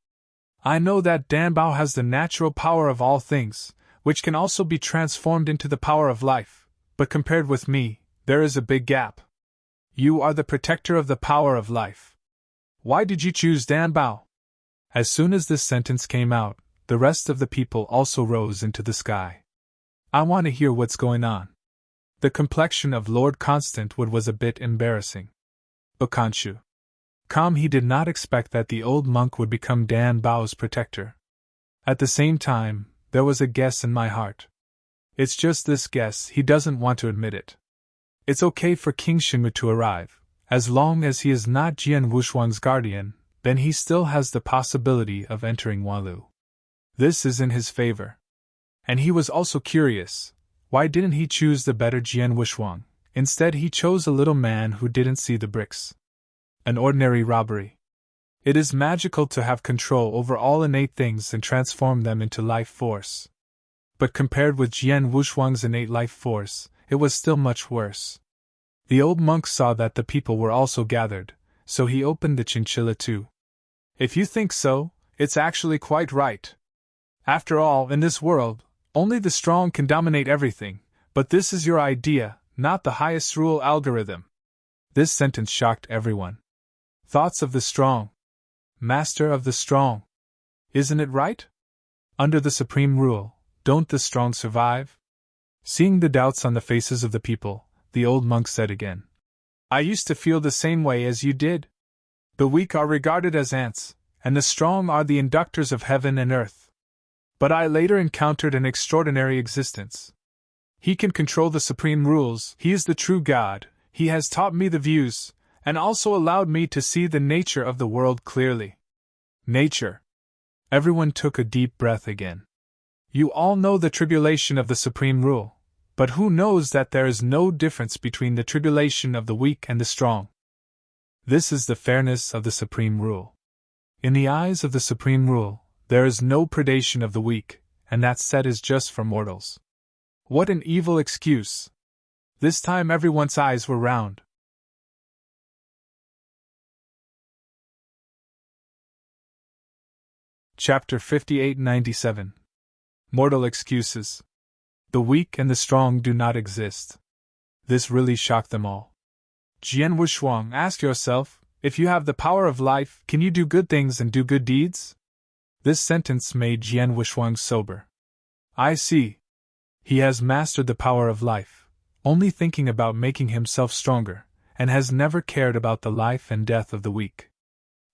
I know that Dan Bao has the natural power of all things, which can also be transformed into the power of life, but compared with me, there is a big gap. You are the protector of the power of life. Why did you choose Dan Bao? As soon as this sentence came out, the rest of the people also rose into the sky. I want to hear what's going on. The complexion of Lord Constantwood was a bit embarrassing. Okanshu. Calm, he did not expect that the old monk would become Dan Bao's protector. At the same time, there was a guess in my heart. It's just this guess, he doesn't want to admit it. It's okay for King Shinmu to arrive, as long as he is not Jian Wushuang's guardian, then he still has the possibility of entering Wanlu. This is in his favor. And he was also curious, why didn't he choose the better Jian Wushuang? Instead he chose a little man who didn't see the bricks. An ordinary robbery. It is magical to have control over all innate things and transform them into life force. But compared with Jian Wushuang's innate life force, it was still much worse. The old monk saw that the people were also gathered, so he opened the chinchilla too. If you think so, it's actually quite right. After all, in this world, only the strong can dominate everything, but this is your idea, not the highest rule algorithm. This sentence shocked everyone. Thoughts of the strong. Master of the strong. Isn't it right? Under the supreme rule, don't the strong survive? Seeing the doubts on the faces of the people, the old monk said again. I used to feel the same way as you did. The weak are regarded as ants, and the strong are the inductors of heaven and earth. But I later encountered an extraordinary existence. He can control the supreme rules, he is the true God, he has taught me the views, and also allowed me to see the nature of the world clearly. Nature. Everyone took a deep breath again. You all know the tribulation of the supreme rule, but who knows that there is no difference between the tribulation of the weak and the strong? This is the fairness of the supreme rule. In the eyes of the supreme rule, there is no predation of the weak, and that set is just for mortals. What an evil excuse! This time everyone's eyes were round. Chapter 5897. Mortal Excuses. The weak and the strong do not exist. This really shocked them all. Jian Wushuang, ask yourself, if you have the power of life, can you do good things and do good deeds? This sentence made Jian Wushuang sober. I see. He has mastered the power of life, only thinking about making himself stronger, and has never cared about the life and death of the weak.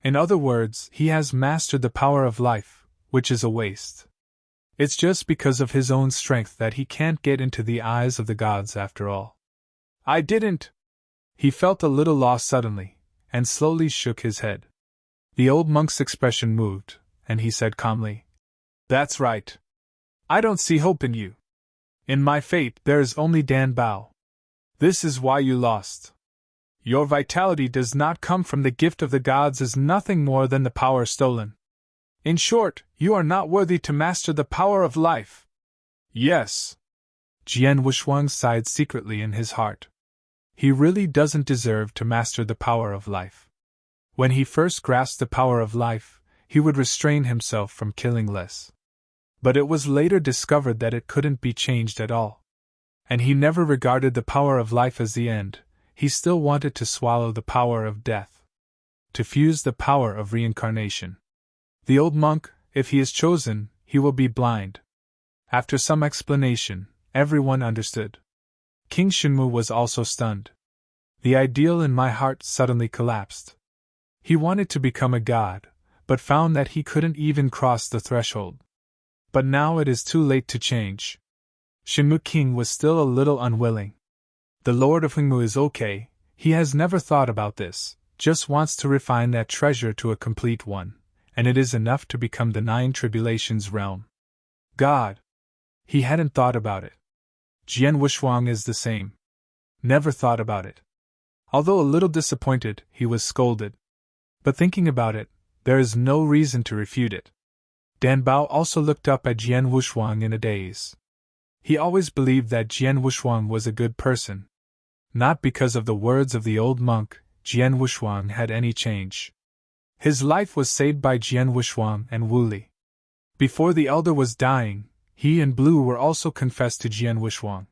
In other words, he has mastered the power of life, which is a waste. It's just because of his own strength that he can't get into the eyes of the gods after all. I didn't. He felt a little lost suddenly, and slowly shook his head. The old monk's expression moved, and he said calmly, That's right. I don't see hope in you. In my fate, there is only Dan Bao. This is why you lost. Your vitality does not come from the gift of the gods as nothing more than the power stolen. In short, you are not worthy to master the power of life. Yes. Jian Wushuang sighed secretly in his heart. He really doesn't deserve to master the power of life. When he first grasped the power of life, he would restrain himself from killing less. But it was later discovered that it couldn't be changed at all. And he never regarded the power of life as the end, he still wanted to swallow the power of death. To fuse the power of reincarnation. The old monk, if he is chosen, he will be blind. After some explanation, everyone understood. King Shinmu was also stunned. The ideal in my heart suddenly collapsed. He wanted to become a god, but found that he couldn't even cross the threshold. But now it is too late to change. Shinmu King was still a little unwilling. The Lord of Hingmu is okay, he has never thought about this, just wants to refine that treasure to a complete one, and it is enough to become the 9 tribulations realm. God! He hadn't thought about it. Jian Wushuang is the same. Never thought about it. Although a little disappointed, he was scolded. But thinking about it, there is no reason to refute it. Dan Bao also looked up at Jian Wushuang in a daze. He always believed that Jian Wushuang was a good person. Not because of the words of the old monk, Jian Wushuang had any change. His life was saved by Jian Wushuang and Wu Li. Before the elder was dying, He and Blue were also confessed to Jian Wushuang.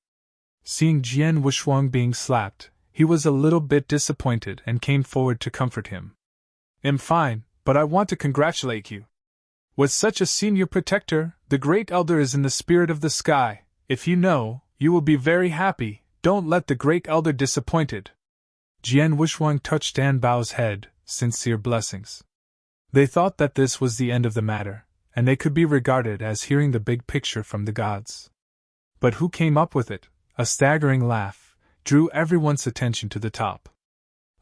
Seeing Jian Wushuang being slapped, he was a little bit disappointed and came forward to comfort him. "I'm fine, but I want to congratulate you. With such a senior protector, the Great Elder is in the spirit of the sky. If you know, you will be very happy. Don't let the Great Elder disappointed." Jian Wushuang touched Dan Bao's head, sincere blessings. They thought that this was the end of the matter, and they could be regarded as hearing the big picture from the gods. But who came up with it? A staggering laugh drew everyone's attention to the top.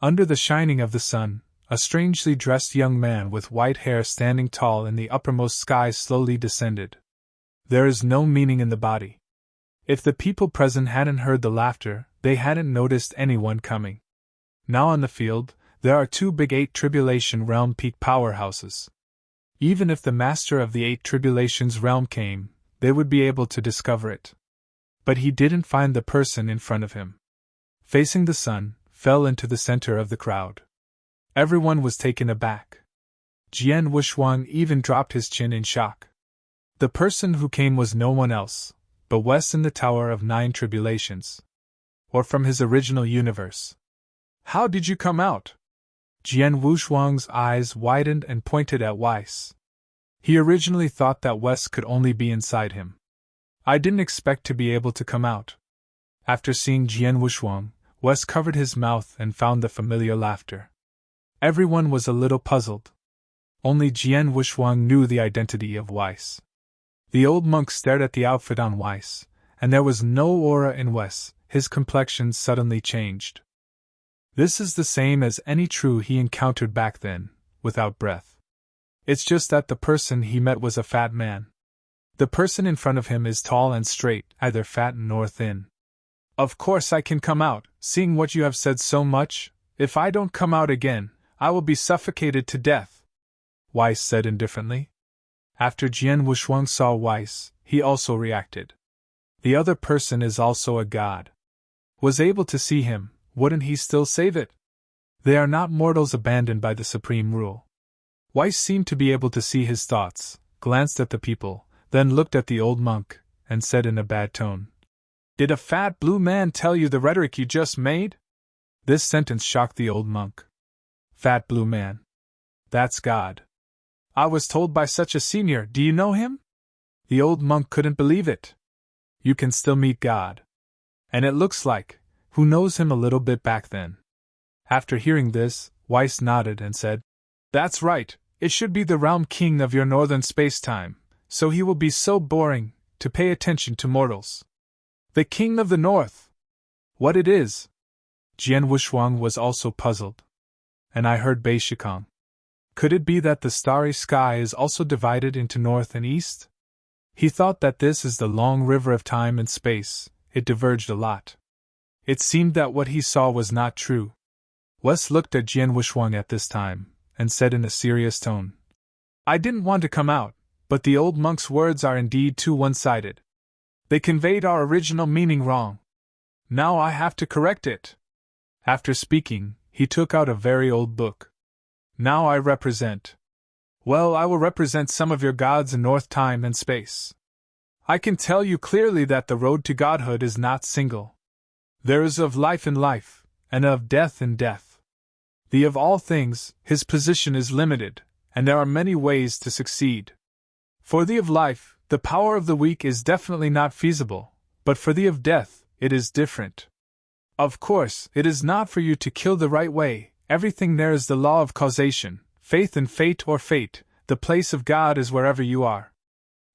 Under the shining of the sun, a strangely dressed young man with white hair standing tall in the uppermost sky slowly descended. There is no meaning in the body. If the people present hadn't heard the laughter, they hadn't noticed anyone coming. Now on the field, there are two big 8 Tribulation Realm peak powerhouses. Even if the master of the 8 Tribulations realm came, they would be able to discover it. But he didn't find the person in front of him. Facing the sun, fell into the center of the crowd. Everyone was taken aback. Jian Wushuang even dropped his chin in shock. The person who came was no one else but Wes in the Tower of 9 Tribulations. Or from his original universe. "How did you come out?" Jian Wushuang's eyes widened and pointed at Weiss. He originally thought that Wes could only be inside him. "I didn't expect to be able to come out." After seeing Jian Wushuang, Wes covered his mouth and found the familiar laughter. Everyone was a little puzzled. Only Jian Wushuang knew the identity of Weiss. The old monk stared at the outfit on Weiss, and there was no aura in Wes. His complexion suddenly changed. This is the same as any true he encountered back then, without breath. It's just that the person he met was a fat man. The person in front of him is tall and straight, either fat nor thin. "Of course I can come out, seeing what you have said so much. If I don't come out again, I will be suffocated to death," Weiss said indifferently. After Jian Wushuang saw Weiss, he also reacted. The other person is also a god. Was able to see him, wouldn't he still save it? They are not mortals abandoned by the supreme rule. Weiss seemed to be able to see his thoughts, glanced at the people, then looked at the old monk, and said in a bad tone, "Did a fat blue man tell you the rhetoric you just made?" This sentence shocked the old monk. "Fat blue man. That's God. I was told by such a senior. Do you know him?" The old monk couldn't believe it. "You can still meet God. And it looks like, who knows him a little bit back then." After hearing this, Weiss nodded and said, "That's right, it should be the realm king of your northern space-time, so he will be so boring to pay attention to mortals." "The king of the north! What it is?" Jian Wushuang was also puzzled. "And I heard Bei Shikong. Could it be that the starry sky is also divided into north and east?" He thought that this is the long river of time and space. It diverged a lot. It seemed that what he saw was not true. Wes looked at Jian Wushuang at this time, and said in a serious tone, "I didn't want to come out, but the old monk's words are indeed too one-sided. They conveyed our original meaning wrong. Now I have to correct it." After speaking, he took out a very old book. "Now I represent. Well, I will represent some of your gods in north time and space. I can tell you clearly that the road to godhood is not single. There is of life in life, and of death in death. The of all things, his position is limited, and there are many ways to succeed. For the of life, the power of the weak is definitely not feasible, but for the of death, it is different. Of course, it is not for you to kill the right way. Everything there is the law of causation, faith in fate or fate. The place of God is wherever you are.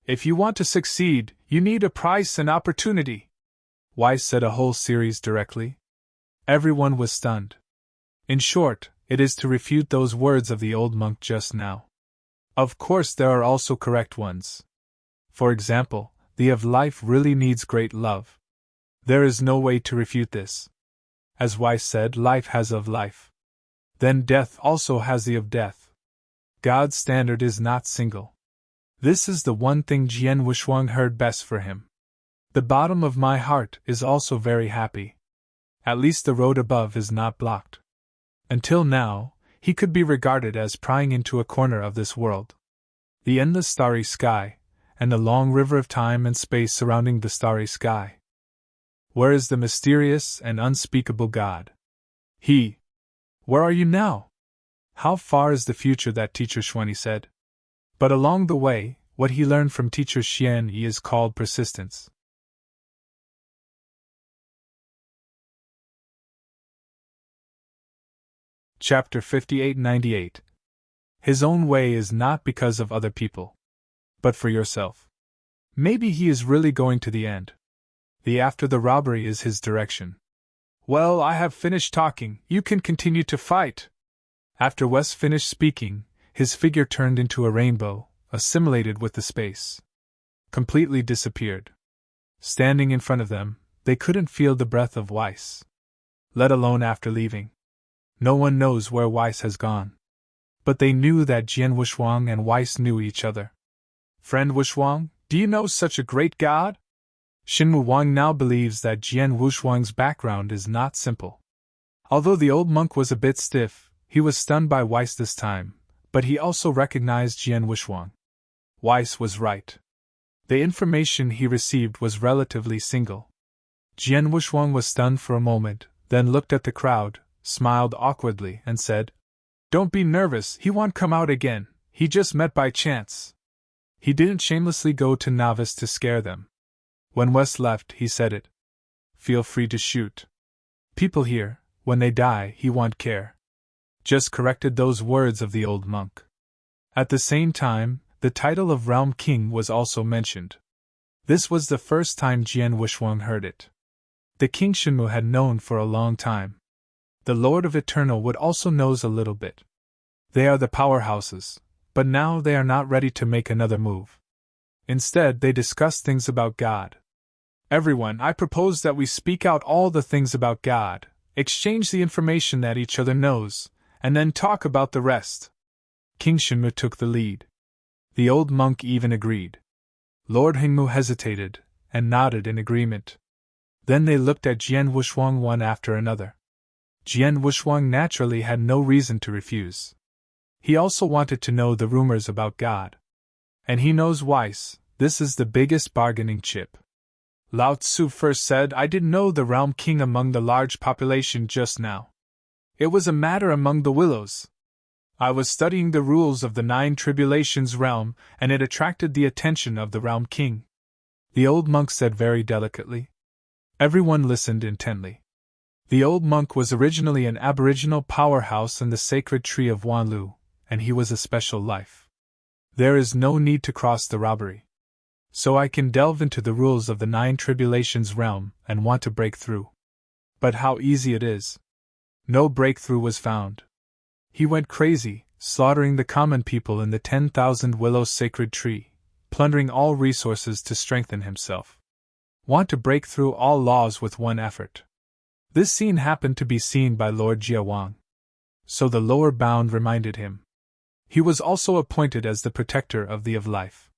If you want to succeed, you need a price and opportunity." Weiss said a whole series directly. Everyone was stunned. In short, it is to refute those words of the old monk just now. Of course there are also correct ones. For example, the of life really needs great love. There is no way to refute this. As Weiss said, life has of life. Then death also has the of death. God's standard is not single. This is the one thing Jian Wushuang heard best for him. The bottom of my heart is also very happy. At least the road above is not blocked. Until now, he could be regarded as prying into a corner of this world. The endless starry sky, and the long river of time and space surrounding the starry sky. Where is the mysterious and unspeakable God? Where are you now? How far is the future, that teacher Xuanyi said. But along the way, what he learned from teacher Xianyi is called persistence. Chapter 58-98. His own way is not because of other people, but for yourself. Maybe he is really going to the end. The after the robbery is his direction. Well, I have finished talking, you can continue to fight. After Wes finished speaking, his figure turned into a rainbow, assimilated with the space. Completely disappeared. Standing in front of them, they couldn't feel the breath of Weiss. Let alone after leaving. No one knows where Weiss has gone. But they knew that Jian Wushuang and Weiss knew each other. Friend Wushuang, do you know such a great god? Shinmu Wang now believes that Jian Wushuang's background is not simple. Although the old monk was a bit stiff, he was stunned by Weiss this time, but he also recognized Jian Wushuang. Weiss was right. The information he received was relatively single. Jian Wushuang was stunned for a moment, then looked at the crowd, smiled awkwardly, and said, "Don't be nervous, he won't come out again, he just met by chance." He didn't shamelessly go to novice to scare them. When Wes left, he said it. "Feel free to shoot. People here, when they die, he won't care." Just corrected those words of the old monk. At the same time, the title of Realm King was also mentioned. This was the first time Jian Wushuang heard it. The King Shenmu had known for a long time. The Lord of Eternal Wood also knows a little bit. They are the powerhouses, but now they are not ready to make another move. Instead, they discuss things about God. "Everyone, I propose that we speak out all the things about God, exchange the information that each other knows, and then talk about the rest." King Shenmu took the lead. The old monk even agreed. Lord Hingmu hesitated, and nodded in agreement. Then they looked at Jian Wushuang one after another. Jian Wushuang naturally had no reason to refuse. He also wanted to know the rumors about God. And he knows Weiss, this is the biggest bargaining chip. Lao Tzu first said, "I didn't know the realm king among the large population just now. It was a matter among the willows. I was studying the rules of the 9 tribulations realm, and it attracted the attention of the realm king," the old monk said very delicately. Everyone listened intently. The old monk was originally an aboriginal powerhouse in the sacred tree of Wanlu, and he was a special life. There is no need to cross the robbery. So I can delve into the rules of the 9 tribulations realm and want to break through. But how easy it is. No breakthrough was found. He went crazy, slaughtering the common people in the 10,000 willow sacred tree, plundering all resources to strengthen himself. Want to break through all laws with one effort. This scene happened to be seen by Lord Jia Wang. So the lower bound reminded him. He was also appointed as the protector of the of life.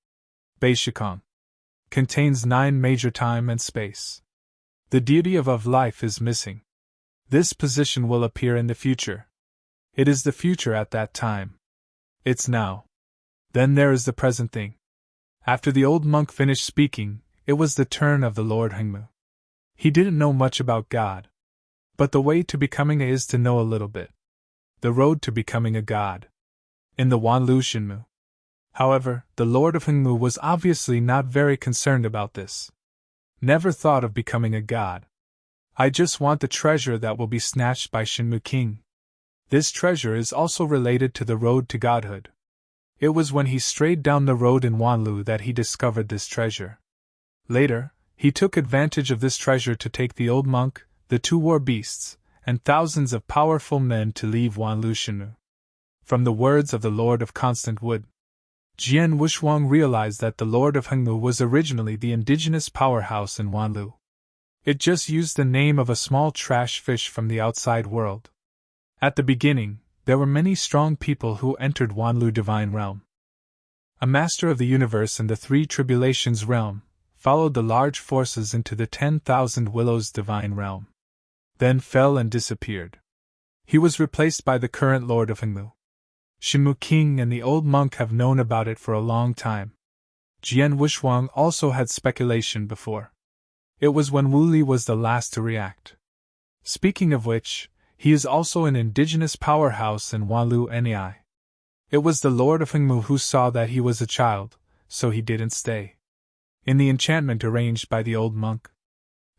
Beishikong contains 9 major time and space. The deity of life is missing. This position will appear in the future. It is the future at that time. It's now. Then there is the present thing. After the old monk finished speaking, it was the turn of the Lord Hengmu. He didn't know much about God. But the way to becoming a is to know a little bit. The road to becoming a god. In the Wanlu Shinmu. However, the Lord of Hengmu was obviously not very concerned about this. Never thought of becoming a god. I just want the treasure that will be snatched by Shinmu King. This treasure is also related to the road to godhood. It was when he strayed down the road in Wanlu that he discovered this treasure. Later, he took advantage of this treasure to take the old monk, the 2 war beasts, and thousands of powerful men to leave Wanlu Shinmu. From the words of the Lord of Constant Wood, Jian Wushuang realized that the Lord of Hengmu was originally the indigenous powerhouse in Wanlu. It just used the name of a small trash fish from the outside world. At the beginning, there were many strong people who entered Wanlu Divine Realm. A master of the universe in the 3 tribulations realm followed the large forces into the 10,000 willows Divine Realm. Then fell and disappeared. He was replaced by the current Lord of Hengmu. Shinmu King and the old monk have known about it for a long time. Jian Wushuang also had speculation before. It was when Wu Li was the last to react. Speaking of which, he is also an indigenous powerhouse in Wanlu Nei. It was the Lord of Hengmu who saw that he was a child, so he didn't stay. In the enchantment arranged by the old monk.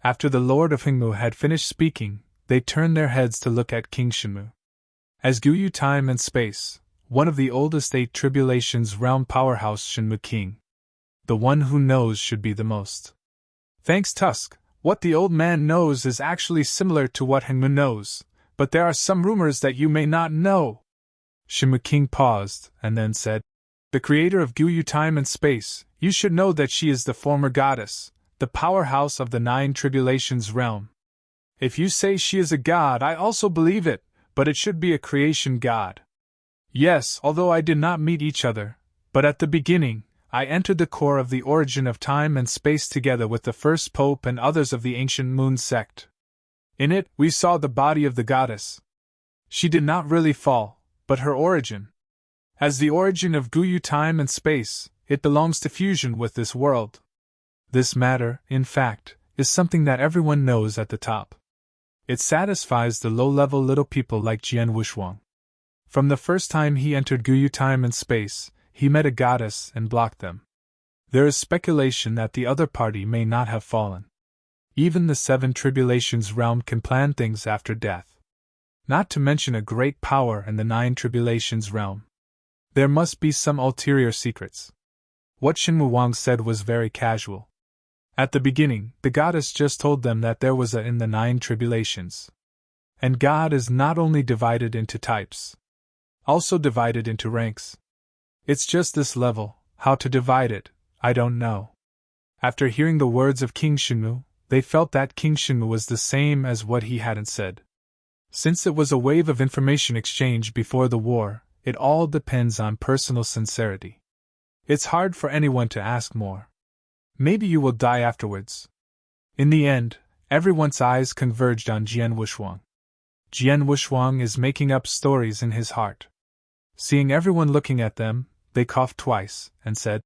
After the Lord of Hengmu had finished speaking, they turned their heads to look at King Shinmu. As Guyu Time and Space, one of the oldest 8 tribulations realm powerhouse Shinmu King. The one who knows should be the most. Thanks Tusk, what the old man knows is actually similar to what Hengmu knows, but there are some rumors that you may not know. Shinmu King paused, and then said, the creator of Guyu Time and Space, you should know that she is the former goddess, the powerhouse of the 9 tribulations realm. If you say she is a god, I also believe it, but it should be a creation god. Yes, although I did not meet each other, but at the beginning, I entered the core of the origin of time and space together with the first pope and others of the ancient moon sect. In it, we saw the body of the goddess. She did not really fall, but her origin. As the origin of Guyu time and space, it belongs to fusion with this world. This matter, in fact, is something that everyone knows at the top. It satisfies the low-level little people like Jian Wushuang. From the first time he entered Guyu time and space, he met a goddess and blocked them. There is speculation that the other party may not have fallen. Even the 7 tribulations realm can plan things after death. Not to mention a great power in the 9 tribulations realm. There must be some ulterior secrets. What Shinmu Wang said was very casual. At the beginning, the goddess just told them that there was a in the 9 tribulations. And God is not only divided into types, also divided into ranks. It's just this level, how to divide it, I don't know. After hearing the words of King Shinmu, they felt that King Shinmu was the same as what he hadn't said. Since it was a wave of information exchange before the war, it all depends on personal sincerity. It's hard for anyone to ask more. Maybe you will die afterwards. In the end, everyone's eyes converged on Jian Wushuang. Jian Wushuang is making up stories in his heart. Seeing everyone looking at them, they coughed twice, and said,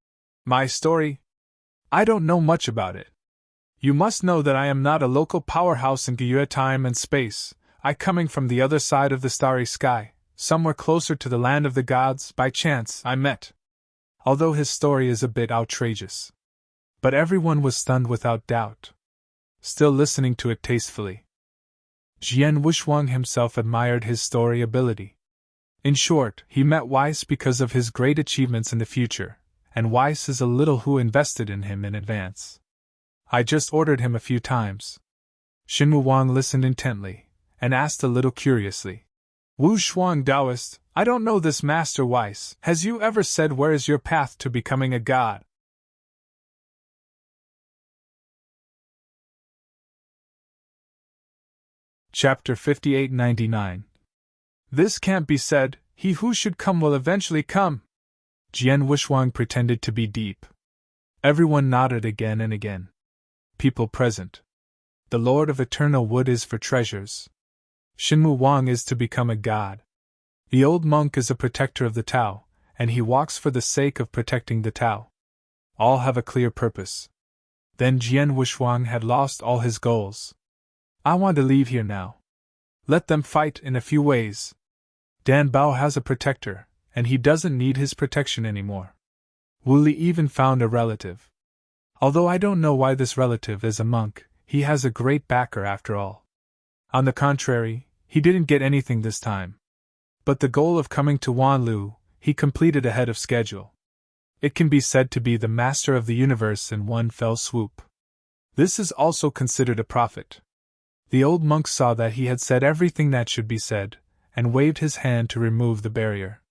"My story? I don't know much about it. You must know that I am not a local powerhouse in Guyu time and space, I coming from the other side of the starry sky, somewhere closer to the land of the gods, by chance I met." Although his story is a bit outrageous. But everyone was stunned without doubt. Still listening to it tastefully. Jian Wushuang himself admired his story ability. In short, he met Weiss because of his great achievements in the future, and Weiss is a little who invested in him in advance. I just ordered him a few times. Shinmu Wang listened intently, and asked a little curiously. Wushuang Taoist, I don't know this Master Weiss, has you ever said where is your path to becoming a god? Chapter 5899. This can't be said, he who should come will eventually come. Jian Wushuang pretended to be deep. Everyone nodded again and again. People present. The Lord of Eternal Wood is for treasures. Shinmu Wang is to become a god. The old monk is a protector of the Tao, and he walks for the sake of protecting the Tao. All have a clear purpose. Then Jian Wushuang had lost all his goals. I want to leave here now. Let them fight in a few ways. Dan Bao has a protector, and he doesn't need his protection anymore. Wu Li even found a relative. Although I don't know why this relative is a monk, he has a great backer after all. On the contrary, he didn't get anything this time. But the goal of coming to Wanlu, he completed ahead of schedule. It can be said to be the master of the universe in one fell swoop. This is also considered a prophet. The old monk saw that he had said everything that should be said, and waved his hand to remove the barrier.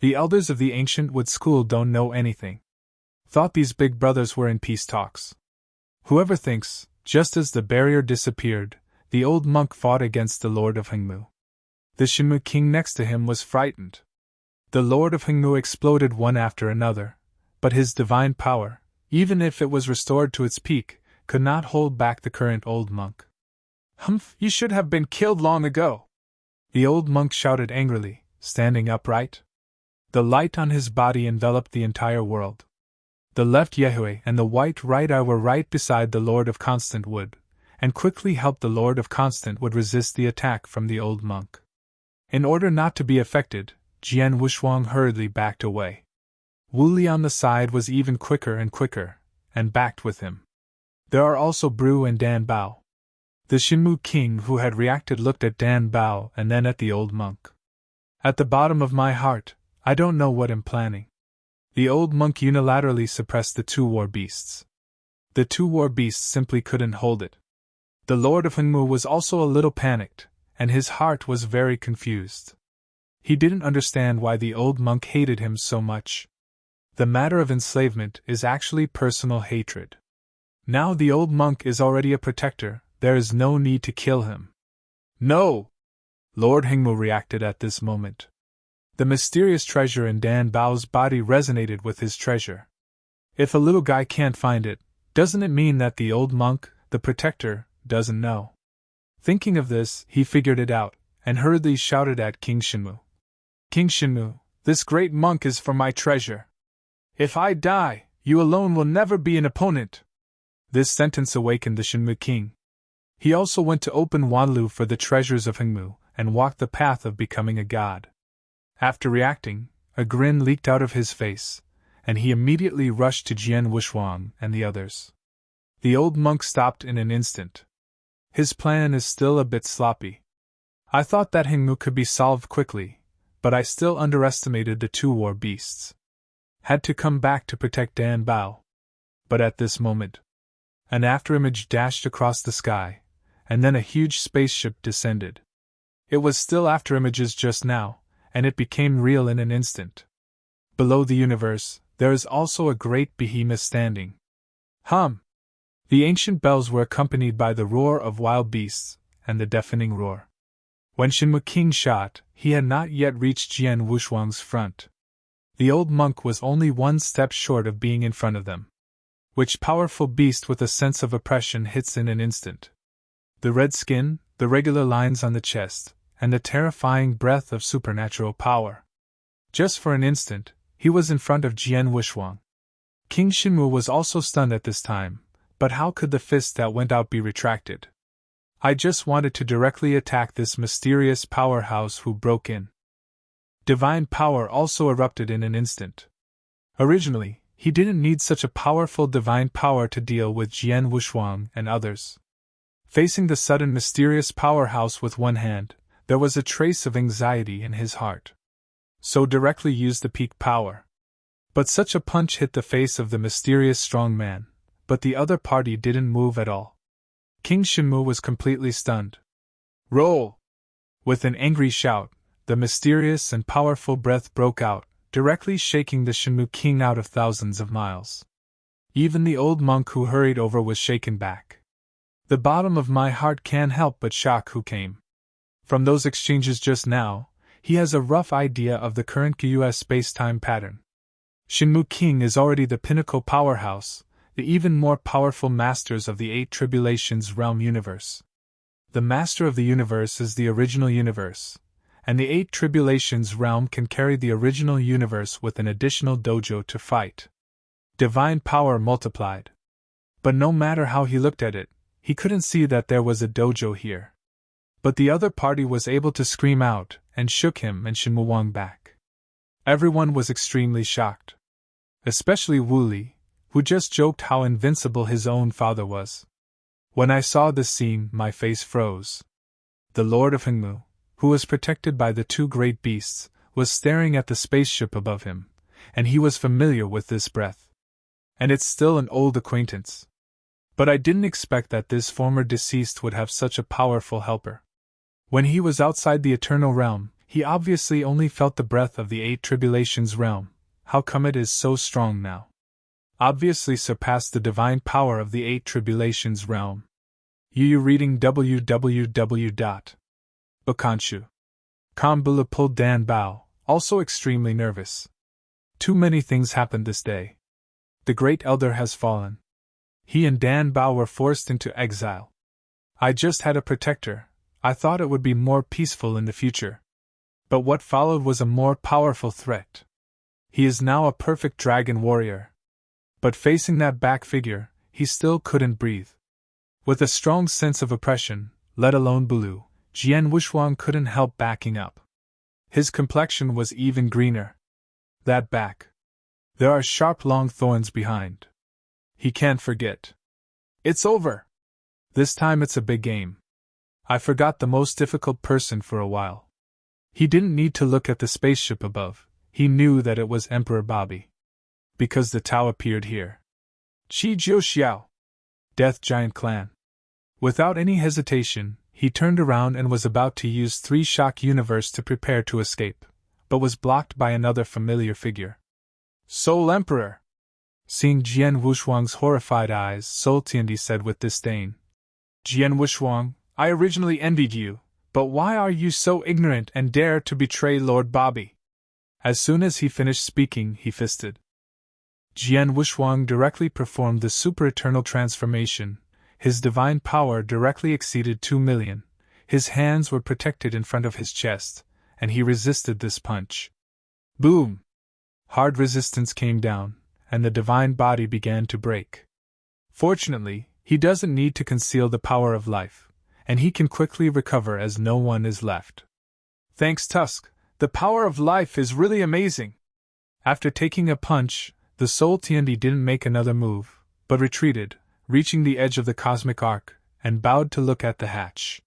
The elders of the ancient wood school don't know anything. Thought these big brothers were in peace talks. Whoever thinks, just as the barrier disappeared, the old monk fought against the Lord of Hengmu. The Shinmu king next to him was frightened. The Lord of Hengmu exploded one after another, but his divine power, even if it was restored to its peak, could not hold back the current old monk. Humph, you should have been killed long ago! The old monk shouted angrily, standing upright. The light on his body enveloped the entire world. The left Yehue and the white right eye were right beside the Lord of Constant Wood, and quickly helped the Lord of Constant Wood resist the attack from the old monk. In order not to be affected, Jian Wushuang hurriedly backed away. Wu Li on the side was even quicker and quicker, and backed with him. There are also Bru and Dan Bao. The Shinmu king who had reacted looked at Dan Bao and then at the old monk. At the bottom of my heart, I don't know what I'm planning. The old monk unilaterally suppressed the two war beasts. The two war beasts simply couldn't hold it. The Lord of Hengmu was also a little panicked, and his heart was very confused. He didn't understand why the old monk hated him so much. The matter of enslavement is actually personal hatred. Now the old monk is already a protector, there is no need to kill him. No! Lord Hengmu reacted at this moment. The mysterious treasure in Dan Bao's body resonated with his treasure. If a little guy can't find it, doesn't it mean that the old monk, the protector, doesn't know? Thinking of this, he figured it out, and hurriedly shouted at King Shinmu. King Shinmu, this great monk is for my treasure. If I die, you alone will never be an opponent. This sentence awakened the Shinmu king. He also went to open Wanlu for the treasures of Hengmu, and walked the path of becoming a god. After reacting, a grin leaked out of his face, and he immediately rushed to Jian Wushuang and the others. The old monk stopped in an instant. His plan is still a bit sloppy. I thought that Hengmu could be solved quickly, but I still underestimated the two war beasts. Had to come back to protect Dan Bao. But at this moment, an afterimage dashed across the sky, and then a huge spaceship descended. It was still afterimages just now, and it became real in an instant. Below the universe, there is also a great behemoth standing. Hum! The ancient bells were accompanied by the roar of wild beasts, and the deafening roar. When Shinmu King shot, he had not yet reached Jian Wushuang's front. The old monk was only one step short of being in front of them. Which powerful beast with a sense of oppression hits in an instant? The red skin, the regular lines on the chest, and the terrifying breath of supernatural power. Just for an instant, he was in front of Jian Wushuang. King Shinmu was also stunned at this time, but how could the fist that went out be retracted? I just wanted to directly attack this mysterious powerhouse who broke in. Divine power also erupted in an instant. Originally, he didn't need such a powerful divine power to deal with Jian Wushuang and others. Facing the sudden mysterious powerhouse with one hand, there was a trace of anxiety in his heart. So directly used the peak power. But such a punch hit the face of the mysterious strong man, but the other party didn't move at all. King Shinmu was completely stunned. Roll! With an angry shout, the mysterious and powerful breath broke out, directly shaking the Shinmu king out of thousands of miles. Even the old monk who hurried over was shaken back. The bottom of my heart can't help but shock who came. From those exchanges just now, he has a rough idea of the current QUS space-time pattern. Shinmu King is already the pinnacle powerhouse, the even more powerful masters of the Eight Tribulations realm universe. The master of the universe is the original universe, and the Eight Tribulations realm can carry the original universe with an additional dojo to fight. Divine power multiplied. But no matter how he looked at it, he couldn't see that there was a dojo here. But the other party was able to scream out, and shook him and Shinmu Wang back. Everyone was extremely shocked. Especially Wu Li, who just joked how invincible his own father was. When I saw this scene, my face froze. The Lord of Hengmu, who was protected by the two great beasts, was staring at the spaceship above him, and he was familiar with this breath. And it's still an old acquaintance. But I didn't expect that this former deceased would have such a powerful helper. When he was outside the Eternal Realm, he obviously only felt the breath of the Eight Tribulations realm. How come it is so strong now? Obviously surpassed the divine power of the Eight Tribulations realm. You reading www.Bakanshu.com. Bula pulled Dan Bao, also extremely nervous. Too many things happened this day. The Great Elder has fallen. He and Dan Bao were forced into exile. I just had a protector. I thought it would be more peaceful in the future. But what followed was a more powerful threat. He is now a perfect dragon warrior. But facing that back figure, he still couldn't breathe. With a strong sense of oppression, let alone blue, Jian Wuxuang couldn't help backing up. His complexion was even greener. That back. There are sharp long thorns behind. He can't forget. It's over. This time it's a big game. I forgot the most difficult person for a while. He didn't need to look at the spaceship above, he knew that it was Emperor Bobby. Because the Tao appeared here. Qi Jiu Xiao. Death Giant Clan. Without any hesitation, he turned around and was about to use 3 Shock Universe to prepare to escape, but was blocked by another familiar figure. Soul Emperor! Seeing Jian Wuxuang's horrified eyes, Soul Tiandi said with disdain. Jian Wuxuang, I originally envied you, but why are you so ignorant and dare to betray Lord Bobby? As soon as he finished speaking, he fisted. Jian Wuxuang directly performed the super-eternal transformation. His divine power directly exceeded 2 million. His hands were protected in front of his chest, and he resisted this punch. Boom! Hard resistance came down, and the divine body began to break. Fortunately, he doesn't need to conceal the power of life, and he can quickly recover as no one is left. Thanks, Tusk, the power of life is really amazing. After taking a punch, the Soul Tiandi didn't make another move, but retreated, reaching the edge of the cosmic arc, and bowed to look at the hatch.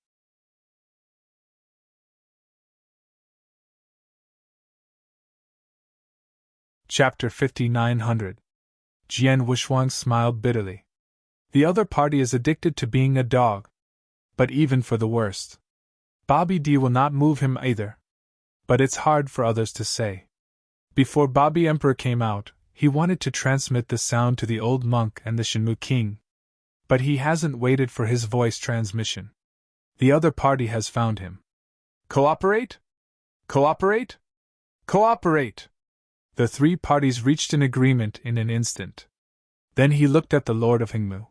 Chapter 5900. Jian Wuxuang smiled bitterly. The other party is addicted to being a dog. But even for the worst, Bobby D will not move him either. But it's hard for others to say. Before Bobby Emperor came out, he wanted to transmit the sound to the old monk and the Shenmue King. But he hasn't waited for his voice transmission. The other party has found him. Cooperate? Cooperate? Cooperate! The 3 parties reached an agreement in an instant. Then he looked at the Lord of Hingmu.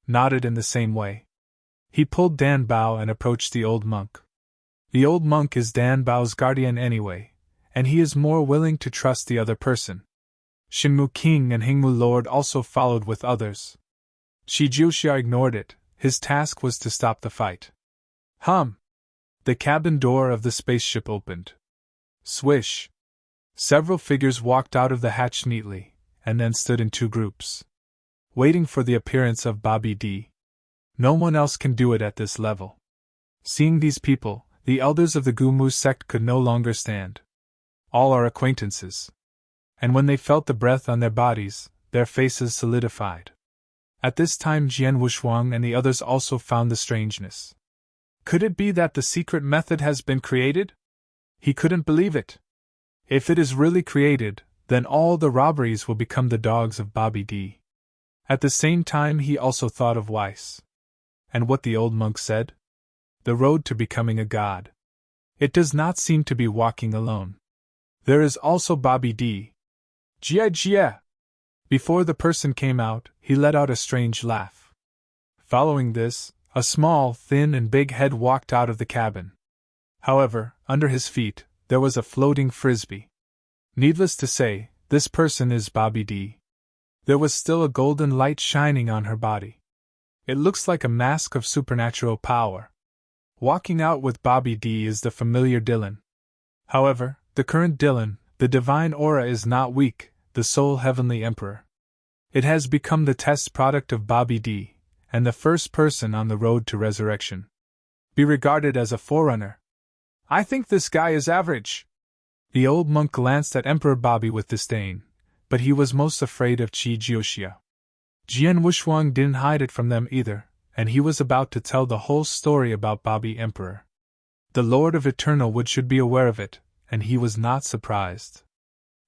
Nodded in the same way. He pulled Dan Bao and approached the old monk. The old monk is Dan Bao's guardian anyway, and he is more willing to trust the other person. Shenmue King and Hingmu Lord also followed with others. Shi Jiuxia ignored it, his task was to stop the fight. The cabin door of the spaceship opened. Swish! Several figures walked out of the hatch neatly, and then stood in 2 groups. Waiting for the appearance of Bobby D. No one else can do it at this level. Seeing these people, the elders of the Gumu sect could no longer stand. All are acquaintances. And when they felt the breath on their bodies, their faces solidified. At this time Jian Wuxuang and the others also found the strangeness. Could it be that the secret method has been created? He couldn't believe it. If it is really created, then all the robberies will become the dogs of Bobby D. At the same time he also thought of Weiss. And what the old monk said? The road to becoming a god. It does not seem to be walking alone. There is also Bobby D. Jia! Before the person came out, he let out a strange laugh. Following this, a small, thin and big head walked out of the cabin. However, under his feet, there was a floating frisbee. Needless to say, this person is Bobby D. There was still a golden light shining on her body. It looks like a mask of supernatural power. Walking out with Bobby D is the familiar Dylan. However, the current Dylan, the divine aura is not weak, the sole heavenly emperor. It has become the test product of Bobby D, and the first person on the road to resurrection. Be regarded as a forerunner. I think this guy is average. The old monk glanced at Emperor Bobby with disdain, but he was most afraid of Qi Jiuxia. Jian Wuxuang didn't hide it from them either, and he was about to tell the whole story about Bobby Emperor. The Lord of Eternal Wood should be aware of it, and he was not surprised.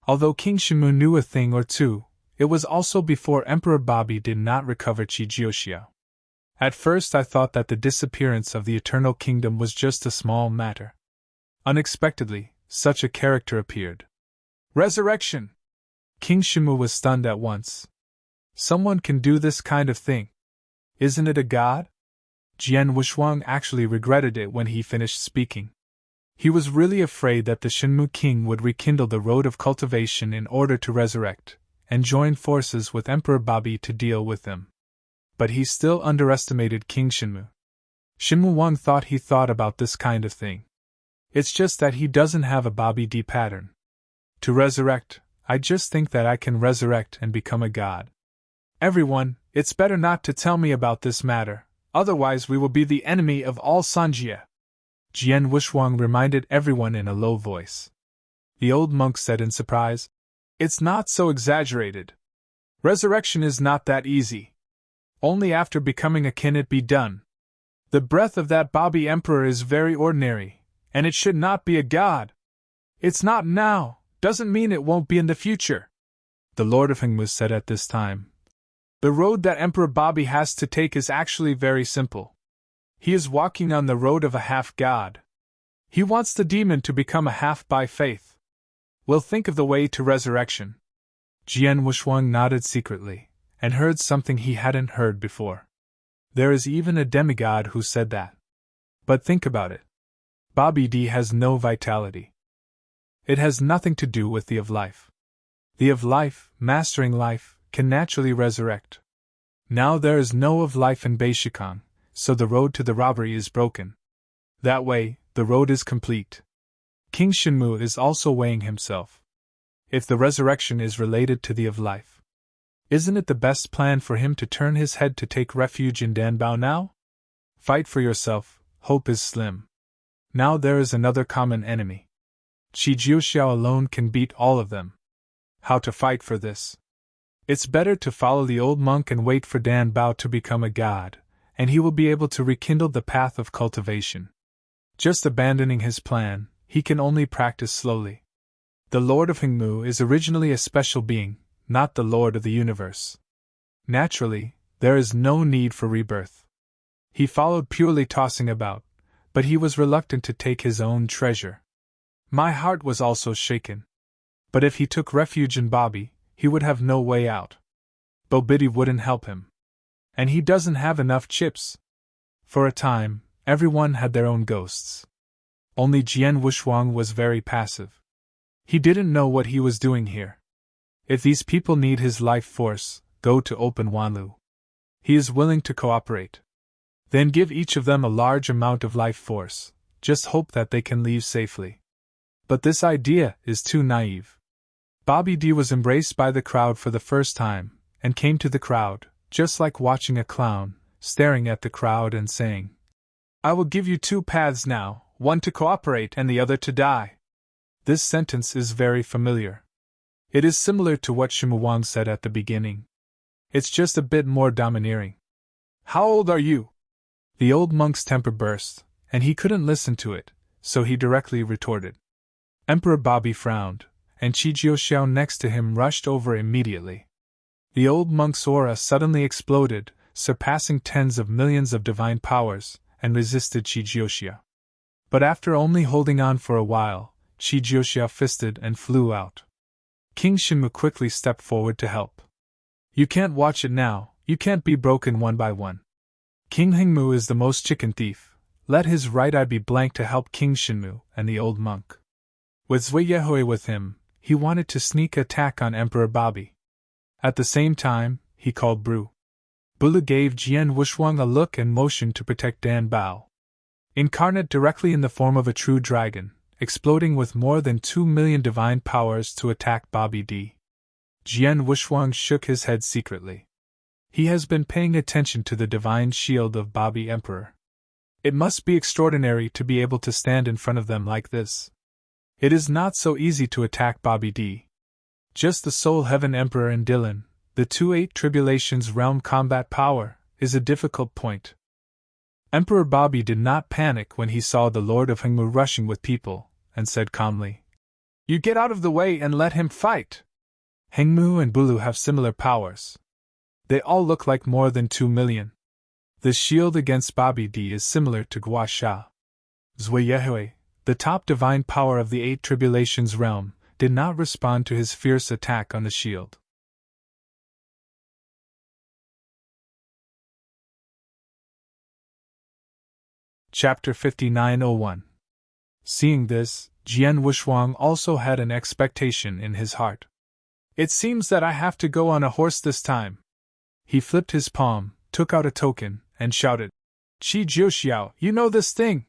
Although King Shenmue knew a thing or two, it was also before Emperor Bobby did not recover Qi Jiuxia. At first I thought that the disappearance of the Eternal Kingdom was just a small matter. Unexpectedly, such a character appeared. Resurrection! King Shenmue was stunned at once. Someone can do this kind of thing. Isn't it a god? Jian Wuxuang actually regretted it when he finished speaking. He was really afraid that the Shenmue King would rekindle the road of cultivation in order to resurrect, and joined forces with Emperor Bobby to deal with them. But he still underestimated King Shinmu. Shinmu Wang thought he thought about this kind of thing. It's just that he doesn't have a Bobby D pattern. To resurrect, I just think that I can resurrect and become a god. Everyone, it's better not to tell me about this matter, otherwise we will be the enemy of all Sanjia. Jian Wushwang reminded everyone in a low voice. The old monk said in surprise, "It's not so exaggerated. Resurrection is not that easy. Only after becoming a can it be done. The breath of that Bobby Emperor is very ordinary, and it should not be a god. It's not now, doesn't mean it won't be in the future." The Lord of Hengmu said at this time, "The road that Emperor Bobby has to take is actually very simple. He is walking on the road of a half-god. He wants the demon to become a half by faith. We'll think of the way to resurrection." Jian Wushwang nodded secretly, and heard something he hadn't heard before. There is even a demigod who said that. But think about it. Bobby D has no vitality. It has nothing to do with the of life. The of life, mastering life, can naturally resurrect. Now there is no of life in Beishikang, so the road to the robbery is broken. That way, the road is complete. King Shinmu is also weighing himself. If the resurrection is related to the of life, isn't it the best plan for him to turn his head to take refuge in Danbao now? Fight for yourself, hope is slim. Now there is another common enemy. Qi Jiuxiao alone can beat all of them. How to fight for this? It's better to follow the old monk and wait for Dan Bao to become a god, and he will be able to rekindle the path of cultivation. Just abandoning his plan, he can only practice slowly. The Lord of Hengmu is originally a special being, not the Lord of the universe. Naturally, there is no need for rebirth. He followed purely tossing about, but he was reluctant to take his own treasure. My heart was also shaken. But if he took refuge in Bobby, he would have no way out. Bobidi wouldn't help him. And he doesn't have enough chips. For a time, everyone had their own ghosts. Only Jian Wushwang was very passive. He didn't know what he was doing here. If these people need his life force, go to Open Wanlu. He is willing to cooperate. Then give each of them a large amount of life force, just hope that they can leave safely. But this idea is too naive. Bobby D was embraced by the crowd for the first time, and came to the crowd, just like watching a clown, staring at the crowd and saying, "I will give you two paths now, one to cooperate and the other to die." This sentence is very familiar. It is similar to what Shimu Wang said at the beginning. It's just a bit more domineering. "How old are you?" The old monk's temper burst, and he couldn't listen to it, so he directly retorted. Emperor Bobby frowned, and Qi Jiuxiao next to him rushed over immediately. The old monk's aura suddenly exploded, surpassing tens of millions of divine powers, and resisted Qi Jiuxiao. But after only holding on for a while, Qi Jiuxiao fisted and flew out. King Shinmu quickly stepped forward to help. "You can't watch it now, you can't be broken one by one. King Hengmu is the most chicken thief, let his right eye be blank to help King Shinmu and the old monk." With Zui Yehui with him, he wanted to sneak attack on Emperor Bobby. At the same time, he called Bru. Bulu gave Jian Wushwang a look and motioned to protect Dan Bao. Incarnate directly in the form of a true dragon, exploding with more than 2 million divine powers to attack Bobby D. Jian Wushwang shook his head secretly. He has been paying attention to the divine shield of Bobby Emperor. It must be extraordinary to be able to stand in front of them like this. It is not so easy to attack Bobby D. Just the Soul Heaven Emperor and Dylan, the 2-8 Tribulations realm combat power, is a difficult point. Emperor Bobby did not panic when he saw the Lord of Hengmu rushing with people, and said calmly, "You get out of the way and let him fight." Hengmu and Bulu have similar powers. They all look like more than 2 million. The shield against Bobby D is similar to Gua Sha. Zui Yehui, the top divine power of the 8 Tribulations realm, did not respond to his fierce attack on the shield. Chapter 5901. Seeing this, Jian Wushwang also had an expectation in his heart. It seems that I have to go on a horse this time. He flipped his palm, took out a token, and shouted, Qi Jiuxiao, you know this thing?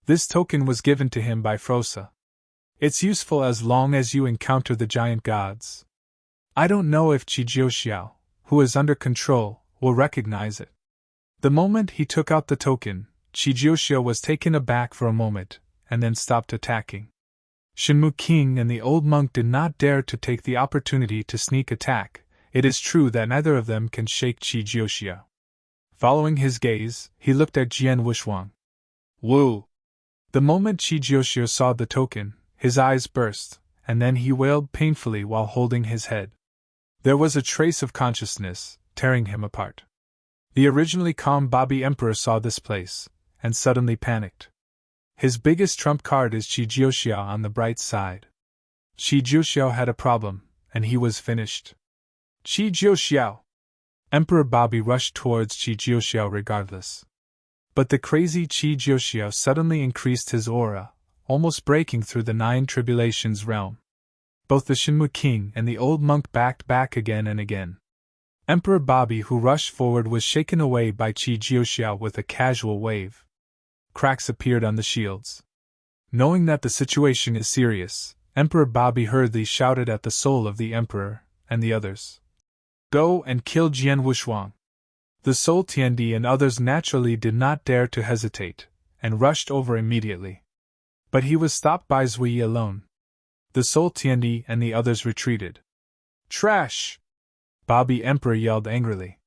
This token was given to him by Frosa. It's useful as long as you encounter the giant gods. I don't know if Qi Jiuxiao, who is under control, will recognize it. The moment he took out the token, Qi Jiuxiao was taken aback for a moment, and then stopped attacking. Shenmu King and the old monk did not dare to take the opportunity to sneak attack. It is true that neither of them can shake Qi Jiuxiao. Following his gaze, he looked at Jian Wushuang. Woo! The moment Qi Jiuxiao saw the token, his eyes burst, and then he wailed painfully while holding his head. There was a trace of consciousness, tearing him apart. The originally calm Bobby Emperor saw this place, and suddenly panicked. His biggest trump card is Qi Jiuxiao on the bright side. Qi Jiuxiao had a problem, and he was finished. Qi Jiuxiao! Emperor Bobby rushed towards Qi Jiuxiao regardless. But the crazy Qi Jiuxiao suddenly increased his aura, almost breaking through the Nine Tribulations realm. Both the Shenmu King and the old monk backed back again and again. Emperor Bobby, who rushed forward, was shaken away by Qi Jiuxiao with a casual wave. Cracks appeared on the shields. Knowing that the situation is serious, Emperor Bobby hurriedly shouted at the soul of the Emperor and the others. Go and kill Jian Wushuang. The soul Tiandi and others naturally did not dare to hesitate, and rushed over immediately. But he was stopped by Zui alone. The soul Tiandi and the others retreated. Trash! Bobby Emperor yelled angrily.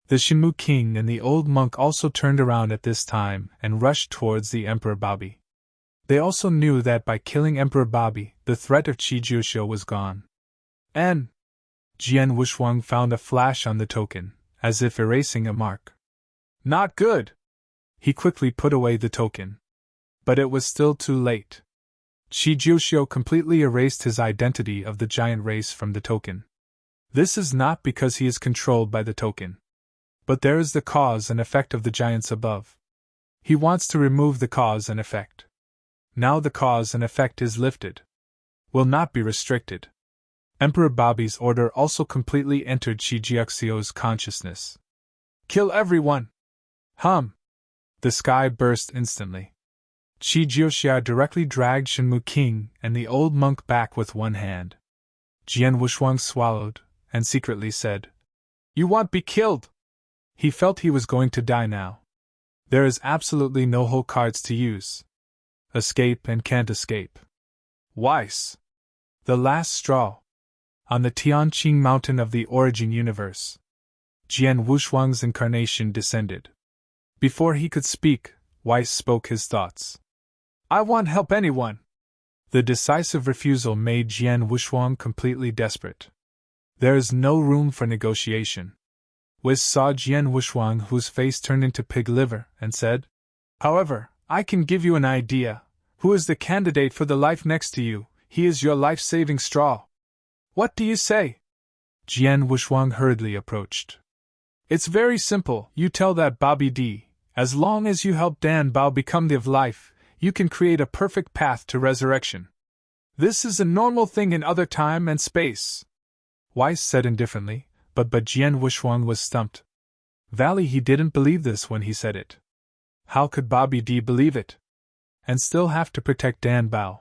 The Shenmu King and the old monk also turned around at this time and rushed towards the Emperor Bobby. They also knew that by killing Emperor Bobby, the threat of Qi Jiuxiao was gone. And Jian Wushuang found a flash on the token, as if erasing a mark. Not good! He quickly put away the token. But it was still too late. Qi Jiuxiao completely erased his identity of the giant race from the token. This is not because he is controlled by the token. But there is the cause and effect of the giants above. He wants to remove the cause and effect. Now the cause and effect is lifted. Will not be restricted. Emperor Bobby's order also completely entered Qi Jiuxiao's consciousness. Kill everyone! Hum! The sky burst instantly. Qi Jiuxiao directly dragged Shenmu King and the old monk back with one hand. Jian Wushuang swallowed, and secretly said, You want be killed! He felt he was going to die now. There is absolutely no whole cards to use. Escape and can't escape. Weiss. The last straw. On the Tianqing mountain of the origin universe, Jian Wushuang's incarnation descended. Before he could speak, Weiss spoke his thoughts. I won't help anyone. The decisive refusal made Jian Wushuang completely desperate. There is no room for negotiation. Weiss saw Jian Wushuang, whose face turned into pig liver, and said, However, I can give you an idea. Who is the candidate for the life next to you? He is your life-saving straw. What do you say? Jian Wushuang hurriedly approached. It's very simple. You tell that Bobby D. As long as you help Dan Bao become the of life, you can create a perfect path to resurrection. This is a normal thing in other time and space. Weiss said indifferently, but Jian Wushuang was stumped. Valley, he didn't believe this when he said it. How could Bobby D believe it? And still have to protect Dan Bao?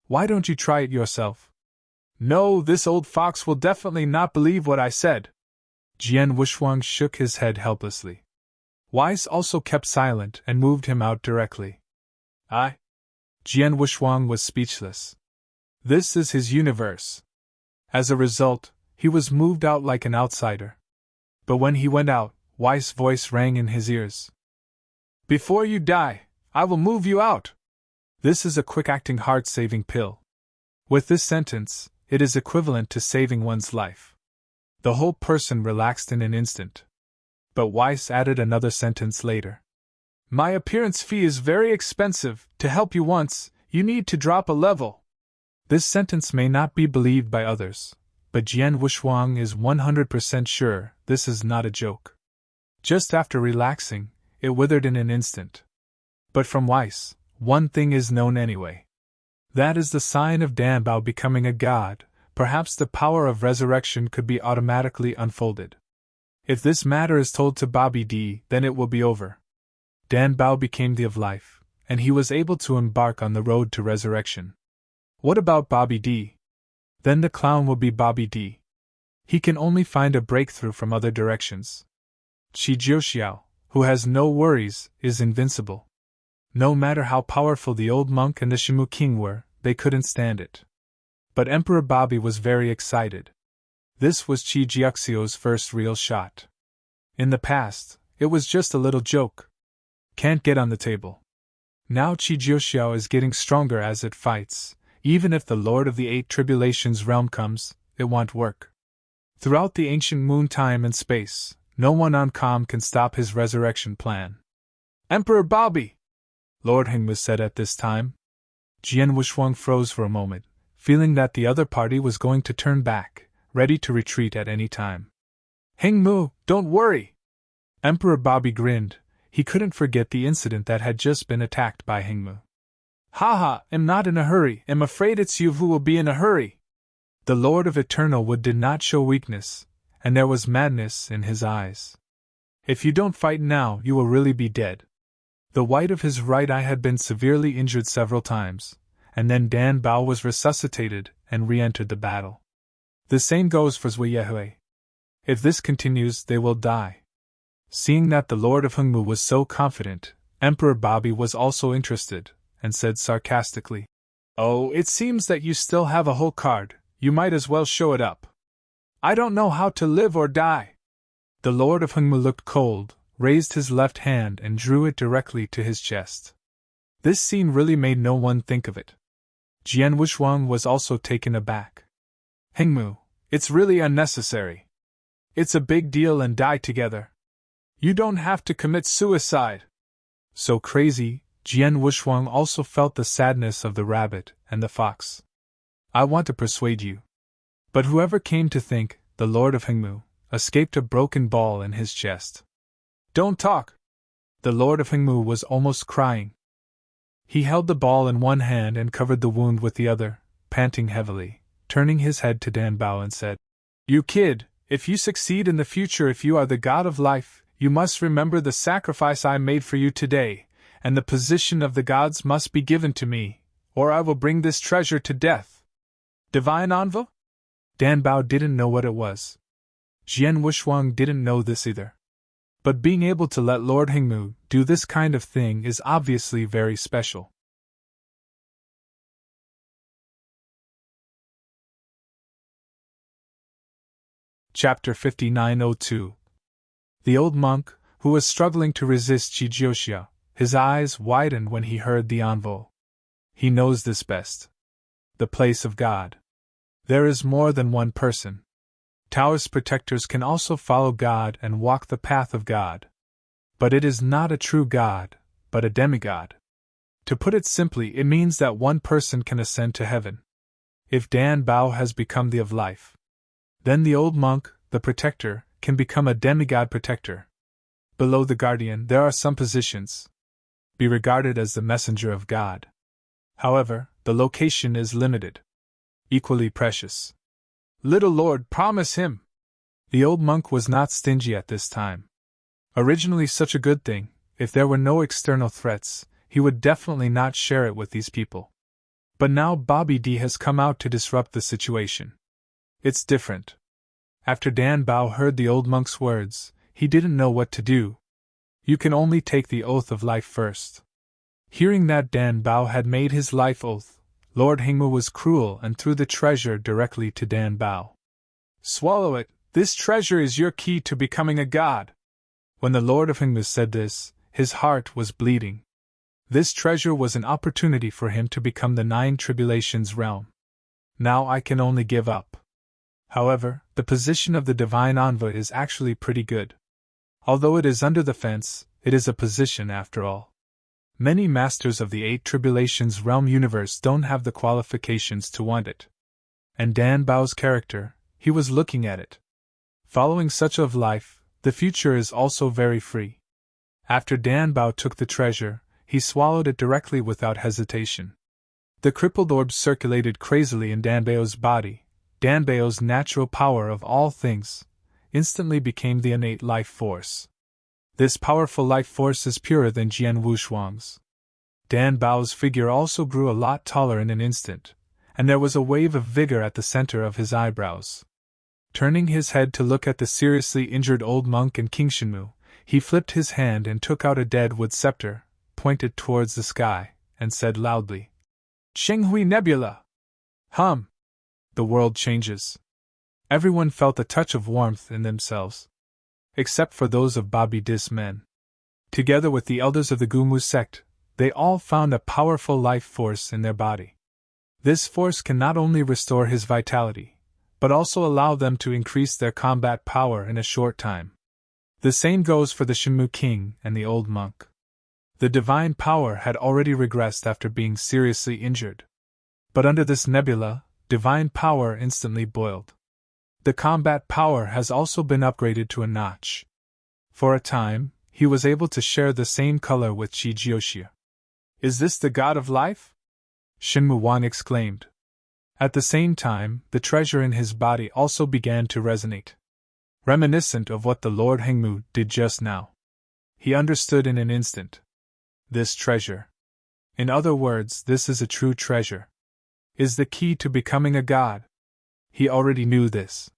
Why don't you try it yourself? No, this old fox will definitely not believe what I said. Jian Wushuang shook his head helplessly. Weiss also kept silent and moved him out directly. Jian Wushuang was speechless. This is his universe. As a result, he was moved out like an outsider. But when he went out, Weiss' voice rang in his ears. Before you die, I will move you out. This is a quick-acting heart-saving pill. With this sentence, it is equivalent to saving one's life. The whole person relaxed in an instant. But Weiss added another sentence later. My appearance fee is very expensive. To help you once, you need to drop a level. This sentence may not be believed by others, but Jian Wushuang is 100% sure this is not a joke. Just after relaxing, it withered in an instant. But from Weiss, one thing is known anyway. That is the sign of Dan Bao becoming a god, perhaps the power of resurrection could be automatically unfolded. If this matter is told to Bobby D, then it will be over. Dan Bao became the of life, and he was able to embark on the road to resurrection. What about Bobby D? Then the clown will be Bobby D. He can only find a breakthrough from other directions. Qi Jiuxiao, who has no worries, is invincible. No matter how powerful the old monk and the Shimu king were, they couldn't stand it. But Emperor Bobby was very excited. This was Qi Jiuxiao's first real shot. In the past, it was just a little joke. Can't get on the table. Now Qi Jiuxiao is getting stronger as it fights. Even if the Lord of the Eight Tribulations realm comes, it won't work. Throughout the ancient moon time and space, no one on Calm can stop his resurrection plan. Emperor Bobby! Lord Hingmu said at this time. Jian Wushuang froze for a moment, feeling that the other party was going to turn back, ready to retreat at any time. Hingmu, don't worry! Emperor Bobby grinned. He couldn't forget the incident that had just been attacked by Hingmu. Haha, am not in a hurry, am afraid it's you who will be in a hurry. The Lord of Eternal Wood did not show weakness, and there was madness in his eyes. If you don't fight now, you will really be dead. The white of his right eye had been severely injured several times, and then Dan Bao was resuscitated and re-entered the battle. The same goes for Zui Yehui. If this continues, they will die. Seeing that the Lord of Hengmu was so confident, Emperor Bobby was also interested, and said sarcastically, Oh, it seems that you still have a whole card, you might as well show it up. I don't know how to live or die. The Lord of Hengmu looked cold, raised his left hand and drew it directly to his chest. This scene really made no one think of it. Jian Wushuang was also taken aback. Hengmu, it's really unnecessary. It's a big deal and die together. You don't have to commit suicide. So crazy, Jian Wushuang also felt the sadness of the rabbit and the fox. I want to persuade you. But whoever came to think, the Lord of Hengmu, escaped a broken ball in his chest. Don't talk! The Lord of Hengmu was almost crying. He held the ball in one hand and covered the wound with the other, panting heavily, turning his head to Dan Bao and said, You kid, if you succeed in the future, if you are the god of life, you must remember the sacrifice I made for you today, and the position of the gods must be given to me, or I will bring this treasure to death. Divine Anva? Dan Bao didn't know what it was. Jian Wushuang didn't know this either. But being able to let Lord Hengmu do this kind of thing is obviously very special. Chapter 5902. The old monk, who was struggling to resist Qi Jiuxiao, his eyes widened when he heard the envoi. He knows this best. The place of God. There is more than one person. Taoist protectors can also follow God and walk the path of God. But it is not a true God, but a demigod. To put it simply, it means that one person can ascend to heaven. If Dan Bao has become the of life, then the old monk, the protector, can become a demigod protector. Below the guardian, there are some positions. Be regarded as the messenger of God. However, the location is limited. Equally precious. Little Lord, promise him! The old monk was not stingy at this time. Originally such a good thing, if there were no external threats, he would definitely not share it with these people. But now Bobby D has come out to disrupt the situation. It's different. After Dan Bao heard the old monk's words, he didn't know what to do. You can only take the oath of life first. Hearing that Dan Bao had made his life oath, Lord Hengmu was cruel and threw the treasure directly to Dan Bao. Swallow it, this treasure is your key to becoming a god. When the Lord of Hengmu said this, his heart was bleeding. This treasure was an opportunity for him to become the Nine Tribulations realm. Now I can only give up. However, the position of the Divine Envoy is actually pretty good. Although it is under the fence, it is a position after all. Many masters of the Eight Tribulations realm universe don't have the qualifications to want it. And Dan Bao's character, he was looking at it. Following such of life, the future is also very free. After Dan Bao took the treasure, he swallowed it directly without hesitation. The crippled orb circulated crazily in Dan Bao's body. Danbao's natural power of all things, instantly became the innate life force. This powerful life force is purer than Jian Wushuang's. Danbao's figure also grew a lot taller in an instant, and there was a wave of vigor at the center of his eyebrows. Turning his head to look at the seriously injured old monk and King Shenmu, he flipped his hand and took out a dead wood scepter, pointed towards the sky, and said loudly, "Shenghui Nebula!" Hum! The world changes. Everyone felt a touch of warmth in themselves. Except for those of Bobby Dis men. Together with the elders of the Gumu sect, they all found a powerful life force in their body. This force can not only restore his vitality, but also allow them to increase their combat power in a short time. The same goes for the Shenmu King and the old monk. The divine power had already regressed after being seriously injured. But under this nebula, divine power instantly boiled. The combat power has also been upgraded to a notch. For a time, he was able to share the same color with Qi Jiuxia. "Is this the god of life?" Shenmu Wan exclaimed. At the same time, the treasure in his body also began to resonate. Reminiscent of what the Lord Hengmu did just now. He understood in an instant. This treasure. In other words, this is a true treasure. Is the key to becoming a god. He already knew this.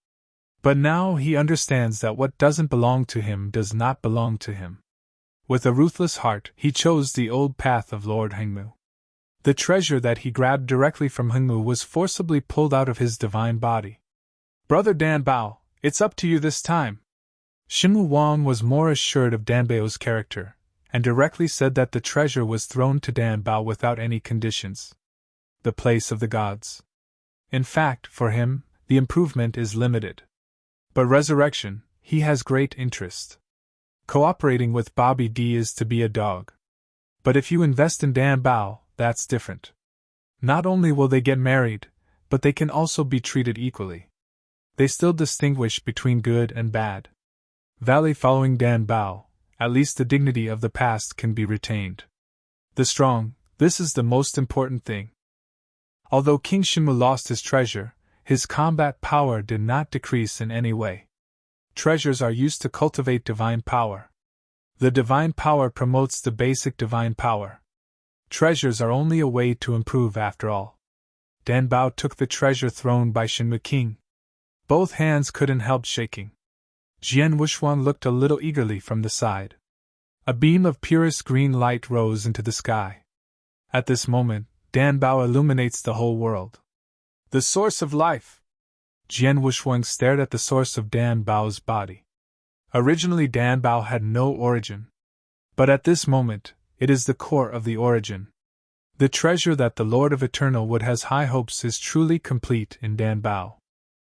But now he understands that what doesn't belong to him does not belong to him. With a ruthless heart, he chose the old path of Lord Hengmu. The treasure that he grabbed directly from Hengmu was forcibly pulled out of his divine body. "Brother Danbao, it's up to you this time." Shenmu Wang was more assured of Danbao's character, and directly said that the treasure was thrown to Danbao without any conditions. The place of the gods. In fact, for him, the improvement is limited. But resurrection, he has great interest. Cooperating with Bobby D is to be a dog. But if you invest in Danbao, that's different. Not only will they get married, but they can also be treated equally. They still distinguish between good and bad. Valley following Danbao, at least the dignity of the past can be retained. The strong, this is the most important thing. Although King Shenmu lost his treasure, his combat power did not decrease in any way. Treasures are used to cultivate divine power. The divine power promotes the basic divine power. Treasures are only a way to improve after all. Danbao took the treasure thrown by Shenmu King. Both hands couldn't help shaking. Jian Wushuang looked a little eagerly from the side. A beam of purest green light rose into the sky. At this moment, Danbao illuminates the whole world. The source of life! Jian Wushuang stared at the source of Danbao's body. Originally Danbao had no origin. But at this moment, it is the core of the origin. The treasure that the Lord of Eternal Wood has high hopes is truly complete in Danbao.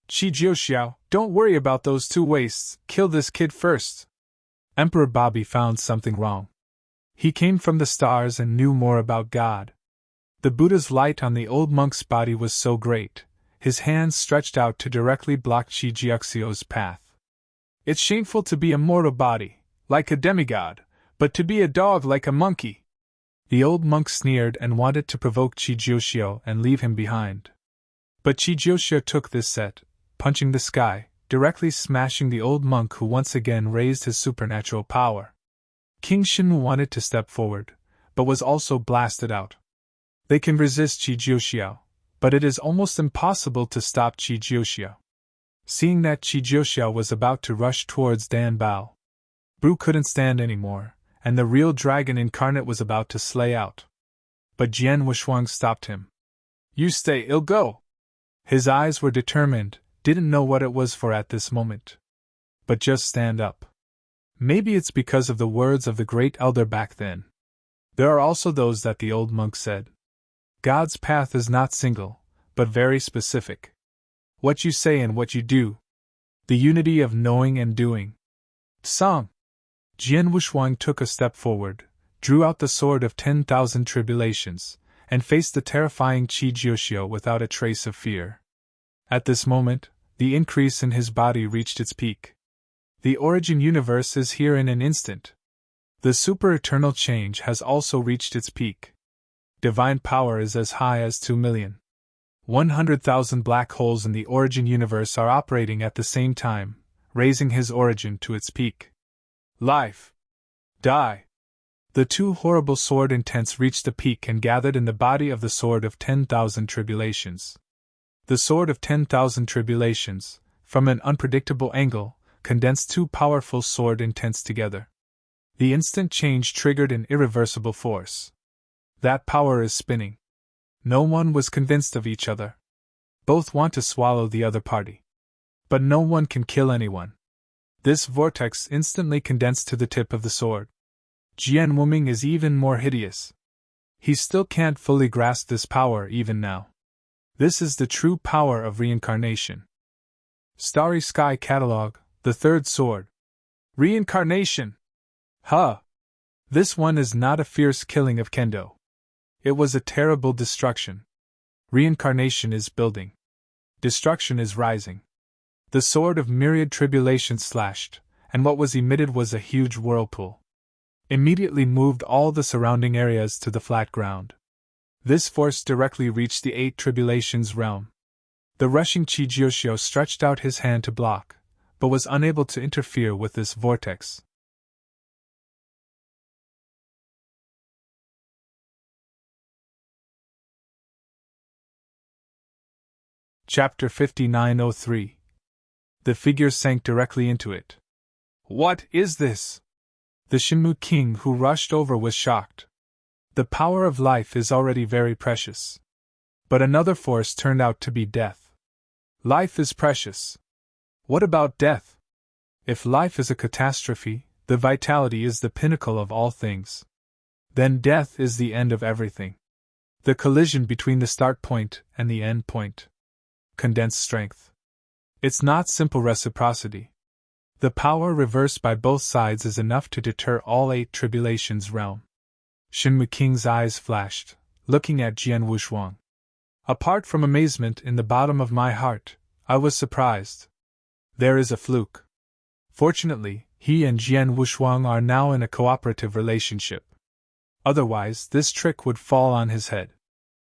Qi Jiuxiao, don't worry about those two wastes, kill this kid first. Emperor Bobby found something wrong. He came from the stars and knew more about God. The Buddha's light on the old monk's body was so great, his hands stretched out to directly block Qi Jiuxiao's path. It's shameful to be a mortal body, like a demigod, but to be a dog like a monkey. The old monk sneered and wanted to provoke Qi Jiuxiao and leave him behind. But Qi Jiuxiao took this set, punching the sky, directly smashing the old monk who once again raised his supernatural power. King Shenmu wanted to step forward, but was also blasted out. They can resist Qi Jiuxiao, but it is almost impossible to stop Qi Jiuxiao. Seeing that Qi Jiuxiao was about to rush towards Danbao, Bru couldn't stand anymore, and the real dragon incarnate was about to slay out. But Jian Wushuang stopped him. "You stay, I'll go." His eyes were determined, didn't know what it was for at this moment. But just stand up. Maybe it's because of the words of the great elder back then. There are also those that the old monk said. God's path is not single, but very specific. What you say and what you do. The unity of knowing and doing. Song. Jian Wushuang took a step forward, drew out the sword of 10,000 tribulations, and faced the terrifying Qi Jiuxiao without a trace of fear. At this moment, the increase in his body reached its peak. The origin universe is here in an instant. The super-eternal change has also reached its peak. Divine power is as high as 2 million. 100,000 black holes in the origin universe are operating at the same time, raising his origin to its peak. Life. Die. The two horrible sword intents reached the peak and gathered in the body of the Sword of 10,000 Tribulations. The Sword of 10,000 Tribulations, from an unpredictable angle, condensed two powerful sword intents together. The instant change triggered an irreversible force. That power is spinning. No one was convinced of each other. Both want to swallow the other party. But no one can kill anyone. This vortex instantly condensed to the tip of the sword. Jian Wuming is even more hideous. He still can't fully grasp this power even now. This is the true power of reincarnation. Starry Sky Catalog, the Third Sword. Reincarnation! Huh! This one is not a fierce killing of Kendo. It was a terrible destruction. Reincarnation is building. Destruction is rising. The sword of myriad tribulations slashed, and what was emitted was a huge whirlpool. Immediately moved all the surrounding areas to the flat ground. This force directly reached the 8 tribulations realm. The rushing Chijiuxiu stretched out his hand to block, but was unable to interfere with this vortex. Chapter 5903. The figure sank directly into it. What is this? The Shinmu king who rushed over was shocked. The power of life is already very precious. But another force turned out to be death. Life is precious. What about death? If life is a catastrophe, the vitality is the pinnacle of all things. Then death is the end of everything. The collision between the start point and the end point. Condensed strength. It's not simple reciprocity. The power reversed by both sides is enough to deter all 8 tribulations realm. Shinmu King's eyes flashed, looking at Jian Wushuang. Apart from amazement in the bottom of my heart, I was surprised. There is a fluke. Fortunately, he and Jian Wushuang are now in a cooperative relationship. Otherwise, this trick would fall on his head.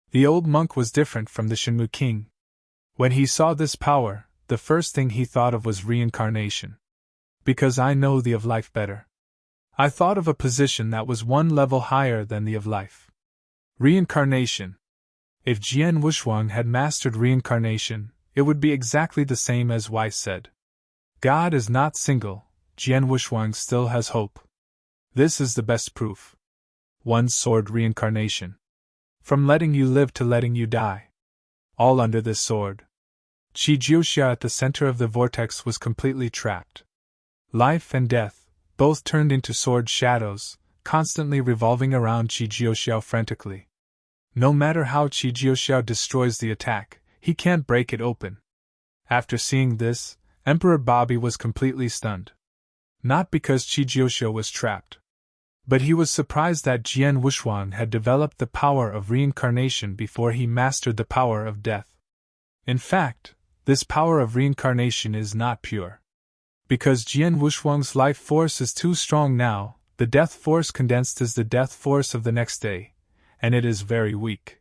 The old monk was different from the Shinmu King. When he saw this power, the first thing he thought of was reincarnation. Because I know the of life better. I thought of a position that was one level higher than the of life. Reincarnation. If Jian Wushuang had mastered reincarnation, it would be exactly the same as Weiss said. God is not single, Jian Wushuang still has hope. This is the best proof. One sword reincarnation. From letting you live to letting you die. All under this sword. Chijiuxia at the center of the vortex was completely trapped. Life and death, both turned into sword shadows, constantly revolving around Chijiuxiao frantically. No matter how Chijiuxiao destroys the attack, he can't break it open. After seeing this, Emperor Bobby was completely stunned. Not because Chijiuxiao was trapped. But he was surprised that Jian Wushuang had developed the power of reincarnation before he mastered the power of death. In fact, this power of reincarnation is not pure. Because Jian Wushuang's life force is too strong now, the death force condensed is the death force of the next day, and it is very weak.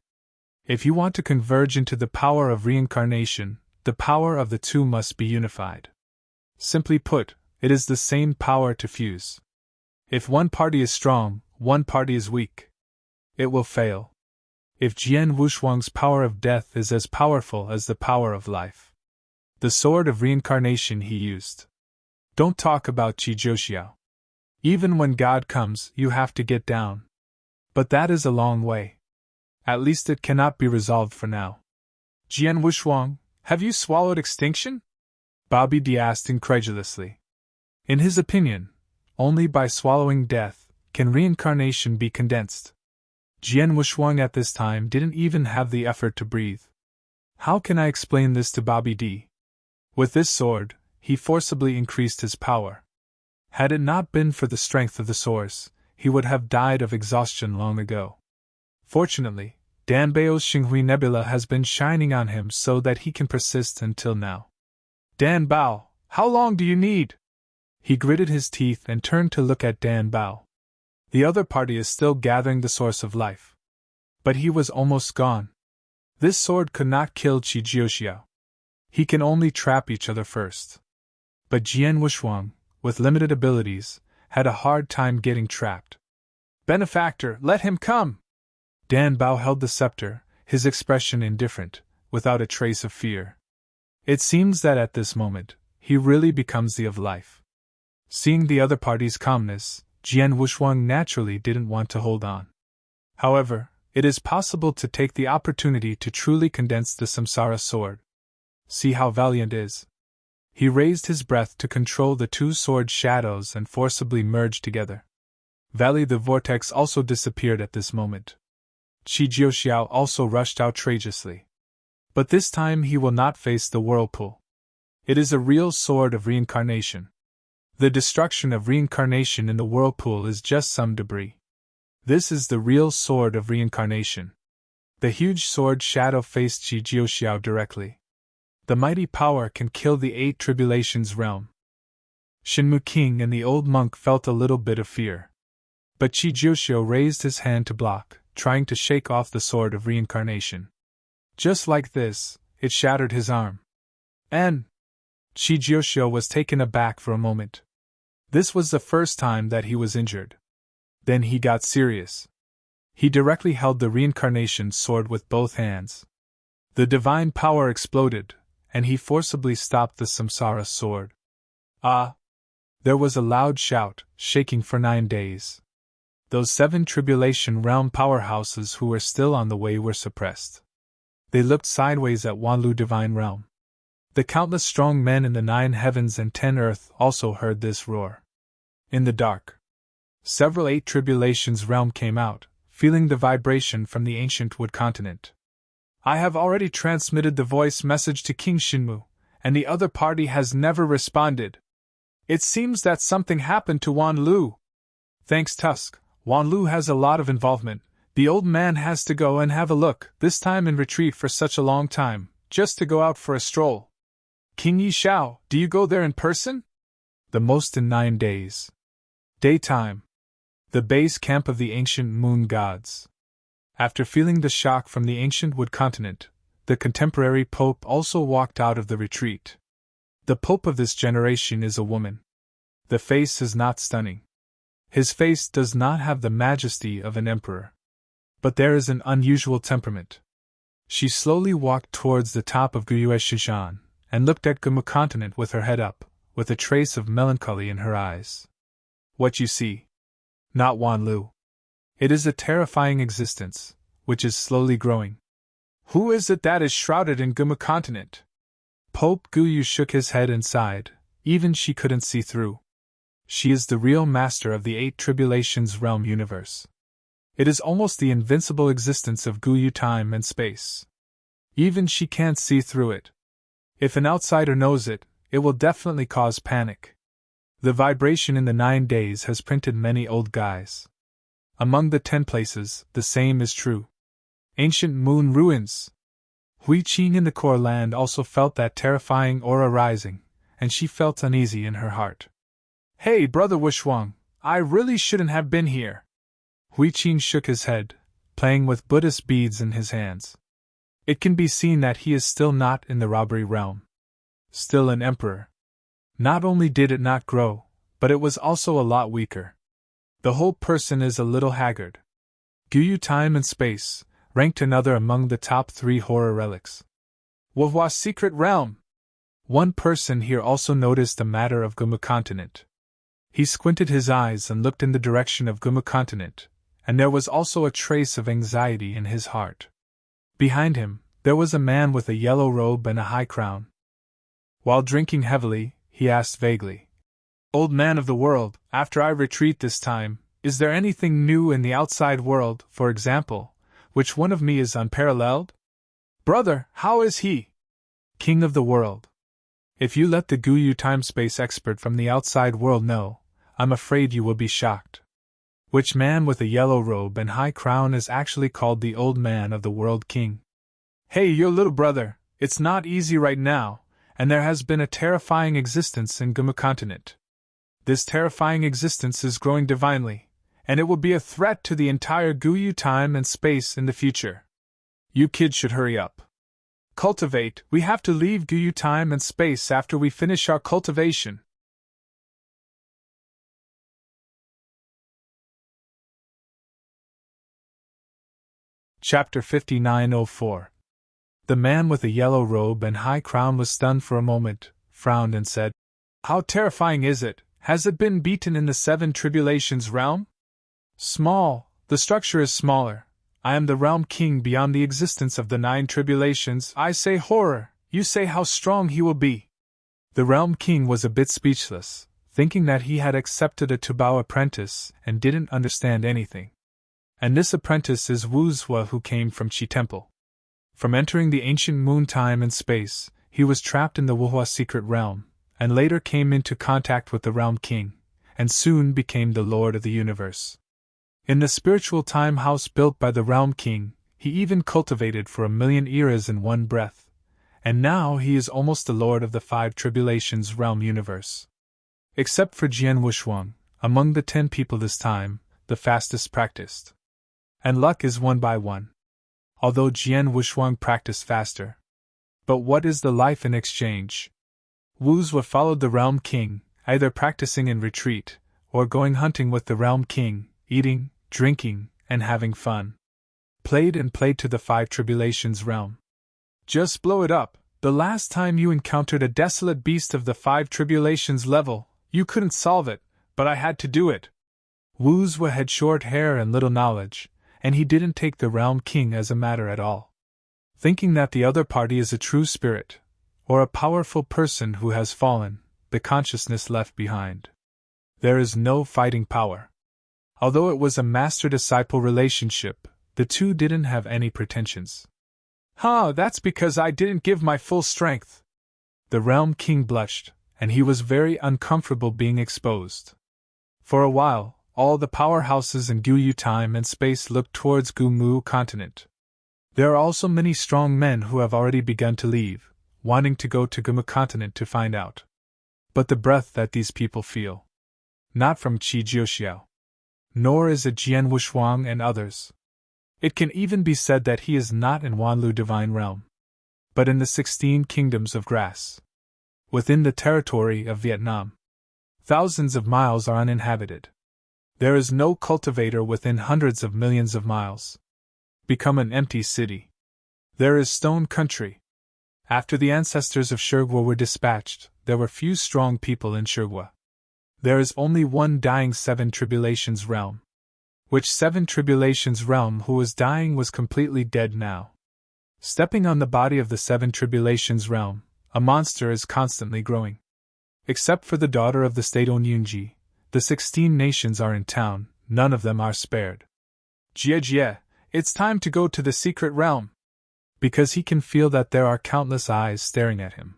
If you want to converge into the power of reincarnation, the power of the two must be unified. Simply put, it is the same power to fuse. If one party is strong, one party is weak. It will fail. If Jian Wushuang's power of death is as powerful as the power of life. The sword of reincarnation he used. Don't talk about Chijiuxiao. Even when God comes, you have to get down. But that is a long way. At least it cannot be resolved for now. Jian Wushuang, have you swallowed extinction? Bobby D asked incredulously. In his opinion, only by swallowing death can reincarnation be condensed. Jian Wushuang at this time didn't even have the effort to breathe. How can I explain this to Bobby D? With this sword, he forcibly increased his power. Had it not been for the strength of the source, he would have died of exhaustion long ago. Fortunately, Danbao's Xinghui Nebula has been shining on him so that he can persist until now. Dan Bao, how long do you need? He gritted his teeth and turned to look at Dan Bao. The other party is still gathering the source of life. But he was almost gone. This sword could not kill Qi Jiuxiao. He can only trap each other first. But Jian Wushuang, with limited abilities, had a hard time getting trapped. Benefactor, let him come! Dan Bao held the scepter, his expression indifferent, without a trace of fear. It seems that at this moment, he really becomes the of life. Seeing the other party's calmness, Jian Wushuang naturally didn't want to hold on. However, it is possible to take the opportunity to truly condense the Samsara sword. See how valiant is. He raised his breath to control the two sword shadows and forcibly merged together. Valley the vortex also disappeared at this moment. Qi Jiuxiao also rushed outrageously. But this time he will not face the whirlpool. It is a real sword of reincarnation. The destruction of reincarnation in the whirlpool is just some debris. This is the real sword of reincarnation. The huge sword shadow faced Qi Jiuxiao directly. The mighty power can kill the 8 tribulations realm. Shenmu King and the old monk felt a little bit of fear. But Qi Jiuxiao raised his hand to block, trying to shake off the sword of reincarnation. Just like this, it shattered his arm. And Qi Jiuxiao was taken aback for a moment. This was the first time that he was injured. Then he got serious. He directly held the reincarnation sword with both hands. The divine power exploded, and he forcibly stopped the Samsara sword. Ah! There was a loud shout, shaking for 9 days. Those 7 tribulation realm powerhouses who were still on the way were suppressed. They looked sideways at Wanlu divine realm. The countless strong men in the 9 heavens and 10 earth also heard this roar. In the dark, several 8 tribulations realm came out, feeling the vibration from the ancient wood continent. I have already transmitted the voice message to King Shenmu, and the other party has never responded. It seems that something happened to Wanlu. Thanks Tusk, Wanlu has a lot of involvement. The old man has to go and have a look, this time in retreat for such a long time, just to go out for a stroll. King Yi Shao, do you go there in person? The most in 9 days. Daytime. The base camp of the ancient moon gods. After feeling the shock from the ancient wood continent, the contemporary pope also walked out of the retreat. The pope of this generation is a woman. The face is not stunning. His face does not have the majesty of an emperor. But there is an unusual temperament. She slowly walked towards the top of Guyue Shizhan, and looked at Gumu continent with her head up, with a trace of melancholy in her eyes. What you see? Not Wanlu. It is a terrifying existence, which is slowly growing. Who is it that is shrouded in Gumu continent? Pope Guyu shook his head and sighed, even she couldn't see through. She is the real master of the 8 tribulations realm universe. It is almost the invincible existence of Guyu time and space. Even she can't see through it. If an outsider knows it, it will definitely cause panic. The vibration in the 9 days has printed many old guys. Among the 10 places, the same is true. Ancient moon ruins. Hui Qing in the core land also felt that terrifying aura rising, and she felt uneasy in her heart. Hey, Brother Wushuang, I really shouldn't have been here. Hui Qing shook his head, playing with Buddhist beads in his hands. It can be seen that he is still not in the robbery realm. Still an emperor. Not only did it not grow, but it was also a lot weaker. The whole person is a little haggard. Guyu time and space, ranked another among the top 3 horror relics. Wahua's secret realm. One person here also noticed the matter of Gumu continent. He squinted his eyes and looked in the direction of Gumu continent, and there was also a trace of anxiety in his heart. Behind him, there was a man with a yellow robe and a high crown. While drinking heavily, he asked vaguely, Old man of the world, after I retreat this time, is there anything new in the outside world, for example, which one of me is unparalleled? Brother, how is he? King of the world. If you let the Guyu time-space expert from the outside world know, I'm afraid you will be shocked. Which man with a yellow robe and high crown is actually called the Old Man of the World King? Hey, your little brother, it's not easy right now, and there has been a terrifying existence in Gumu continent. This terrifying existence is growing divinely, and it will be a threat to the entire Guyu time and space in the future. You kids should hurry up. Cultivate, we have to leave Guyu time and space after we finish our cultivation. Chapter 59:04. The man with a yellow robe and high crown was stunned for a moment, frowned and said, How terrifying is it? Has it been beaten in the 7 tribulations realm? Small, the structure is smaller. I am the realm king beyond the existence of the 9 tribulations. I say horror, you say how strong he will be. The realm king was a bit speechless, thinking that he had accepted a Tubao apprentice and didn't understand anything. And this apprentice is Wu Zhua, who came from Qi Temple. From entering the ancient moon time and space, he was trapped in the Wuhua secret realm, and later came into contact with the realm king, and soon became the lord of the universe. In the spiritual time house built by the realm king, he even cultivated for 1,000,000 eras in one breath, and now he is almost the lord of the 5 tribulations realm universe. Except for Jian Wushuang, among the 10 people this time, the fastest practiced. And luck is 1 by 1. Although Jian Wushuang practiced faster. But what is the life in exchange? Wu Zhua followed the realm king, either practicing in retreat, or going hunting with the realm king, eating, drinking, and having fun. Played and played to the 5 tribulations realm. Just blow it up. The last time you encountered a desolate beast of the 5 tribulations level, you couldn't solve it, but I had to do it. Wu Zhua had short hair and little knowledge, and he didn't take the realm king as a matter at all. Thinking that the other party is a true spirit, or a powerful person who has fallen, the consciousness left behind. There is no fighting power. Although it was a master-disciple relationship, the two didn't have any pretensions. That's because I didn't give my full strength. The realm king blushed, and he was very uncomfortable being exposed. For a while, all the powerhouses in Guyu time and space looked towards Gumu continent. There are also many strong men who have already begun to leave, wanting to go to Gumu continent to find out. But the breath that these people feel. Not from Qi Jiuxiao. Nor is it Jian Wushuang and others. It can even be said that he is not in Wanlu divine realm, but in the 16 kingdoms of grass. Within the territory of Vietnam. Thousands of miles are uninhabited. There is no cultivator within hundreds of millions of miles. Become an empty city. There is stone country. After the ancestors of Shurgwa were dispatched, there were few strong people in Shurgwa. There is only one dying 7 tribulations realm. Which 7 tribulations realm who was dying was completely dead now. Stepping on the body of the 7 tribulations realm, a monster is constantly growing. Except for the daughter of the state Onyunji, the 16 nations are in town, none of them are spared. Jie, it's time to go to the secret realm. Because he can feel that there are countless eyes staring at him.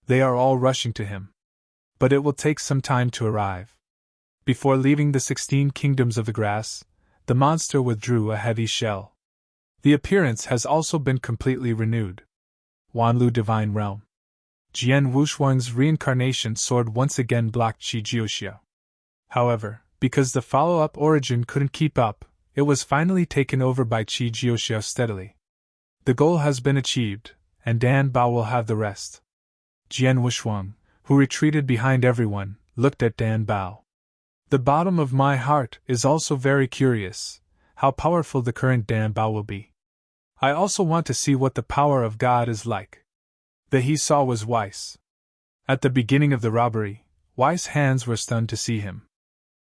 They are all rushing to him. But it will take some time to arrive. Before leaving the 16 kingdoms of the grass, the monster withdrew a heavy shell. The appearance has also been completely renewed. Wanlu Divine Realm. Jian Wushuang's reincarnation sword once again blocked Qi Jiuxiao. However, because the follow-up origin couldn't keep up, it was finally taken over by Qi Jiuxiao steadily. The goal has been achieved, and Dan Bao will have the rest. Jian Wushuang, who retreated behind everyone, looked at Dan Bao. The bottom of my heart is also very curious, how powerful the current Dan Bao will be. I also want to see what the power of God is like. The he saw was Weiss. At the beginning of the robbery, Weiss' hands were stunned to see him.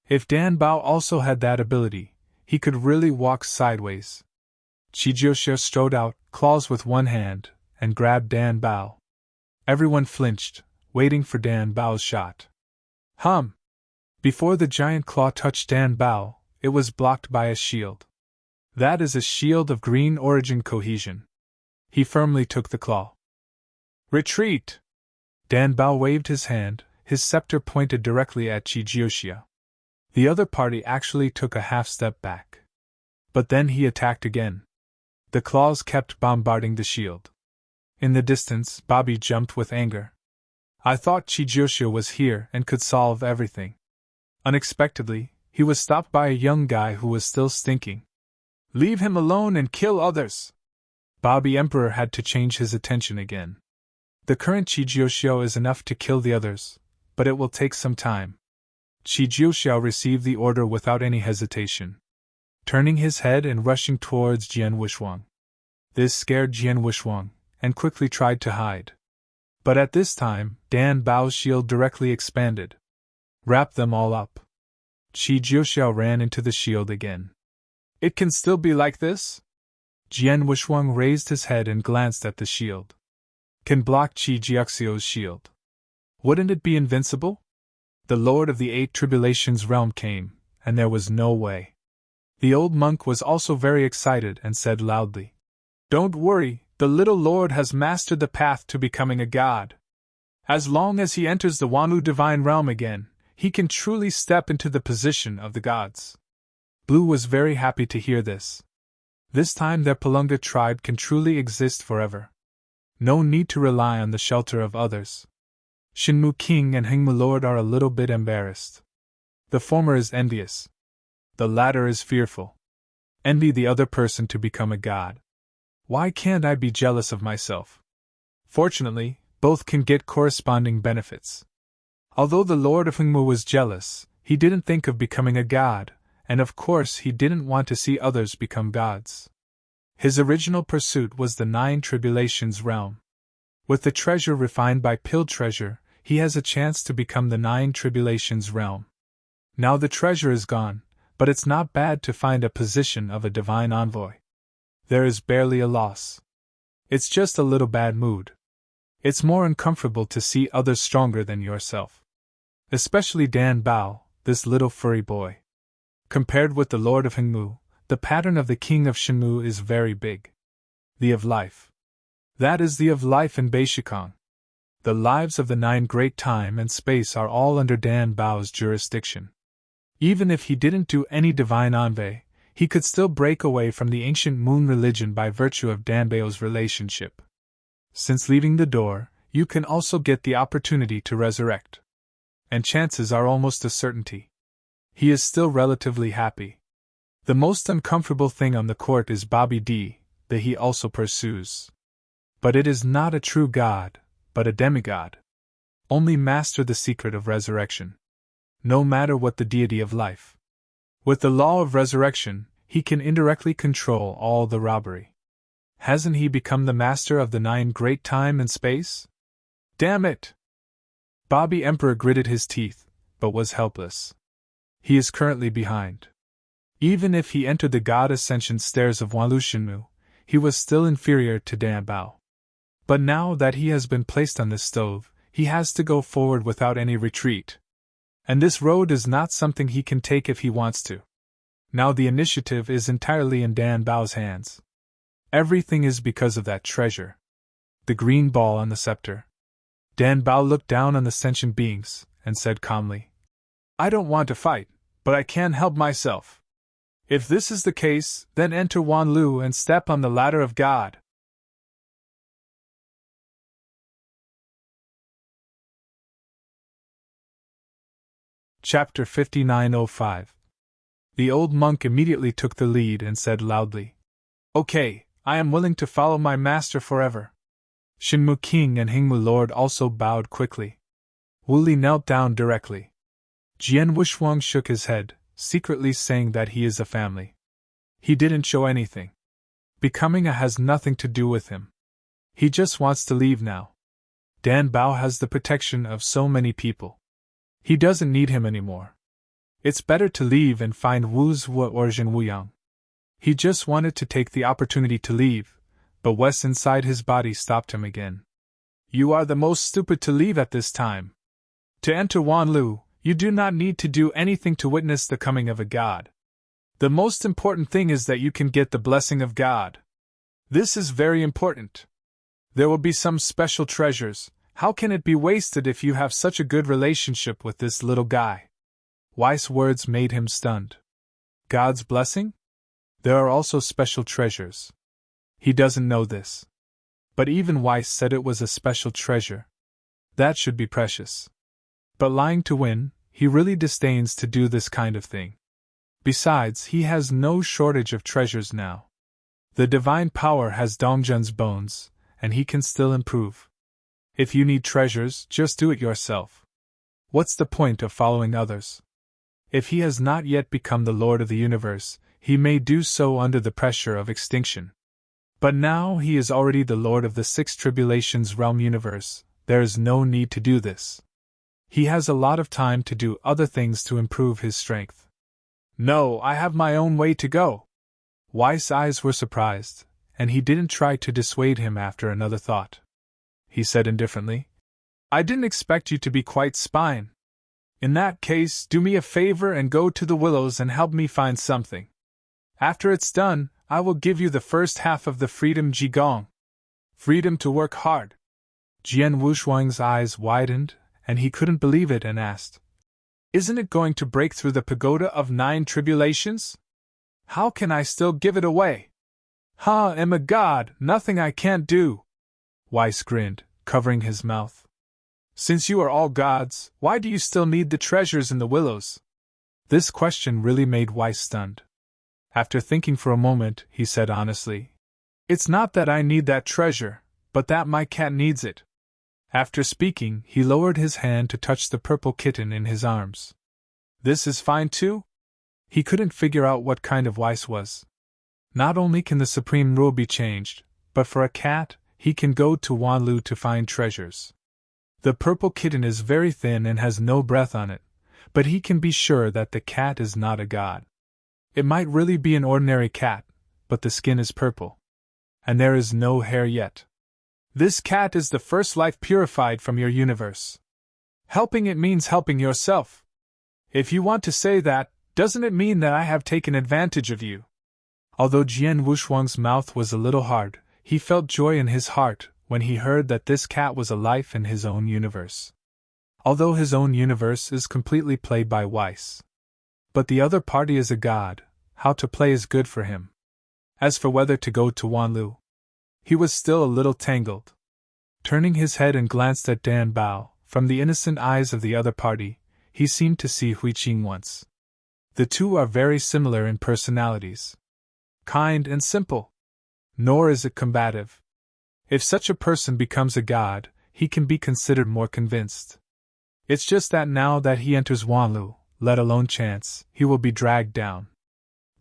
If Dan Bao also had that ability, he could really walk sideways. Qi Jiuxiao strode out, claws with one hand, and grabbed Dan Bao. Everyone flinched, waiting for Dan Bao's shot. Before the giant claw touched Dan Bao, it was blocked by a shield. That is a shield of green origin cohesion. He firmly took the claw. Retreat! Dan Bao waved his hand, his scepter pointed directly at Qi Jiuxiao. The other party actually took a half-step back. But then he attacked again. The claws kept bombarding the shield. In the distance, Bobby jumped with anger. I thought Qi Jiuxiao was here and could solve everything. Unexpectedly, he was stopped by a young guy who was still stinking. Leave him alone and kill others! Bobby Emperor had to change his attention again. The current Chijiuxiao is enough to kill the others, but it will take some time. Chijiuxiao received the order without any hesitation, turning his head and rushing towards Jian Wishuang. This scared Jian Wishuang, and quickly tried to hide. But at this time, Dan Bao's shield directly expanded. Wrap them all up. Chijiuxiao ran into the shield again. It can still be like this? Jian Wishuang raised his head and glanced at the shield. Can block Chijiuxiao's shield. Wouldn't it be invincible? The Lord of the Eight Tribulations realm came, and there was no way. The old monk was also very excited and said loudly, "Don't worry, the little Lord has mastered the path to becoming a god. As long as he enters the Wanlu divine realm again, he can truly step into the position of the gods." Blue was very happy to hear this. This time their Pelunga tribe can truly exist forever. No need to rely on the shelter of others. Shinmu King and Hingmu Lord are a little bit embarrassed. The former is envious. The latter is fearful. Envy the other person to become a god. Why can't I be jealous of myself? Fortunately, both can get corresponding benefits. Although the Lord of Hingmu was jealous, he didn't think of becoming a god, and of course he didn't want to see others become gods. His original pursuit was the Nine Tribulations realm. With the treasure refined by Pill Treasure, he has a chance to become the Nine Tribulations realm. Now the treasure is gone, but it's not bad to find a position of a divine envoy. There is barely a loss. It's just a little bad mood. It's more uncomfortable to see others stronger than yourself. Especially Dan Bao, this little furry boy. Compared with the Lord of Hingmu, the pattern of the King of Shinmu is very big. The of life. That is the of life in Beishikong. The lives of the nine great time and space are all under Dan Bao's jurisdiction. Even if he didn't do any divine envy, he could still break away from the ancient moon religion by virtue of Dan Bao's relationship. Since leaving the door, you can also get the opportunity to resurrect. And chances are almost a certainty. He is still relatively happy. The most uncomfortable thing on the court is Bobby D, that he also pursues. But it is not a true god, but a demigod. Only master the secret of resurrection. No matter what the deity of life. With the law of resurrection, he can indirectly control all the robbery. Hasn't he become the master of the nine great time and space? Damn it! Bobby Emperor gritted his teeth, but was helpless. He is currently behind. Even if he entered the God Ascension stairs of Wanlu Shinmu, he was still inferior to Dan Bao. But now that he has been placed on this stove, he has to go forward without any retreat. And this road is not something he can take if he wants to. Now the initiative is entirely in Dan Bao's hands. Everything is because of that treasure. The green ball on the scepter. Dan Bao looked down on the sentient beings, and said calmly, "I don't want to fight, but I can't help myself. If this is the case, then enter Wanlu and step on the ladder of God." Chapter 5905. The old monk immediately took the lead and said loudly, "Okay, I am willing to follow my master forever." Shinmu King and Hingmu Lord also bowed quickly. Wuli knelt down directly. Jian Wishuang shook his head, secretly saying that he is a family. He didn't show anything. Becoming a has nothing to do with him. He just wants to leave now. Dan Bao has the protection of so many people. He doesn't need him anymore. It's better to leave and find Wu Zhuo or Jin Wuyang. He just wanted to take the opportunity to leave, but Wes inside his body stopped him again. "You are the most stupid to leave at this time. To enter Wanlu, you do not need to do anything to witness the coming of a god. The most important thing is that you can get the blessing of God. This is very important. There will be some special treasures. How can it be wasted if you have such a good relationship with this little guy?" Weiss' words made him stunned. God's blessing? There are also special treasures. He doesn't know this. But even Weiss said it was a special treasure. That should be precious. But lying to win, he really disdains to do this kind of thing. Besides, he has no shortage of treasures now. The divine power has Dongjun's bones, and he can still improve. If you need treasures, just do it yourself. What's the point of following others? If he has not yet become the Lord of the universe, he may do so under the pressure of extinction. But now he is already the Lord of the Six Tribulations realm universe, there is no need to do this. He has a lot of time to do other things to improve his strength. No, I have my own way to go. Weiss' eyes were surprised, and he didn't try to dissuade him after another thought. He said indifferently, I didn't expect you to be quite spine. In that case, do me a favor and go to the Willows and help me find something. After it's done, I will give you the first half of the freedom Jigong. Freedom to work hard. Jian Wushuang's eyes widened, and he couldn't believe it and asked, Isn't it going to break through the pagoda of 9 tribulations? How can I still give it away? Ha, I'm a god, nothing I can't do. Weiss grinned, covering his mouth. Since you are all gods, why do you still need the treasures in the Willows? This question really made Weiss stunned. After thinking for a moment, he said honestly, It's not that I need that treasure, but that my cat needs it. After speaking, he lowered his hand to touch the purple kitten in his arms. This is fine too? He couldn't figure out what kind of Weiss was. Not only can the supreme rule be changed, but for a cat, he can go to Wanlu to find treasures. The purple kitten is very thin and has no breath on it, but he can be sure that the cat is not a god. It might really be an ordinary cat, but the skin is purple. And there is no hair yet. This cat is the first life purified from your universe. Helping it means helping yourself. If you want to say that, doesn't it mean that I have taken advantage of you? Although Jian Wushuang's mouth was a little hard, he felt joy in his heart when he heard that this cat was a life in his own universe. Although his own universe is completely played by Weiss. But the other party is a god, how to play is good for him. As for whether to go to Wanlu, he was still a little tangled. Turning his head and glanced at Dan Bao, from the innocent eyes of the other party, he seemed to see Hui Qing once. The two are very similar in personalities. Kind and simple. Nor is it combative. If such a person becomes a god, he can be considered more convinced. It's just that now that he enters Wanlu, let alone chance, he will be dragged down.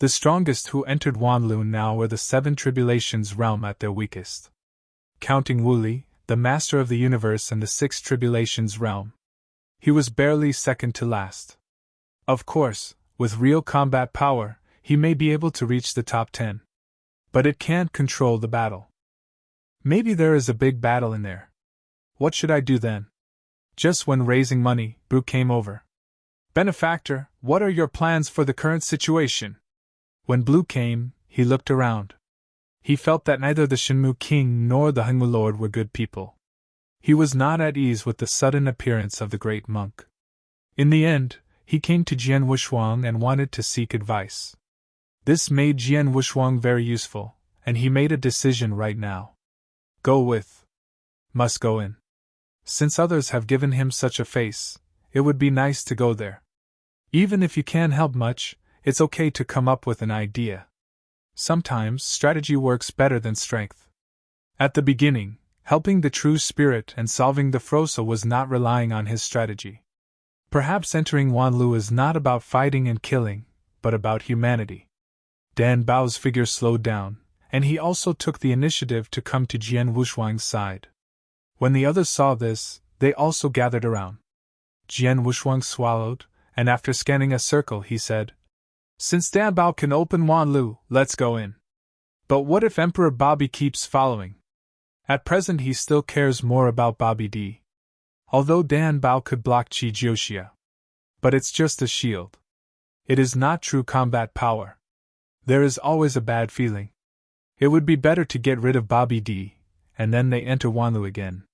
The strongest who entered Wanlu now were the 7 tribulations realm at their weakest. Counting Wuli, the master of the universe and the 6 tribulations realm. He was barely second to last. Of course, with real combat power, he may be able to reach the top 10. But it can't control the battle. Maybe there is a big battle in there. What should I do then? Just when raising money, Bru came over. Benefactor, what are your plans for the current situation? When Blue came, he looked around. He felt that neither the Shenmu King nor the Hengmu Lord were good people. He was not at ease with the sudden appearance of the great monk. In the end, he came to Jian Wushuang and wanted to seek advice. This made Jian Wushuang very useful, and he made a decision right now. Go with. Must go in. Since others have given him such a face, it would be nice to go there. Even if you can't help much, it's okay to come up with an idea. Sometimes strategy works better than strength. At the beginning, helping the true spirit and solving the Frosa was not relying on his strategy. Perhaps entering Wanlu is not about fighting and killing, but about humanity. Dan Bao's figure slowed down, and he also took the initiative to come to Jian Wushuang's side. When the others saw this, they also gathered around. Jian Wushuang swallowed, and after scanning a circle he said, Since Dan Bao can open Wanlu, let's go in. But what if Emperor Bobby keeps following? At present he still cares more about Bobby D. Although Dan Bao could block Qi Jioxia. But it's just a shield. It is not true combat power. There is always a bad feeling. It would be better to get rid of Bobby D, and then they enter Wanlu again.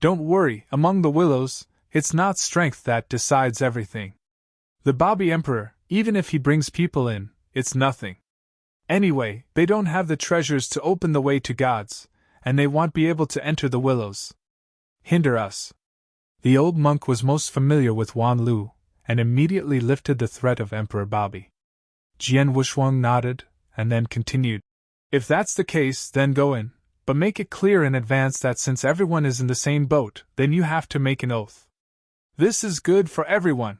Don't worry, among the Willows, it's not strength that decides everything. The Bobby Emperor, even if he brings people in, it's nothing. Anyway, they don't have the treasures to open the way to gods, and they won't be able to enter the Willows. Hinder us. The old monk was most familiar with Wanlu, and immediately lifted the threat of Emperor Bobby. Jian Wushuang nodded, and then continued. If that's the case, then go in, but make it clear in advance that since everyone is in the same boat, then you have to make an oath. This is good for everyone.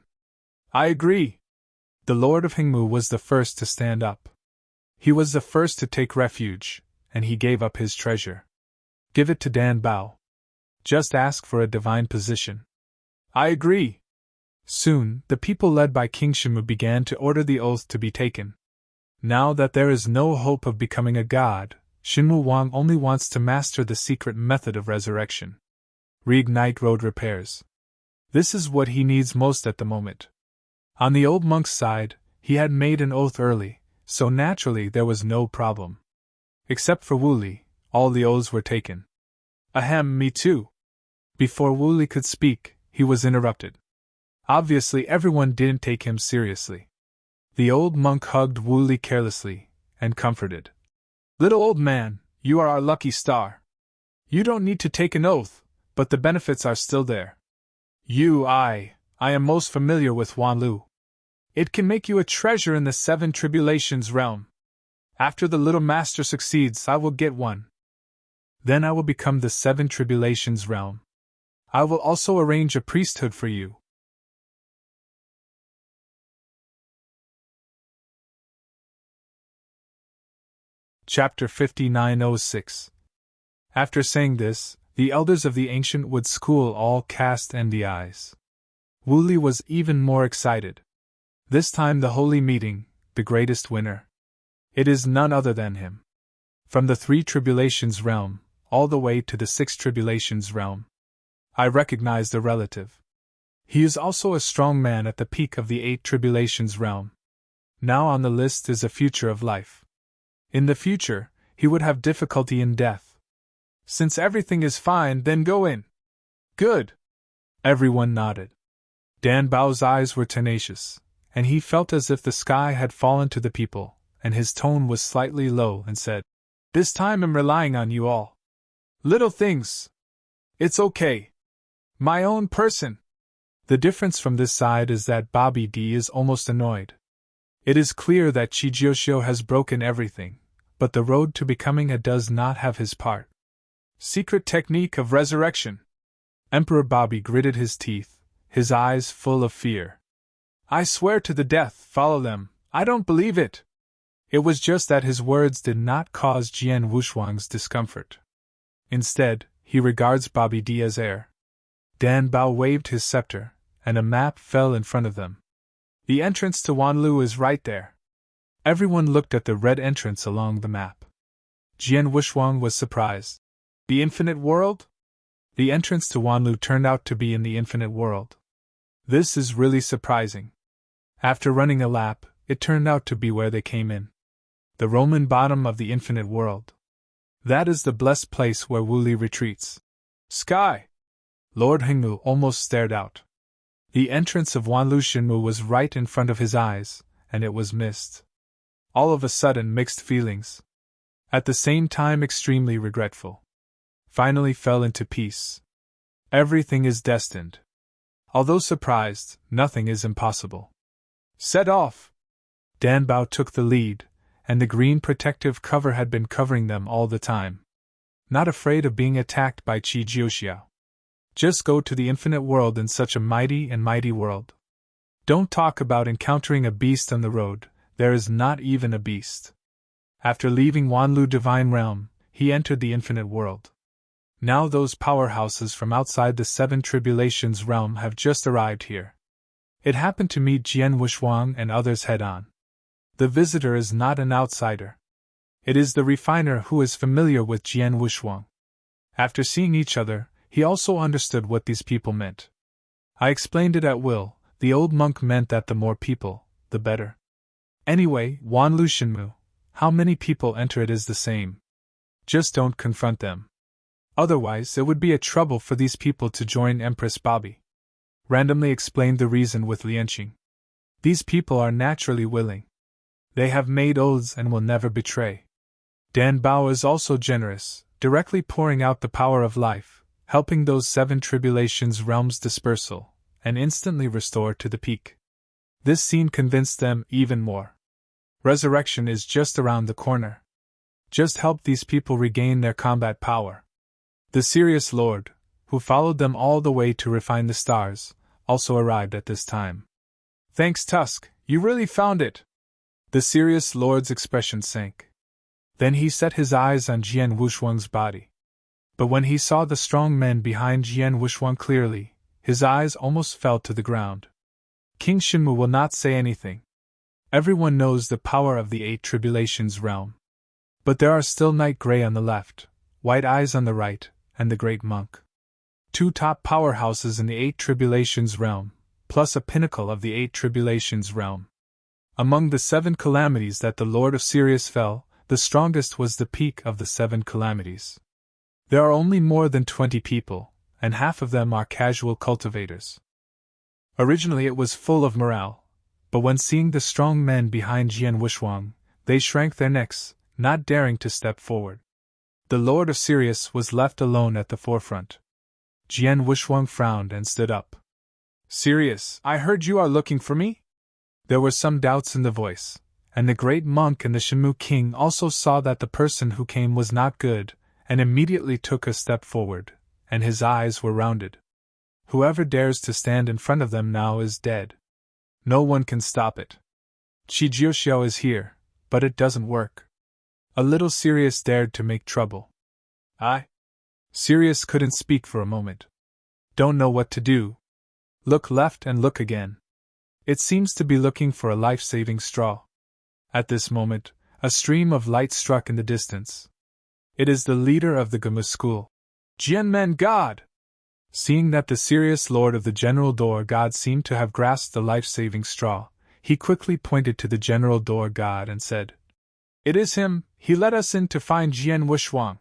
I agree. The Lord of Hingmu was the first to stand up. He was the first to take refuge, and he gave up his treasure. Give it to Dan Bao. Just ask for a divine position. I agree. Soon, the people led by King Shimu began to order the oath to be taken. Now that there is no hope of becoming a god, Shinmu Wang only wants to master the secret method of resurrection. Reignite road repairs. This is what he needs most at the moment. On the old monk's side, he had made an oath early, so naturally there was no problem. Except for Wuli, all the oaths were taken. Ahem, me too. Before Wuli could speak, he was interrupted. Obviously everyone didn't take him seriously. The old monk hugged Wuli carelessly, and comforted. Little old man, you are our lucky star. You don't need to take an oath, but the benefits are still there. I am most familiar with Wanlu. It can make you a treasure in the Seven Tribulations realm. After the little master succeeds, I will get one. Then I will become the Seven Tribulations realm. I will also arrange a priesthood for you. Chapter 5906. After saying this, the elders of the ancient wood school all cast envy eyes. Wuli was even more excited. This time the holy meeting, the greatest winner. It is none other than him. From the Three Tribulations realm, all the way to the Six Tribulations realm. I recognize the relative. He is also a strong man at the peak of the Eight Tribulations realm. Now on the list is a future of life. In the future, he would have difficulty in death. Since everything is fine, then go in. Good. Everyone nodded. Dan Bao's eyes were tenacious, and he felt as if the sky had fallen to the people, and his tone was slightly low and said, This time I'm relying on you all. Little things. It's okay. My own person. The difference from this side is that Bobby D is almost annoyed. It is clear that Chijiosho has broken everything, but the road to becoming a does not have his part. Secret technique of resurrection. Emperor Bobby gritted his teeth, his eyes full of fear. I swear to the death, follow them, I don't believe it. It was just that his words did not cause Jian Wushuang's discomfort. Instead, he regards Bobby D as heir. Dan Bao waved his scepter, and a map fell in front of them. The entrance to Wanlu is right there. Everyone looked at the red entrance along the map. Jian Wushuang was surprised. The infinite world? The entrance to Wanlu turned out to be in the infinite world. This is really surprising. After running a lap, it turned out to be where they came in. The Roman bottom of the infinite world. That is the blessed place where Wuli retreats. Sky! Lord Hingmu almost stared out. The entrance of Wanlu Shinmu was right in front of his eyes, and it was missed. All of a sudden mixed feelings. At the same time extremely regretful. Finally fell into peace. Everything is destined. Although surprised, nothing is impossible. Set off! Dan Bao took the lead, and the green protective cover had been covering them all the time. Not afraid of being attacked by Qi Jiuxiao. Just go to the infinite world in such a mighty and mighty world. Don't talk about encountering a beast on the road, there is not even a beast. After leaving Wanlu Divine Realm, he entered the infinite world. Now those powerhouses from outside the Seven Tribulations realm have just arrived here. It happened to meet Jian Wushuang and others head-on. The visitor is not an outsider. It is the refiner who is familiar with Jian Wushuang. After seeing each other, he also understood what these people meant. I explained it at will. The old monk meant that the more people, the better. Anyway, Wanlu Shinmu, how many people enter it is the same. Just don't confront them. Otherwise, it would be a trouble for these people to join Empress Bobby. Randomly explained the reason with Lianqing. These people are naturally willing. They have made oaths and will never betray. Dan Bao is also generous, directly pouring out the power of life, helping those Seven Tribulations realms dispersal, and instantly restore to the peak. This scene convinced them even more. Resurrection is just around the corner. Just help these people regain their combat power. The Sirius Lord, who followed them all the way to refine the stars, also arrived at this time. Thanks, Tusk, you really found it! The Sirius Lord's expression sank. Then he set his eyes on Jian Wushuang's body. But when he saw the strong men behind Jian Wushuang clearly, his eyes almost fell to the ground. King Shenmu will not say anything. Everyone knows the power of the Eight Tribulations realm. But there are still Night Gray on the left, White Eyes on the right, and the Great Monk. Two top powerhouses in the Eight Tribulations realm, plus a pinnacle of the Eight Tribulations realm. Among the 7 calamities that the Lord of Sirius fell, the strongest was the peak of the 7 calamities. There are only more than 20 people, and half of them are casual cultivators. Originally it was full of morale, but when seeing the strong men behind Jian Wushuang, they shrank their necks, not daring to step forward. The Lord of Sirius was left alone at the forefront. Jian Wushuang frowned and stood up. Sirius, I heard you are looking for me? There were some doubts in the voice, and the Great Monk and the Shenmu King also saw that the person who came was not good, and immediately took a step forward, and his eyes were rounded. Whoever dares to stand in front of them now is dead. No one can stop it. Qi Jiuxiao is here, but it doesn't work. A little Sirius dared to make trouble. Sirius couldn't speak for a moment. Don't know what to do. Look left and look again. It seems to be looking for a life-saving straw. At this moment, a stream of light struck in the distance. It is the leader of the Gama school. Jianmen God! Seeing that the Sirius Lord of the General Door God seemed to have grasped the life-saving straw, he quickly pointed to the General Door God and said, It is him, he let us in to find Jian Wushuang. ?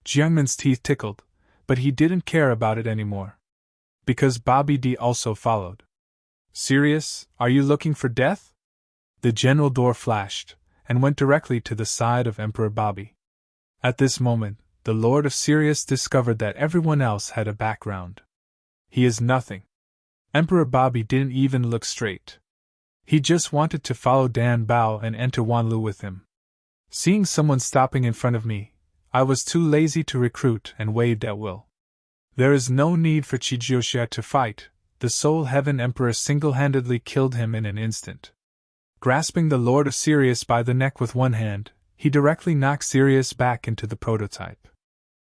Jiangmen's teeth tickled, but he didn't care about it anymore. Because Bobby D also followed. Sirius, are you looking for death? The General Door flashed, and went directly to the side of Emperor Bobby. At this moment, the Lord of Sirius discovered that everyone else had a background. He is nothing. Emperor Bobby didn't even look straight. He just wanted to follow Dan Bao and enter Wanlu with him. Seeing someone stopping in front of me, I was too lazy to recruit and waved at will. There is no need for Qi Jiuxia to fight, the Soul Heaven Emperor single-handedly killed him in an instant. Grasping the Lord of Sirius by the neck with one hand, he directly knocked Sirius back into the prototype.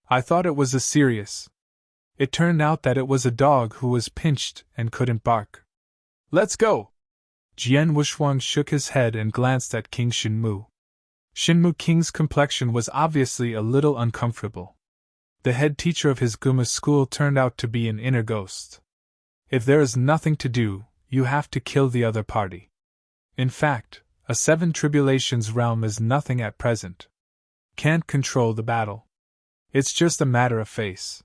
I thought it was a Sirius. It turned out that it was a dog who was pinched and couldn't bark. Let's go! Jian Wushuang shook his head and glanced at King Shenmu. Shenmu King's complexion was obviously a little uncomfortable. The head teacher of his Guma school turned out to be an inner ghost. If there is nothing to do, you have to kill the other party. In fact, a 7 Tribulations realm is nothing at present. Can't control the battle. It's just a matter of face.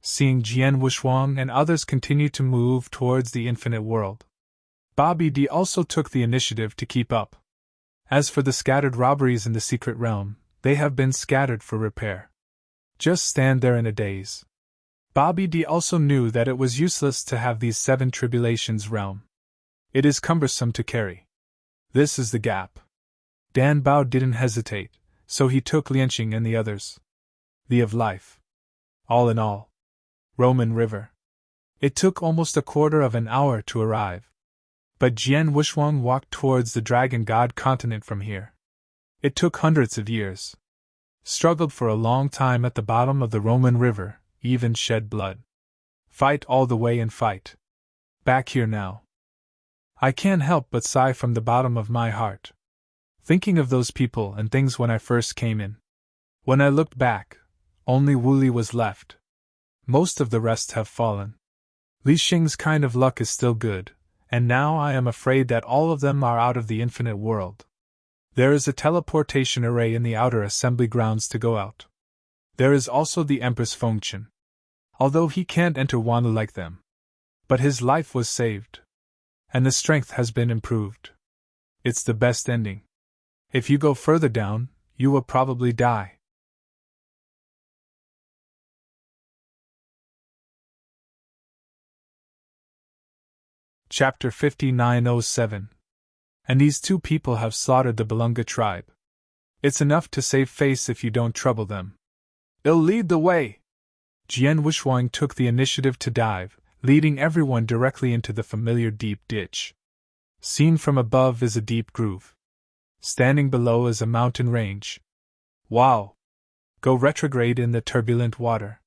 Seeing Jian Wushuang and others continue to move towards the infinite world, Bobby D also took the initiative to keep up. As for the scattered robberies in the secret realm, they have been scattered for repair. Just stand there in a daze. Bobby D also knew that it was useless to have these 7 Tribulations realm. It is cumbersome to carry. This is the gap. Dan Bao didn't hesitate, so he took Lianqing and the others. The of life. All in all. Roman River. It took almost a quarter of an hour to arrive. But Jian Wushuang walked towards the Dragon God continent from here. It took hundreds of years. Struggled for a long time at the bottom of the Roman River, even shed blood. Fight all the way and fight. Back here now. I can't help but sigh from the bottom of my heart. Thinking of those people and things when I first came in. When I looked back, only Wuli was left. Most of the rest have fallen. Li Xing's kind of luck is still good, and now I am afraid that all of them are out of the infinite world. There is a teleportation array in the outer assembly grounds to go out. There is also the Empress Fengchen. Although he can't enter Wanlu like them. But his life was saved. And the strength has been improved. It's the best ending. If you go further down, you will probably die. Chapter 5907 And these two people have slaughtered the Belunga tribe. It's enough to save face if you don't trouble them. I'll lead the way. Jian Wuxuang took the initiative to dive, leading everyone directly into the familiar deep ditch. Seen from above is a deep groove. Standing below is a mountain range. Wow! Go retrograde in the turbulent water.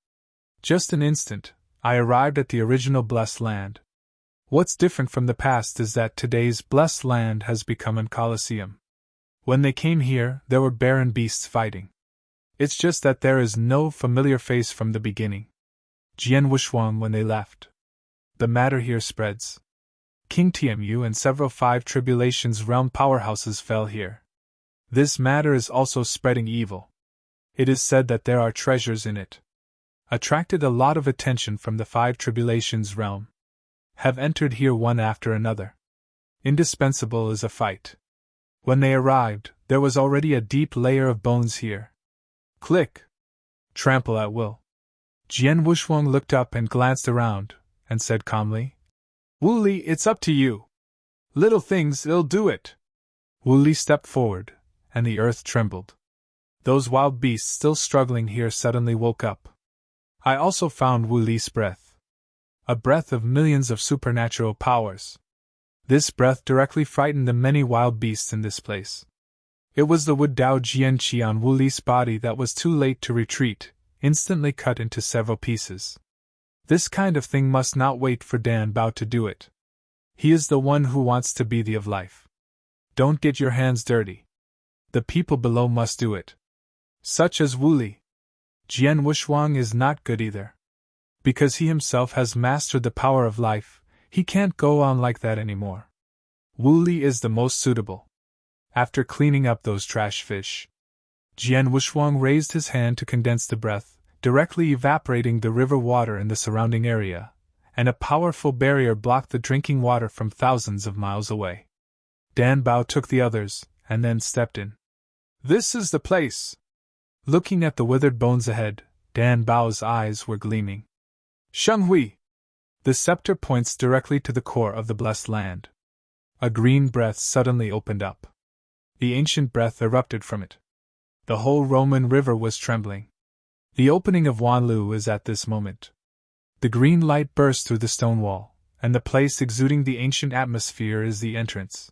Just an instant, I arrived at the original blessed land. What's different from the past is that today's blessed land has become a coliseum. When they came here, there were barren beasts fighting. It's just that there is no familiar face from the beginning. Jian Wuxuang when they left. The matter here spreads. King Tianmu and several Five Tribulations realm powerhouses fell here. This matter is also spreading evil. It is said that there are treasures in it. Attracted a lot of attention from the Five Tribulations realm. Have entered here one after another. Indispensable is a fight. When they arrived, there was already a deep layer of bones here. Click! Trample at will. Jian Wuxuang looked up and glanced around, and said calmly, Wu Li, it's up to you. Little things, it'll do it. Wu Li stepped forward, and the earth trembled. Those wild beasts still struggling here suddenly woke up. I also found Wu Li's breath. A breath of millions of supernatural powers. This breath directly frightened the many wild beasts in this place. It was the wood Dao Jian Qi on Wu Li's body that was too late to retreat, instantly cut into several pieces. This kind of thing must not wait for Dan Bao to do it. He is the one who wants to be the of life. Don't get your hands dirty. The people below must do it. Such as Wu Li. Jian Wuxuang is not good either. Because he himself has mastered the power of life, he can't go on like that anymore. Wu Li is the most suitable. After cleaning up those trash fish, Jian Wuxuang raised his hand to condense the breath, directly evaporating the river water in the surrounding area, and a powerful barrier blocked the drinking water from thousands of miles away. Dan Bao took the others, and then stepped in. This is the place! Looking at the withered bones ahead, Dan Bao's eyes were gleaming. Sheng Hui! The scepter points directly to the core of the blessed land. A green breath suddenly opened up. The ancient breath erupted from it. The whole Roman river was trembling. The opening of Wanlu is at this moment. The green light burst through the stone wall, and the place exuding the ancient atmosphere is the entrance.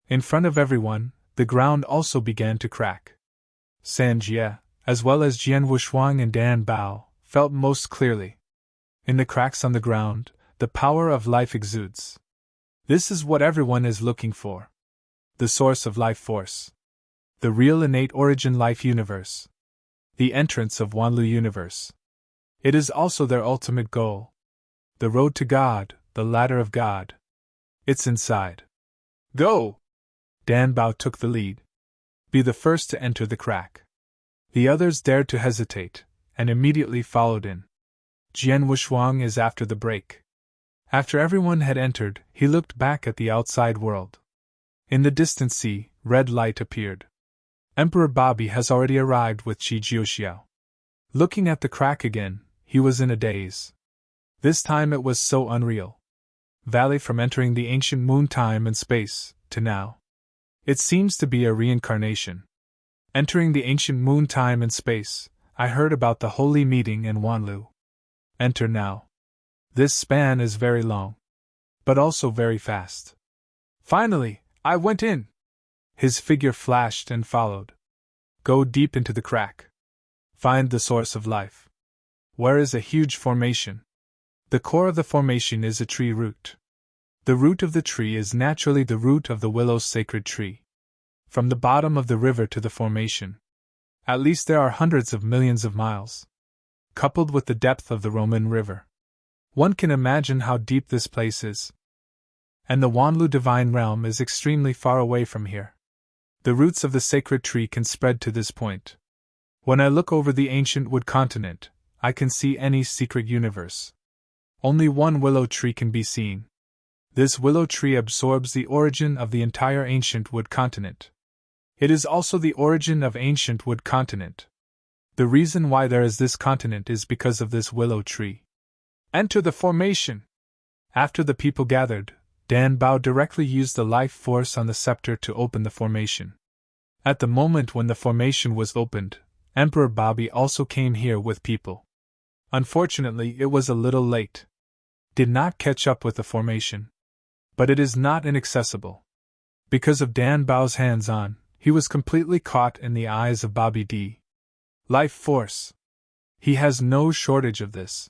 In front of everyone, the ground also began to crack. San Jie, as well as Jian Wuxuang and Dan Bao, felt most clearly. In the cracks on the ground, the power of life exudes. This is what everyone is looking for. The source of life force. The real innate origin life universe. The entrance of Wanlu universe. It is also their ultimate goal. The road to God, the ladder of God. It's inside. Go! Dan Bao took the lead. Be the first to enter the crack. The others dared to hesitate, and immediately followed in. Jian Wuxuang is after the break. After everyone had entered, he looked back at the outside world. In the distant sea, red light appeared. Emperor Bobby has already arrived with Qi Jiuxiao. Looking at the crack again, he was in a daze. This time it was so unreal. Valley from entering the ancient moon time and space, to now. It seems to be a reincarnation. Entering the ancient moon time and space, I heard about the holy meeting in Wanlu. Enter now. This span is very long. But also very fast. Finally, I went in. His figure flashed and followed. Go deep into the crack. Find the source of life. Where is a huge formation? The core of the formation is a tree root. The root of the tree is naturally the root of the willow's sacred tree. From the bottom of the river to the formation. At least there are hundreds of millions of miles. Coupled with the depth of the Roman River. One can imagine how deep this place is. And the Wanlu divine realm is extremely far away from here. The roots of the sacred tree can spread to this point. When I look over the ancient wood continent, I can see any secret universe. Only one willow tree can be seen. This willow tree absorbs the origin of the entire ancient wood continent. It is also the origin of ancient wood continent. The reason why there is this continent is because of this willow tree. Enter the formation. After the people gathered, Dan Bao directly used the life force on the scepter to open the formation. At the moment when the formation was opened, Emperor Bobby also came here with people. Unfortunately, it was a little late. Did not catch up with the formation. But it is not inaccessible. Because of Dan Bao's hands-on, he was completely caught in the eyes of Bobby D. Life force. He has no shortage of this.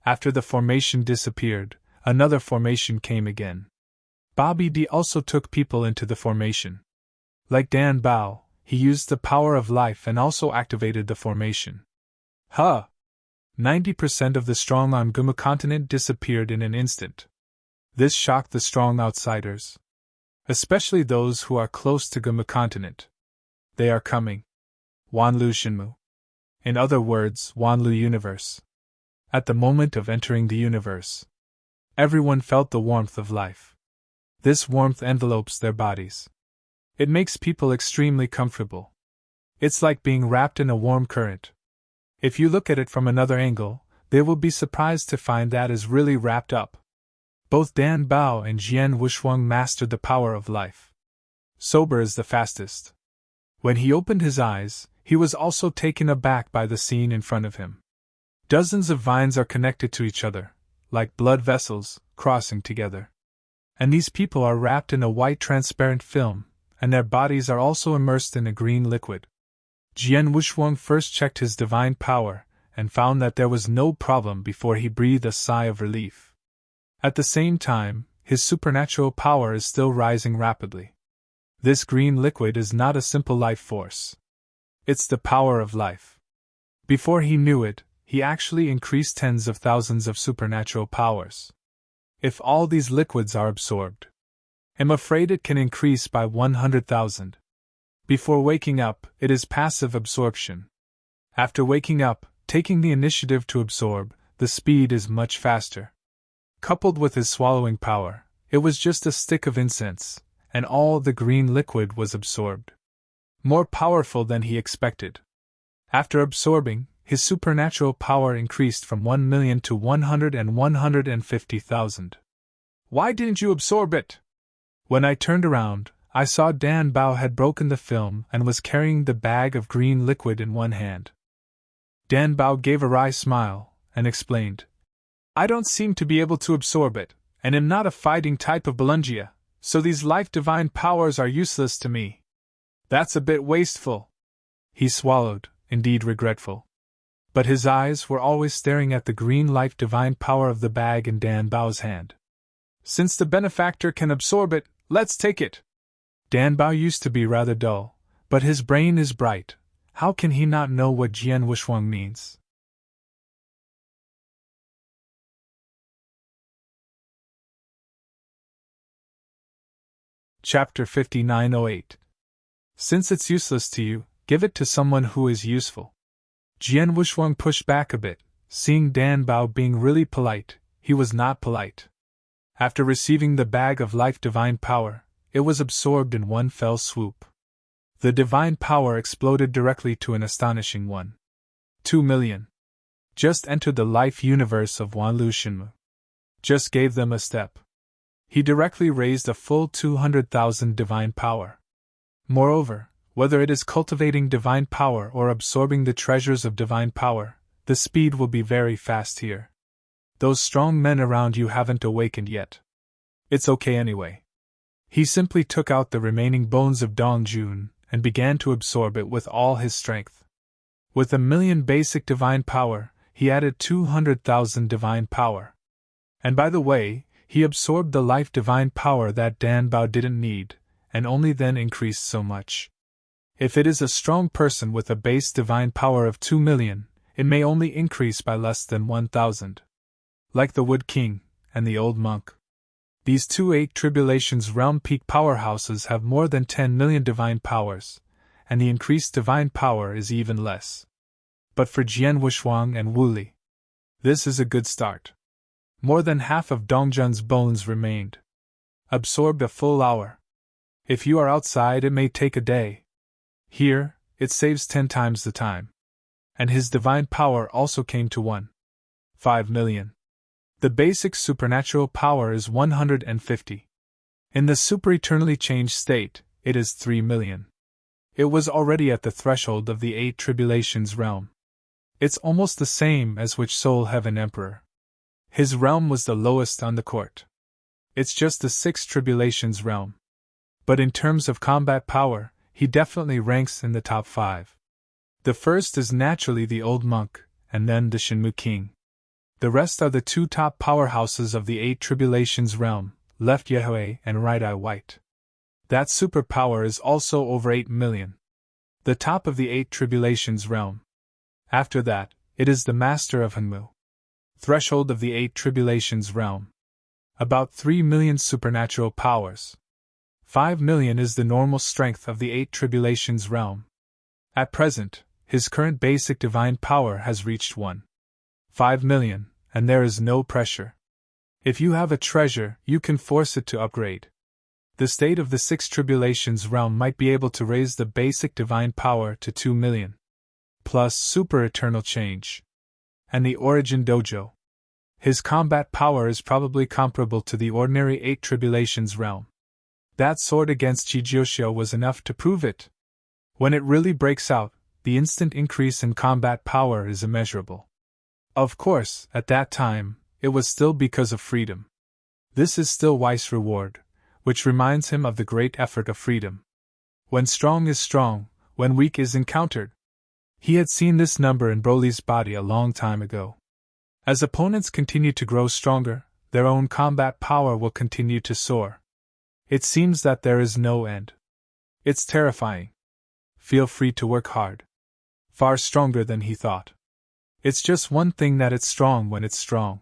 After the formation disappeared, another formation came again. Bobby D also took people into the formation. Like Dan Bao, he used the power of life and also activated the formation. 90% of the strong on Guma continent disappeared in an instant. This shocked the strong outsiders. Especially those who are close to Guma continent. They are coming. Wanlu Shinmu. In other words, Wanlu universe. At the moment of entering the universe, everyone felt the warmth of life. This warmth envelopes their bodies. It makes people extremely comfortable. It's like being wrapped in a warm current. If you look at it from another angle, they will be surprised to find that is really wrapped up. Both Dan Bao and Jian Wushuang mastered the power of life. Sober is the fastest. When he opened his eyes, he was also taken aback by the scene in front of him. Dozens of vines are connected to each other, like blood vessels, crossing together. And these people are wrapped in a white transparent film, and their bodies are also immersed in a green liquid. Jian Wushuang first checked his divine power, and found that there was no problem before he breathed a sigh of relief. At the same time, his supernatural power is still rising rapidly. This green liquid is not a simple life force. It's the power of life. Before he knew it, he actually increased tens of thousands of supernatural powers. If all these liquids are absorbed, I'm afraid it can increase by 100,000. Before waking up, it is passive absorption. After waking up, taking the initiative to absorb, the speed is much faster. Coupled with his swallowing power, it was just a stick of incense, and all the green liquid was absorbed. More powerful than he expected. After absorbing, his supernatural power increased from 1 million to 100 and 150,000. Why didn't you absorb it? When I turned around, I saw Dan Bao had broken the film and was carrying the bag of green liquid in one hand. Dan Bao gave a wry smile and explained, I don't seem to be able to absorb it, and am not a fighting type of Belungia, so these life divine powers are useless to me. That's a bit wasteful. He swallowed, indeed regretful. But his eyes were always staring at the green life divine power of the bag in Dan Bao's hand. Since the benefactor can absorb it, let's take it. Dan Bao used to be rather dull, but his brain is bright. How can he not know what Jian Wushuang means? Chapter 5908. Since it's useless to you, give it to someone who is useful. Jian Wushuang pushed back a bit, seeing Dan Bao being really polite. He was not polite. After receiving the bag of life divine power, it was absorbed in one fell swoop. The divine power exploded directly to an astonishing 1.2 million. Just entered the life universe of Wanlu Shinmu. Just gave them a step. He directly raised a full 200,000 divine power. Moreover, whether it is cultivating divine power or absorbing the treasures of divine power, the speed will be very fast here. Those strong men around you haven't awakened yet. It's okay anyway. He simply took out the remaining bones of Dong Jun and began to absorb it with all his strength. With 1 million basic divine power, he added 200,000 divine power. And by the way, he absorbed the life divine power that Dan Bao didn't need, and only then increased so much. If it is a strong person with a base divine power of 2 million, it may only increase by less than 1,000. Like the Wood King and the Old Monk. These two 8 Tribulations realm peak powerhouses have more than 10 million divine powers, and the increased divine power is even less. But for Jian Wushuang and Wu Li, this is a good start. More than half of Dongjun's bones remained. Absorbed a full hour. If you are outside, it may take a day. Here, it saves 10 times the time. And his divine power also came to 1.5 million. The basic supernatural power is 150. In the super-eternally changed state, it is 3 million. It was already at the threshold of the 8 tribulations realm. It's almost the same as which Soul Heaven Emperor. His realm was the lowest on the court. It's just the 6 tribulations realm. But in terms of combat power, he definitely ranks in the top 5. The first is naturally the old monk, and then the Shinmu King. The rest are the 2 top powerhouses of the 8 tribulations realm, left Yehweh and right Eye White. That superpower is also over 8 million. The top of the 8 tribulations realm. After that, it is the master of Hanmu. Threshold of the 8 tribulations realm. About 3 million supernatural powers. 5 million is the normal strength of the 8 tribulations realm. At present, his current basic divine power has reached 1.5 million, and there is no pressure. If you have a treasure, you can force it to upgrade. The state of the 6 tribulations realm might be able to raise the basic divine power to 2 million. Plus super eternal change. And the origin dojo. His combat power is probably comparable to the ordinary 8 tribulations realm. That sword against Chijiosho was enough to prove it. When it really breaks out, the instant increase in combat power is immeasurable. Of course, at that time, it was still because of freedom. This is still Weiss' reward, which reminds him of the great effort of freedom. When strong is strong, when weak is encountered. He had seen this number in Broly's body a long time ago. As opponents continue to grow stronger, their own combat power will continue to soar. It seems that there is no end. It's terrifying. Feel free to work hard. Far stronger than he thought. It's just one thing that it's strong when it's strong.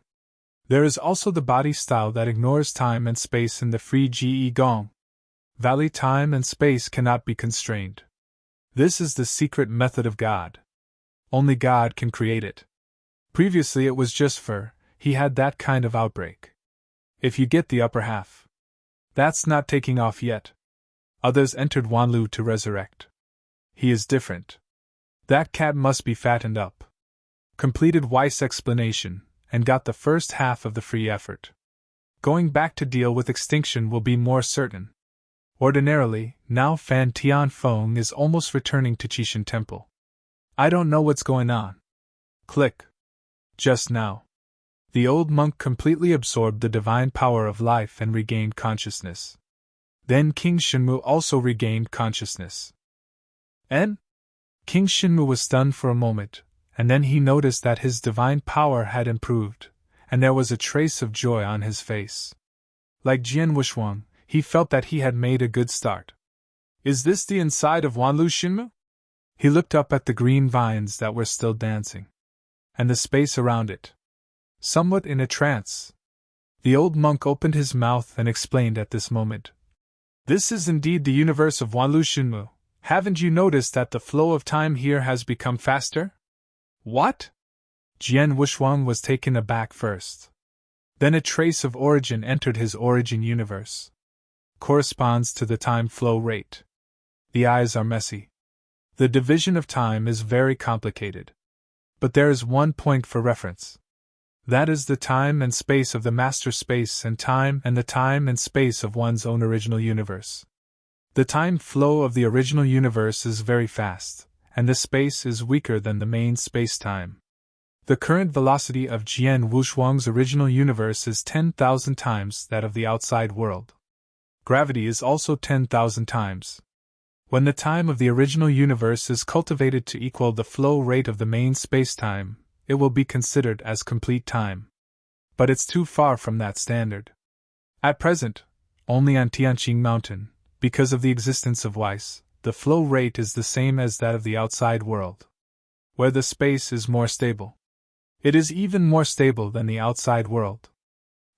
There is also the body style that ignores time and space in the free Ge Gong. Valley time and space cannot be constrained. This is the secret method of God. Only God can create it. Previously it was just he had that kind of outbreak. If you get the upper half. That's not taking off yet. Others entered Wanlu to resurrect. He is different. That cat must be fattened up. Completed Weiss' explanation, and got the first half of the free effort. Going back to deal with extinction will be more certain. Ordinarily, now Fan Tianfeng is almost returning to Qishan Temple. I don't know what's going on. Click. Just now. The old monk completely absorbed the divine power of life and regained consciousness. Then King Shinmu also regained consciousness. And? King Shinmu was stunned for a moment, and then he noticed that his divine power had improved, and there was a trace of joy on his face. Like Jian Wushuang, he felt that he had made a good start. Is this the inside of Wanlu Shinmu? He looked up at the green vines that were still dancing. And the space around it. Somewhat in a trance. The old monk opened his mouth and explained at this moment. This is indeed the universe of Wanlu Shinmu. Haven't you noticed that the flow of time here has become faster? What? Jian Wushuang was taken aback first. Then a trace of origin entered his origin universe. Corresponds to the time flow rate. The eyes are messy. The division of time is very complicated. But there is one point for reference. That is the time and space of the master space and the time and space of one's own original universe. The time flow of the original universe is very fast, and the space is weaker than the main space-time. The current velocity of Jian Wushuang's original universe is 10,000 times that of the outside world. Gravity is also 10,000 times. When the time of the original universe is cultivated to equal the flow rate of the main spacetime, it will be considered as complete time. But it's too far from that standard. At present, only on Tianqing Mountain, because of the existence of Weiss, the flow rate is the same as that of the outside world, where the space is more stable. It is even more stable than the outside world.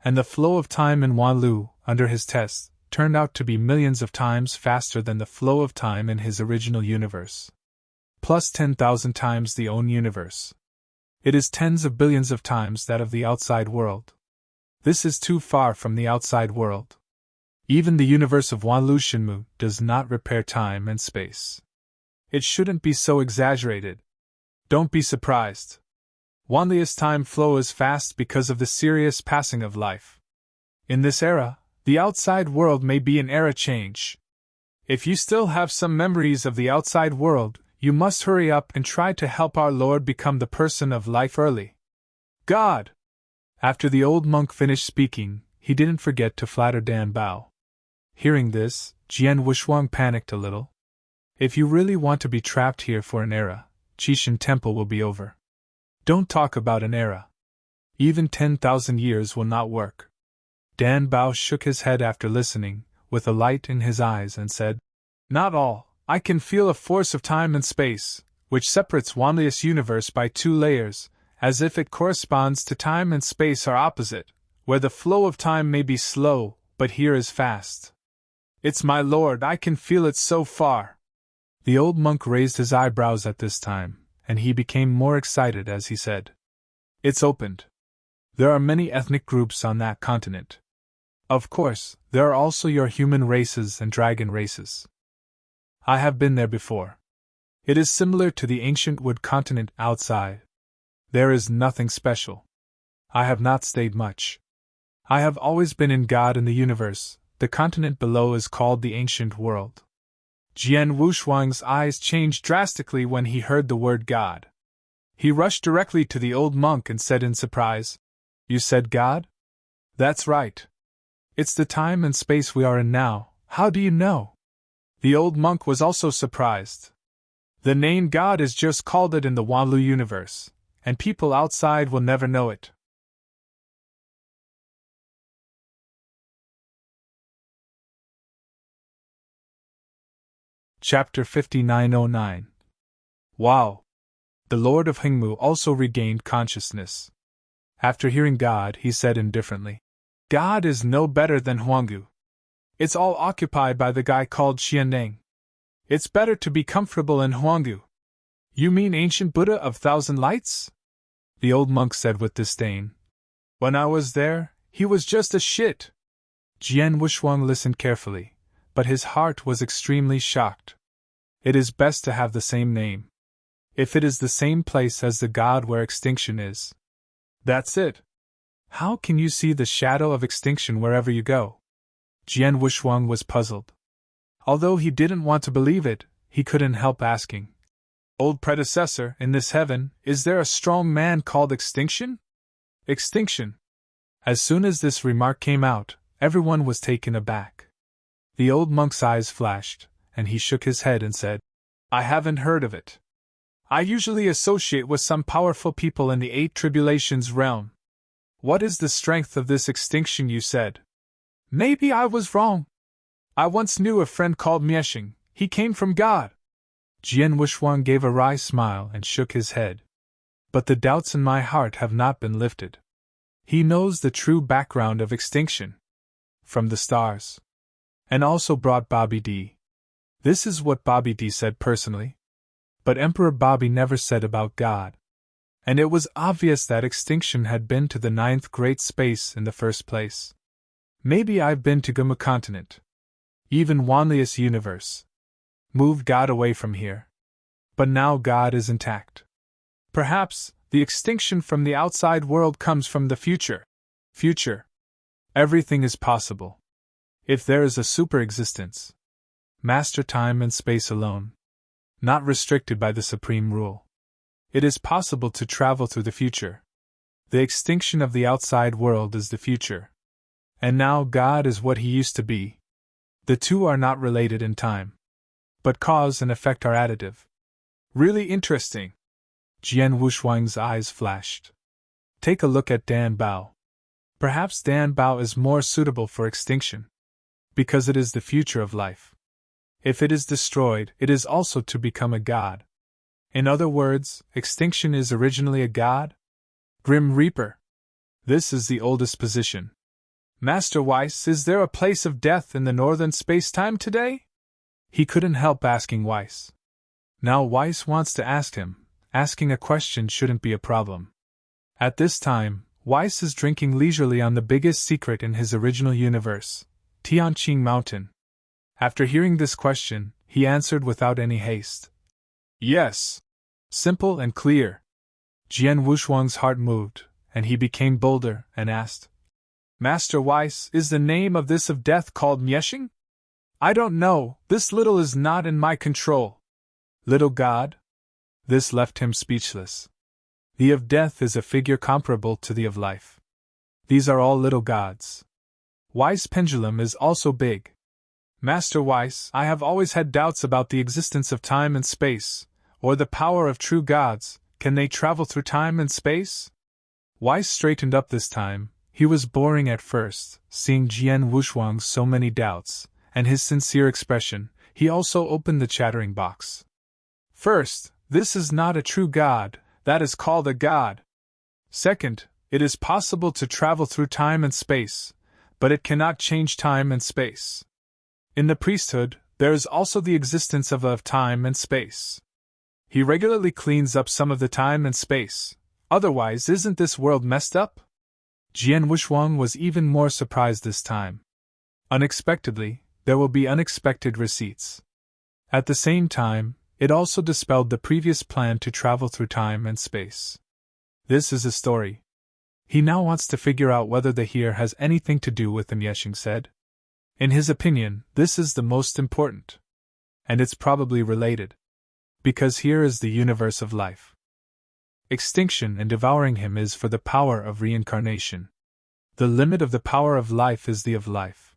And the flow of time in Wanlu, under his test, turned out to be millions of times faster than the flow of time in his original universe. Plus 10,000 times the own universe. It is tens of billions of times that of the outside world. This is too far from the outside world. Even the universe of Wanlu Shinmu does not repair time and space. It shouldn't be so exaggerated. Don't be surprised. Wanli's time flow is fast because of the serious passing of life. In this era, the outside world may be an era change. If you still have some memories of the outside world, you must hurry up and try to help our Lord become the person of life early. God! After the old monk finished speaking, he didn't forget to flatter Dan Bao. Hearing this, Jian Wushuang panicked a little. If you really want to be trapped here for an era, Qishan Temple will be over. Don't talk about an era. Even 10,000 years will not work. Dan Bao shook his head after listening, with a light in his eyes, and said, Not all. I can feel a force of time and space, which separates Wanli's universe by 2 layers, as if it corresponds to time and space are opposite, where the flow of time may be slow, but here is fast. It's my lord, I can feel it so far. The old monk raised his eyebrows at this time, and he became more excited as he said, It's opened. There are many ethnic groups on that continent. Of course, there are also your human races and dragon races. I have been there before. It is similar to the ancient wood continent outside. There is nothing special. I have not stayed much. I have always been in God in the universe. The continent below is called the ancient world. Jian Wushuang's eyes changed drastically when he heard the word God. He rushed directly to the old monk and said in surprise, You said God? That's right. It's the time and space we are in now. How do you know? The old monk was also surprised. The name God is just called it in the Wanlu universe, and people outside will never know it. Chapter 5909. Wow! The Lord of Hingmu also regained consciousness. After hearing God, he said indifferently, God is no better than Huanggu. It's all occupied by the guy called Xianeng. It's better to be comfortable in Huanggu. You mean ancient Buddha of 1,000 lights? The old monk said with disdain. When I was there, he was just a shit. Jian Wushuang listened carefully, but his heart was extremely shocked. It is best to have the same name. If it is the same place as the god where extinction is. That's it. How can you see the shadow of extinction wherever you go? Jian Wushuang was puzzled. Although he didn't want to believe it, he couldn't help asking. Old predecessor, in this heaven, is there a strong man called Extinction? Extinction. As soon as this remark came out, everyone was taken aback. The old monk's eyes flashed, and he shook his head and said, I haven't heard of it. I usually associate with some powerful people in the 8 tribulations realm. What is the strength of this extinction you said? Maybe I was wrong. I once knew a friend called Mieshing. He came from God. Jian Wushuang gave a wry smile and shook his head. But the doubts in my heart have not been lifted. He knows the true background of extinction. From the stars. And also brought Bobby D. This is what Bobby D said personally. But Emperor Bobby never said about God. And it was obvious that extinction had been to the 9th great space in the first place. Maybe I've been to Guma continent. Even Wanli's universe. Moved God away from here. But now God is intact. Perhaps, the extinction from the outside world comes from the future. Future. Everything is possible. If there is a super-existence. Master time and space alone. Not restricted by the supreme rule. It is possible to travel through the future. The extinction of the outside world is the future. And now God is what he used to be. The two are not related in time. But cause and effect are additive. Really interesting. Jian Wushuang's eyes flashed. Take a look at Dan Bao. Perhaps Dan Bao is more suitable for extinction. Because it is the future of life. If it is destroyed, it is also to become a god. In other words, extinction is originally a god? Grim Reaper. This is the oldest position. Master Weiss, is there a place of death in the northern space-time today? He couldn't help asking Weiss. Now Weiss wants to ask him. Asking a question shouldn't be a problem. At this time, Weiss is drinking leisurely on the biggest secret in his original universe, Tianqing Mountain. After hearing this question, he answered without any haste. Yes. Simple and clear. Jian Wushuang's heart moved, and he became bolder and asked, Master Weiss, is the name of this of death called Mieshing? I don't know, this little is not in my control. Little god? This left him speechless. The of death is a figure comparable to the of life. These are all little gods. Weiss' pendulum is also big. Master Weiss, I have always had doubts about the existence of time and space, or the power of true gods. Can they travel through time and space? Weiss straightened up this time. He was boring at first, seeing Jian Wushuang's so many doubts, and his sincere expression. He also opened the chattering box. First, this is not a true god, that is called a god. Second, it is possible to travel through time and space, but it cannot change time and space. In the priesthood, there is also the existence of time and space. He regularly cleans up some of the time and space, otherwise isn't this world messed up? Jian Wushuang was even more surprised this time. Unexpectedly, there will be unexpected receipts. At the same time, it also dispelled the previous plan to travel through time and space. This is a story. He now wants to figure out whether the here has anything to do with the Mieshing said. In his opinion, this is the most important. And it's probably related. Because here is the universe of life. Extinction and devouring him is for the power of reincarnation. The limit of the power of life is the of life.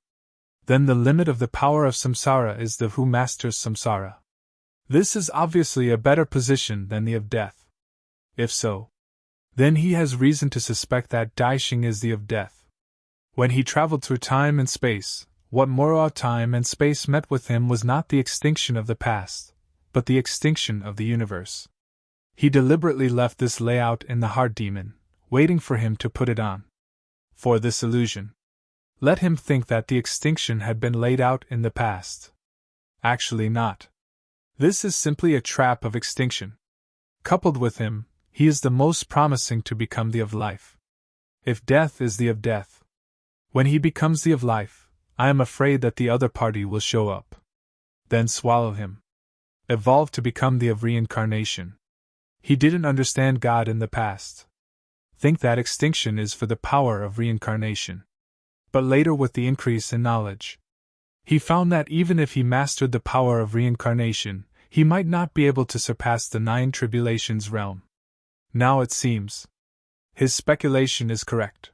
Then the limit of the power of samsara is the who masters samsara. This is obviously a better position than the of death. If so, then he has reason to suspect that Daixing is the of death. When he traveled through time and space, what more time and space met with him was not the extinction of the past, but the extinction of the universe. He deliberately left this layout in the heart demon, waiting for him to put it on. For this illusion. Let him think that the extinction had been laid out in the past. Actually not. This is simply a trap of extinction. Coupled with him, he is the most promising to become the of life. If death is the of death. When he becomes the of life, I am afraid that the other party will show up. Then swallow him. Evolve to become the of reincarnation. He didn't understand God in the past. Think that extinction is for the power of reincarnation. But later, with the increase in knowledge, he found that even if he mastered the power of reincarnation, he might not be able to surpass the 9 tribulations realm. Now it seems. His speculation is correct.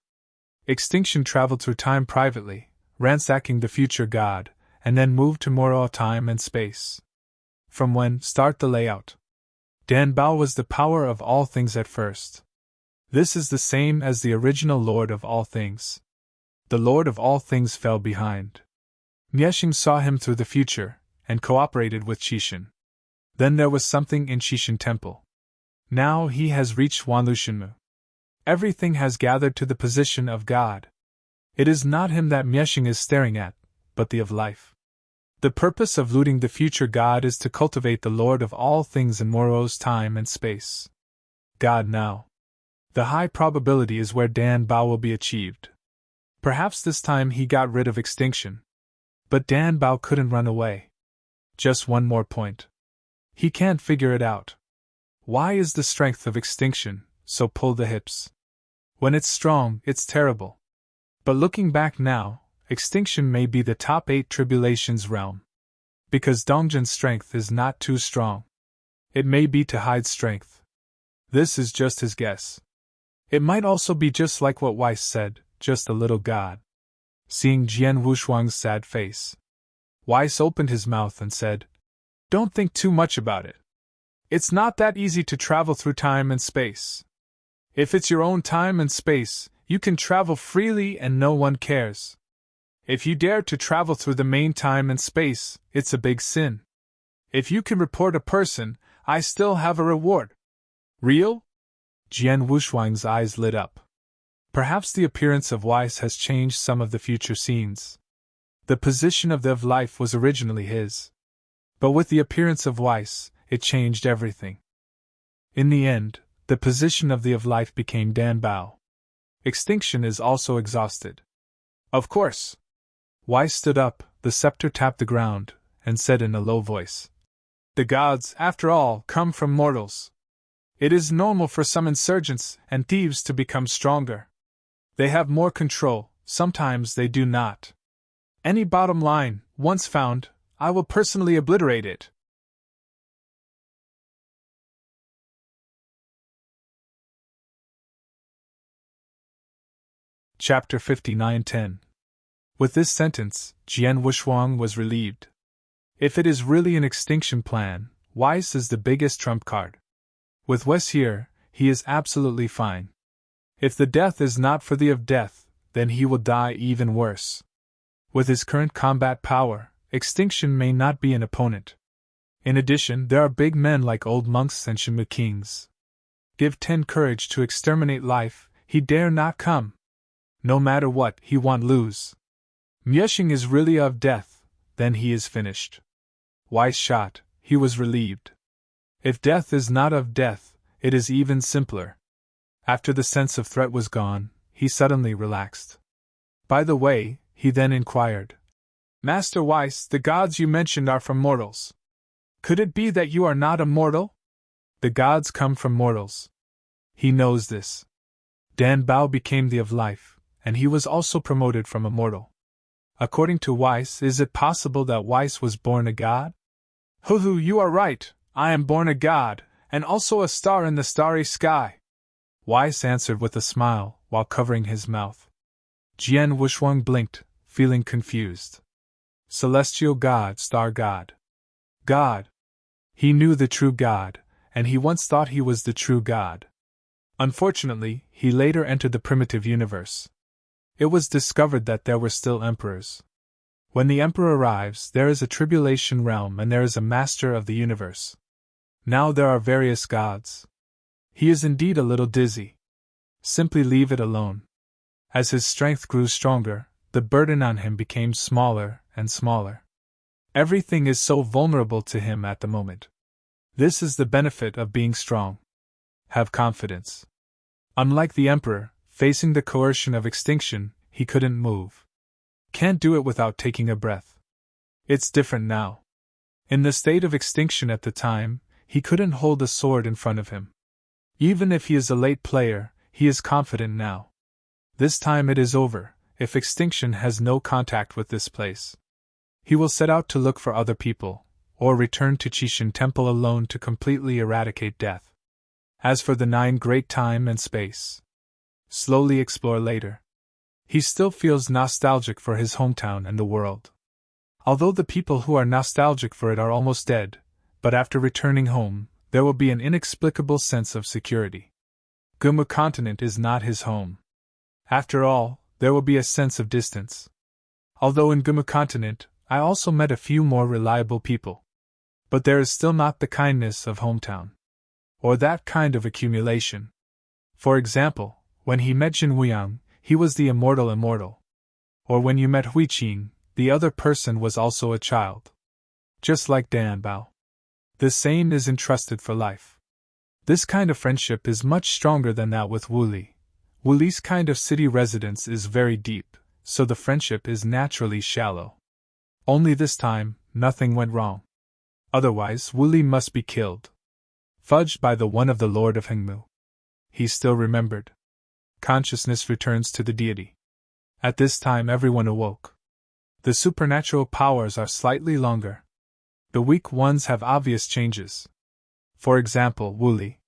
Extinction traveled through time privately, ransacking the future God, and then moved to more time and space. From when start the layout. Dan Bao was the power of all things at first. This is the same as the original Lord of all things. The Lord of all things fell behind. Mieshing saw him through the future, and cooperated with Qixin. Then there was something in Qixin Temple. Now he has reached Wanlushenmu. Everything has gathered to the position of God. It is not him that Mieshing is staring at, but the of life. The purpose of looting the future God is to cultivate the Lord of all things in Moro's time and space. God now. The high probability is where Dan Bao will be achieved. Perhaps this time he got rid of extinction. But Dan Bao couldn't run away. Just one more point. He can't figure it out. Why is the strength of extinction so pull the hips? When it's strong, it's terrible. But looking back now, extinction may be the top 8 tribulations realm. Because Dongjin's strength is not too strong. It may be to hide strength. This is just his guess. It might also be just like what Weiss said, just a little god. Seeing Jian Wushuang's sad face, Weiss opened his mouth and said, Don't think too much about it. It's not that easy to travel through time and space. If it's your own time and space, you can travel freely and no one cares. If you dare to travel through the main time and space, it's a big sin. If you can report a person, I still have a reward. Real? Jian Wushuang's eyes lit up. Perhaps the appearance of Weiss has changed some of the future scenes. The position of the of life was originally his. But with the appearance of Weiss, it changed everything. In the end, the position of the of life became Dan Bao. Extinction is also exhausted. Of course. Weiss stood up, the scepter tapped the ground, and said in a low voice, The gods, after all, come from mortals. It is normal for some insurgents and thieves to become stronger. They have more control, sometimes they do not. Any bottom line, once found, I will personally obliterate it. Chapter 59:10. With this sentence, Jian Wuxuang was relieved. If it is really an extinction plan, Weiss is the biggest trump card. With Wes here, he is absolutely fine. If the death is not for the of death, then he will die even worse. With his current combat power, extinction may not be an opponent. In addition, there are big men like old monks and Shimu kings. Give 10 courage to exterminate life, he dare not come. No matter what, he won't lose. Myeshing is really of death, then he is finished. Weiss shot, he was relieved. If death is not of death, it is even simpler. After the sense of threat was gone, he suddenly relaxed. By the way, he then inquired, Master Weiss, the gods you mentioned are from mortals. Could it be that you are not a mortal? The gods come from mortals. He knows this. Dan Bao became the of life, and he was also promoted from a mortal. According to Weiss, is it possible that Weiss was born a god? Hoo, you are right, I am born a god, and also a star in the starry sky. Weiss answered with a smile, while covering his mouth. Jian Wuxuang blinked, feeling confused. Celestial god, star god. God. He knew the true God, and he once thought he was the true God. Unfortunately, he later entered the primitive universe. It was discovered that there were still emperors. When the emperor arrives, there is a tribulation realm and there is a master of the universe. Now there are various gods. He is indeed a little dizzy. Simply leave it alone. As his strength grew stronger, the burden on him became smaller and smaller. Everything is so vulnerable to him at the moment. This is the benefit of being strong. Have confidence. Unlike the emperor, facing the coercion of extinction, he couldn't move. Can't do it without taking a breath. It's different now. In the state of extinction at the time, he couldn't hold a sword in front of him. Even if he is a late player, he is confident now. This time it is over, if extinction has no contact with this place. He will set out to look for other people, or return to Qishan Temple alone to completely eradicate death. As for the 9 great time and space, slowly explore later. He still feels nostalgic for his hometown and the world. Although the people who are nostalgic for it are almost dead, but after returning home, there will be an inexplicable sense of security. Gumu continent is not his home. After all, there will be a sense of distance. Although in Gumu continent, I also met a few more reliable people. But there is still not the kindness of hometown. Or that kind of accumulation. For example, when he met Jin Wuyang, he was the immortal. Or when you met Huiqing, the other person was also a child. Just like Dan Bao. The same is entrusted for life. This kind of friendship is much stronger than that with Wu Li. Wu Li's kind of city residence is very deep, so the friendship is naturally shallow. Only this time, nothing went wrong. Otherwise, Wu Li must be killed. Fudged by the one of the Lord of Hengmu. He still remembered. Consciousness returns to the deity. At this time everyone awoke. The supernatural powers are slightly longer. The weak ones have obvious changes. For example, Wu Li.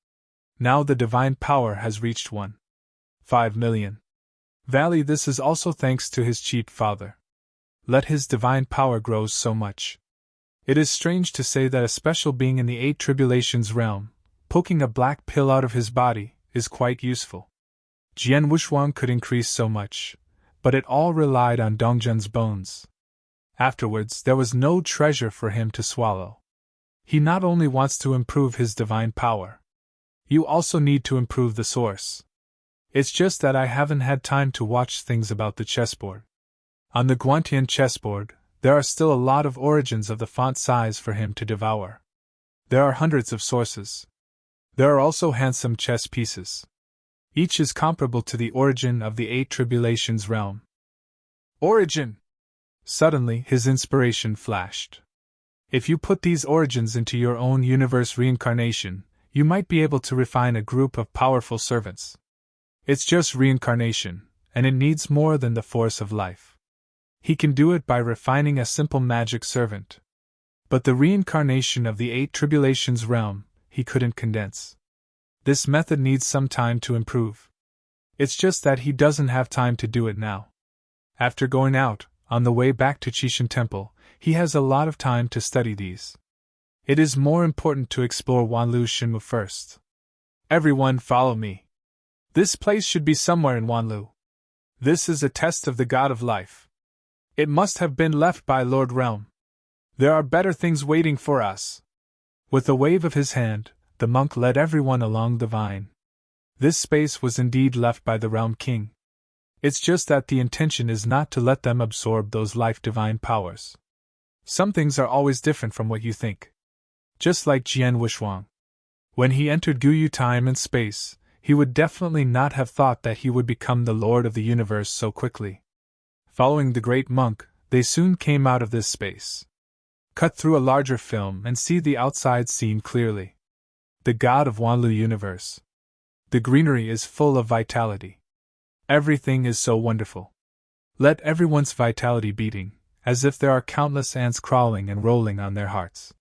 Now the divine power has reached 1.5 million. Valley. This is also thanks to his cheat father. Let his divine power grow so much. It is strange to say that a special being in the 8 tribulations realm, poking a black pill out of his body, is quite useful. Jian Wuxuang could increase so much, but it all relied on Dongzhen's bones. Afterwards, there was no treasure for him to swallow. He not only wants to improve his divine power. You also need to improve the source. It's just that I haven't had time to watch things about the chessboard. On the Guantian chessboard, there are still a lot of origins of the font size for him to devour. There are hundreds of sources. There are also handsome chess pieces. Each is comparable to the origin of the 8 tribulations realm. Origin! Suddenly, his inspiration flashed. If you put these origins into your own universe reincarnation, you might be able to refine a group of powerful servants. It's just reincarnation, and it needs more than the force of life. He can do it by refining a simple magic servant. But the reincarnation of the 8 tribulations realm, he couldn't condense. This method needs some time to improve. It's just that he doesn't have time to do it now. After going out, on the way back to Chishan Temple, he has a lot of time to study these. It is more important to explore Wanlu Shinmu first. Everyone follow me. This place should be somewhere in Wanlu. This is a test of the God of Life. It must have been left by Lord Realm. There are better things waiting for us. With a wave of his hand, the monk led everyone along the vine. This space was indeed left by the Realm King. It's just that the intention is not to let them absorb those life-divine powers. Some things are always different from what you think. Just like Jian Wushuang. When he entered Guyu time and space, he would definitely not have thought that he would become the Lord of the Universe so quickly. Following the great monk, they soon came out of this space. Cut through a larger film and see the outside scene clearly. The God of Wanlu Universe. The greenery is full of vitality. Everything is so wonderful. Let everyone's vitality beating, as if there are countless ants crawling and rolling on their hearts.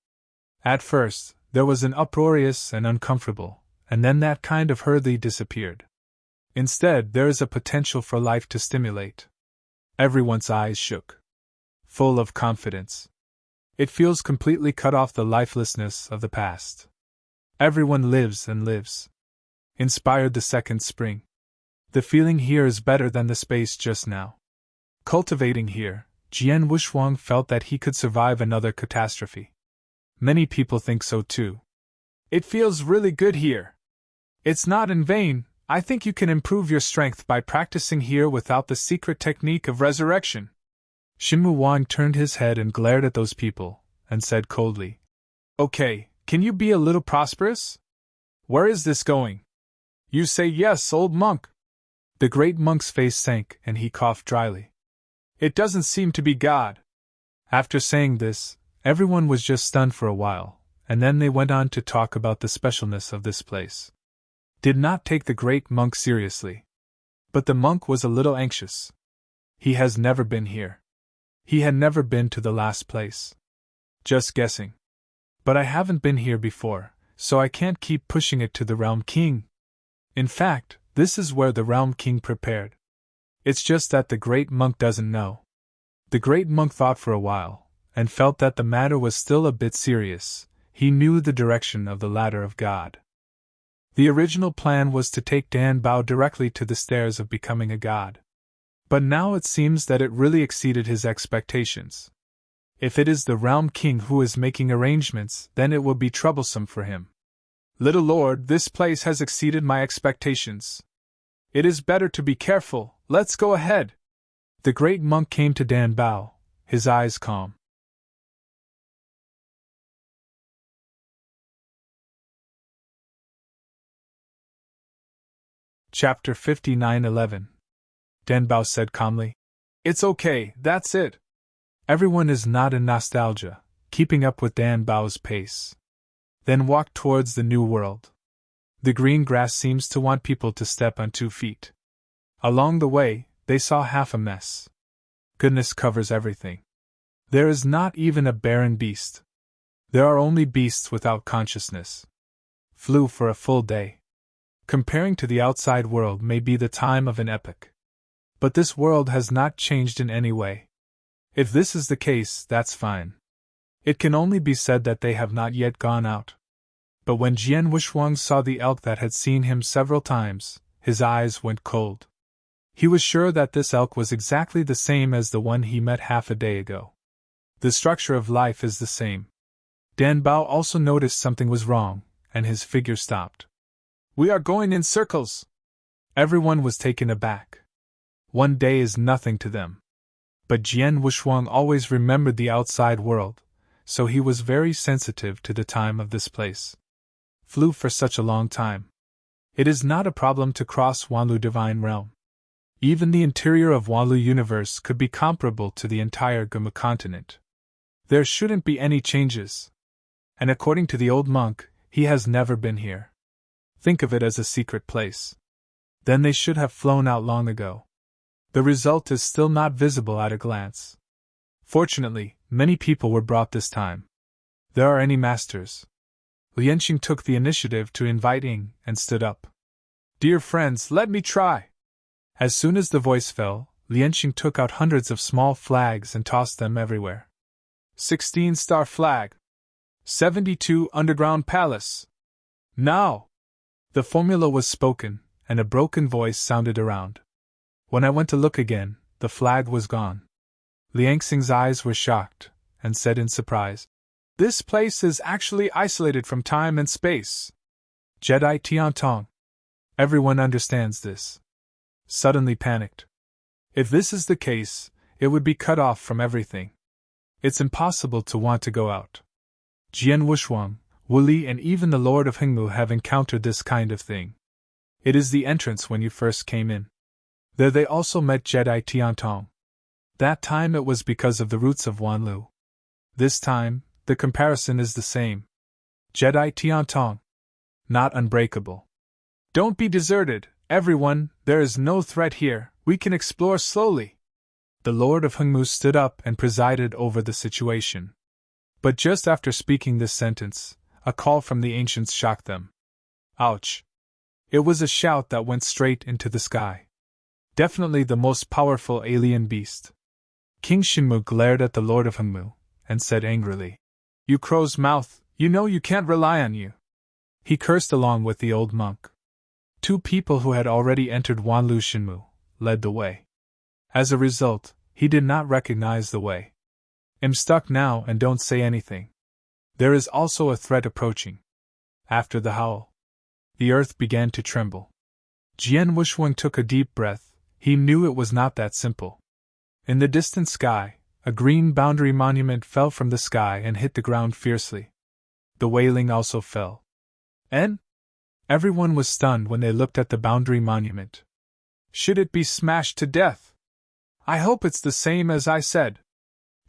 At first, there was an uproarious and uncomfortable, and then that kind of hurriedly disappeared. Instead, there is a potential for life to stimulate. Everyone's eyes shook. Full of confidence. It feels completely cut off the lifelessness of the past. Everyone lives and lives. Inspired the second spring. The feeling here is better than the space just now. Cultivating here, Jian Wushuang felt that he could survive another catastrophe. Many people think so too. It feels really good here. It's not in vain. I think you can improve your strength by practicing here without the secret technique of resurrection. Shinmu Wang turned his head and glared at those people, and said coldly, "Okay, can you be a little prosperous? Where is this going?" "You say yes, old monk." The great monk's face sank and he coughed dryly. "It doesn't seem to be God." After saying this, everyone was just stunned for a while, and then they went on to talk about the specialness of this place. Did not take the great monk seriously. But the monk was a little anxious. He has never been here. He had never been to the last place. Just guessing. But I haven't been here before, so I can't keep pushing it to the Realm King. In fact, this is where the Realm King prepared. It's just that the great monk doesn't know. The great monk thought for a while, and felt that the matter was still a bit serious. He knew the direction of the ladder of God. The original plan was to take Dan Bao directly to the stairs of becoming a god. But now it seems that it really exceeded his expectations. If it is the Realm King who is making arrangements, then it will be troublesome for him. "Little Lord, this place has exceeded my expectations. It is better to be careful, let's go ahead." The great monk came to Dan Bao, his eyes calm. Chapter 59:11. Dan Bao said calmly, "It's okay, that's it." Everyone is not in nostalgia, keeping up with Dan Bao's pace. Then walked towards the new world. The green grass seems to want people to step on 2 feet. Along the way, they saw half a mess. Goodness covers everything. There is not even a barren beast. There are only beasts without consciousness. Flew for a full day. Comparing to the outside world may be the time of an epoch. But this world has not changed in any way. If this is the case, that's fine. It can only be said that they have not yet gone out. But when Jian Wushuang saw the elk that had seen him several times, his eyes went cold. He was sure that this elk was exactly the same as the one he met half a day ago. The structure of life is the same. Dan Bao also noticed something was wrong, and his figure stopped. "We are going in circles." Everyone was taken aback. One day is nothing to them. But Jian Wushuang always remembered the outside world, so he was very sensitive to the time of this place. Flew for such a long time. It is not a problem to cross Wanlu Divine Realm. Even the interior of Wanlu Universe could be comparable to the entire Guma continent. There shouldn't be any changes. And according to the old monk, He has never been here. Think of it as a secret place. Then they should have flown out long ago. The result is still not visible at a glance. Fortunately, many people were brought this time. There are any masters. Lianxing took the initiative to invite Ying and stood up. Dear friends, let me try. As soon as the voice fell, Lianxing took out hundreds of small flags and tossed them everywhere. 16-star flag. 72 underground palace. Now! The formula was spoken, and a broken voice sounded around. When I went to look again, the flag was gone. Lianxing's eyes were shocked, and said in surprise, This place is actually isolated from time and space. Jedi Tiantong. Everyone understands this. Suddenly panicked. If this is the case, it would be cut off from everything. It's impossible to want to go out. Jian Wushuang, Wu Li, and even the Lord of Hengmu have encountered this kind of thing. It is the entrance when you first came in. There they also met Jedi Tiantong. That time it was because of the roots of Wanlu. This time, the comparison is the same. Jedi Tiantong. Not unbreakable. Don't be deserted, everyone, there is no threat here, we can explore slowly. The Lord of Hengmu stood up and presided over the situation. But just after speaking this sentence, a call from the ancients shocked them. Ouch! It was a shout that went straight into the sky. Definitely the most powerful alien beast. King Shinmu glared at the Lord of Hengmu, and said angrily, You crow's mouth, you know you can't rely on you. He cursed along with the old monk. Two people who had already entered Wanlu Shinmu led the way. As a result, he did not recognize the way. I'm stuck now and don't say anything. There is also a threat approaching. After the howl, the earth began to tremble. Jian Wushuang took a deep breath. He knew it was not that simple. In the distant sky, a green boundary monument fell from the sky and hit the ground fiercely. The wailing also fell. Everyone was stunned when they looked at the boundary monument. Should it be smashed to death? I hope it's the same as I said.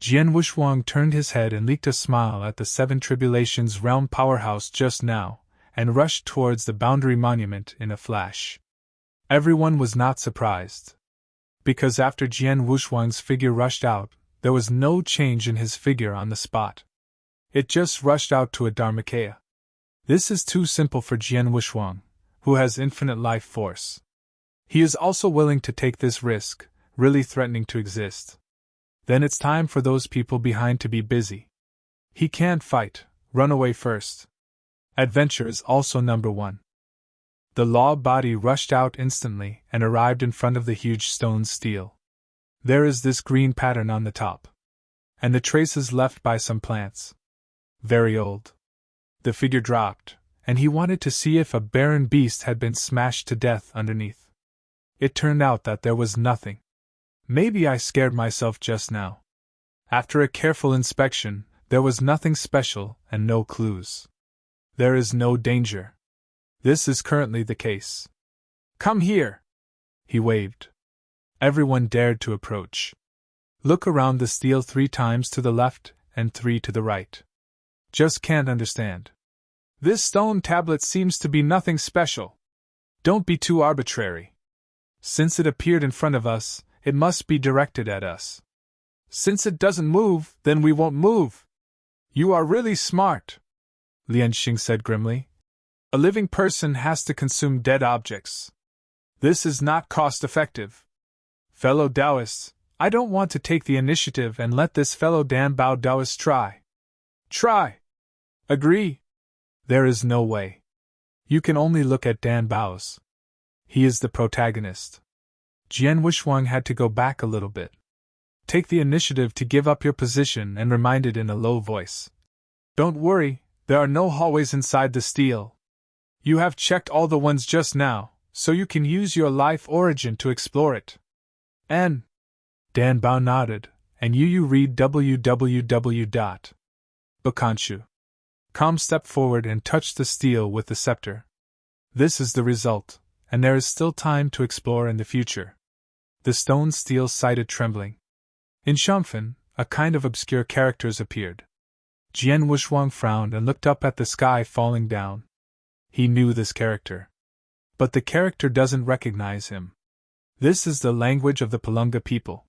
Jian Wushuang turned his head and leaked a smile at the Seven Tribulations realm powerhouse just now, and rushed towards the boundary monument in a flash. Everyone was not surprised. Because after Jian Wushuang's figure rushed out, there was no change in his figure on the spot. It just rushed out to a Dharmakaya. This is too simple for Jian Wushuang, who has infinite life force. He is also willing to take this risk, really threatening to exist. Then it's time for those people behind to be busy. He can't fight, run away first. Adventure is also number one. The law body rushed out instantly and arrived in front of the huge stone stele. There is this green pattern on the top. And the traces left by some plants. Very old. The figure dropped, and he wanted to see if a barren beast had been smashed to death underneath. It turned out that there was nothing. Maybe I scared myself just now. After a careful inspection, there was nothing special and no clues. There is no danger. This is currently the case. Come here! He waved. Everyone dared to approach. Look around the stele 3 times to the left and 3 to the right. Just can't understand. This stone tablet seems to be nothing special. Don't be too arbitrary. Since it appeared in front of us, it must be directed at us. Since it doesn't move, then we won't move. You are really smart, Lianxing said grimly. A living person has to consume dead objects. This is not cost-effective. Fellow Taoists, I don't want to take the initiative and let this fellow Dan Bao Taoist try. Try! Agree! There is no way. You can only look at Dan Bao's. He is the protagonist. Jian Wushuang had to go back a little bit. Take the initiative to give up your position and reminded in a low voice. Don't worry, there are no hallways inside the stele. You have checked all the ones just now, so you can use your life origin to explore it. Dan Bao nodded, and you read www.Bakanshu.com stepped forward and touched the stele with the scepter. This is the result, and there is still time to explore in the future. The stone stele cited trembling. In Shangfen, a kind of obscure characters appeared. Jian Wushuang frowned and looked up at the sky falling down. He knew this character. But the character doesn't recognize him. This is the language of the Palunga people.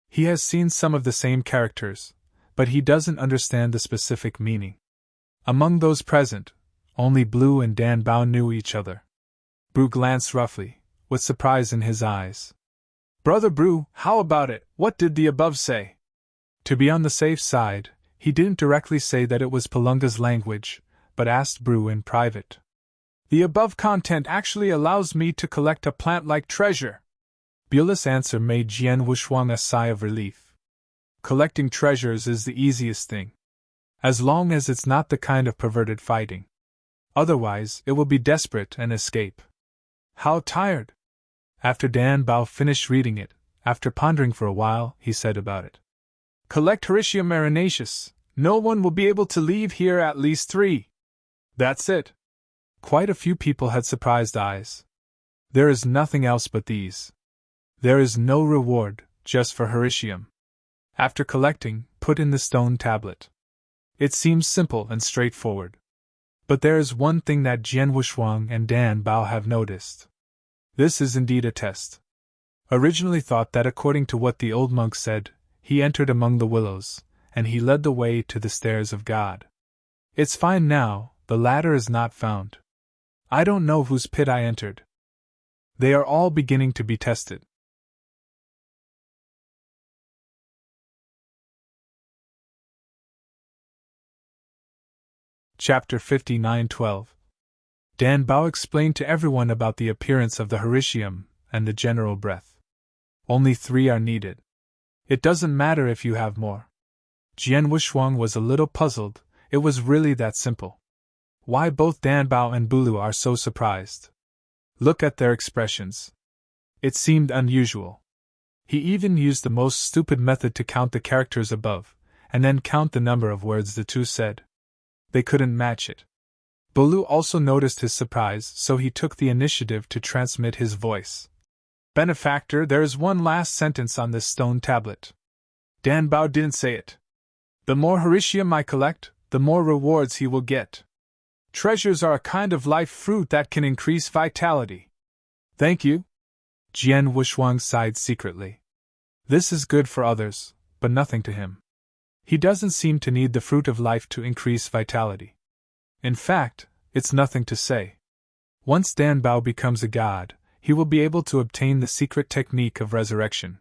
He has seen some of the same characters, but he doesn't understand the specific meaning. Among those present, only Blue and Dan Bao knew each other. Brew glanced roughly, with surprise in his eyes. "Brother Brew, how about it? What did the above say?" To be on the safe side, he didn't directly say that it was Palunga's language, but asked Brew in private. "The above content actually allows me to collect a plant-like treasure." Bula's answer made Jian Wushuang a sigh of relief. Collecting treasures is the easiest thing. As long as it's not the kind of perverted fighting. Otherwise, it will be desperate and escape. "How tired?" After Dan Bao finished reading it, after pondering for a while, he said about it. "Collect Hericium marinaceus. No one will be able to leave here at least 3. That's it." Quite a few people had surprised eyes. There is nothing else but these. There is no reward, just for Hericium. After collecting, put in the stone tablet. It seems simple and straightforward. But there is one thing that Jian Wushuang and Dan Bao have noticed. This is indeed a test. Originally thought that according to what the old monk said, he entered among the willows, and he led the way to the stairs of God. It's fine now, the ladder is not found. I don't know whose pit I entered. They are all beginning to be tested. Chapter 59:12. Dan Bao explained to everyone about the appearance of the Hericium and the general breath. Only 3 are needed. It doesn't matter if you have more. Jian Wushuang was a little puzzled. It was really that simple. Why both Dan Bao and Bulu are so surprised? Look at their expressions. It seemed unusual. He even used the most stupid method to count the characters above, and then count the number of words the two said. They couldn't match it. Bulu also noticed his surprise, so he took the initiative to transmit his voice. "Benefactor, there is one last sentence on this stone tablet." Dan Bao didn't say it. "The more Hericium I collect, the more rewards he will get. Treasures are a kind of life fruit that can increase vitality." "Thank you." Jian Wushuang sighed secretly. This is good for others, but nothing to him. He doesn't seem to need the fruit of life to increase vitality. In fact, it's nothing to say. Once Dan Bao becomes a god, he will be able to obtain the secret technique of resurrection.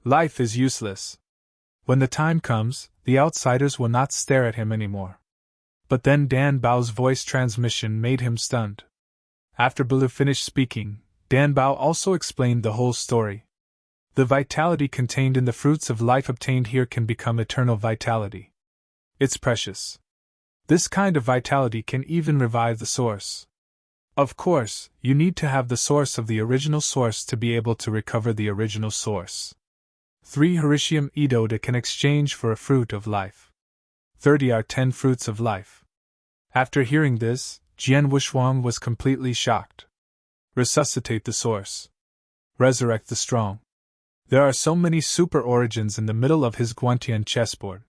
Life is useless. When the time comes, the outsiders will not stare at him anymore. But then Dan Bao's voice transmission made him stunned. After Bulu finished speaking, Dan Bao also explained the whole story. The vitality contained in the fruits of life obtained here can become eternal vitality. It's precious. This kind of vitality can even revive the source. Of course, you need to have the source of the original source to be able to recover the original source. 3 Hericium Edoda can exchange for a fruit of life. 30 are 10 fruits of life. After hearing this, Jian Wushuang was completely shocked. Resuscitate the source. Resurrect the strong. There are so many super origins in the middle of his Guantian chessboard.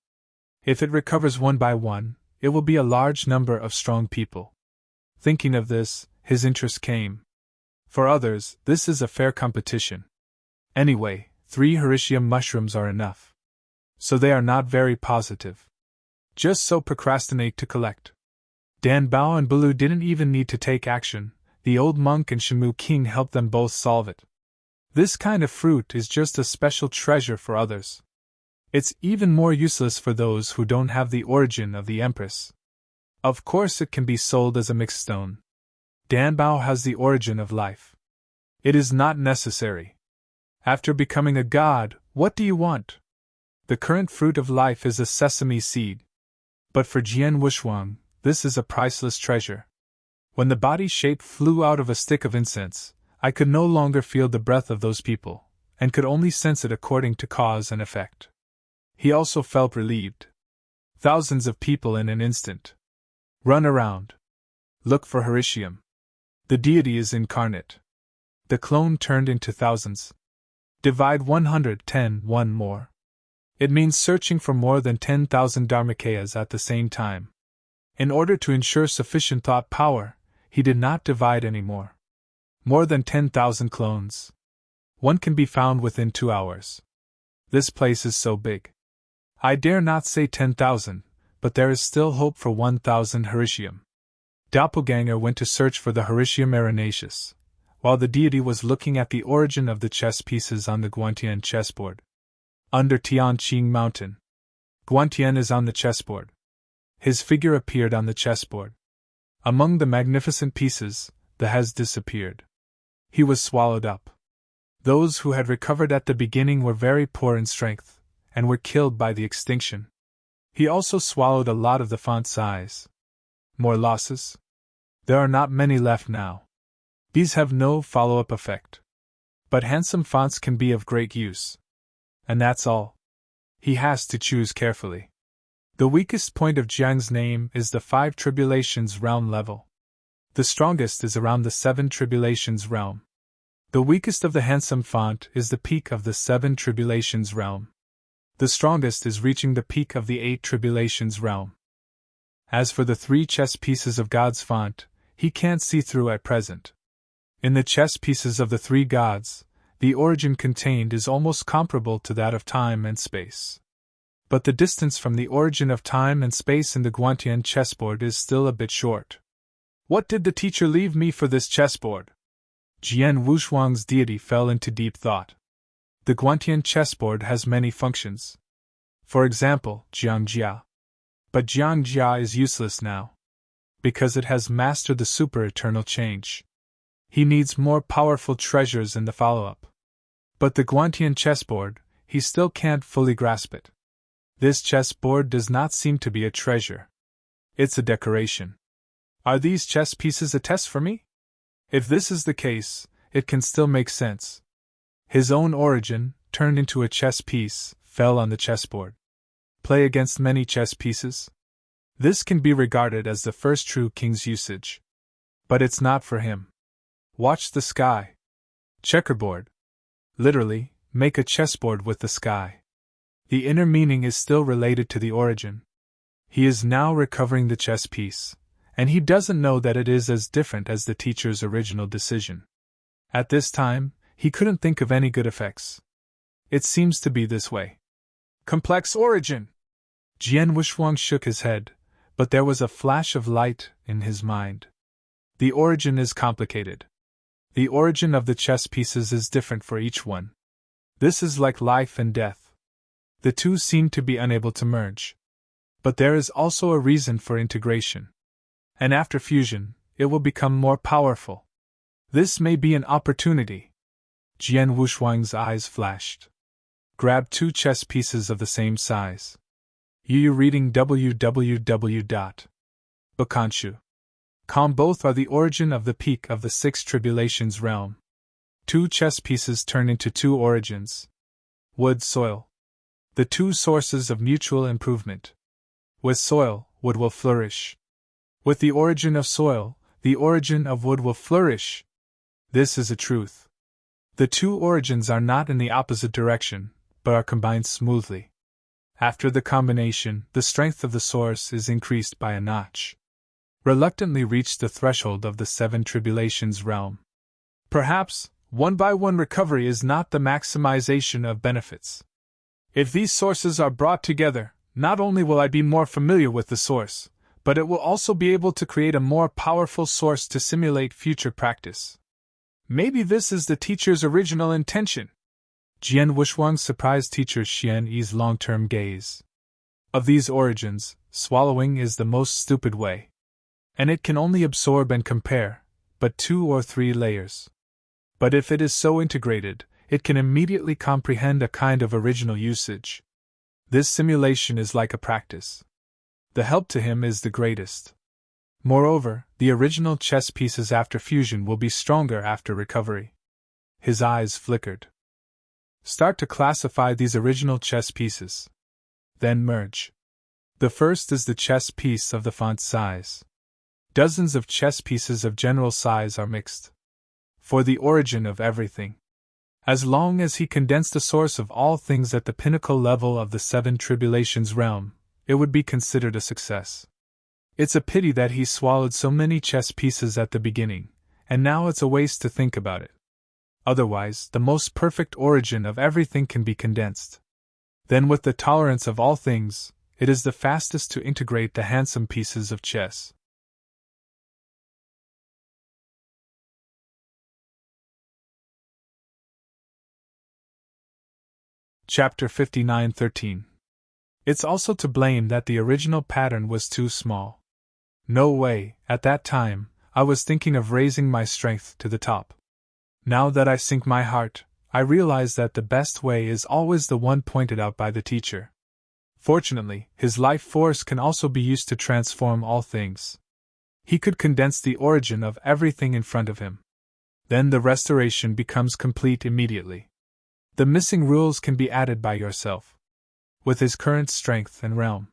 If it recovers one by one, it will be a large number of strong people. Thinking of this, his interest came. For others, this is a fair competition. Anyway, 3 Hericium mushrooms are enough. So they are not very positive. Just so procrastinate to collect. Dan Bao and Bulu didn't even need to take action, the old monk and Shimu King helped them both solve it. This kind of fruit is just a special treasure for others. It's even more useless for those who don't have the origin of the Empress. Of course it can be sold as a mixed stone. Dan Bao has the origin of life. It is not necessary. After becoming a god, what do you want? The current fruit of life is a sesame seed. But for Jian Wushuang, this is a priceless treasure. When the body shape flew out of a stick of incense, I could no longer feel the breath of those people, and could only sense it according to cause and effect. He also felt relieved. Thousands of people in an instant. Run around. Look for Hericium. The deity is incarnate. The clone turned into thousands. Divide 110, one more. It means searching for more than 10,000 Dharmakayas at the same time. In order to ensure sufficient thought power, he did not divide anymore. More than 10,000 clones. One can be found within 2 hours. This place is so big. I dare not say 10,000, but there is still hope for 1,000 Heritium. Doppelganger went to search for the Heritium Arenaceus, while the deity was looking at the origin of the chess pieces on the Guantian chessboard. Under Tianqing Mountain. Guantian is on the chessboard. His figure appeared on the chessboard. Among the magnificent pieces, the has disappeared. He was swallowed up. Those who had recovered at the beginning were very poor in strength, and were killed by the extinction. He also swallowed a lot of the font size. More losses? There are not many left now. These have no follow-up effect. But handsome fonts can be of great use. And that's all. He has to choose carefully. The weakest point of Jiang's name is the 5 tribulations realm level. The strongest is around the 7 tribulations realm. The weakest of the handsome font is the peak of the 7 tribulations realm. The strongest is reaching the peak of the 8 tribulations realm. As for the 3 chess pieces of God's font, he can't see through at present. In the chess pieces of the 3 gods, the origin contained is almost comparable to that of time and space. But the distance from the origin of time and space in the Guantian chessboard is still a bit short. What did the teacher leave me for this chessboard? Jian Wushuang's deity fell into deep thought. The Guantian chessboard has many functions. For example, Jiangjia. But Jiangjia is useless now. Because it has mastered the super-eternal change. He needs more powerful treasures in the follow-up. But the Guantian chessboard, he still can't fully grasp it. This chessboard does not seem to be a treasure. It's a decoration. Are these chess pieces a test for me? If this is the case, it can still make sense. His own origin, turned into a chess piece, fell on the chessboard. Play against many chess pieces? This can be regarded as the first true king's usage. But it's not for him. Watch the sky. Checkerboard. Literally, make a chessboard with the sky. The inner meaning is still related to the origin. He is now recovering the chess piece, and he doesn't know that it is as different as the teacher's original decision. At this time, he couldn't think of any good effects. It seems to be this way. Complex origin! Jian Wushuang shook his head, but there was a flash of light in his mind. The origin is complicated. The origin of the chess pieces is different for each one. This is like life and death. The two seem to be unable to merge. But there is also a reason for integration. And after fusion, it will become more powerful. This may be an opportunity. Jian Wushuang's eyes flashed. Grab 2 chess pieces of the same size. You reading www.Bakanshu.com. Both are the origin of the peak of the 6 tribulations realm. 2 chess pieces turn into 2 origins. Wood, soil. The 2 sources of mutual improvement. With soil, wood will flourish. With the origin of soil, the origin of wood will flourish. This is a truth. The 2 origins are not in the opposite direction, but are combined smoothly. After the combination, the strength of the source is increased by a notch. Reluctantly reached the threshold of the 7 tribulations realm. Perhaps, one-by-one recovery is not the maximization of benefits. If these sources are brought together, not only will I be more familiar with the source, but it will also be able to create a more powerful source to simulate future practice. Maybe this is the teacher's original intention. Jian Wushuang surprised teacher Xian Yi's long-term gaze. Of these origins, swallowing is the most stupid way. And it can only absorb and compare, but 2 or 3 layers. But if it is so integrated, it can immediately comprehend a kind of original usage. This simulation is like a practice. The help to him is the greatest. Moreover, the original chess pieces after fusion will be stronger after recovery. His eyes flickered. Start to classify these original chess pieces. Then merge. The first is the chess piece of the font size. Dozens of chess pieces of general size are mixed. For the origin of everything. As long as he condensed the source of all things at the pinnacle level of the seven tribulations realm, it would be considered a success. It's a pity that he swallowed so many chess pieces at the beginning, and now it's a waste to think about it. Otherwise, the most perfect origin of everything can be condensed. Then, with the tolerance of all things, it is the fastest to integrate the handsome pieces of chess. Chapter 59:13. It's also to blame that the original pattern was too small. No way, at that time, I was thinking of raising my strength to the top. Now that I sink my heart, I realize that the best way is always the one pointed out by the teacher. Fortunately, his life force can also be used to transform all things. He could condense the origin of everything in front of him. Then the restoration becomes complete immediately. The missing rules can be added by yourself. With his current strength and realm,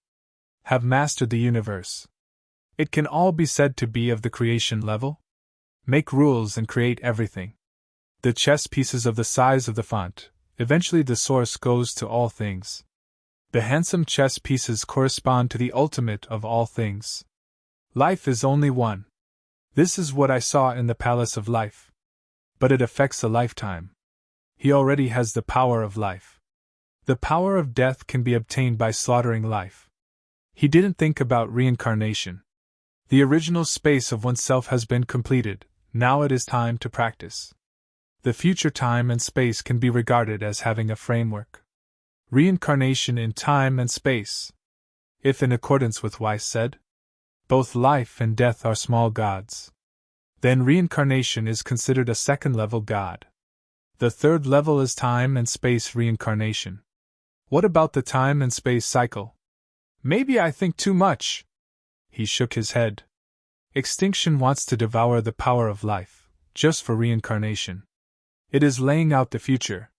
have mastered the universe. It can all be said to be of the creation level. Make rules and create everything. The chess pieces of the size of the font, eventually the source goes to all things. The handsome chess pieces correspond to the ultimate of all things. Life is only one. This is what I saw in the Palace of Life. But it affects a lifetime. He already has the power of life. The power of death can be obtained by slaughtering life. He didn't think about reincarnation. The original space of oneself has been completed, now it is time to practice. The future time and space can be regarded as having a framework. Reincarnation in time and space. If in accordance with Weiss said, both life and death are small gods. Then reincarnation is considered a second-level god. The third level is time and space reincarnation. What about the time and space cycle? Maybe I think too much. He shook his head. Extinction wants to devour the power of life, just for reincarnation. It is laying out the future.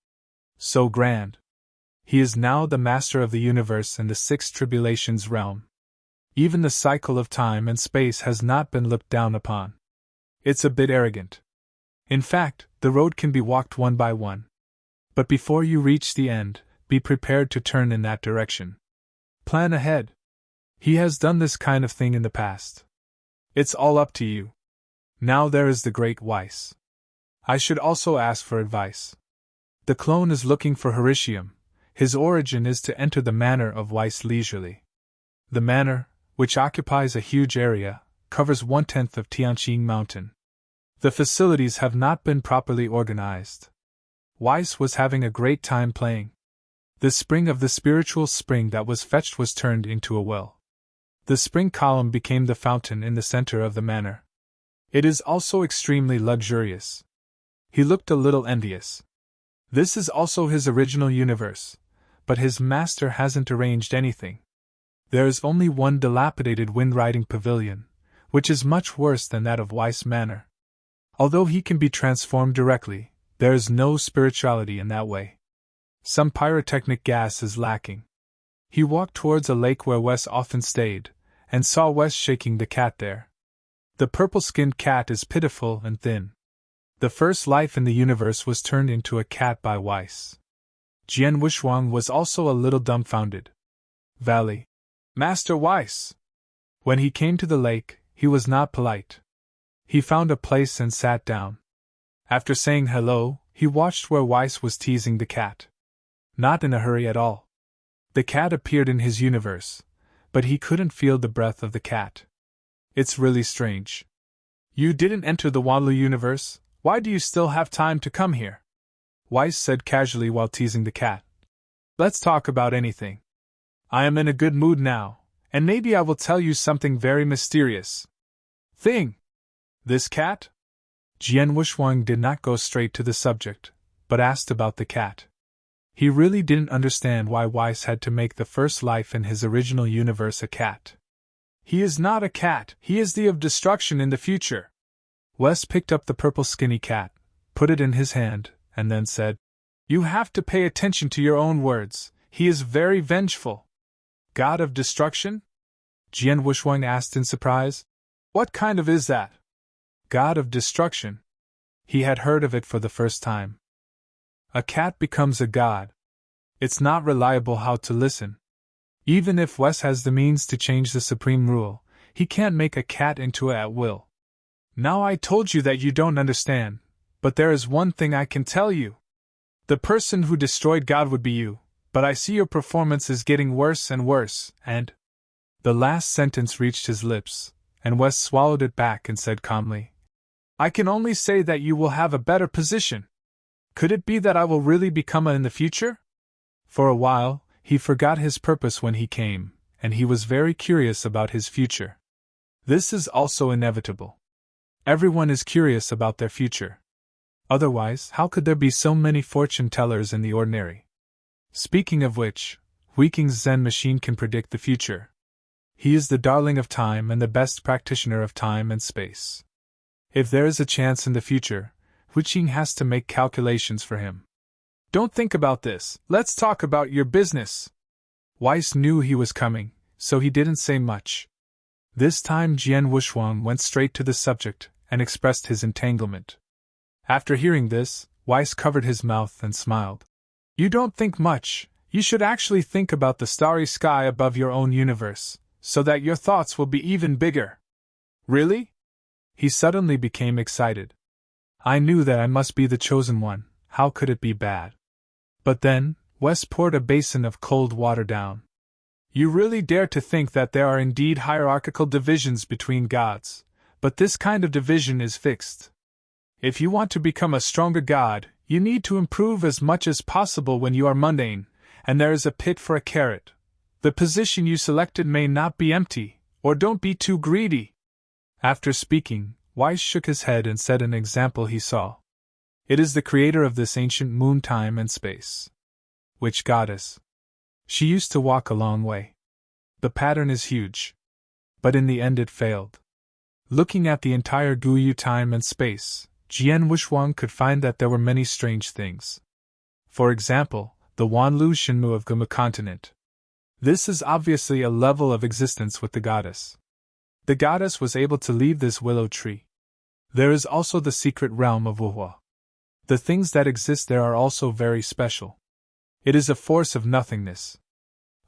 So grand. He is now the master of the universe and the six tribulations realm. Even the cycle of time and space has not been looked down upon. It's a bit arrogant. In fact, the road can be walked one by one. But before you reach the end, be prepared to turn in that direction. Plan ahead. He has done this kind of thing in the past. It's all up to you. Now there is the great Weiss. I should also ask for advice. The clone is looking for Horatium. His origin is to enter the manor of Weiss leisurely. The manor, which occupies a huge area, covers 1/10 of Tianqing Mountain. The facilities have not been properly organized. Weiss was having a great time playing. The spring of the spiritual spring that was fetched was turned into a well. The spring column became the fountain in the center of the manor. It is also extremely luxurious. He looked a little envious. This is also his original universe, but his master hasn't arranged anything. There is only one dilapidated wind-riding pavilion, which is much worse than that of Weiss Manor. Although he can be transformed directly, there is no spirituality in that way. Some pyrotechnic gas is lacking. He walked towards a lake where Wes often stayed, and saw Wes shaking the cat there. The purple-skinned cat is pitiful and thin. The first life in the universe was turned into a cat by Weiss. Jian Wushuang was also a little dumbfounded. Valley. Master Weiss! When he came to the lake, he was not polite. He found a place and sat down. After saying hello, he watched where Weiss was teasing the cat. Not in a hurry at all. The cat appeared in his universe, but he couldn't feel the breath of the cat. It's really strange. You didn't enter the Wanlu universe, why do you still have time to come here? Weiss said casually while teasing the cat. Let's talk about anything. I am in a good mood now, and maybe I will tell you something very mysterious. Thing! This cat? Jian Wushuang did not go straight to the subject, but asked about the cat. He really didn't understand why Weiss had to make the first life in his original universe a cat. He is not a cat, he is the of destruction in the future. Wes picked up the purple skinny cat, put it in his hand, and then said, You have to pay attention to your own words, he is very vengeful. God of destruction? Jian Wushuang asked in surprise. What kind of is that? God of destruction. He had heard of it for the first time. A cat becomes a god. It's not reliable how to listen. Even if Wes has the means to change the supreme rule, he can't make a cat into a at will. Now I told you that you don't understand, but there is one thing I can tell you. The person who destroyed God would be you, but I see your performance is getting worse and worse, and... The last sentence reached his lips, and Wes swallowed it back and said calmly, I can only say that you will have a better position. Could it be that I will really become a in the future? For a while, he forgot his purpose when he came, and he was very curious about his future. This is also inevitable. Everyone is curious about their future. Otherwise, how could there be so many fortune-tellers in the ordinary? Speaking of which, Weeking's Zen machine can predict the future. He is the darling of time and the best practitioner of time and space. If there is a chance in the future, Weeking has to make calculations for him. Don't think about this, let's talk about your business. Weiss knew he was coming, so he didn't say much. This time Jian Wuxuang went straight to the subject and expressed his entanglement. After hearing this, Weiss covered his mouth and smiled. You don't think much, you should actually think about the starry sky above your own universe, so that your thoughts will be even bigger. Really? He suddenly became excited. I knew that I must be the chosen one, how could it be bad? But then, Wes poured a basin of cold water down. You really dare to think that there are indeed hierarchical divisions between gods, but this kind of division is fixed. If you want to become a stronger god, you need to improve as much as possible when you are mundane, and there is a pit for a carrot. The position you selected may not be empty, or don't be too greedy. After speaking, Weiss shook his head and said an example he saw. It is the creator of this ancient moon time and space. Which goddess? She used to walk a long way. The pattern is huge. But in the end it failed. Looking at the entire Guyu time and space, Jian Wuxuang could find that there were many strange things. For example, the Wanlu Shenmu of Gumu continent. This is obviously a level of existence with the goddess. The goddess was able to leave this willow tree. There is also the secret realm of Wuhua. The things that exist there are also very special. It is a force of nothingness.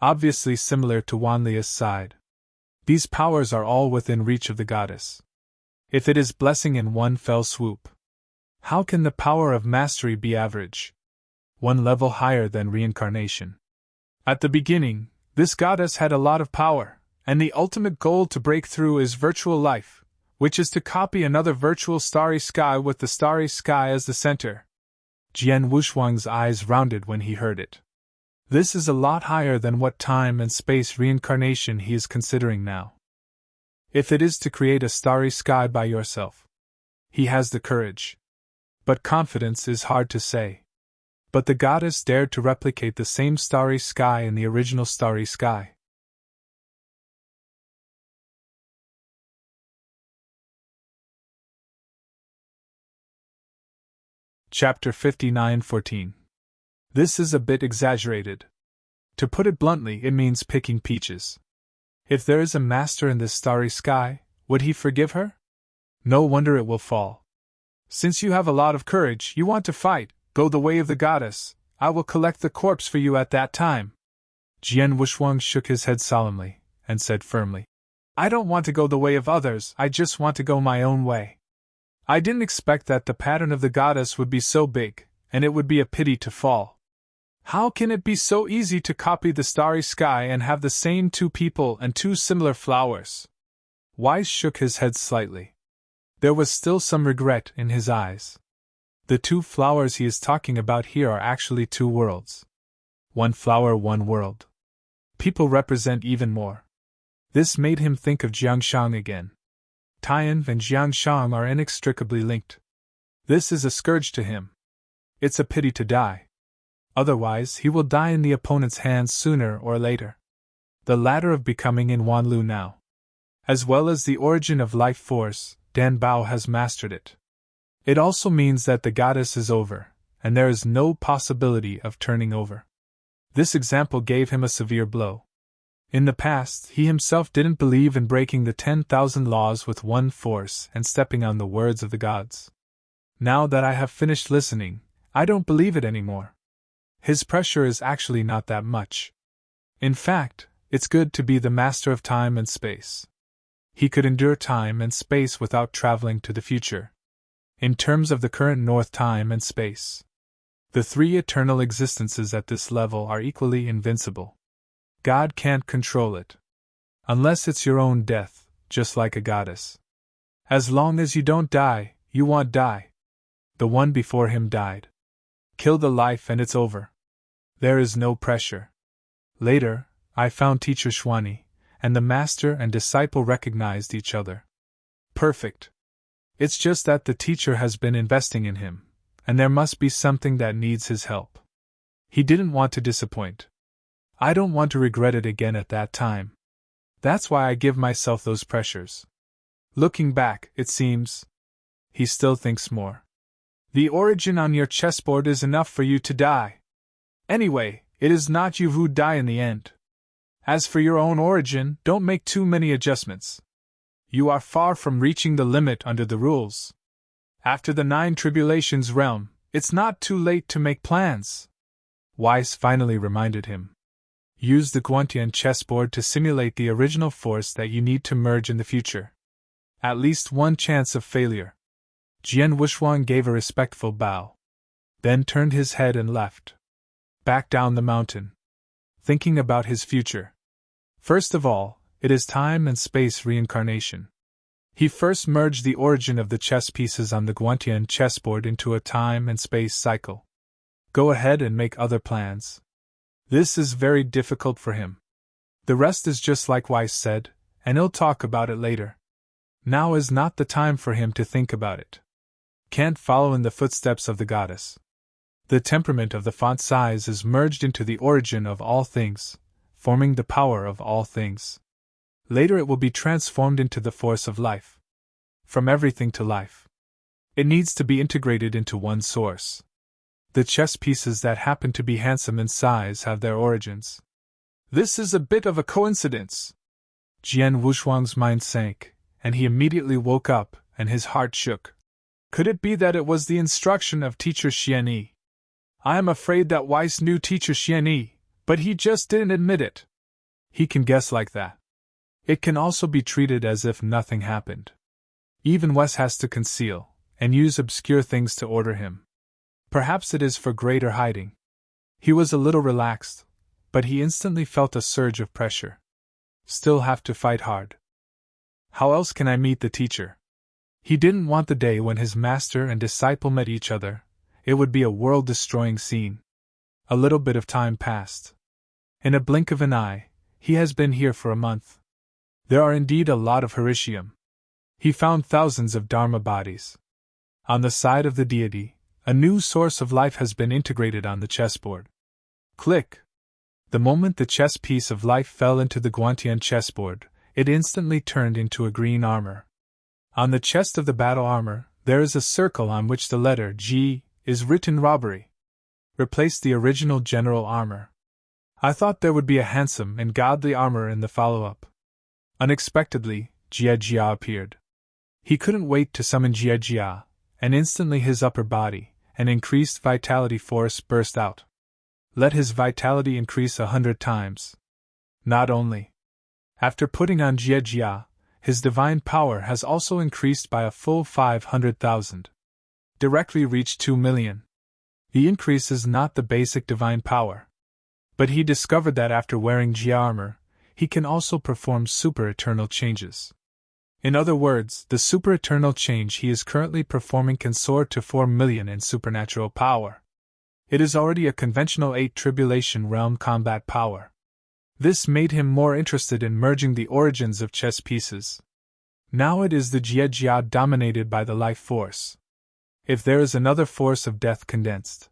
Obviously similar to Wanlia's side. These powers are all within reach of the goddess. If it is blessing in one fell swoop, how can the power of mastery be average? One level higher than reincarnation. At the beginning, this goddess had a lot of power, and the ultimate goal to break through is virtual life, which is to copy another virtual starry sky with the starry sky as the center. Jian Wuxuang's eyes rounded when he heard it. This is a lot higher than what time and space reincarnation he is considering now. If it is to create a starry sky by yourself, he has the courage. But confidence is hard to say. But the goddess dared to replicate the same starry sky in the original starry sky. Chapter 59:14. This is a bit exaggerated. To put it bluntly, it means picking peaches. If there is a master in this starry sky, would he forgive her? No wonder it will fall. Since you have a lot of courage, you want to fight, go the way of the goddess, I will collect the corpse for you at that time. Jian Wuxuang shook his head solemnly, and said firmly, I don't want to go the way of others, I just want to go my own way. I didn't expect that the pattern of the goddess would be so big, and it would be a pity to fall. How can it be so easy to copy the starry sky and have the same two people and two similar flowers? Weiss shook his head slightly. There was still some regret in his eyes. The two flowers he is talking about here are actually two worlds. One flower, one world. People represent even more. This made him think of Jiangshang again. Tian and Jiangshang are inextricably linked. This is a scourge to him. It's a pity to die. Otherwise, he will die in the opponent's hands sooner or later. The ladder of becoming in Wanlu now. As well as the origin of life force, Dan Bao has mastered it. It also means that the goddess is over, and there is no possibility of turning over. This example gave him a severe blow. In the past, he himself didn't believe in breaking the 10,000 laws with one force and stepping on the words of the gods. Now that I have finished listening, I don't believe it anymore. His pressure is actually not that much. In fact, it's good to be the master of time and space. He could endure time and space without traveling to the future. In terms of the current North time and space, the three eternal existences at this level are equally invincible. God can't control it. Unless it's your own death, just like a goddess. As long as you don't die, you won't die. The one before him died. Kill the life and it's over. There is no pressure. Later, I found Teacher Xuani, and the master and disciple recognized each other. Perfect. It's just that the teacher has been investing in him, and there must be something that needs his help. He didn't want to disappoint. I don't want to regret it again at that time. That's why I give myself those pressures. Looking back, it seems. He still thinks more. The origin on your chessboard is enough for you to die. Anyway, it is not you who die in the end. As for your own origin, don't make too many adjustments. You are far from reaching the limit under the rules. After the 9 tribulations realm, it's not too late to make plans. Weiss finally reminded him. Use the Guantian chessboard to simulate the original force that you need to merge in the future. At least one chance of failure. Jian Wushuang gave a respectful bow. Then turned his head and left. Back down the mountain. Thinking about his future. First of all, it is time and space reincarnation. He first merged the origin of the chess pieces on the Guantian chessboard into a time and space cycle. Go ahead and make other plans. This is very difficult for him. The rest is just like Weiss said, and he'll talk about it later. Now is not the time for him to think about it. Can't follow in the footsteps of the goddess. The temperament of the font size is merged into the origin of all things, forming the power of all things. Later it will be transformed into the force of life. From everything to life. It needs to be integrated into one source. The chess pieces that happen to be handsome in size have their origins. This is a bit of a coincidence. Jian Wushuang's mind sank, and he immediately woke up, and his heart shook. Could it be that it was the instruction of Teacher Xianyi? I am afraid that Weiss knew Teacher Xianyi, but he just didn't admit it. He can guess like that. It can also be treated as if nothing happened. Even Weiss has to conceal, and use obscure things to order him. Perhaps it is for greater hiding. He was a little relaxed, but he instantly felt a surge of pressure. Still have to fight hard. How else can I meet the teacher? He didn't want the day when his master and disciple met each other. It would be a world-destroying scene. A little bit of time passed. In a blink of an eye, he has been here for a month. There are indeed a lot of Heritium. He found thousands of Dharma bodies. On the side of the deity, a new source of life has been integrated on the chessboard. Click! The moment the chess piece of life fell into the Guantian chessboard, it instantly turned into a green armor. On the chest of the battle armor, there is a circle on which the letter G is written robbery. Replace the original general armor. I thought there would be a handsome and godly armor in the follow-up. Unexpectedly, Jia Jia appeared. He couldn't wait to summon Jia Jia, and instantly his upper body, an increased vitality force burst out. Let his vitality increase 100 times. Not only. After putting on Jia Jia, his divine power has also increased by a full 500,000. Directly reached 2 million. The increase is not the basic divine power. But he discovered that after wearing Jia armor, he can also perform super-eternal changes. In other words, the super-eternal change he is currently performing can soar to 4 million in supernatural power. It is already a conventional 8 tribulation realm combat power. This made him more interested in merging the origins of chess pieces. Now it is the Jia Jia dominated by the life force. If there is another force of death condensed,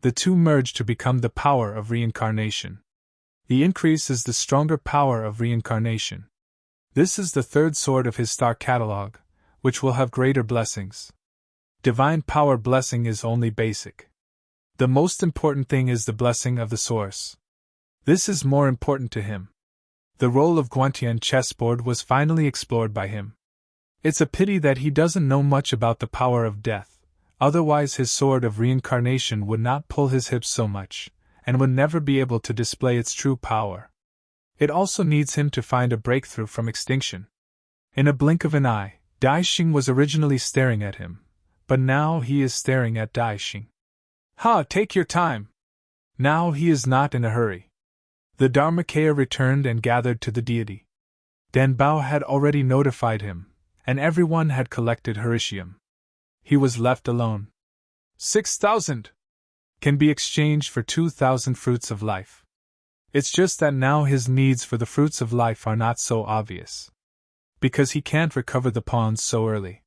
the two merge to become the power of reincarnation. The increase is the stronger power of reincarnation. This is the third sword of his star catalog, which will have greater blessings. Divine power blessing is only basic. The most important thing is the blessing of the source. This is more important to him. The role of Guantian chessboard was finally explored by him. It's a pity that he doesn't know much about the power of death, Otherwise his sword of reincarnation would not pull his hips so much, and would never be able to display its true power. It also needs him to find a breakthrough from extinction. In a blink of an eye, Daixing was originally staring at him, but now he is staring at Daixing. Ha! Take your time! Now he is not in a hurry. The Dharmakaya returned and gathered to the deity. Danbao had already notified him, and everyone had collected Heritium. He was left alone. 6,000 can be exchanged for 2,000 fruits of life. It's just that now his needs for the fruits of life are not so obvious. Because he can't recover the pawns so early.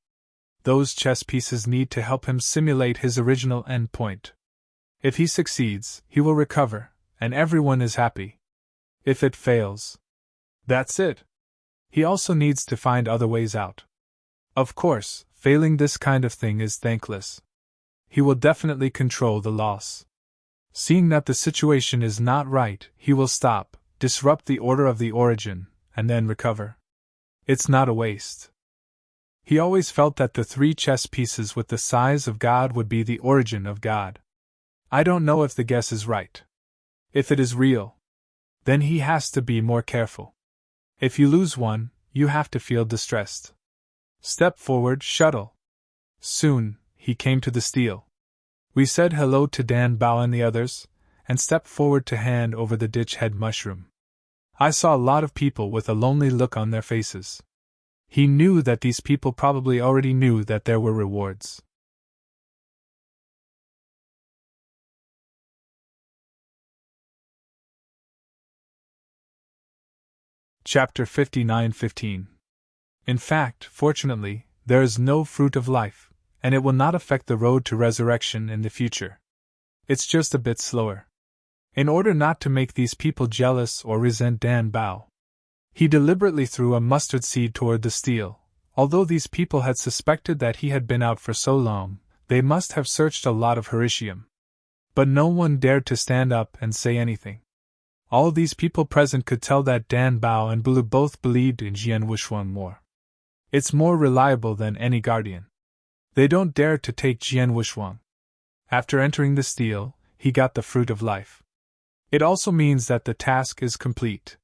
Those chess pieces need to help him simulate his original end point. If he succeeds, he will recover, and everyone is happy. If it fails, that's it. He also needs to find other ways out. Of course, failing this kind of thing is thankless. He will definitely control the loss. Seeing that the situation is not right, he will stop, disrupt the order of the origin, and then recover. It's not a waste. He always felt that the 3 chess pieces with the size of God would be the origin of God. I don't know if the guess is right. If it is real, then he has to be more careful. If you lose one, you have to feel distressed. Step forward, shuttle. Soon, he came to the steel. We said hello to Dan Bao and the others, and stepped forward to hand over the ditch head mushroom. I saw a lot of people with a lonely look on their faces. He knew that these people probably already knew that there were rewards. Chapter 59:15. In fact, fortunately, there is no fruit of life, and it will not affect the road to resurrection in the future. It's just a bit slower. In order not to make these people jealous or resent Dan Bao, he deliberately threw a mustard seed toward the steel. Although these people had suspected that he had been out for so long, they must have searched a lot of Heritium. But no one dared to stand up and say anything. All these people present could tell that Dan Bao and Bulu both believed in Jian Wushuang more. It's more reliable than any guardian. They don't dare to take Jian Wushuang. After entering the steel, he got the fruit of life. It also means that the task is complete.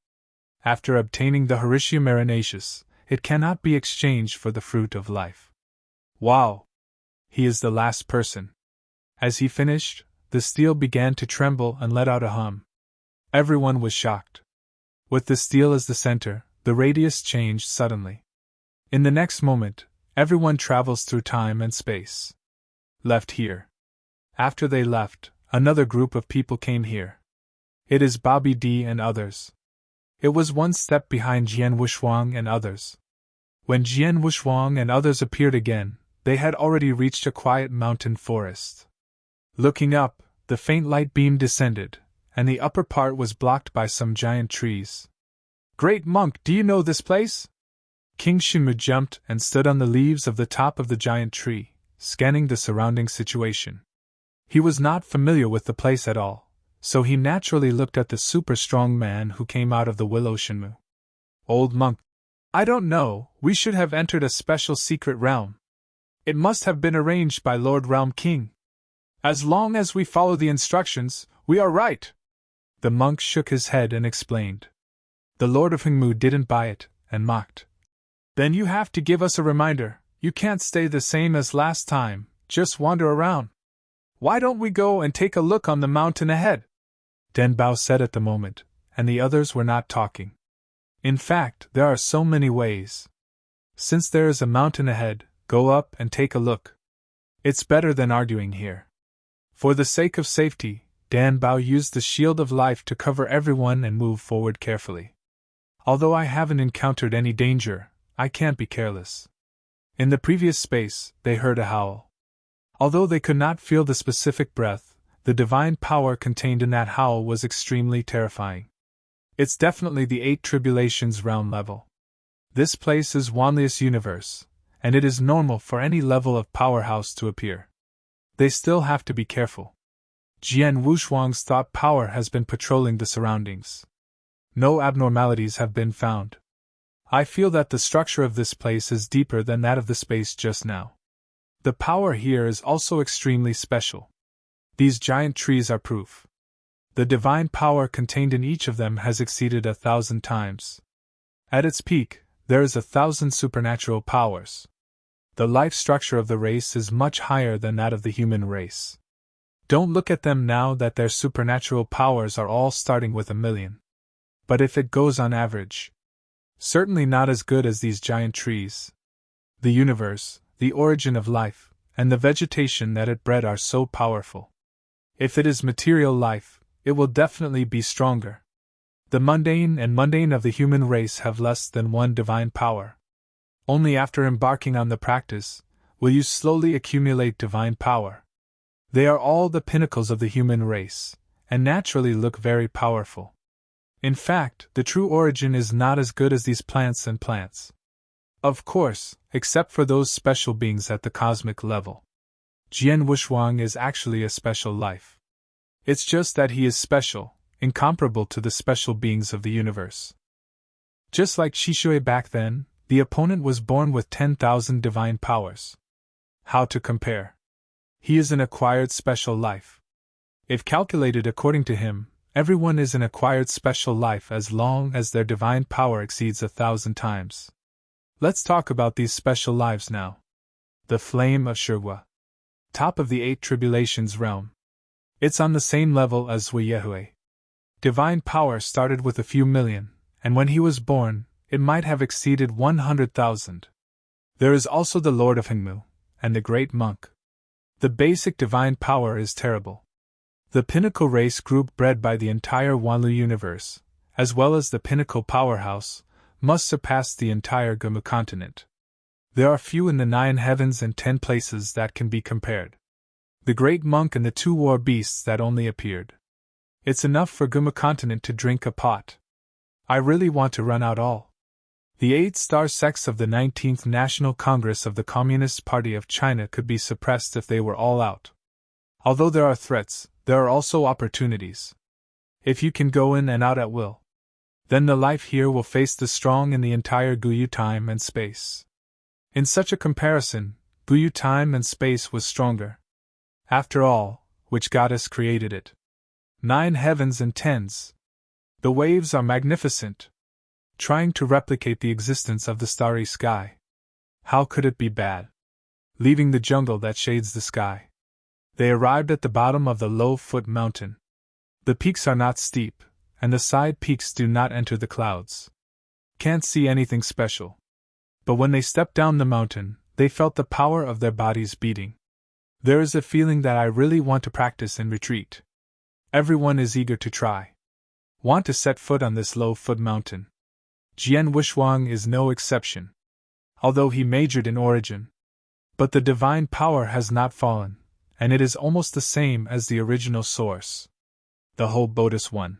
After obtaining the Heritium Arenaceous, it cannot be exchanged for the fruit of life. Wow! He is the last person. As he finished, the steel began to tremble and let out a hum. Everyone was shocked. With the steel as the center, the radius changed suddenly. In the next moment, everyone travels through time and space. Left here. After they left, another group of people came here. It is Bobby D and others. It was one step behind Jian Wushuang and others. When Jian Wushuang and others appeared again, they had already reached a quiet mountain forest. Looking up, the faint light beam descended, and the upper part was blocked by some giant trees. Great monk, do you know this place? King Shinmu jumped and stood on the leaves of the top of the giant tree, scanning the surrounding situation. He was not familiar with the place at all, so he naturally looked at the super strong man who came out of the willow. Shinmu. Old monk, I don't know, we should have entered a special secret realm. It must have been arranged by Lord Realm King. As long as we follow the instructions, we are right. The monk shook his head and explained. The Lord of Hengmu didn't buy it, and mocked. Then you have to give us a reminder. You can't stay the same as last time, just wander around. Why don't we go and take a look on the mountain ahead? Den Bao said at the moment, and the others were not talking. In fact, there are so many ways. Since there is a mountain ahead, go up and take a look. It's better than arguing here. For the sake of safety, Dan Bao used the shield of life to cover everyone and move forward carefully. Although I haven't encountered any danger, I can't be careless. In the previous space, they heard a howl. Although they could not feel the specific breath, the divine power contained in that howl was extremely terrifying. It's definitely the 8 Tribulations realm level. This place is Wanlius universe, and it is normal for any level of powerhouse to appear. They still have to be careful. Jian Wushuang's thought power has been patrolling the surroundings. No abnormalities have been found. I feel that the structure of this place is deeper than that of the space just now. The power here is also extremely special. These giant trees are proof. The divine power contained in each of them has exceeded 1,000 times. At its peak, there is 1,000 supernatural powers. The life structure of the race is much higher than that of the human race. Don't look at them now that their supernatural powers are all starting with 1,000,000. But if it goes on average, certainly not as good as these giant trees. The universe, the origin of life, and the vegetation that it bred are so powerful. If it is material life, it will definitely be stronger. The mundane of the human race have less than one divine power. Only after embarking on the practice will you slowly accumulate divine power. They are all the pinnacles of the human race, and naturally look very powerful. In fact, the true origin is not as good as these plants and plants. Of course, except for those special beings at the cosmic level. Jian Wushuang is actually a special life. It's just that he is special, incomparable to the special beings of the universe. Just like Shishui back then, the opponent was born with 10,000 divine powers. How to compare? He is an acquired special life. If calculated according to him, everyone is an acquired special life as long as their divine power exceeds 1,000 times. Let's talk about these special lives now. The Flame of Shirwa. Top of the 8 Tribulations realm. It's on the same level as Wuyehue. Divine power started with a few million, and when he was born, it might have exceeded 100,000. There is also the Lord of Hengmu, and the Great Monk. The basic divine power is terrible. The pinnacle race group bred by the entire Wanlu universe, as well as the pinnacle powerhouse, must surpass the entire Gumu continent. There are few in the 9 heavens and 10 places that can be compared. The Great Monk and the 2 war beasts that only appeared. It's enough for Gumu continent to drink a pot. I really want to run out all. The 8-star sects of the 19th National Congress of the Communist Party of China could be suppressed if they were all out. Although there are threats, there are also opportunities. If you can go in and out at will, then the life here will face the strong in the entire Guyu time and space. In such a comparison, Guyu time and space was stronger. After all, which goddess created it? 9 heavens and 10s. The waves are magnificent, trying to replicate the existence of the starry sky. How could it be bad? Leaving the jungle that shades the sky, they arrived at the bottom of the low-foot mountain. The peaks are not steep, and the side peaks do not enter the clouds. Can't see anything special. But when they stepped down the mountain, they felt the power of their bodies beating. There is a feeling that I really want to practice and retreat. Everyone is eager to try. Want to set foot on this low-foot mountain. Jian Wushuang is no exception. Although he majored in origin. But the divine power has not fallen, and it is almost the same as the original source. The whole Bodhis one.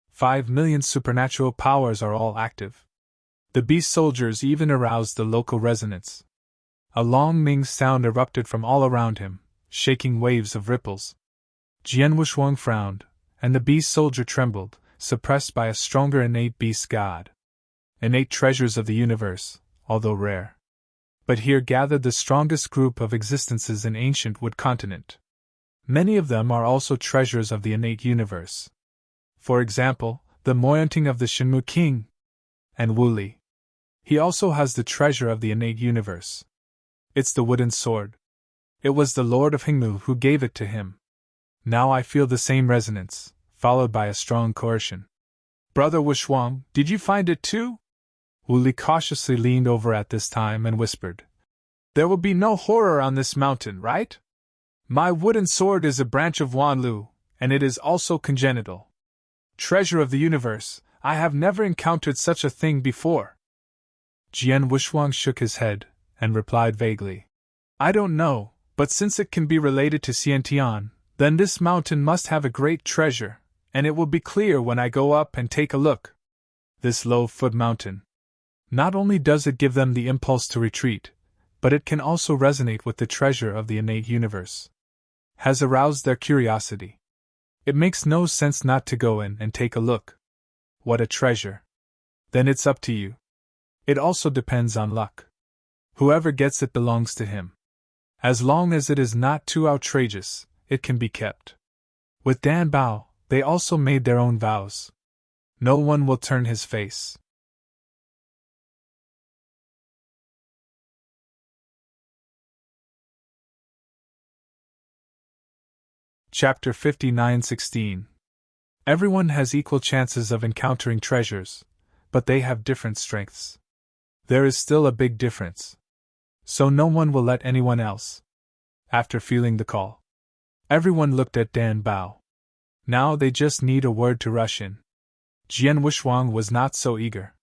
5 million supernatural powers are all active. The beast soldiers even aroused the local resonance. A long Ming sound erupted from all around him, shaking waves of ripples. Jian Wushuang frowned, and the beast soldier trembled, suppressed by a stronger innate beast god. Innate treasures of the universe, although rare. But here gathered the strongest group of existences in ancient Wood continent. Many of them are also treasures of the innate universe. For example, the Moyunting of the Shenmu King, and Wu Li. He also has the treasure of the innate universe. It's the wooden sword. It was the Lord of Hengmu who gave it to him. Now I feel the same resonance, followed by a strong coercion. Brother Wushuang, did you find it too? Wu Li cautiously leaned over at this time and whispered. There will be no horror on this mountain, right? My wooden sword is a branch of Wanlu, and it is also congenital. Treasure of the universe, I have never encountered such a thing before. Jian Wushuang shook his head, and replied vaguely. I don't know, but since it can be related to Xiantian, then this mountain must have a great treasure, and it will be clear when I go up and take a look. This low-foot mountain. Not only does it give them the impulse to retreat, but it can also resonate with the treasure of the innate universe. Has aroused their curiosity. It makes no sense not to go in and take a look. What a treasure. Then it's up to you. It also depends on luck. Whoever gets it belongs to him. As long as it is not too outrageous, it can be kept. With Dan Bao, they also made their own vows. No one will turn his face. Chapter 59:16. Everyone has equal chances of encountering treasures, but they have different strengths. There is still a big difference. So no one will let anyone else. After feeling the call, everyone looked at Dan Bao. Now they just need a word to rush in. Jian Wushuang was not so eager.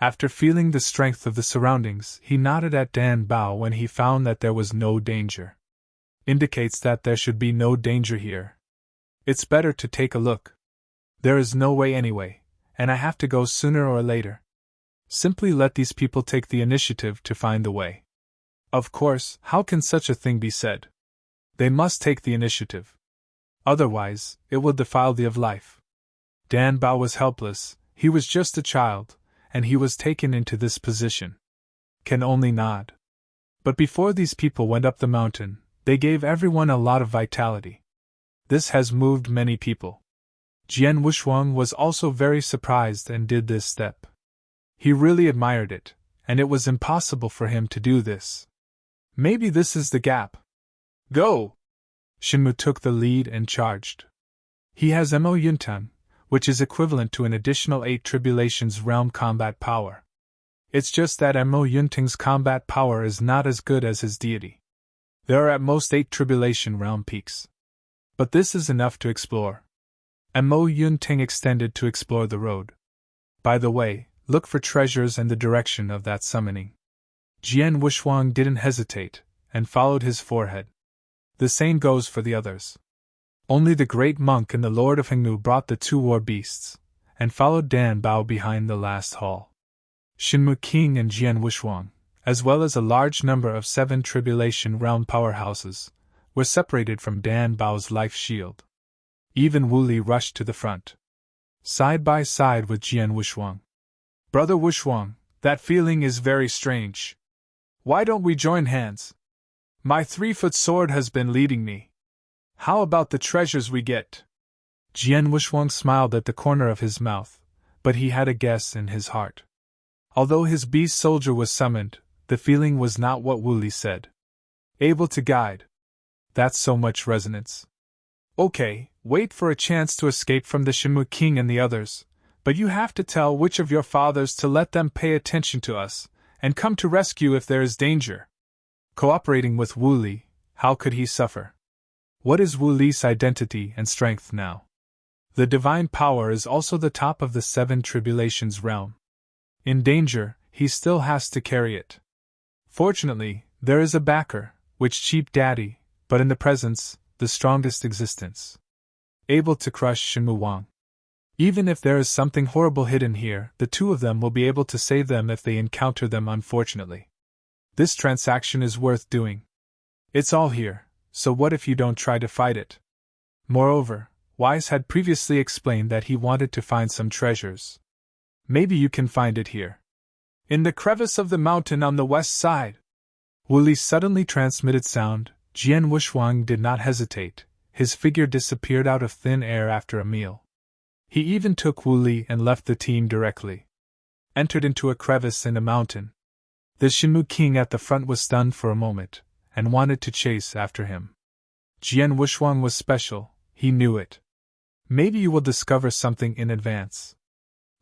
After feeling the strength of the surroundings, he nodded at Dan Bao when he found that there was no danger. Indicates that there should be no danger here. It's better to take a look. There is no way anyway, and I have to go sooner or later. Simply let these people take the initiative to find the way. Of course, how can such a thing be said? They must take the initiative. Otherwise, it will defile the of life. Dan Bao was helpless, he was just a child, and he was taken into this position. Can only nod. But before these people went up the mountain, they gave everyone a lot of vitality. This has moved many people. Jian Wushuang was also very surprised and did this step. He really admired it, and it was impossible for him to do this. Maybe this is the gap. Go! Shinmu took the lead and charged. He has Mo Yuntan, which is equivalent to an additional 8 Tribulations realm combat power. It's just that Mo Yuntang's combat power is not as good as his deity. There are at most 8 Tribulation realm peaks. But this is enough to explore. Mo Yuntang extended to explore the road. By the way, look for treasures and the direction of that summoning. Jian Wushuang didn't hesitate, and followed his forehead. The same goes for the others. Only the great monk and the Lord of Hengnu brought the 2 war beasts, and followed Dan Bao behind the last hall. Shinmu Qing and Jian Wushuang, as well as a large number of 7 Tribulation realm powerhouses, were separated from Dan Bao's life shield. Even Wu Li rushed to the front, side by side with Jian Wushuang. Brother Wushuang, that feeling is very strange. Why don't we join hands? My 3-foot sword has been leading me. How about the treasures we get? Jian Wushuang smiled at the corner of his mouth, but he had a guess in his heart. Although his beast soldier was summoned, the feeling was not what Wu Li said. Able to guide. That's so much resonance. Okay, wait for a chance to escape from the Shinmu King and the others, but you have to tell which of your fathers to let them pay attention to us, and come to rescue if there is danger. Cooperating with Wu Li, how could he suffer? What is Wu Li's identity and strength now? The divine power is also the top of the 7 Tribulations realm. In danger, he still has to carry it. Fortunately, there is a backer, which cheap daddy, but in the presence, the strongest existence. Able to crush Shinmu Wang. Even if there is something horrible hidden here, the 2 of them will be able to save them if they encounter them unfortunately. This transaction is worth doing. It's all here, so what if you don't try to fight it? Moreover, Wise had previously explained that he wanted to find some treasures. Maybe you can find it here. In the crevice of the mountain on the west side. Wu Li suddenly transmitted sound. Jian Wushuang did not hesitate. His figure disappeared out of thin air after a meal. He even took Wu Li and left the team directly. Entered into a crevice in the mountain. The Shinmu King at the front was stunned for a moment, and wanted to chase after him. Jian Wushuang was special, he knew it. Maybe you will discover something in advance.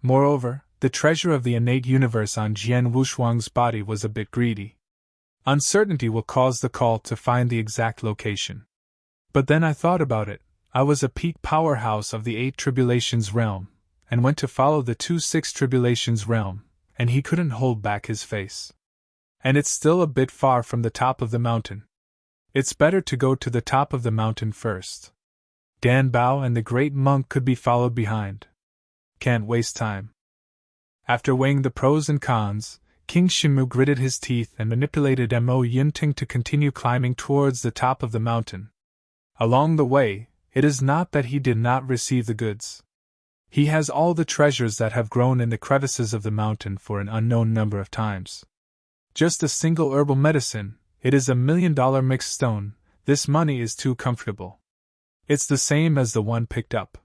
Moreover, the treasure of the innate universe on Jian Wushuang's body was a bit greedy. Uncertainty will cause the call to find the exact location. But then I thought about it. I was a peak powerhouse of the 8 Tribulations realm, and went to follow the 2-6 Tribulations realm, and he couldn't hold back his face. And it's still a bit far from the top of the mountain. It's better to go to the top of the mountain first. Dan Bao and the great monk could be followed behind. Can't waste time. After weighing the pros and cons, King Shinmu gritted his teeth and manipulated Mo Yunting to continue climbing towards the top of the mountain. Along the way, it is not that he did not receive the goods. He has all the treasures that have grown in the crevices of the mountain for an unknown number of times. Just a single herbal medicine, It is $1 million mixed stone. This money is too comfortable. It's the same as the one picked up.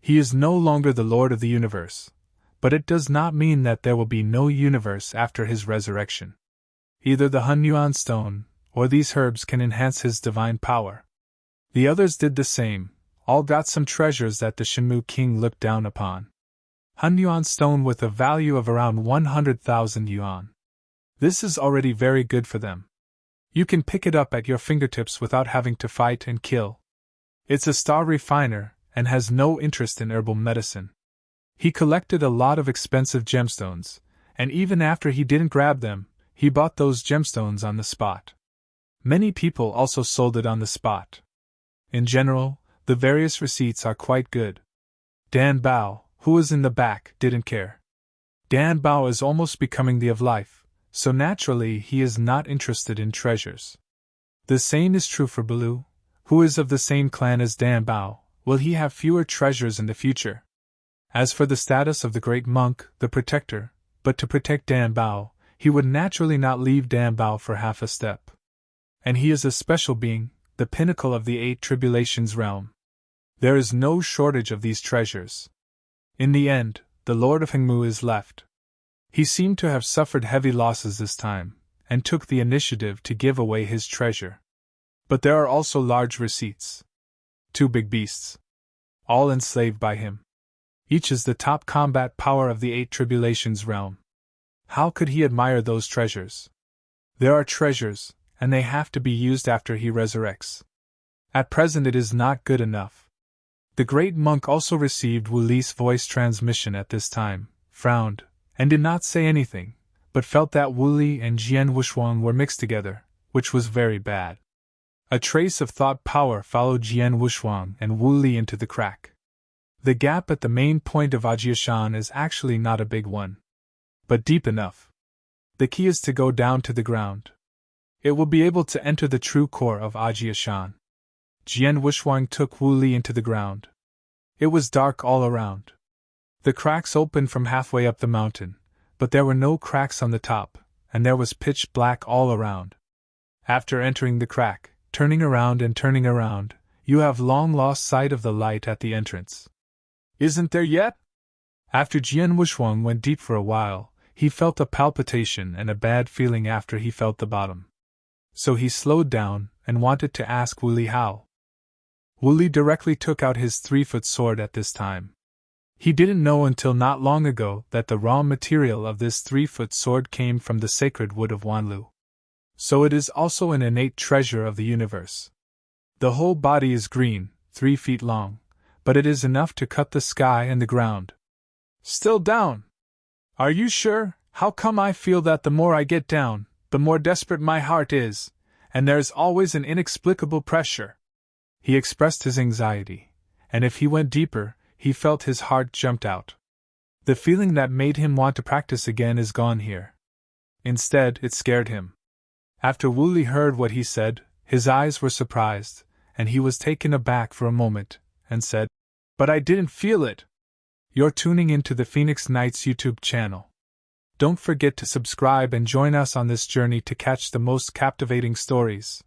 He is no longer the Lord of the universe, but it does not mean that there will be no universe after his resurrection. Either the Hunyuan stone or these herbs can enhance his divine power. The others did the same, all got some treasures that the Shenmu king looked down upon. Hunyuan stone with a value of around 100,000 yuan. This is already very good for them. You can pick it up at your fingertips without having to fight and kill. It's a star refiner and has no interest in herbal medicine. He collected a lot of expensive gemstones, and even after he didn't grab them, he bought those gemstones on the spot. Many people also sold it on the spot. In general, the various receipts are quite good. Dan Bao, who was in the back, didn't care. Dan Bao is almost becoming the of life, so naturally he is not interested in treasures. The same is true for Balu, who is of the same clan as Dan Bao. Will he have fewer treasures in the future? As for the status of the great monk, the protector, but to protect Dan Bao, he would naturally not leave Dan Bao for half a step. And he is a special being, the pinnacle of the 8 tribulations realm. There is no shortage of these treasures. In the end, the Lord of Hengmu is left. He seemed to have suffered heavy losses this time, and took the initiative to give away his treasure. But there are also large receipts. 2 big beasts. All enslaved by him. Each is the top combat power of the 8 tribulations realm. How could he admire those treasures? There are treasures, and they have to be used after he resurrects. At present it is not good enough. The great monk also received Wu Li's voice transmission at this time, frowned, and did not say anything, but felt that Wu Li and Jian Wushuang were mixed together, which was very bad. A trace of thought power followed Jian Wushuang and Wu Li into the crack. The gap at the main point of Ajiashan is actually not a big one, but deep enough. The key is to go down to the ground. It will be able to enter the true core of Ajiashan. Jian Wushuang took Wu Li into the ground. It was dark all around. The cracks opened from halfway up the mountain, but there were no cracks on the top, and there was pitch black all around. After entering the crack, turning around and turning around, you have long lost sight of the light at the entrance. Isn't there yet? After Jian Wushuang went deep for a while, he felt a palpitation and a bad feeling after he felt the bottom. So he slowed down and wanted to ask Wu Li how. Wu Li directly took out his 3-foot sword at this time. He didn't know until not long ago that the raw material of this 3-foot sword came from the sacred wood of Wanlu. So it is also an innate treasure of the universe. The whole body is green, 3 feet long, but it is enough to cut the sky and the ground. Still down? Are you sure? How come I feel that the more I get down, the more desperate my heart is, and there's always an inexplicable pressure? He expressed his anxiety, and if he went deeper, he felt his heart jumped out. The feeling that made him want to practice again is gone here. Instead, it scared him. After Wu Li heard what he said, his eyes were surprised, and he was taken aback for a moment, and said, "But I didn't feel it." You're tuning into the Phoenix Knights YouTube channel. Don't forget to subscribe and join us on this journey to catch the most captivating stories.